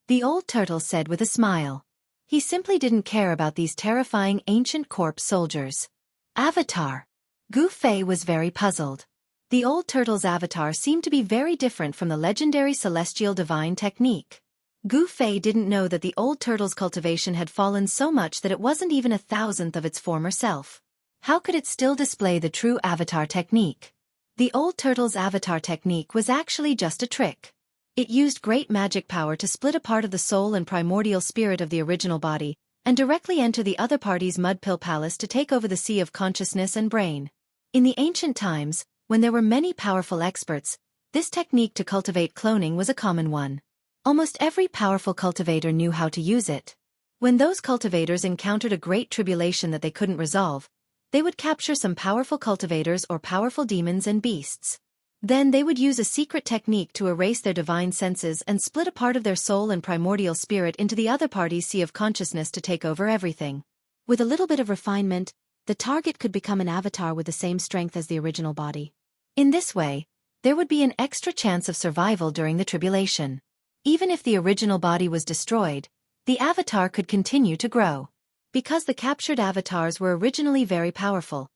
The old turtle said with a smile. He simply didn't care about these terrifying ancient corpse soldiers. Avatar. Gu Fei was very puzzled. The old turtle's avatar seemed to be very different from the legendary celestial divine technique. Gu Fei didn't know that the old turtle's cultivation had fallen so much that it wasn't even 1,000th of its former self. How could it still display the true avatar technique? The old turtle's avatar technique was actually just a trick. It used great magic power to split a part of the soul and primordial spirit of the original body, and directly enter the other party's mud pill palace to take over the sea of consciousness and brain. In the ancient times, when there were many powerful experts, this technique to cultivate cloning was a common one. Almost every powerful cultivator knew how to use it. When those cultivators encountered a great tribulation that they couldn't resolve, they would capture some powerful cultivators or powerful demons and beasts. Then they would use a secret technique to erase their divine senses and split a part of their soul and primordial spirit into the other party's sea of consciousness to take over everything. With a little bit of refinement, the target could become an avatar with the same strength as the original body. In this way, there would be an extra chance of survival during the tribulation. Even if the original body was destroyed, the avatar could continue to grow. Because the captured avatars were originally very powerful,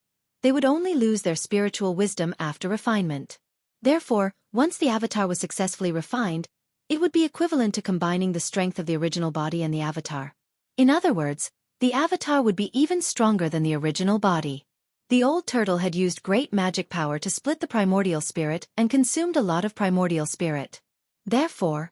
they would only lose their spiritual wisdom after refinement. Therefore, once the avatar was successfully refined, it would be equivalent to combining the strength of the original body and the avatar. In other words, the avatar would be even stronger than the original body. The old turtle had used great magic power to split the primordial spirit and consumed a lot of primordial spirit. Therefore,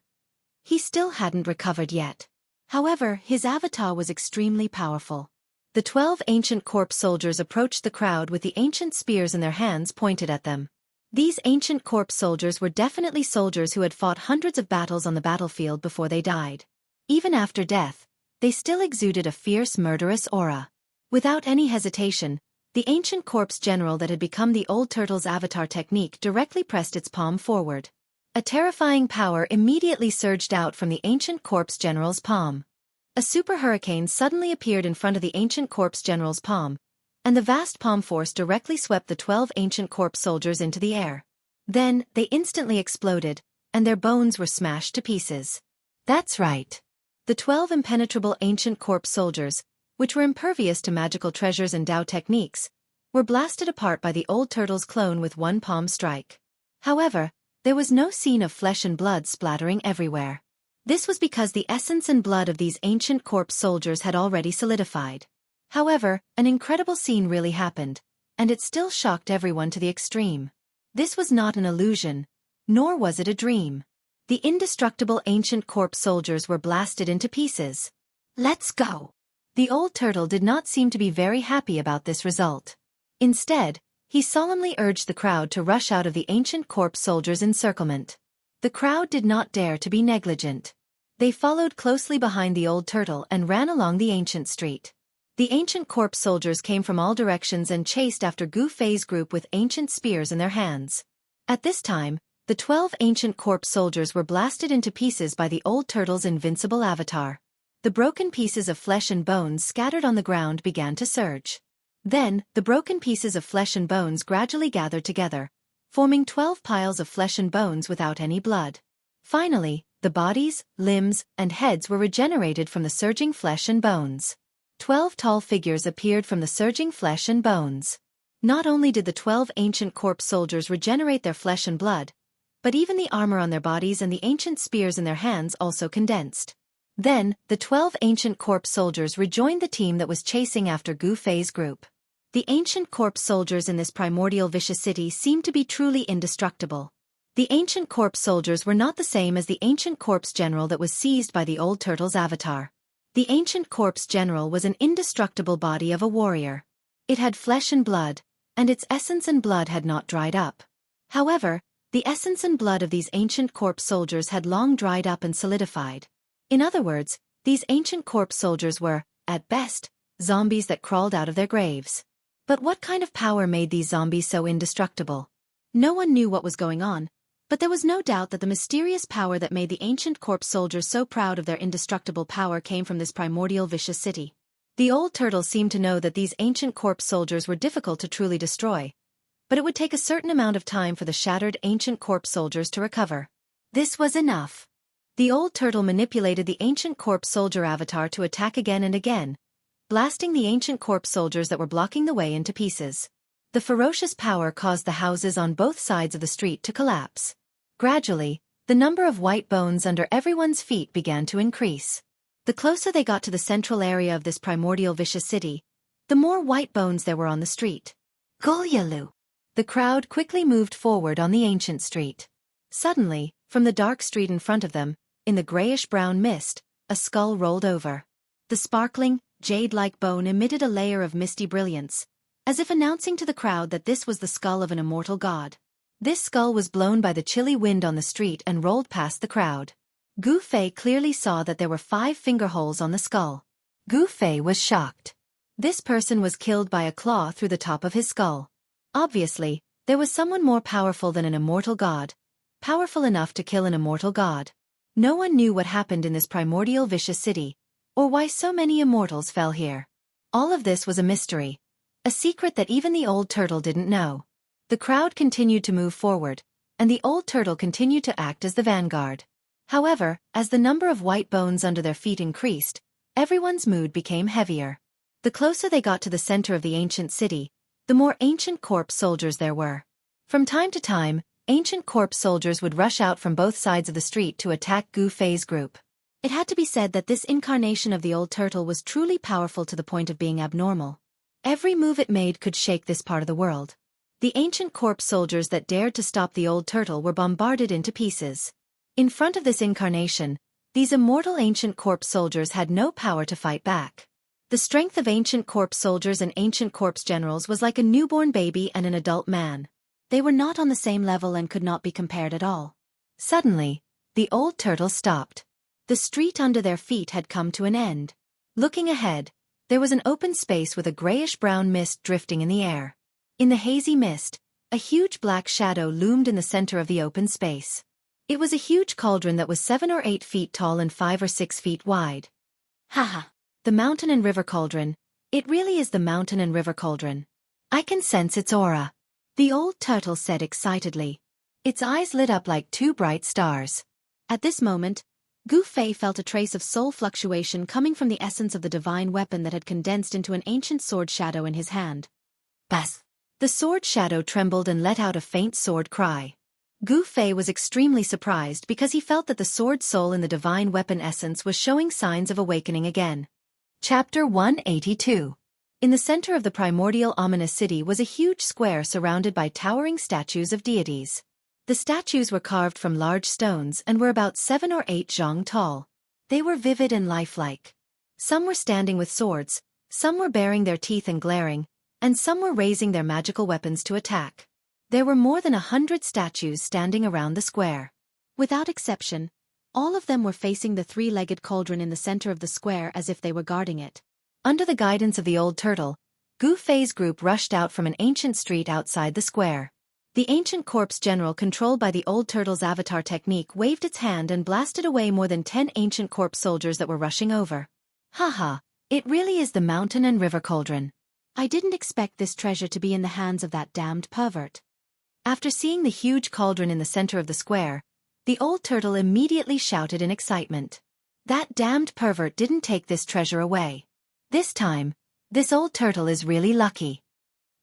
he still hadn't recovered yet. However, his avatar was extremely powerful. The 12 ancient corpse soldiers approached the crowd with the ancient spears in their hands pointed at them. These ancient corpse soldiers were definitely soldiers who had fought hundreds of battles on the battlefield before they died. Even after death, they still exuded a fierce murderous aura. Without any hesitation, the ancient corpse general that had become the old turtle's avatar technique directly pressed its palm forward. A terrifying power immediately surged out from the ancient corpse general's palm. A super hurricane suddenly appeared in front of the ancient corpse general's palm, and the vast palm force directly swept the 12 ancient corpse soldiers into the air. Then, they instantly exploded, and their bones were smashed to pieces. That's right. The 12 impenetrable ancient corpse soldiers, which were impervious to magical treasures and Dao techniques, were blasted apart by the old turtle's clone with one palm strike. However, there was no scene of flesh and blood splattering everywhere. This was because the essence and blood of these ancient corpse soldiers had already solidified. However, an incredible scene really happened, and it still shocked everyone to the extreme. This was not an illusion, nor was it a dream. The indestructible ancient corpse soldiers were blasted into pieces. Let's go! The old turtle did not seem to be very happy about this result. Instead, he solemnly urged the crowd to rush out of the ancient corpse soldiers' encirclement. The crowd did not dare to be negligent. They followed closely behind the old turtle and ran along the ancient street. The ancient corpse soldiers came from all directions and chased after Gu Fei's group with ancient spears in their hands. At this time, the 12 ancient corpse soldiers were blasted into pieces by the old turtle's invincible avatar. The broken pieces of flesh and bones scattered on the ground began to surge. Then, the broken pieces of flesh and bones gradually gathered together, forming 12 piles of flesh and bones without any blood. Finally, the bodies, limbs, and heads were regenerated from the surging flesh and bones. 12 tall figures appeared from the surging flesh and bones. Not only did the 12 ancient corpse soldiers regenerate their flesh and blood, but even the armor on their bodies and the ancient spears in their hands also condensed. Then, the 12 ancient corpse soldiers rejoined the team that was chasing after Gu Fei's group. The ancient corpse soldiers in this primordial vicious city seemed to be truly indestructible. The ancient corpse soldiers were not the same as the ancient corpse general that was seized by the old turtle's avatar. The ancient corpse general was an indestructible body of a warrior. It had flesh and blood, and its essence and blood had not dried up. However, the essence and blood of these ancient corpse soldiers had long dried up and solidified. In other words, these ancient corpse soldiers were, at best, zombies that crawled out of their graves. But what kind of power made these zombies so indestructible? No one knew what was going on, but there was no doubt that the mysterious power that made the ancient corpse soldiers so proud of their indestructible power came from this primordial vicious city. The old turtle seemed to know that these ancient corpse soldiers were difficult to truly destroy, but it would take a certain amount of time for the shattered ancient corpse soldiers to recover. This was enough. The old turtle manipulated the ancient corpse soldier avatar to attack again and again, blasting the ancient corpse soldiers that were blocking the way into pieces. The ferocious power caused the houses on both sides of the street to collapse. Gradually, the number of white bones under everyone's feet began to increase. The closer they got to the central area of this primordial vicious city, the more white bones there were on the street. Golyalu! The crowd quickly moved forward on the ancient street. Suddenly, from the dark street in front of them, in the grayish-brown mist, a skull rolled over. The sparkling, jade-like bone emitted a layer of misty brilliance, as if announcing to the crowd that this was the skull of an immortal god. This skull was blown by the chilly wind on the street and rolled past the crowd. Gu Fei clearly saw that there were 5 finger holes on the skull. Gu Fei was shocked. This person was killed by a claw through the top of his skull. Obviously, there was someone more powerful than an immortal god, powerful enough to kill an immortal god. No one knew what happened in this primordial vicious city, or why so many immortals fell here. All of this was a mystery, a secret that even the old turtle didn't know. The crowd continued to move forward, and the old turtle continued to act as the vanguard. However, as the number of white bones under their feet increased, everyone's mood became heavier. The closer they got to the center of the ancient city, the more ancient corpse soldiers there were. From time to time, ancient corpse soldiers would rush out from both sides of the street to attack Gu Fei's group. It had to be said that this incarnation of the old turtle was truly powerful to the point of being abnormal. Every move it made could shake this part of the world. The ancient corpse soldiers that dared to stop the old turtle were bombarded into pieces. In front of this incarnation, these immortal ancient corpse soldiers had no power to fight back. The strength of ancient corpse soldiers and ancient corpse generals was like a newborn baby and an adult man. They were not on the same level and could not be compared at all. Suddenly, the old turtle stopped. The street under their feet had come to an end. Looking ahead, there was an open space with a grayish-brown mist drifting in the air. In the hazy mist, a huge black shadow loomed in the center of the open space. It was a huge cauldron that was 7 or 8 feet tall and 5 or 6 feet wide. Haha! The mountain and river cauldron. It really is the mountain and river cauldron. I can sense its aura. The old turtle said excitedly. Its eyes lit up like 2 bright stars. At this moment, Gu Fei felt a trace of soul fluctuation coming from the essence of the divine weapon that had condensed into an ancient sword shadow in his hand. Bas! The sword shadow trembled and let out a faint sword cry. Gu Fei was extremely surprised because he felt that the sword soul in the divine weapon essence was showing signs of awakening again. Chapter 182. In the center of the primordial ominous city was a huge square surrounded by towering statues of deities. The statues were carved from large stones and were about 7 or 8 zhang tall. They were vivid and lifelike. Some were standing with swords, some were baring their teeth and glaring, and some were raising their magical weapons to attack. There were more than 100 statues standing around the square. Without exception, all of them were facing the 3-legged cauldron in the center of the square as if they were guarding it. Under the guidance of the old turtle, Gu Fei's group rushed out from an ancient street outside the square. The ancient corpse general controlled by the old turtle's avatar technique waved its hand and blasted away more than 10 ancient corpse soldiers that were rushing over. Haha, it really is the mountain and river cauldron. I didn't expect this treasure to be in the hands of that damned pervert. After seeing the huge cauldron in the center of the square, the old turtle immediately shouted in excitement. That damned pervert didn't take this treasure away. This time, this old turtle is really lucky.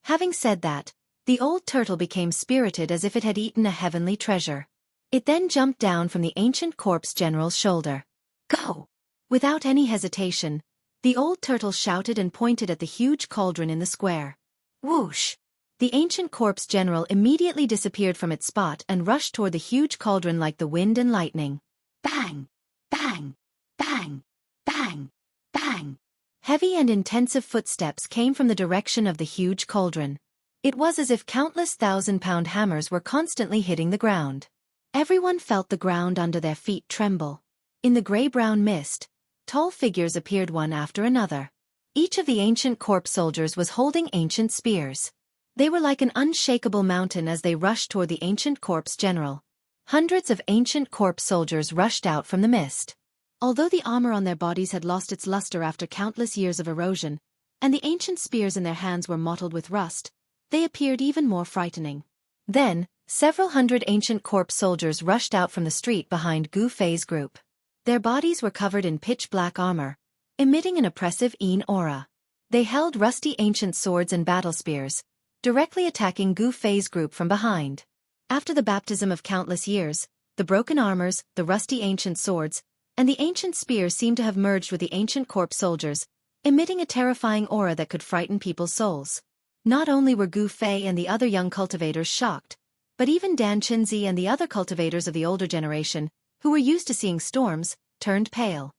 Having said that, the old turtle became spirited as if it had eaten a heavenly treasure. It then jumped down from the ancient corpse general's shoulder. Go! Without any hesitation, the old turtle shouted and pointed at the huge cauldron in the square. Whoosh! The ancient corpse general immediately disappeared from its spot and rushed toward the huge cauldron like the wind and lightning. Bang! Bang! Bang! Bang! Bang! Heavy and intensive footsteps came from the direction of the huge cauldron. It was as if countless 1,000-pound hammers were constantly hitting the ground. Everyone felt the ground under their feet tremble. In the gray-brown mist, tall figures appeared one after another. Each of the ancient corpse soldiers was holding ancient spears. They were like an unshakable mountain as they rushed toward the ancient corpse general. Hundreds of ancient corpse soldiers rushed out from the mist. Although the armor on their bodies had lost its luster after countless years of erosion, and the ancient spears in their hands were mottled with rust, they appeared even more frightening. Then, several hundred ancient corpse soldiers rushed out from the street behind Gu Fei's group. Their bodies were covered in pitch-black armor, emitting an oppressive aura. They held rusty ancient swords and battle spears, directly attacking Gu Fei's group from behind. After the baptism of countless years, the broken armors, the rusty ancient swords, and the ancient spears seemed to have merged with the ancient corpse soldiers, emitting a terrifying aura that could frighten people's souls. Not only were Gu Fei and the other young cultivators shocked, but even Dan Qinzi and the other cultivators of the older generation, who were used to seeing storms, turned pale.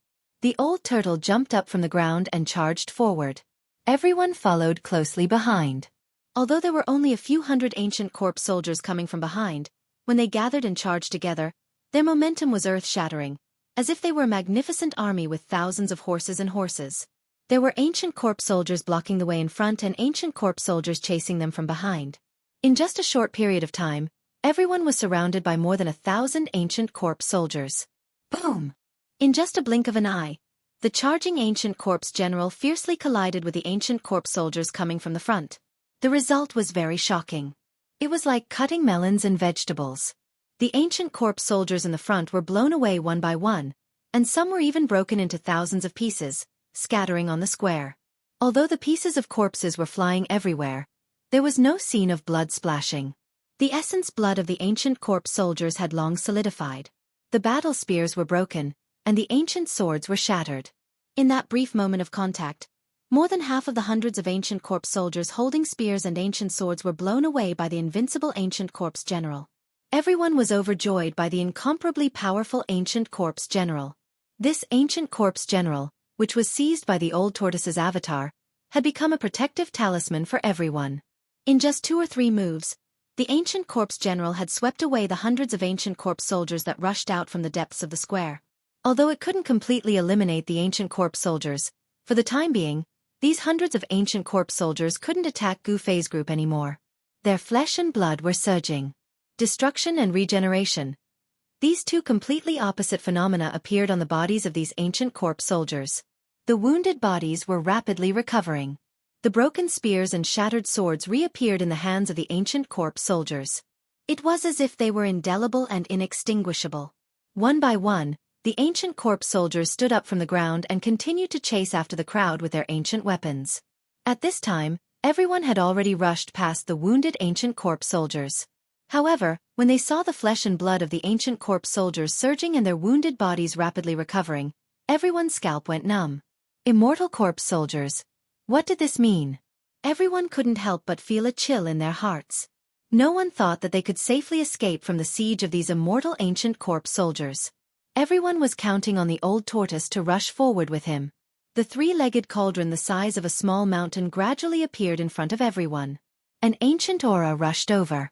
The old turtle jumped up from the ground and charged forward. Everyone followed closely behind. Although there were only a few hundred ancient corpse soldiers coming from behind, when they gathered and charged together, their momentum was earth-shattering, as if they were a magnificent army with thousands of horses and horses. There were ancient corpse soldiers blocking the way in front and ancient corpse soldiers chasing them from behind. In just a short period of time, everyone was surrounded by more than 1,000 ancient corpse soldiers. Boom! In just a blink of an eye, the charging ancient corpse general fiercely collided with the ancient corpse soldiers coming from the front. The result was very shocking. It was like cutting melons and vegetables. The ancient corpse soldiers in the front were blown away one by one, and some were even broken into thousands of pieces, scattering on the square. Although the pieces of corpses were flying everywhere, there was no scene of blood splashing. The essence blood of the ancient corpse soldiers had long solidified. The battle spears were broken, and the ancient swords were shattered. In that brief moment of contact, more than half of the hundreds of ancient corpse soldiers holding spears and ancient swords were blown away by the invincible ancient corpse general. Everyone was overjoyed by the incomparably powerful ancient corpse general. This ancient corpse general, which was seized by the old tortoise's avatar, had become a protective talisman for everyone. In just 2 or 3 moves, the ancient corpse general had swept away the hundreds of ancient corpse soldiers that rushed out from the depths of the square. Although it couldn't completely eliminate the ancient corpse soldiers, for the time being, these hundreds of ancient corpse soldiers couldn't attack Gu Fei's group anymore. Their flesh and blood were surging. Destruction and regeneration. These two completely opposite phenomena appeared on the bodies of these ancient corpse soldiers. The wounded bodies were rapidly recovering. The broken spears and shattered swords reappeared in the hands of the ancient corpse soldiers. It was as if they were indelible and inextinguishable. One by one, the ancient corpse soldiers stood up from the ground and continued to chase after the crowd with their ancient weapons. At this time, everyone had already rushed past the wounded ancient corpse soldiers. However, when they saw the flesh and blood of the ancient corpse soldiers surging and their wounded bodies rapidly recovering, everyone's scalp went numb. Immortal corpse soldiers. What did this mean? Everyone couldn't help but feel a chill in their hearts. No one thought that they could safely escape from the siege of these immortal ancient corpse soldiers. Everyone was counting on the old tortoise to rush forward with him. The 3-legged cauldron the size of a small mountain gradually appeared in front of everyone. An ancient aura rushed over.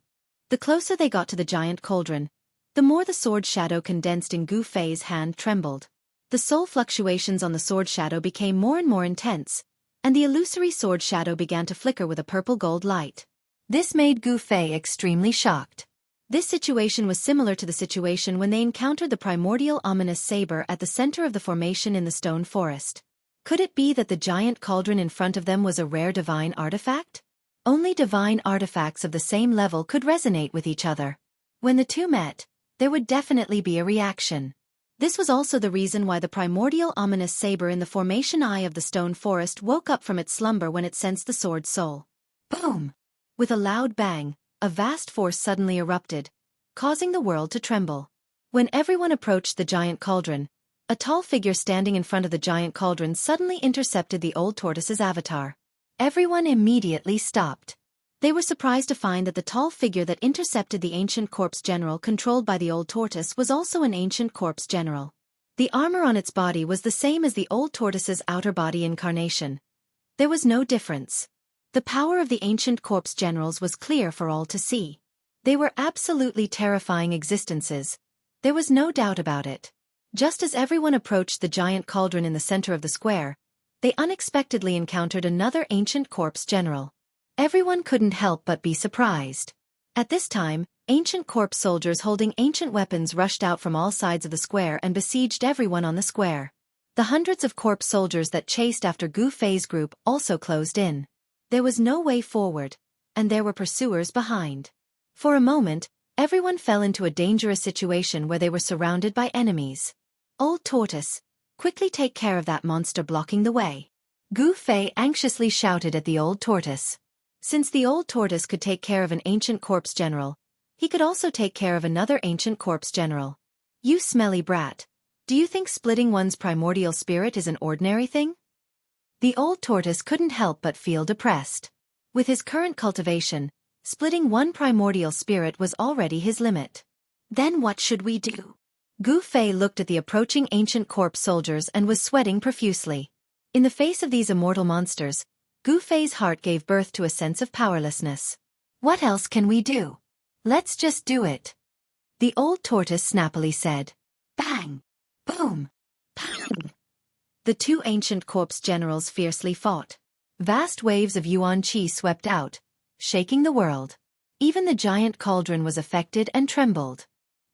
The closer they got to the giant cauldron, the more the sword shadow condensed in Gu Fei's hand trembled. The soul fluctuations on the sword shadow became more and more intense, and the illusory sword shadow began to flicker with a purple-gold light. This made Gu Fei extremely shocked. This situation was similar to the situation when they encountered the primordial ominous saber at the center of the formation in the stone forest. Could it be that the giant cauldron in front of them was a rare divine artifact? Only divine artifacts of the same level could resonate with each other. When the two met, there would definitely be a reaction. This was also the reason why the primordial ominous saber in the formation eye of the stone forest woke up from its slumber when it sensed the sword's soul. Boom! With a loud bang, a vast force suddenly erupted, causing the world to tremble. When everyone approached the giant cauldron, a tall figure standing in front of the giant cauldron suddenly intercepted the old tortoise's avatar. Everyone immediately stopped. They were surprised to find that the tall figure that intercepted the ancient corpse general controlled by the old tortoise was also an ancient corpse general. The armor on its body was the same as the old tortoise's outer body incarnation. There was no difference. The power of the ancient corpse generals was clear for all to see. They were absolutely terrifying existences. There was no doubt about it. Just as everyone approached the giant cauldron in the center of the square, they unexpectedly encountered another ancient corpse general. Everyone couldn't help but be surprised. At this time, ancient corpse soldiers holding ancient weapons rushed out from all sides of the square and besieged everyone on the square. The hundreds of corpse soldiers that chased after Gu Fei's group also closed in. There was no way forward, and there were pursuers behind. For a moment, everyone fell into a dangerous situation where they were surrounded by enemies. Old tortoise, quickly take care of that monster blocking the way. Gu Fei anxiously shouted at the old tortoise. Since the old tortoise could take care of an ancient corpse general, he could also take care of another ancient corpse general. You smelly brat. Do you think splitting one's primordial spirit is an ordinary thing? The old tortoise couldn't help but feel depressed. With his current cultivation, splitting one primordial spirit was already his limit. Then what should we do? Gu Fei looked at the approaching ancient corpse soldiers and was sweating profusely. In the face of these immortal monsters, Gu Fei's heart gave birth to a sense of powerlessness. What else can we do? Let's just do it. The old tortoise snappily said. Bang! Boom! Bang! The two ancient corpse generals fiercely fought. Vast waves of yuan qi swept out, shaking the world. Even the giant cauldron was affected and trembled.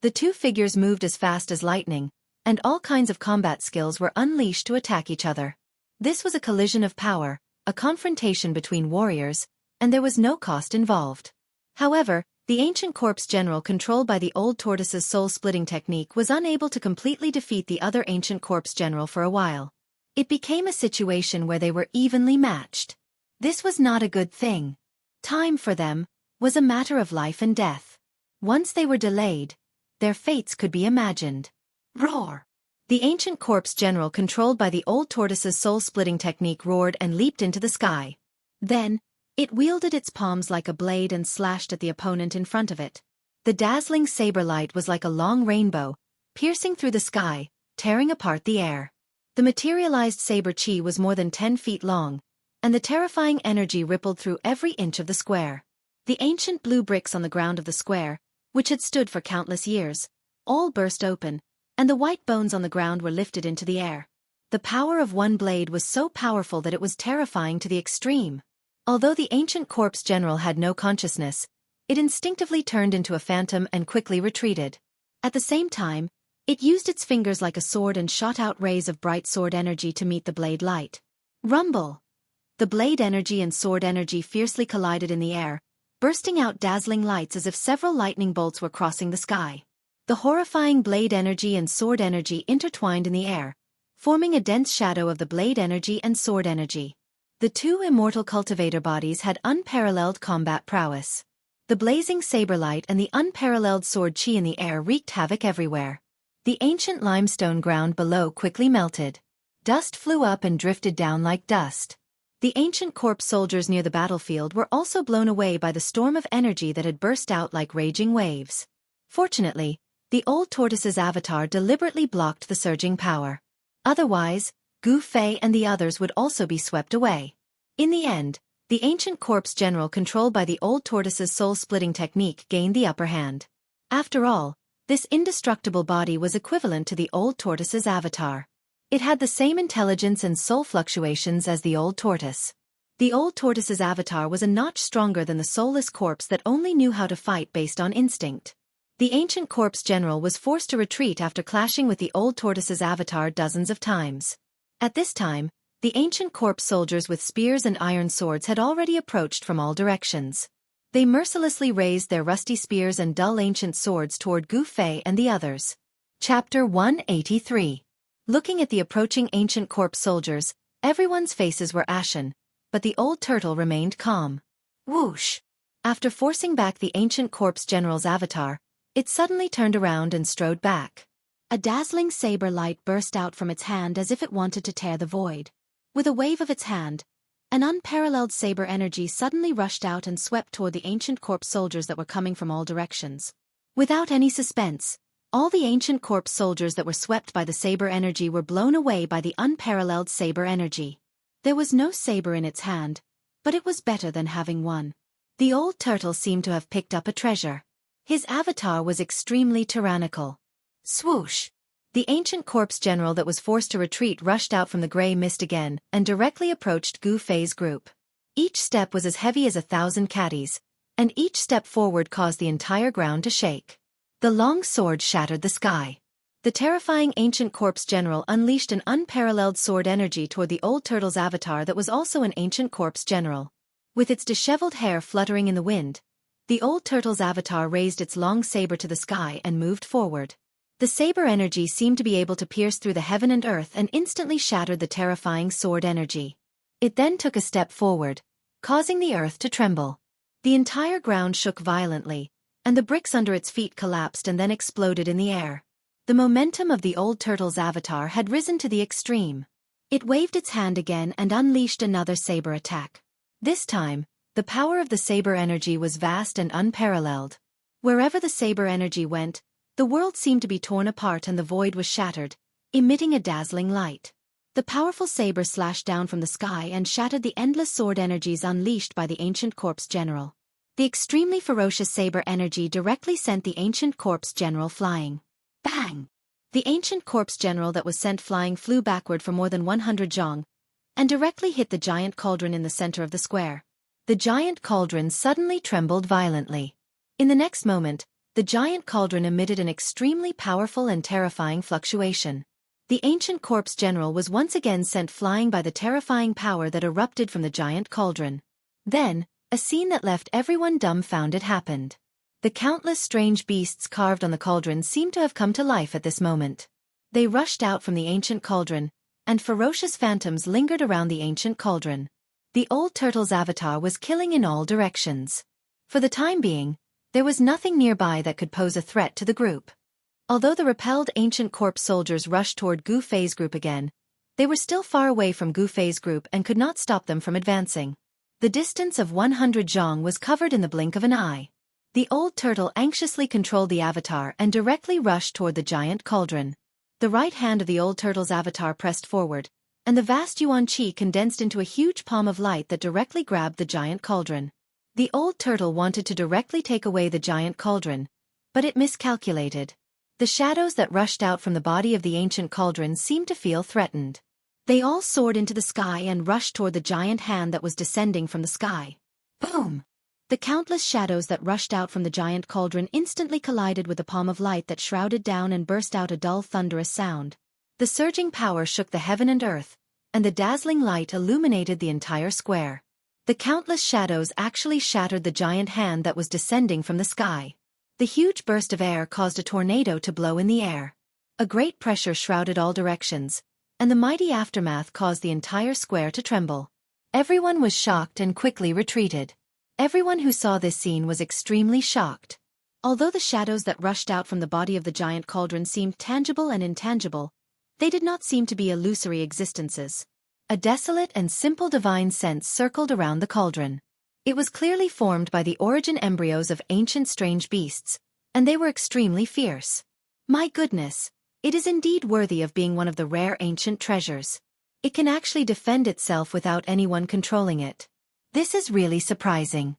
The two figures moved as fast as lightning, and all kinds of combat skills were unleashed to attack each other. This was a collision of power, a confrontation between warriors, and there was no cost involved. However, the ancient corpse general controlled by the old tortoise's soul-splitting technique was unable to completely defeat the other ancient corpse general for a while. It became a situation where they were evenly matched. This was not a good thing. Time for them was a matter of life and death. Once they were delayed, their fates could be imagined. Roar! The ancient corpse general controlled by the old tortoise's soul-splitting technique roared and leaped into the sky. Then, it wielded its palms like a blade and slashed at the opponent in front of it. The dazzling saber light was like a long rainbow, piercing through the sky, tearing apart the air. The materialized saber chi was more than 10 feet long, and the terrifying energy rippled through every inch of the square. The ancient blue bricks on the ground of the square, which had stood for countless years, all burst open, and the white bones on the ground were lifted into the air. The power of one blade was so powerful that it was terrifying to the extreme. Although the ancient corpse general had no consciousness, it instinctively turned into a phantom and quickly retreated. At the same time, it used its fingers like a sword and shot out rays of bright sword energy to meet the blade light. Rumble! The blade energy and sword energy fiercely collided in the air, bursting out dazzling lights as if several lightning bolts were crossing the sky. The horrifying blade energy and sword energy intertwined in the air, forming a dense shadow of the blade energy and sword energy. The two immortal cultivator bodies had unparalleled combat prowess. The blazing saber light and the unparalleled sword chi in the air wreaked havoc everywhere. The ancient limestone ground below quickly melted. Dust flew up and drifted down like dust. The ancient corpse soldiers near the battlefield were also blown away by the storm of energy that had burst out like raging waves. Fortunately, the old tortoise's avatar deliberately blocked the surging power. Otherwise, Gu Fei and the others would also be swept away. In the end, the ancient corpse general controlled by the old tortoise's soul-splitting technique gained the upper hand. After all, this indestructible body was equivalent to the old tortoise's avatar. It had the same intelligence and soul fluctuations as the old tortoise. The old tortoise's avatar was a notch stronger than the soulless corpse that only knew how to fight based on instinct. The ancient corpse general was forced to retreat after clashing with the old tortoise's avatar dozens of times. At this time, the ancient corpse soldiers with spears and iron swords had already approached from all directions. They mercilessly raised their rusty spears and dull ancient swords toward Gu Fei and the others. Chapter 183. Looking at the approaching ancient corpse soldiers, everyone's faces were ashen, but the old turtle remained calm. Whoosh! After forcing back the ancient corpse general's avatar, it suddenly turned around and strode back. A dazzling saber light burst out from its hand as if it wanted to tear the void. With a wave of its hand, an unparalleled saber energy suddenly rushed out and swept toward the ancient corpse soldiers that were coming from all directions. Without any suspense, all the ancient corpse soldiers that were swept by the saber energy were blown away by the unparalleled saber energy. There was no saber in its hand, but it was better than having one. The old turtle seemed to have picked up a treasure. His avatar was extremely tyrannical. Swoosh! The ancient corpse general that was forced to retreat rushed out from the gray mist again and directly approached Gu Fei's group. Each step was as heavy as 1,000 catties, and each step forward caused the entire ground to shake. The long sword shattered the sky. The terrifying ancient corpse general unleashed an unparalleled sword energy toward the old turtle's avatar that was also an ancient corpse general. With its disheveled hair fluttering in the wind, the old turtle's avatar raised its long saber to the sky and moved forward. The saber energy seemed to be able to pierce through the heaven and earth and instantly shattered the terrifying sword energy. It then took a step forward, causing the earth to tremble. The entire ground shook violently, and the bricks under its feet collapsed and then exploded in the air. The momentum of the old turtle's avatar had risen to the extreme. It waved its hand again and unleashed another saber attack. This time, the power of the saber energy was vast and unparalleled. Wherever the saber energy went, the world seemed to be torn apart and the void was shattered, emitting a dazzling light. The powerful saber slashed down from the sky and shattered the endless sword energies unleashed by the ancient corpse general. The extremely ferocious saber energy directly sent the ancient corpse general flying. Bang! The ancient corpse general that was sent flying flew backward for more than 100 zhong, and directly hit the giant cauldron in the center of the square. The giant cauldron suddenly trembled violently. In the next moment, the giant cauldron emitted an extremely powerful and terrifying fluctuation. The ancient corpse general was once again sent flying by the terrifying power that erupted from the giant cauldron. Then, a scene that left everyone dumbfounded happened. The countless strange beasts carved on the cauldron seemed to have come to life at this moment. They rushed out from the ancient cauldron, and ferocious phantoms lingered around the ancient cauldron. The old turtle's avatar was killing in all directions. For the time being, there was nothing nearby that could pose a threat to the group. Although the repelled ancient corpse soldiers rushed toward Gu Fei's group again, they were still far away from Gu Fei's group and could not stop them from advancing. The distance of 100 zhong was covered in the blink of an eye. The old turtle anxiously controlled the avatar and directly rushed toward the giant cauldron. The right hand of the old turtle's avatar pressed forward, and the vast yuan qi condensed into a huge palm of light that directly grabbed the giant cauldron. The old turtle wanted to directly take away the giant cauldron, but it miscalculated. The shadows that rushed out from the body of the ancient cauldron seemed to feel threatened. They all soared into the sky and rushed toward the giant hand that was descending from the sky. Boom! The countless shadows that rushed out from the giant cauldron instantly collided with the palm of light that shrouded down and burst out a dull thunderous sound. The surging power shook the heaven and earth, and the dazzling light illuminated the entire square. The countless shadows actually shattered the giant hand that was descending from the sky. The huge burst of air caused a tornado to blow in the air. A great pressure shrouded all directions, and the mighty aftermath caused the entire square to tremble. Everyone was shocked and quickly retreated. Everyone who saw this scene was extremely shocked. Although the shadows that rushed out from the body of the giant cauldron seemed tangible and intangible, they did not seem to be illusory existences. A desolate and simple divine sense circled around the cauldron. It was clearly formed by the origin embryos of ancient strange beasts, and they were extremely fierce. My goodness, it is indeed worthy of being one of the rare ancient treasures. It can actually defend itself without anyone controlling it. This is really surprising.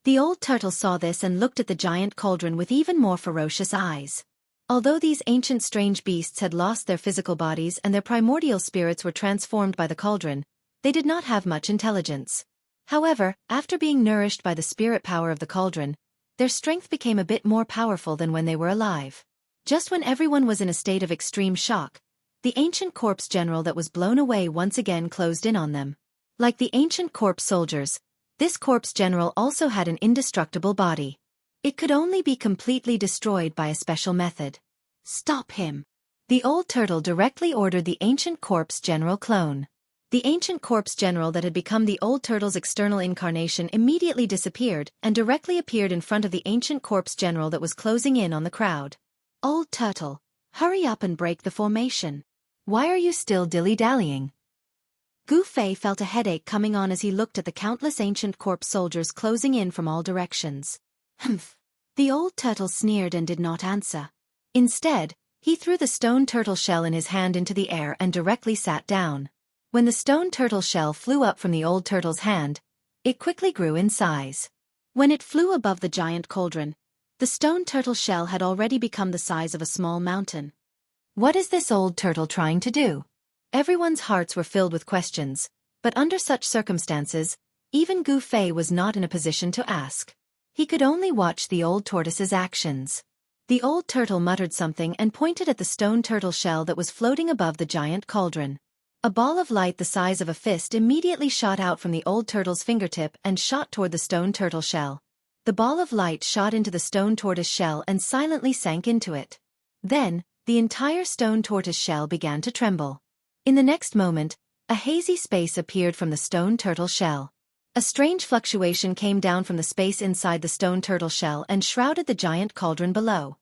The old turtle saw this and looked at the giant cauldron with even more ferocious eyes. Although these ancient strange beasts had lost their physical bodies and their primordial spirits were transformed by the cauldron, they did not have much intelligence. However, after being nourished by the spirit power of the cauldron, their strength became a bit more powerful than when they were alive. Just when everyone was in a state of extreme shock, the ancient corpse general that was blown away once again closed in on them. Like the ancient corpse soldiers, this corpse general also had an indestructible body. It could only be completely destroyed by a special method. Stop him! The old turtle directly ordered the ancient corpse general clone. The ancient corpse general that had become the old turtle's external incarnation immediately disappeared and directly appeared in front of the ancient corpse general that was closing in on the crowd. Old turtle, hurry up and break the formation. Why are you still dilly-dallying? Gu Fei felt a headache coming on as he looked at the countless ancient corpse soldiers closing in from all directions. Humph! The old turtle sneered and did not answer. Instead, he threw the stone turtle shell in his hand into the air and directly sat down. When the stone turtle shell flew up from the old turtle's hand, it quickly grew in size. When it flew above the giant cauldron, the stone turtle shell had already become the size of a small mountain. What is this old turtle trying to do? Everyone's hearts were filled with questions, but under such circumstances, even Gu Fei was not in a position to ask. He could only watch the old tortoise's actions. The old turtle muttered something and pointed at the stone turtle shell that was floating above the giant cauldron. A ball of light the size of a fist immediately shot out from the old turtle's fingertip and shot toward the stone turtle shell. The ball of light shot into the stone tortoise shell and silently sank into it. Then, the entire stone tortoise shell began to tremble. In the next moment, a hazy space appeared from the stone turtle shell. A strange fluctuation came down from the space inside the stone turtle shell and shrouded the giant cauldron below.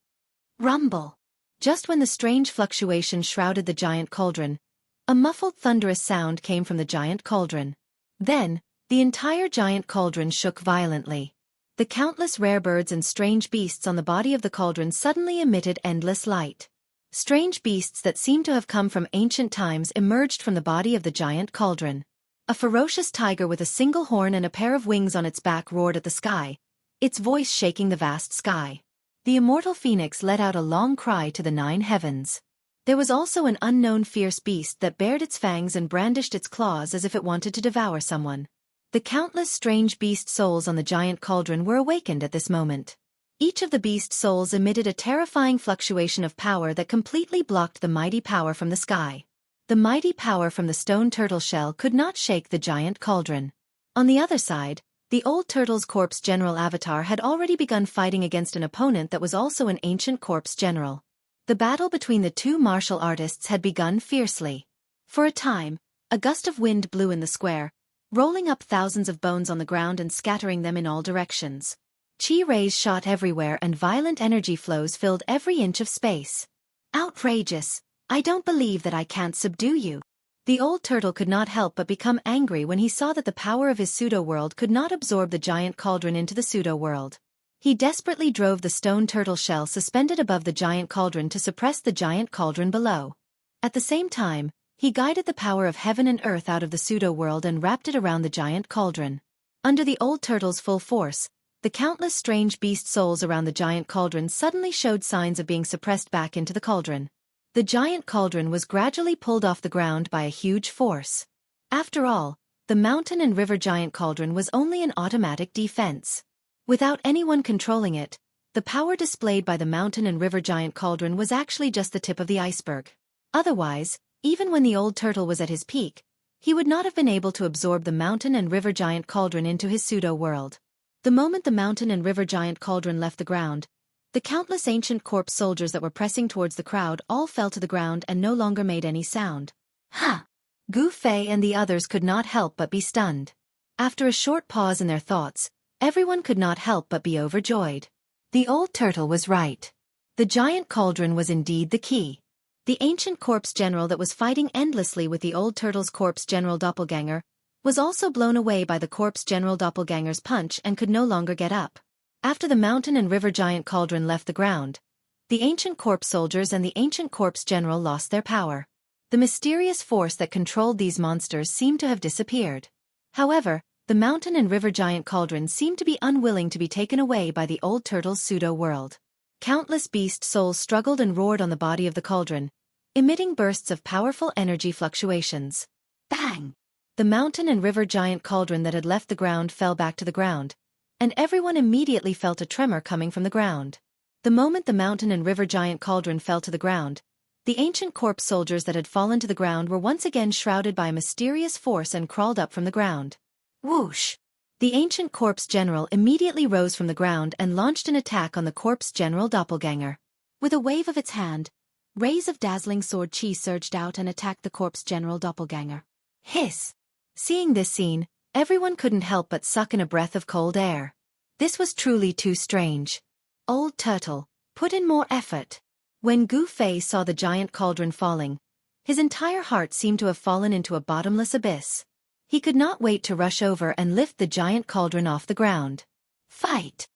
Rumble! Just when the strange fluctuation shrouded the giant cauldron, a muffled thunderous sound came from the giant cauldron. Then, the entire giant cauldron shook violently. The countless rare birds and strange beasts on the body of the cauldron suddenly emitted endless light. Strange beasts that seemed to have come from ancient times emerged from the body of the giant cauldron. A ferocious tiger with a single horn and a pair of wings on its back roared at the sky, its voice shaking the vast sky. The immortal phoenix let out a long cry to the 9 heavens. There was also an unknown fierce beast that bared its fangs and brandished its claws as if it wanted to devour someone. The countless strange beast souls on the giant cauldron were awakened at this moment. Each of the beast souls emitted a terrifying fluctuation of power that completely blocked the mighty power from the sky. The mighty power from the stone turtle shell could not shake the giant cauldron. On the other side, the old turtle's corpse general avatar had already begun fighting against an opponent that was also an ancient corpse general. The battle between the two martial artists had begun fiercely. For a time, a gust of wind blew in the square, rolling up thousands of bones on the ground and scattering them in all directions. Chi rays shot everywhere and violent energy flows filled every inch of space. Outrageous! I don't believe that I can't subdue you. The old turtle could not help but become angry when he saw that the power of his pseudo-world could not absorb the giant cauldron into the pseudo-world. He desperately drove the stone turtle shell suspended above the giant cauldron to suppress the giant cauldron below. At the same time, he guided the power of heaven and earth out of the pseudo-world and wrapped it around the giant cauldron. Under the old turtle's full force, the countless strange beast souls around the giant cauldron suddenly showed signs of being suppressed back into the cauldron. The giant cauldron was gradually pulled off the ground by a huge force. After all, the mountain and river giant cauldron was only an automatic defense. Without anyone controlling it, the power displayed by the mountain and river giant cauldron was actually just the tip of the iceberg. Otherwise, even when the old turtle was at his peak, he would not have been able to absorb the mountain and river giant cauldron into his pseudo-world. The moment the mountain and river giant cauldron left the ground, the countless ancient corpse soldiers that were pressing towards the crowd all fell to the ground and no longer made any sound. Ha! Gu Fei and the others could not help but be stunned. After a short pause in their thoughts, everyone could not help but be overjoyed. The old turtle was right. The giant cauldron was indeed the key. The ancient corpse general that was fighting endlessly with the old turtle's corpse general doppelganger was also blown away by the corpse general doppelganger's punch and could no longer get up. After the mountain and river giant cauldron left the ground, the ancient corpse soldiers and the ancient corpse general lost their power. The mysterious force that controlled these monsters seemed to have disappeared. However, the mountain and river giant cauldron seemed to be unwilling to be taken away by the old turtle's pseudo-world. Countless beast souls struggled and roared on the body of the cauldron, emitting bursts of powerful energy fluctuations. Bang! The mountain and river giant cauldron that had left the ground fell back to the ground, and everyone immediately felt a tremor coming from the ground. The moment the mountain and river giant cauldron fell to the ground, the ancient corpse soldiers that had fallen to the ground were once again shrouded by a mysterious force and crawled up from the ground. Whoosh! The ancient corpse general immediately rose from the ground and launched an attack on the corpse general doppelganger. With a wave of its hand, rays of dazzling sword chi surged out and attacked the corpse general doppelganger. Hiss! Seeing this scene, everyone couldn't help but suck in a breath of cold air. This was truly too strange. Old turtle, put in more effort. When Gu Fei saw the giant cauldron falling, his entire heart seemed to have fallen into a bottomless abyss. He could not wait to rush over and lift the giant cauldron off the ground. Fight!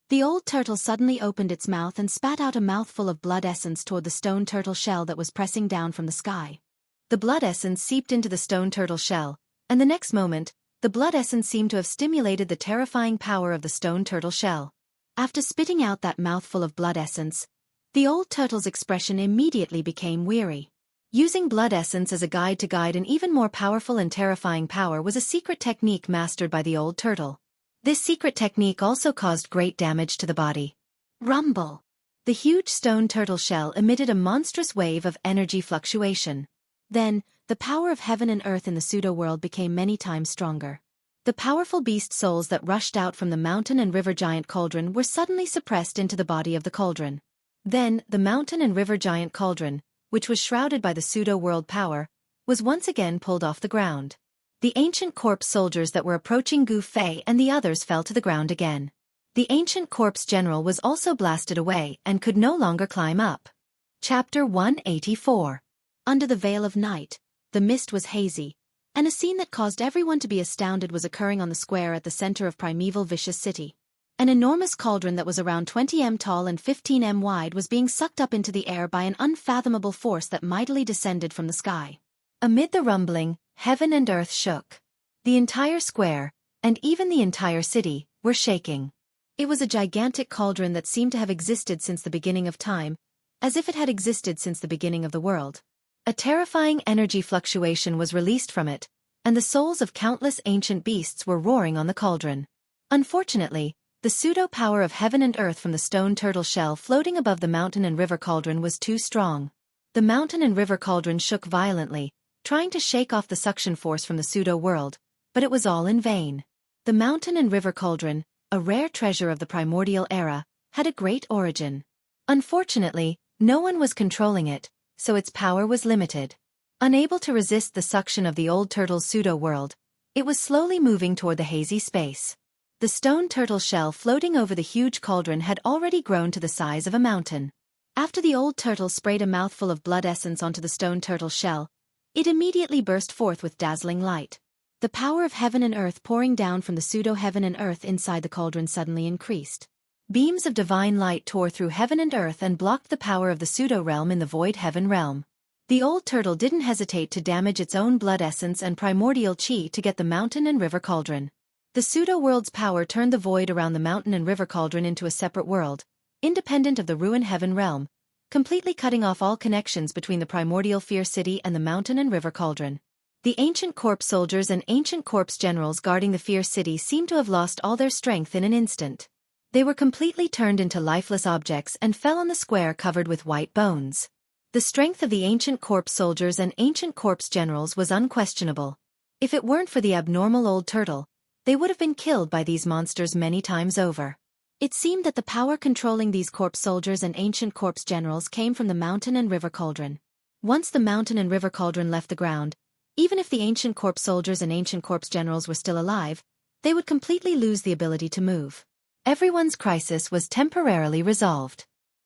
The old turtle suddenly opened its mouth and spat out a mouthful of blood essence toward the stone turtle shell that was pressing down from the sky. The blood essence seeped into the stone turtle shell, and the next moment, the blood essence seemed to have stimulated the terrifying power of the stone turtle shell. After spitting out that mouthful of blood essence, the old turtle's expression immediately became weary. Using blood essence as a guide to guide an even more powerful and terrifying power was a secret technique mastered by the old turtle. This secret technique also caused great damage to the body. Rumble! The huge stone turtle shell emitted a monstrous wave of energy fluctuation. Then, the power of heaven and earth in the pseudo-world became many times stronger. The powerful beast souls that rushed out from the mountain and river giant cauldron were suddenly suppressed into the body of the cauldron. Then, the mountain and river giant cauldron, which was shrouded by the pseudo-world power, was once again pulled off the ground. The ancient corpse soldiers that were approaching Gu Fei and the others fell to the ground again. The ancient corpse general was also blasted away and could no longer climb up. Chapter 184. Under the veil of night, the mist was hazy, and a scene that caused everyone to be astounded was occurring on the square at the center of primeval vicious city. An enormous cauldron that was around 20 m tall and 15 m wide was being sucked up into the air by an unfathomable force that mightily descended from the sky. Amid the rumbling, heaven and earth shook. The entire square, and even the entire city, were shaking. It was a gigantic cauldron that seemed to have existed since the beginning of time, as if it had existed since the beginning of the world. A terrifying energy fluctuation was released from it, and the souls of countless ancient beasts were roaring on the cauldron. Unfortunately, the pseudo-power of heaven and earth from the stone turtle shell floating above the mountain and river cauldron was too strong. The mountain and river cauldron shook violently, trying to shake off the suction force from the pseudo-world, but it was all in vain. The mountain and river cauldron, a rare treasure of the primordial era, had a great origin. Unfortunately, no one was controlling it, so its power was limited. Unable to resist the suction of the old turtle's pseudo-world, it was slowly moving toward the hazy space. The stone turtle shell floating over the huge cauldron had already grown to the size of a mountain. After the old turtle sprayed a mouthful of blood essence onto the stone turtle shell, it immediately burst forth with dazzling light. The power of heaven and earth pouring down from the pseudo-heaven and earth inside the cauldron suddenly increased. Beams of divine light tore through heaven and earth and blocked the power of the pseudo-realm in the void heaven realm. The old turtle didn't hesitate to damage its own blood essence and primordial chi to get the mountain and river cauldron. The pseudo-world's power turned the void around the mountain and river cauldron into a separate world, independent of the ruin heaven realm, completely cutting off all connections between the primordial fear city and the mountain and river cauldron. The ancient corpse soldiers and ancient corpse generals guarding the fear city seemed to have lost all their strength in an instant. They were completely turned into lifeless objects and fell on the square covered with white bones. The strength of the ancient corpse soldiers and ancient corpse generals was unquestionable. If it weren't for the abnormal old turtle, they would have been killed by these monsters many times over. It seemed that the power controlling these corpse soldiers and ancient corpse generals came from the mountain and river cauldron. Once the mountain and river cauldron left the ground, even if the ancient corpse soldiers and ancient corpse generals were still alive, they would completely lose the ability to move. Everyone's crisis was temporarily resolved.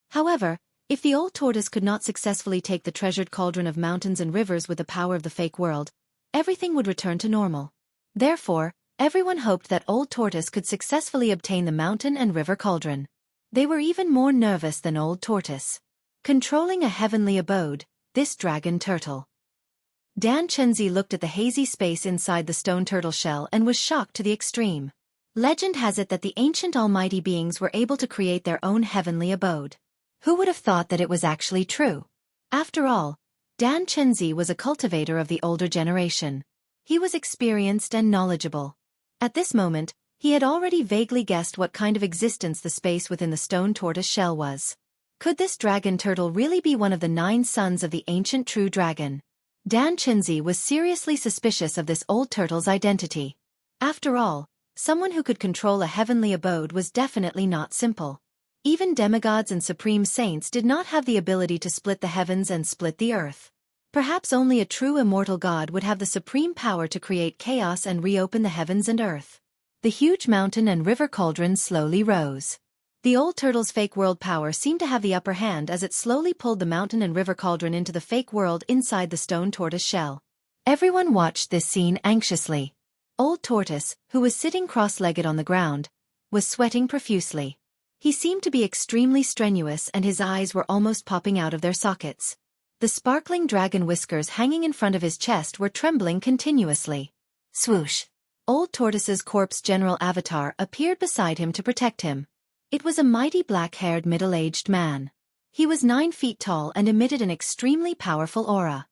However, if the old tortoise could not successfully take the treasured cauldron of mountains and rivers with the power of the fake world, everything would return to normal. Therefore, everyone hoped that old tortoise could successfully obtain the mountain and river cauldron. They were even more nervous than old tortoise. Controlling a heavenly abode, this dragon turtle. Dan Chenzi looked at the hazy space inside the stone turtle shell and was shocked to the extreme. Legend has it that the ancient almighty beings were able to create their own heavenly abode. Who would have thought that it was actually true? After all, Dan Chenzi was a cultivator of the older generation. He was experienced and knowledgeable. At this moment, he had already vaguely guessed what kind of existence the space within the stone tortoise shell was. Could this dragon turtle really be one of the 9 sons of the ancient true dragon? Dan Chenzi was seriously suspicious of this old turtle's identity. After all, someone who could control a heavenly abode was definitely not simple. Even demigods and supreme saints did not have the ability to split the heavens and split the earth. Perhaps only a true immortal god would have the supreme power to create chaos and reopen the heavens and earth. The huge mountain and river cauldron slowly rose. The old turtle's fake world power seemed to have the upper hand as it slowly pulled the mountain and river cauldron into the fake world inside the stone tortoise shell. Everyone watched this scene anxiously. Old Tortoise, who was sitting cross-legged on the ground, was sweating profusely. He seemed to be extremely strenuous and his eyes were almost popping out of their sockets. The sparkling dragon whiskers hanging in front of his chest were trembling continuously. Swoosh! Old Tortoise's corpse general avatar appeared beside him to protect him. It was a mighty black-haired middle-aged man. He was 9 feet tall and emitted an extremely powerful aura.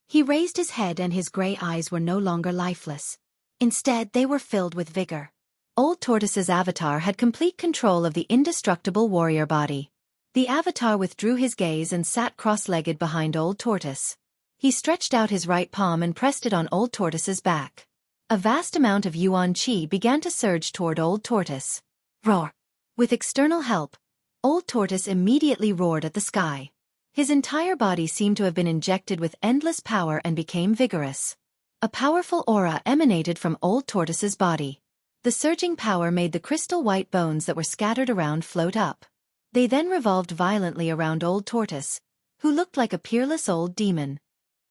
He raised his head and his gray eyes were no longer lifeless. Instead, they were filled with vigor. Old Tortoise's avatar had complete control of the indestructible warrior body. The avatar withdrew his gaze and sat cross-legged behind Old Tortoise. He stretched out his right palm and pressed it on Old Tortoise's back. A vast amount of yuan qi began to surge toward Old Tortoise. Roar! With external help, Old Tortoise immediately roared at the sky. His entire body seemed to have been injected with endless power and became vigorous. A powerful aura emanated from Old Tortoise's body. The surging power made the crystal white bones that were scattered around float up. They then revolved violently around Old Tortoise, who looked like a peerless old demon.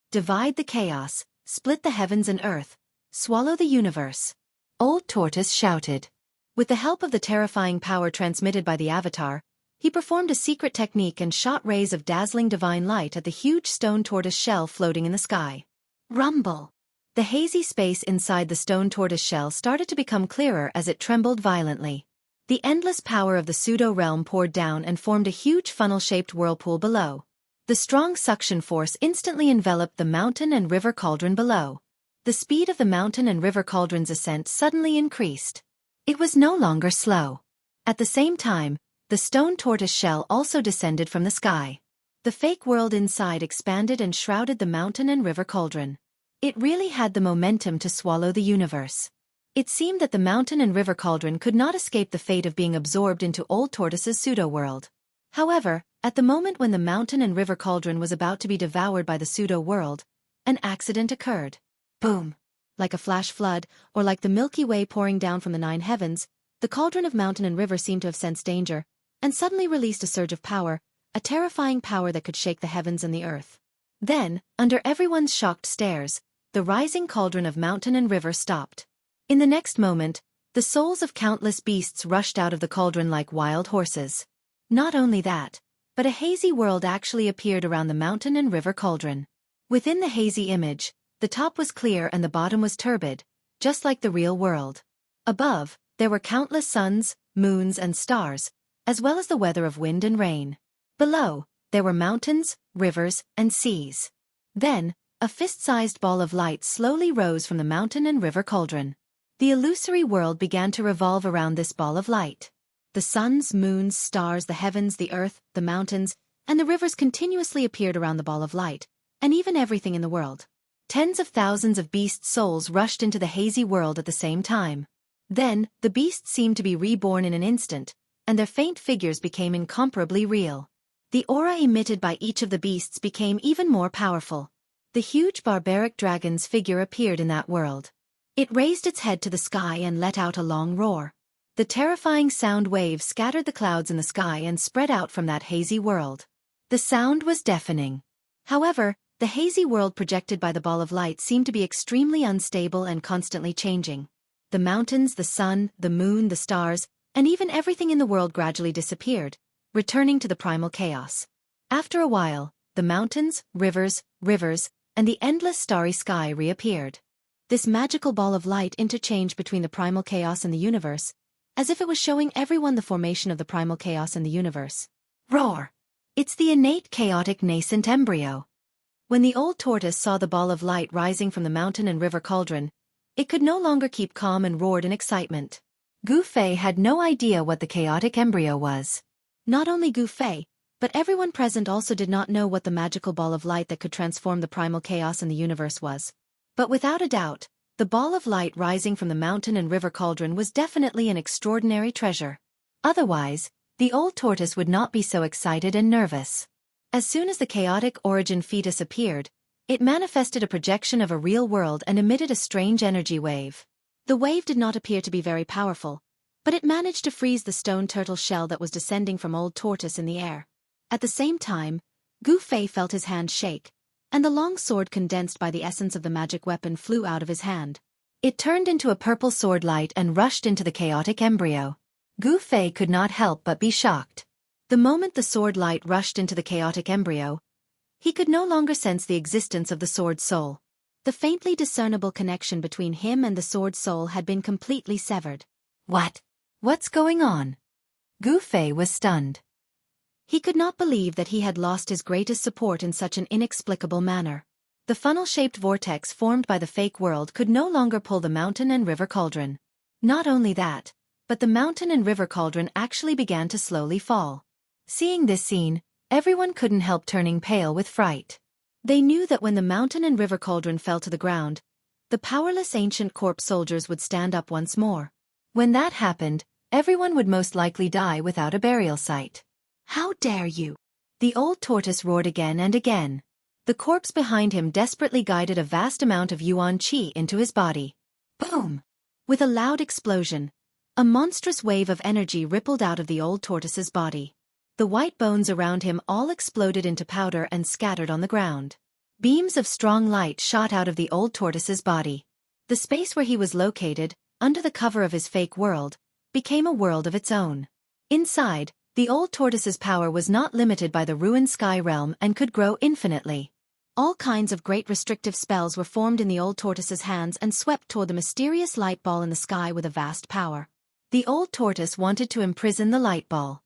Divide the chaos, split the heavens and earth, swallow the universe. Old Tortoise shouted. With the help of the terrifying power transmitted by the Avatar, he performed a secret technique and shot rays of dazzling divine light at the huge stone tortoise shell floating in the sky. Rumble! The hazy space inside the stone tortoise shell started to become clearer as it trembled violently. The endless power of the pseudo-realm poured down and formed a huge funnel-shaped whirlpool below. The strong suction force instantly enveloped the mountain and river cauldron below. The speed of the mountain and river cauldron's ascent suddenly increased. It was no longer slow. At the same time, the stone tortoise shell also descended from the sky. The fake world inside expanded and shrouded the mountain and river cauldron. It really had the momentum to swallow the universe. It seemed that the mountain and river cauldron could not escape the fate of being absorbed into Old Tortoise's pseudo-world. However, at the moment when the mountain and river cauldron was about to be devoured by the pseudo-world, an accident occurred. Boom! Like a flash flood, or like the Milky Way pouring down from the 9 heavens, the cauldron of mountain and river seemed to have sensed danger, and suddenly released a surge of power, a terrifying power that could shake the heavens and the earth. Then, under everyone's shocked stares, the rising cauldron of mountain and river stopped. In the next moment, the souls of countless beasts rushed out of the cauldron like wild horses. Not only that, but a hazy world actually appeared around the mountain and river cauldron. Within the hazy image, the top was clear and the bottom was turbid, just like the real world. Above, there were countless suns, moons, and stars, as well as the weather of wind and rain. Below, there were mountains, rivers, and seas. Then, a fist-sized ball of light slowly rose from the mountain and river cauldron. The illusory world began to revolve around this ball of light. The suns, moons, stars, the heavens, the earth, the mountains, and the rivers continuously appeared around the ball of light, and even everything in the world. Tens of thousands of beast souls rushed into the hazy world at the same time. Then, the beasts seemed to be reborn in an instant, and their faint figures became incomparably real. The aura emitted by each of the beasts became even more powerful. The huge barbaric dragon's figure appeared in that world. It raised its head to the sky and let out a long roar. The terrifying sound waves scattered the clouds in the sky and spread out from that hazy world. The sound was deafening. However, the hazy world projected by the ball of light seemed to be extremely unstable and constantly changing. The mountains, the sun, the moon, the stars, and even everything in the world gradually disappeared, returning to the primal chaos. After a while, the mountains, rivers, and the endless starry sky reappeared. This magical ball of light interchanged between the primal chaos and the universe, as if it was showing everyone the formation of the primal chaos in the universe. Roar! It's the innate chaotic nascent embryo. When the old tortoise saw the ball of light rising from the mountain and river cauldron, it could no longer keep calm and roared in excitement. Gu Fei had no idea what the chaotic embryo was. Not only Gu Fei, but everyone present also did not know what the magical ball of light that could transform the primal chaos in the universe was. But without a doubt, the ball of light rising from the mountain and river cauldron was definitely an extraordinary treasure. Otherwise, the old tortoise would not be so excited and nervous. As soon as the chaotic origin fetus appeared, it manifested a projection of a real world and emitted a strange energy wave. The wave did not appear to be very powerful, but it managed to freeze the stone turtle shell that was descending from Old Tortoise in the air. At the same time, Gu Fei felt his hand shake, and the long sword condensed by the essence of the magic weapon flew out of his hand. It turned into a purple sword light and rushed into the chaotic embryo. Gu Fei could not help but be shocked. The moment the sword light rushed into the chaotic embryo, he could no longer sense the existence of the sword soul. The faintly discernible connection between him and the sword soul had been completely severed. What's going on? Gu Fei was stunned. He could not believe that he had lost his greatest support in such an inexplicable manner. The funnel-shaped vortex formed by the fake world could no longer pull the mountain and river cauldron. Not only that, but the mountain and river cauldron actually began to slowly fall. Seeing this scene, everyone couldn't help turning pale with fright. They knew that when the mountain and river cauldron fell to the ground, the powerless ancient corpse soldiers would stand up once more. When that happened, everyone would most likely die without a burial site. How dare you? The old tortoise roared again and again. The corpse behind him desperately guided a vast amount of yuan qi into his body. Boom! With a loud explosion, a monstrous wave of energy rippled out of the old tortoise's body. The white bones around him all exploded into powder and scattered on the ground. Beams of strong light shot out of the old tortoise's body. The space where he was located, under the cover of his fake world, became a world of its own. Inside, the old tortoise's power was not limited by the ruined sky realm and could grow infinitely. All kinds of great restrictive spells were formed in the old tortoise's hands and swept toward the mysterious light ball in the sky with a vast power. The old tortoise wanted to imprison the light ball.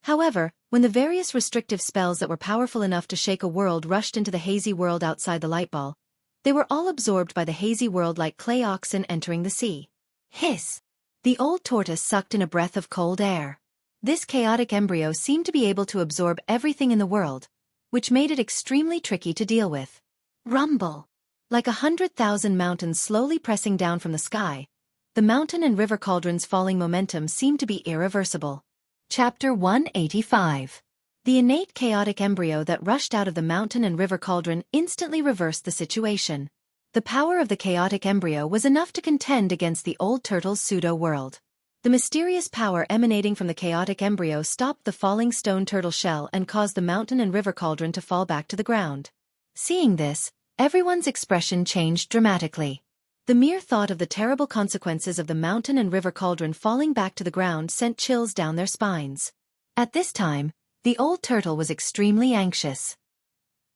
However, when the various restrictive spells that were powerful enough to shake a world rushed into the hazy world outside the light ball, they were all absorbed by the hazy world like clay oxen entering the sea. Hiss! The old tortoise sucked in a breath of cold air. This chaotic embryo seemed to be able to absorb everything in the world, which made it extremely tricky to deal with. Rumble! Like 100,000 mountains slowly pressing down from the sky, the mountain and river cauldrons' falling momentum seemed to be irreversible. Chapter 185. The innate chaotic embryo that rushed out of the mountain and river cauldron instantly reversed the situation. The power of the chaotic embryo was enough to contend against the old turtle's pseudo-world. The mysterious power emanating from the chaotic embryo stopped the falling stone turtle shell and caused the mountain and river cauldron to fall back to the ground. Seeing this, everyone's expression changed dramatically. The mere thought of the terrible consequences of the mountain and river cauldron falling back to the ground sent chills down their spines. At this time, the old turtle was extremely anxious.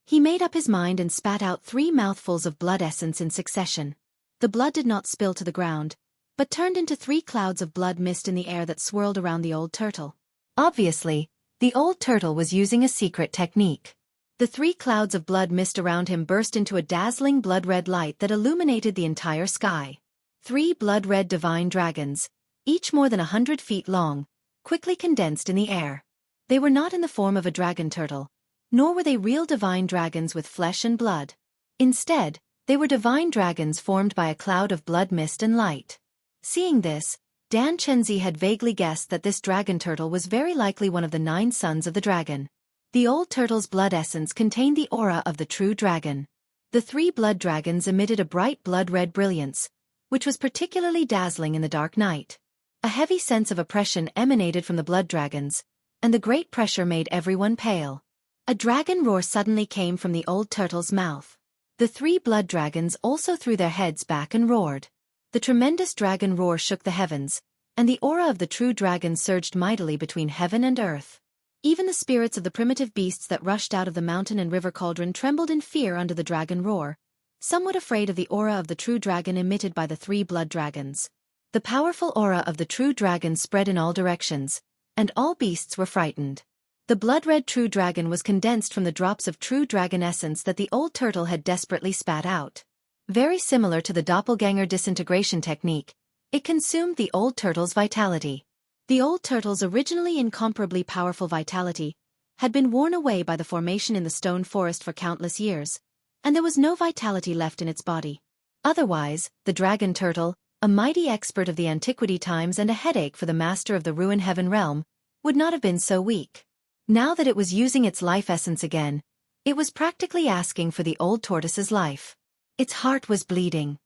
He made up his mind and spat out 3 mouthfuls of blood essence in succession. The blood did not spill to the ground, but turned into 3 clouds of blood mist in the air that swirled around the old turtle. Obviously, the old turtle was using a secret technique. The 3 clouds of blood mist around him burst into a dazzling blood-red light that illuminated the entire sky. 3 blood-red divine dragons, each more than 100 feet long, quickly condensed in the air. They were not in the form of a dragon turtle, nor were they real divine dragons with flesh and blood. Instead, they were divine dragons formed by a cloud of blood mist and light. Seeing this, Dan Chenzi had vaguely guessed that this dragon turtle was very likely one of the 9 sons of the dragon. The old turtle's blood essence contained the aura of the true dragon. The 3 blood dragons emitted a bright blood-red brilliance, which was particularly dazzling in the dark night. A heavy sense of oppression emanated from the blood dragons, and the great pressure made everyone pale. A dragon roar suddenly came from the old turtle's mouth. The 3 blood dragons also threw their heads back and roared. The tremendous dragon roar shook the heavens, and the aura of the true dragon surged mightily between heaven and earth. Even the spirits of the primitive beasts that rushed out of the mountain and river cauldron trembled in fear under the dragon roar, somewhat afraid of the aura of the true dragon emitted by the 3 blood dragons. The powerful aura of the true dragon spread in all directions, and all beasts were frightened. The blood-red true dragon was condensed from the drops of true dragon essence that the old turtle had desperately spat out. Very similar to the doppelganger disintegration technique, it consumed the old turtle's vitality. The old turtle's originally incomparably powerful vitality had been worn away by the formation in the stone forest for countless years, and there was no vitality left in its body. Otherwise, the dragon turtle, a mighty expert of the antiquity times and a headache for the master of the ruined heaven realm, would not have been so weak. Now that it was using its life essence again, it was practically asking for the old tortoise's life. Its heart was bleeding.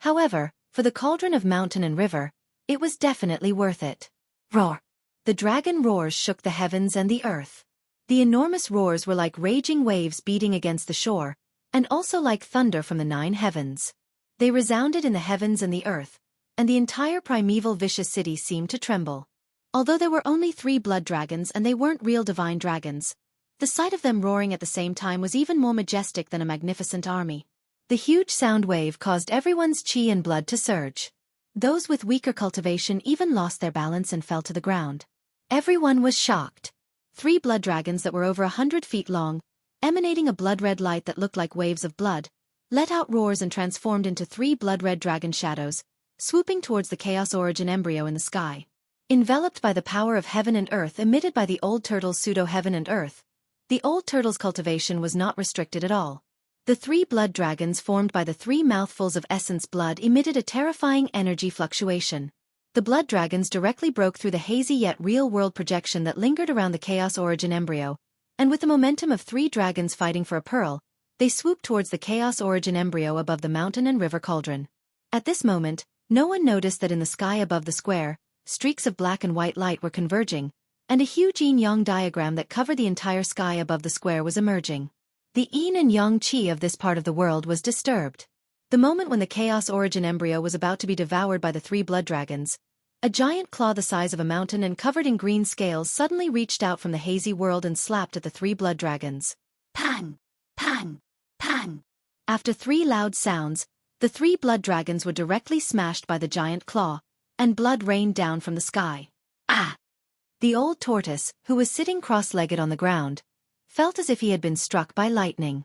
However, for the cauldron of mountain and river, it was definitely worth it. Roar! The dragon roars shook the heavens and the earth. The enormous roars were like raging waves beating against the shore, and also like thunder from the 9 heavens. They resounded in the heavens and the earth, and the entire primeval vicious city seemed to tremble. Although there were only 3 blood dragons and they weren't real divine dragons, the sight of them roaring at the same time was even more majestic than a magnificent army. The huge sound wave caused everyone's chi and blood to surge. Those with weaker cultivation even lost their balance and fell to the ground. Everyone was shocked. 3 blood dragons that were over 100 feet long, emanating a blood-red light that looked like waves of blood, let out roars and transformed into 3 blood-red dragon shadows, swooping towards the chaos origin embryo in the sky. Enveloped by the power of heaven and earth emitted by the old turtle's pseudo-heaven and earth, the old turtle's cultivation was not restricted at all. The 3 blood dragons formed by the 3 mouthfuls of essence blood emitted a terrifying energy fluctuation. The blood dragons directly broke through the hazy yet real-world projection that lingered around the chaos origin embryo, and with the momentum of 3 dragons fighting for a pearl, They swooped towards the chaos origin embryo above the mountain and river cauldron. At this moment, no one noticed that in the sky above the square, streaks of black and white light were converging, and a huge yin-yang diagram that covered the entire sky above the square was emerging. The yin and yang qi of this part of the world was disturbed. The moment when the chaos origin embryo was about to be devoured by the three blood dragons, a giant claw the size of a mountain and covered in green scales suddenly reached out from the hazy world and slapped at the three blood dragons. Pang! Pang! Pang! After three loud sounds, the three blood dragons were directly smashed by the giant claw, and blood rained down from the sky. Ah! The old tortoise, who was sitting cross-legged on the ground, felt as if he had been struck by lightning.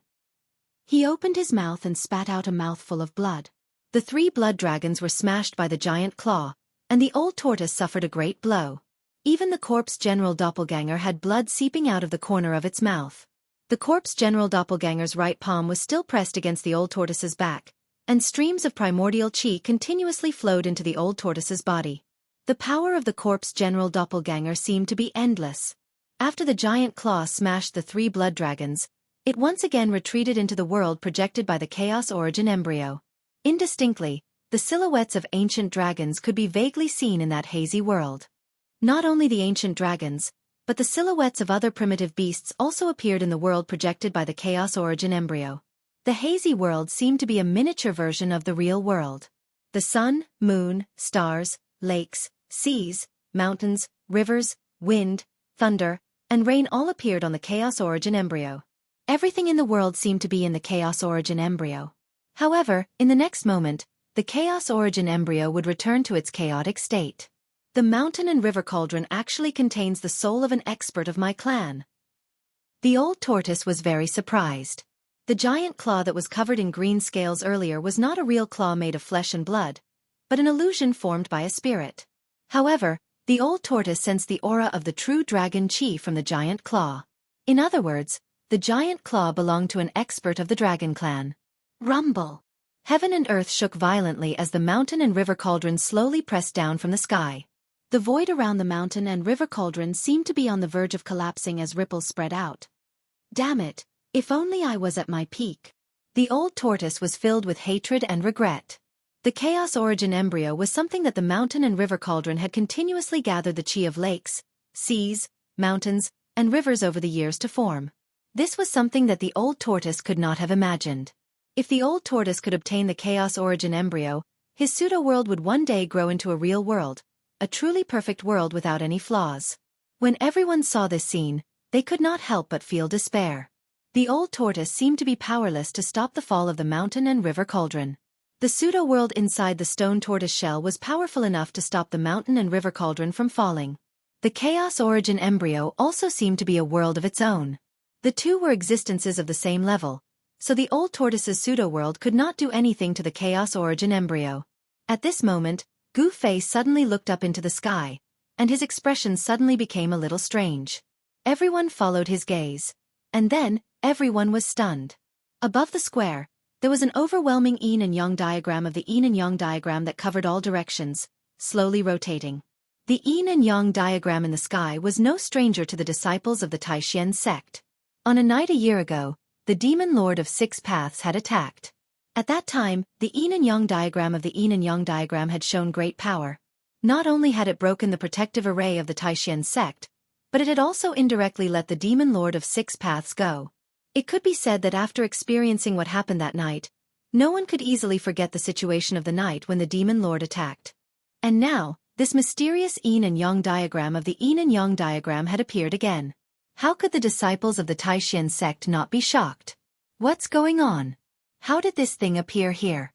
He opened his mouth and spat out a mouthful of blood. The three blood dragons were smashed by the giant claw, and the old tortoise suffered a great blow. Even the corpse general doppelganger had blood seeping out of the corner of its mouth. The corpse general doppelganger's right palm was still pressed against the old tortoise's back, and streams of primordial qi continuously flowed into the old tortoise's body. The power of the corpse general doppelganger seemed to be endless. After the giant claw smashed the three blood dragons, it once again retreated into the world projected by the chaos origin embryo. Indistinctly, the silhouettes of ancient dragons could be vaguely seen in that hazy world. Not only the ancient dragons, but the silhouettes of other primitive beasts also appeared in the world projected by the chaos origin embryo. The hazy world seemed to be a miniature version of the real world. The sun, moon, stars, lakes, seas, mountains, rivers, wind, thunder, and rain all appeared on the chaos origin embryo. Everything in the world seemed to be in the chaos origin embryo. However, in the next moment, the chaos origin embryo would return to its chaotic state. The mountain and river cauldron actually contains the soul of an expert of my clan. The old tortoise was very surprised. The giant claw that was covered in green scales earlier was not a real claw made of flesh and blood, but an illusion formed by a spirit. However, the old tortoise sensed the aura of the true dragon qi from the giant claw. In other words, the giant claw belonged to an expert of the dragon clan. Rumble! Heaven and earth shook violently as the mountain and river cauldron slowly pressed down from the sky. The void around the mountain and river cauldron seemed to be on the verge of collapsing as ripples spread out. Damn it, if only I was at my peak. The old tortoise was filled with hatred and regret. The chaos origin embryo was something that the mountain and river cauldron had continuously gathered the qi of lakes, seas, mountains, and rivers over the years to form. This was something that the old tortoise could not have imagined. If the old tortoise could obtain the chaos origin embryo, his pseudo-world would one day grow into a real world, a truly perfect world without any flaws. When everyone saw this scene, they could not help but feel despair. The old tortoise seemed to be powerless to stop the fall of the mountain and river cauldron. The pseudo-world inside the stone tortoise shell was powerful enough to stop the mountain and river cauldron from falling. The chaos origin embryo also seemed to be a world of its own. The two were existences of the same level, so the old tortoise's pseudo-world could not do anything to the chaos origin embryo. At this moment, Gu Fei suddenly looked up into the sky, and his expression suddenly became a little strange. Everyone followed his gaze, and then, everyone was stunned. Above the square, there was an overwhelming yin and yang diagram of the yin and yang diagram that covered all directions, slowly rotating. The yin and yang diagram in the sky was no stranger to the disciples of the Taishan sect. On a night a year ago, the demon lord of six paths had attacked. At that time, the yin and yang diagram of the yin and yang diagram had shown great power. Not only had it broken the protective array of the Taishan sect, but it had also indirectly let the demon lord of six paths go. It could be said that after experiencing what happened that night, no one could easily forget the situation of the night when the demon lord attacked. And now, this mysterious yin and yang diagram of the yin and yang diagram had appeared again. How could the disciples of the Taishan sect not be shocked? What's going on? How did this thing appear here?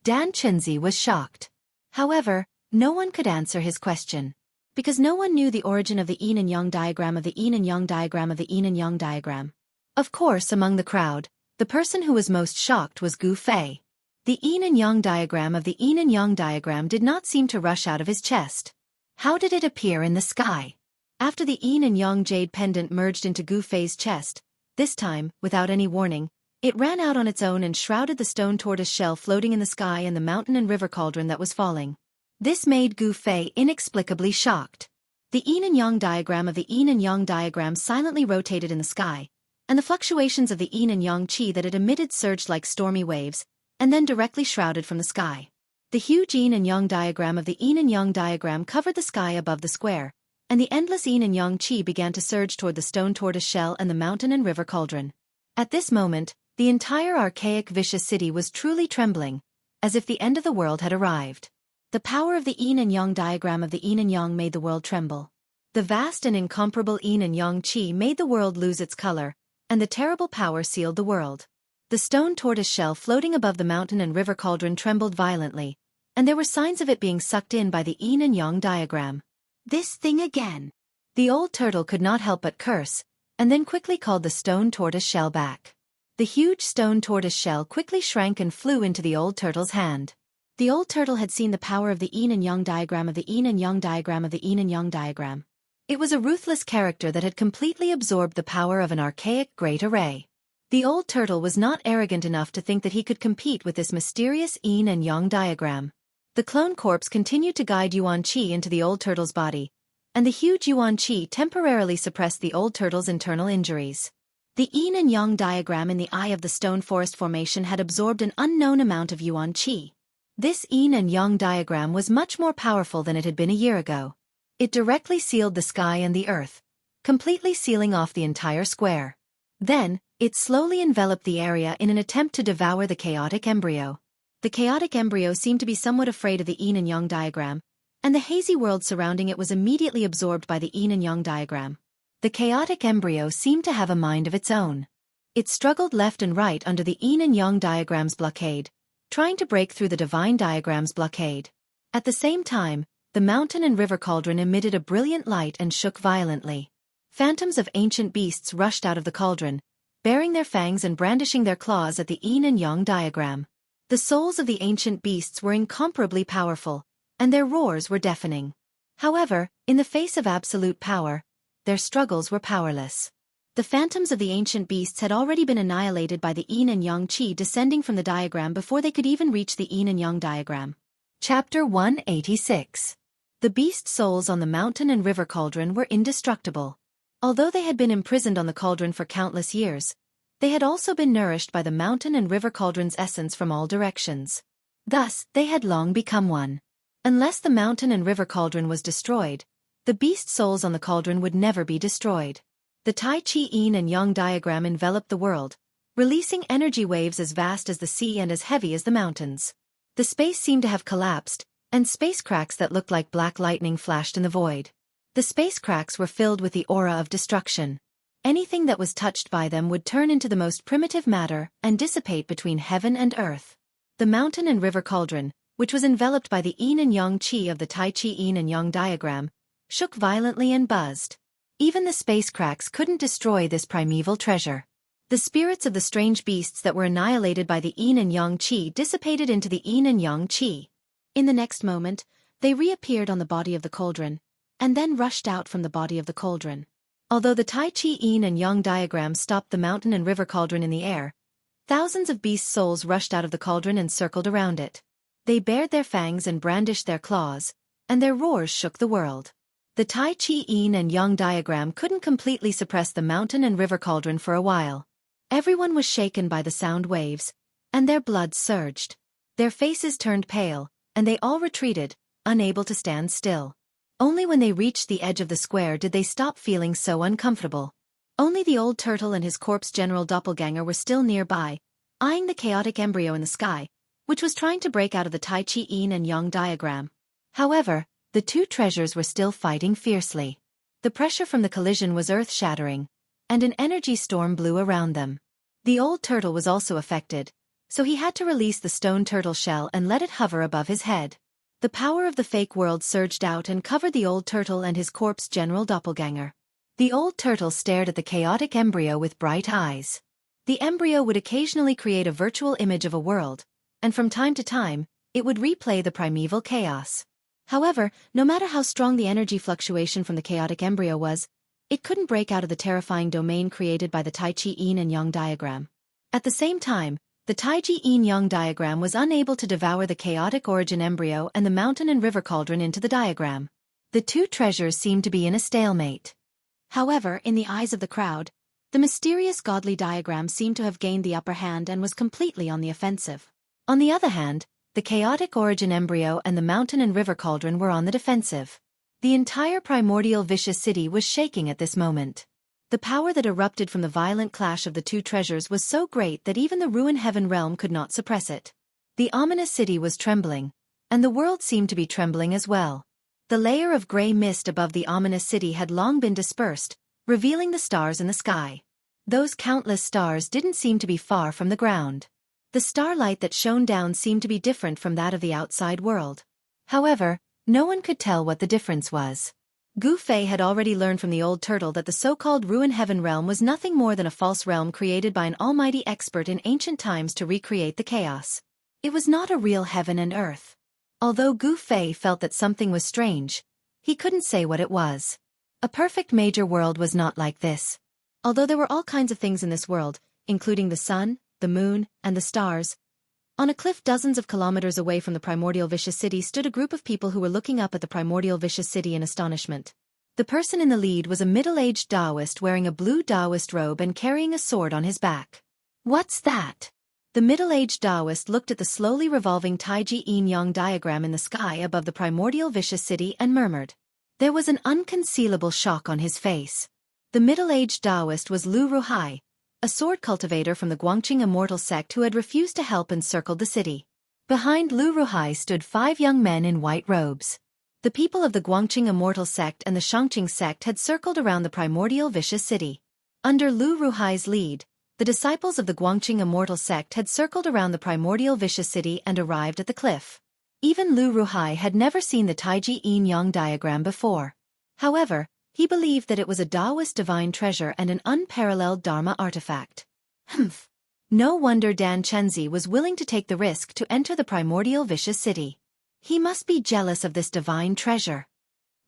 Dan Chenzi was shocked. However, no one could answer his question. Because no one knew the origin of the yin and yang diagram of the yin and yang diagram of the yin and yang diagram. Of course, among the crowd, the person who was most shocked was Gu Fei. The yin and yang diagram of the yin and yang diagram did not seem to rush out of his chest. How did it appear in the sky? After the yin and yang jade pendant merged into Gu Fei's chest, this time, without any warning, it ran out on its own and shrouded the stone tortoise shell floating in the sky and the mountain and river cauldron that was falling. This made Gu Fei inexplicably shocked. The yin and yang diagram of the yin and yang diagram silently rotated in the sky, and the fluctuations of the yin and yang qi that it emitted surged like stormy waves, and then directly shrouded from the sky. The huge yin and yang diagram of the yin and yang diagram covered the sky above the square, and the endless yin and yang qi began to surge toward the stone tortoise shell and the mountain and river cauldron. At this moment, the entire archaic vicious city was truly trembling, as if the end of the world had arrived. The power of the yin and yang diagram of the yin and yang made the world tremble. The vast and incomparable yin and yang qi made the world lose its color, and the terrible power sealed the world. The stone tortoise shell floating above the mountain and river cauldron trembled violently, and there were signs of it being sucked in by the yin and yang diagram. This thing again! The old turtle could not help but curse, and then quickly called the stone tortoise shell back. The huge stone tortoise shell quickly shrank and flew into the old turtle's hand. The old turtle had seen the power of the yin and yang diagram of the yin and yang diagram of the yin and yang diagram. It was a ruthless character that had completely absorbed the power of an archaic great array. The old turtle was not arrogant enough to think that he could compete with this mysterious yin and yang diagram. The clone corpse continued to guide Yuan Qi into the old turtle's body, and the huge Yuan Qi temporarily suppressed the old turtle's internal injuries. The yin and yang diagram in the eye of the stone forest formation had absorbed an unknown amount of Yuan Qi. This yin and yang diagram was much more powerful than it had been a year ago. It directly sealed the sky and the earth, completely sealing off the entire square. Then, it slowly enveloped the area in an attempt to devour the chaotic embryo. The chaotic embryo seemed to be somewhat afraid of the yin and yang diagram, and the hazy world surrounding it was immediately absorbed by the yin and yang diagram. The chaotic embryo seemed to have a mind of its own. It struggled left and right under the yin and yang diagram's blockade, trying to break through the divine diagram's blockade. At the same time, the mountain and river cauldron emitted a brilliant light and shook violently. Phantoms of ancient beasts rushed out of the cauldron, baring their fangs and brandishing their claws at the yin and yang diagram. The souls of the ancient beasts were incomparably powerful, and their roars were deafening. However, in the face of absolute power, their struggles were powerless. The phantoms of the ancient beasts had already been annihilated by the yin and yang qi descending from the diagram before they could even reach the yin and yang diagram. Chapter 186. The beast souls on the mountain and river cauldron were indestructible. Although they had been imprisoned on the cauldron for countless years, they had also been nourished by the mountain and river cauldron's essence from all directions. Thus, they had long become one. Unless the mountain and river cauldron was destroyed, the beast souls on the cauldron would never be destroyed. The Tai Chi yin and yang diagram enveloped the world, releasing energy waves as vast as the sea and as heavy as the mountains. The space seemed to have collapsed, and space cracks that looked like black lightning flashed in the void. The space cracks were filled with the aura of destruction. Anything that was touched by them would turn into the most primitive matter and dissipate between heaven and earth. The mountain and river cauldron, which was enveloped by the yin and yang qi of the Tai Chi yin and yang diagram, shook violently and buzzed. Even the space cracks couldn't destroy this primeval treasure. The spirits of the strange beasts that were annihilated by the yin and yang qi dissipated into the yin and yang qi. In the next moment, they reappeared on the body of the cauldron, and then rushed out from the body of the cauldron. Although the Tai Chi yin and yang diagram stopped the mountain and river cauldron in the air, thousands of beast souls rushed out of the cauldron and circled around it. They bared their fangs and brandished their claws, and their roars shook the world. The Tai Chi yin and yang diagram couldn't completely suppress the mountain and river cauldron for a while. Everyone was shaken by the sound waves, and their blood surged. Their faces turned pale, and they all retreated, unable to stand still. Only when they reached the edge of the square did they stop feeling so uncomfortable. Only the old turtle and his corpse general doppelganger were still nearby, eyeing the chaotic embryo in the sky, which was trying to break out of the Tai Chi yin and yang diagram. However, the two treasures were still fighting fiercely. The pressure from the collision was earth-shattering, and an energy storm blew around them. The old turtle was also affected, so he had to release the stone turtle shell and let it hover above his head. The power of the fake world surged out and covered the old turtle and his corpse general doppelganger. The old turtle stared at the chaotic embryo with bright eyes. The embryo would occasionally create a virtual image of a world, and from time to time, it would replay the primeval chaos. However, no matter how strong the energy fluctuation from the chaotic embryo was, it couldn't break out of the terrifying domain created by the Tai Chi yin and yang diagram. At the same time, the Tai Chi yin yang diagram was unable to devour the chaotic origin embryo and the mountain and river cauldron into the diagram. The two treasures seemed to be in a stalemate. However, in the eyes of the crowd, The mysterious godly diagram seemed to have gained the upper hand and was completely on the offensive. On the other hand, the chaotic origin embryo and the mountain and river cauldron were on the defensive. The entire primordial vicious city was shaking at this moment. The power that erupted from the violent clash of the two treasures was so great that even the ruined heaven realm could not suppress it. The ominous city was trembling, and the world seemed to be trembling as well. The layer of gray mist above the ominous city had long been dispersed, revealing the stars in the sky. Those countless stars didn't seem to be far from the ground. The starlight that shone down seemed to be different from that of the outside world. However, no one could tell what the difference was. Gu Fei had already learned from the old turtle that the so-called ruined heaven realm was nothing more than a false realm created by an almighty expert in ancient times to recreate the chaos. It was not a real heaven and earth. Although Gu Fei felt that something was strange, he couldn't say what it was. A perfect major world was not like this. Although there were all kinds of things in this world, including the sun, the moon, and the stars, on a cliff dozens of kilometers away from the primordial vicious city stood a group of people who were looking up at the primordial vicious city in astonishment. The person in the lead was a middle-aged Taoist wearing a blue Taoist robe and carrying a sword on his back. "What's that?" The middle-aged Taoist looked at the slowly revolving Taiji yin-yang diagram in the sky above the primordial vicious city and murmured. There was an unconcealable shock on his face. The middle-aged Taoist was Lu Ruhai, a sword cultivator from the Guangqing immortal sect who had refused to help and circled the city. Behind Lu Ruhai stood 5 young men in white robes. The people of the Guangqing immortal sect and the Xianxia sect had circled around the primordial vicious city. Under Lu Ruhai's lead, the disciples of the Guangqing immortal sect had circled around the primordial vicious city and arrived at the cliff. Even Lu Ruhai had never seen the Taiji yin-yang diagram before. However, he believed that it was a Taoist divine treasure and an unparalleled Dharma artifact. Humph! No wonder Dan Chenzi was willing to take the risk to enter the primordial vicious city. He must be jealous of this divine treasure.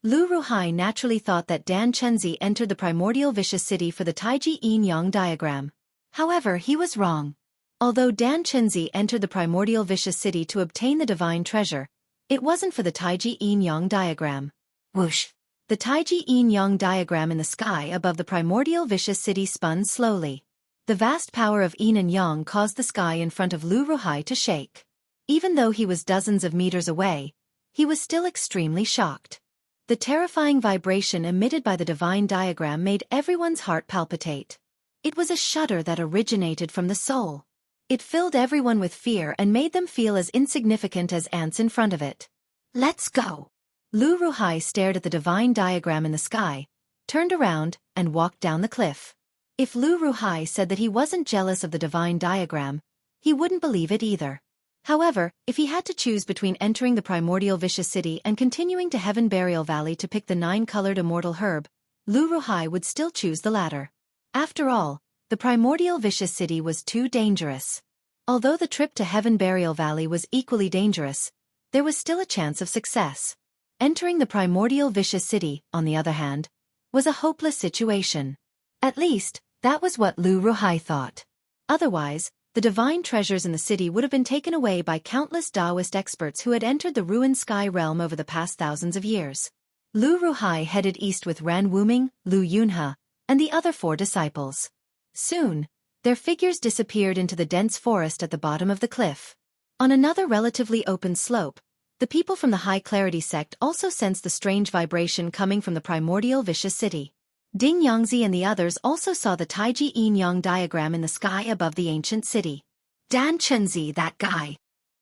Lu Ruhai naturally thought that Dan Chenzi entered the primordial vicious city for the Taiji yin-yang diagram. However, he was wrong. Although Dan Chenzi entered the primordial vicious city to obtain the divine treasure, it wasn't for the Taiji yin-yang diagram. Whoosh! The Taiji yin-yang diagram in the sky above the primordial vicious city spun slowly. The vast power of yin and yang caused the sky in front of Lu Ruhai to shake. Even though he was dozens of meters away, he was still extremely shocked. The terrifying vibration emitted by the divine diagram made everyone's heart palpitate. It was a shudder that originated from the soul. It filled everyone with fear and made them feel as insignificant as ants in front of it. "Let's go." Lu Ruhai stared at the divine diagram in the sky, turned around, and walked down the cliff. If Lu Ruhai said that he wasn't jealous of the divine diagram, he wouldn't believe it either. However, if he had to choose between entering the primordial vicious city and continuing to Heaven Burial Valley to pick the 9-colored immortal herb, Lu Ruhai would still choose the latter. After all, the primordial vicious city was too dangerous. Although the trip to Heaven Burial Valley was equally dangerous, there was still a chance of success. Entering the primordial vicious city, on the other hand, was a hopeless situation. At least, that was what Lu Ruhai thought. Otherwise, the divine treasures in the city would have been taken away by countless Taoist experts who had entered the ruined sky realm over the past thousands of years. Lu Ruhai headed east with Ran Wuming, Lu Yunhe, and the other 4 disciples. Soon, their figures disappeared into the dense forest at the bottom of the cliff. On another relatively open slope, the people from the High Clarity sect also sensed the strange vibration coming from the primordial vicious city. Ding Yangzi and the others also saw the Taiji yin-yang diagram in the sky above the ancient city. Dan Chenzi, that guy.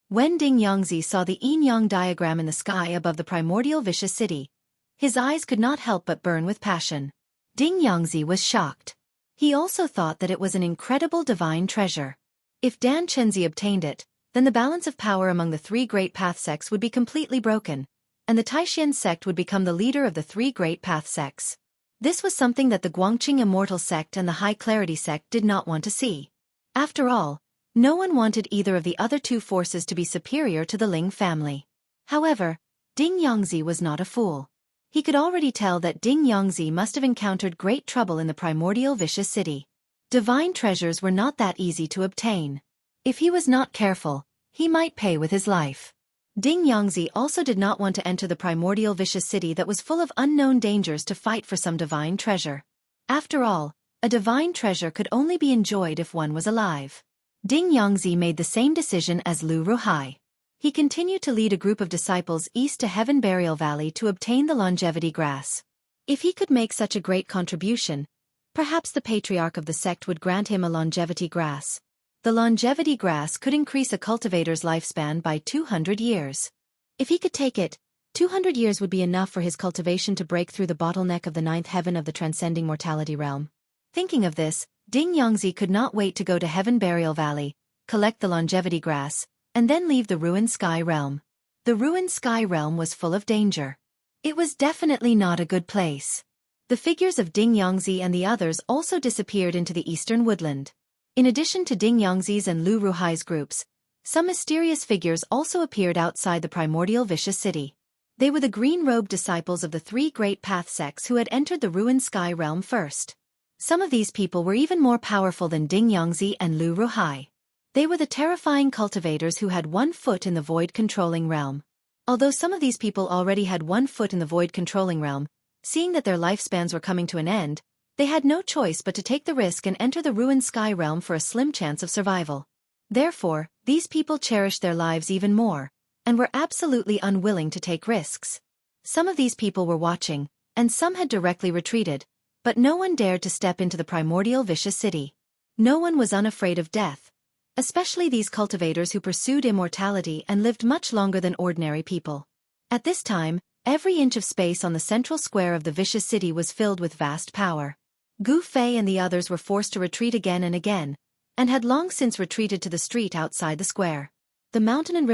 When Ding Yangzi saw the yin-yang diagram in the sky above the primordial vicious city, his eyes could not help but burn with passion. Ding Yangzi was shocked. He also thought that it was an incredible divine treasure. If Dan Chenzi obtained it, then the balance of power among the 3 great path sects would be completely broken, and the Taishan sect would become the leader of the 3 great path sects. This was something that the Guangqing Immortal sect and the High Clarity sect did not want to see. After all, no one wanted either of the other 2 forces to be superior to the Ling family. However, Ding Yangzi was not a fool. He could already tell that Ding Yangzi must have encountered great trouble in the primordial vicious city. Divine treasures were not that easy to obtain. If he was not careful, he might pay with his life. Ding Yangzi also did not want to enter the primordial vicious city that was full of unknown dangers to fight for some divine treasure. After all, A divine treasure could only be enjoyed if one was alive. Ding Yangzi made the same decision as Lu Ruhai. He continued to lead a group of disciples east to Heaven Burial Valley to obtain the longevity grass. If he could make such a great contribution, perhaps the patriarch of the sect would grant him a longevity grass. The longevity grass could increase a cultivator's lifespan by 200 years. If he could take it, 200 years would be enough for his cultivation to break through the bottleneck of the ninth heaven of the transcending mortality realm. Thinking of this, Ding Yangzi could not wait to go to Heaven Burial Valley, collect the longevity grass, and then leave the ruined sky realm. The ruined sky realm was full of danger. It was definitely not a good place. The figures of Ding Yangzi and the others also disappeared into the eastern woodland. In addition to Ding Yangzi's and Lu Ruhai's groups, some mysterious figures also appeared outside the primordial vicious city. They were the green-robed disciples of the three great path sects who had entered the ruined sky realm first. Some of these people were even more powerful than Ding Yangzi and Lu Ruhai. They were the terrifying cultivators who had 1 foot in the void-controlling realm. Although some of these people already had 1 foot in the void-controlling realm, seeing that their lifespans were coming to an end, they had no choice but to take the risk and enter the ruined sky realm for a slim chance of survival. Therefore, these people cherished their lives even more, and were absolutely unwilling to take risks. Some of these people were watching, and some had directly retreated, but no one dared to step into the primordial vicious city. No one was unafraid of death, especially these cultivators who pursued immortality and lived much longer than ordinary people. At this time, every inch of space on the central square of the vicious city was filled with vast power. Gu Fei and the others were forced to retreat again and again, and had long since retreated to the street outside the square. The mountain and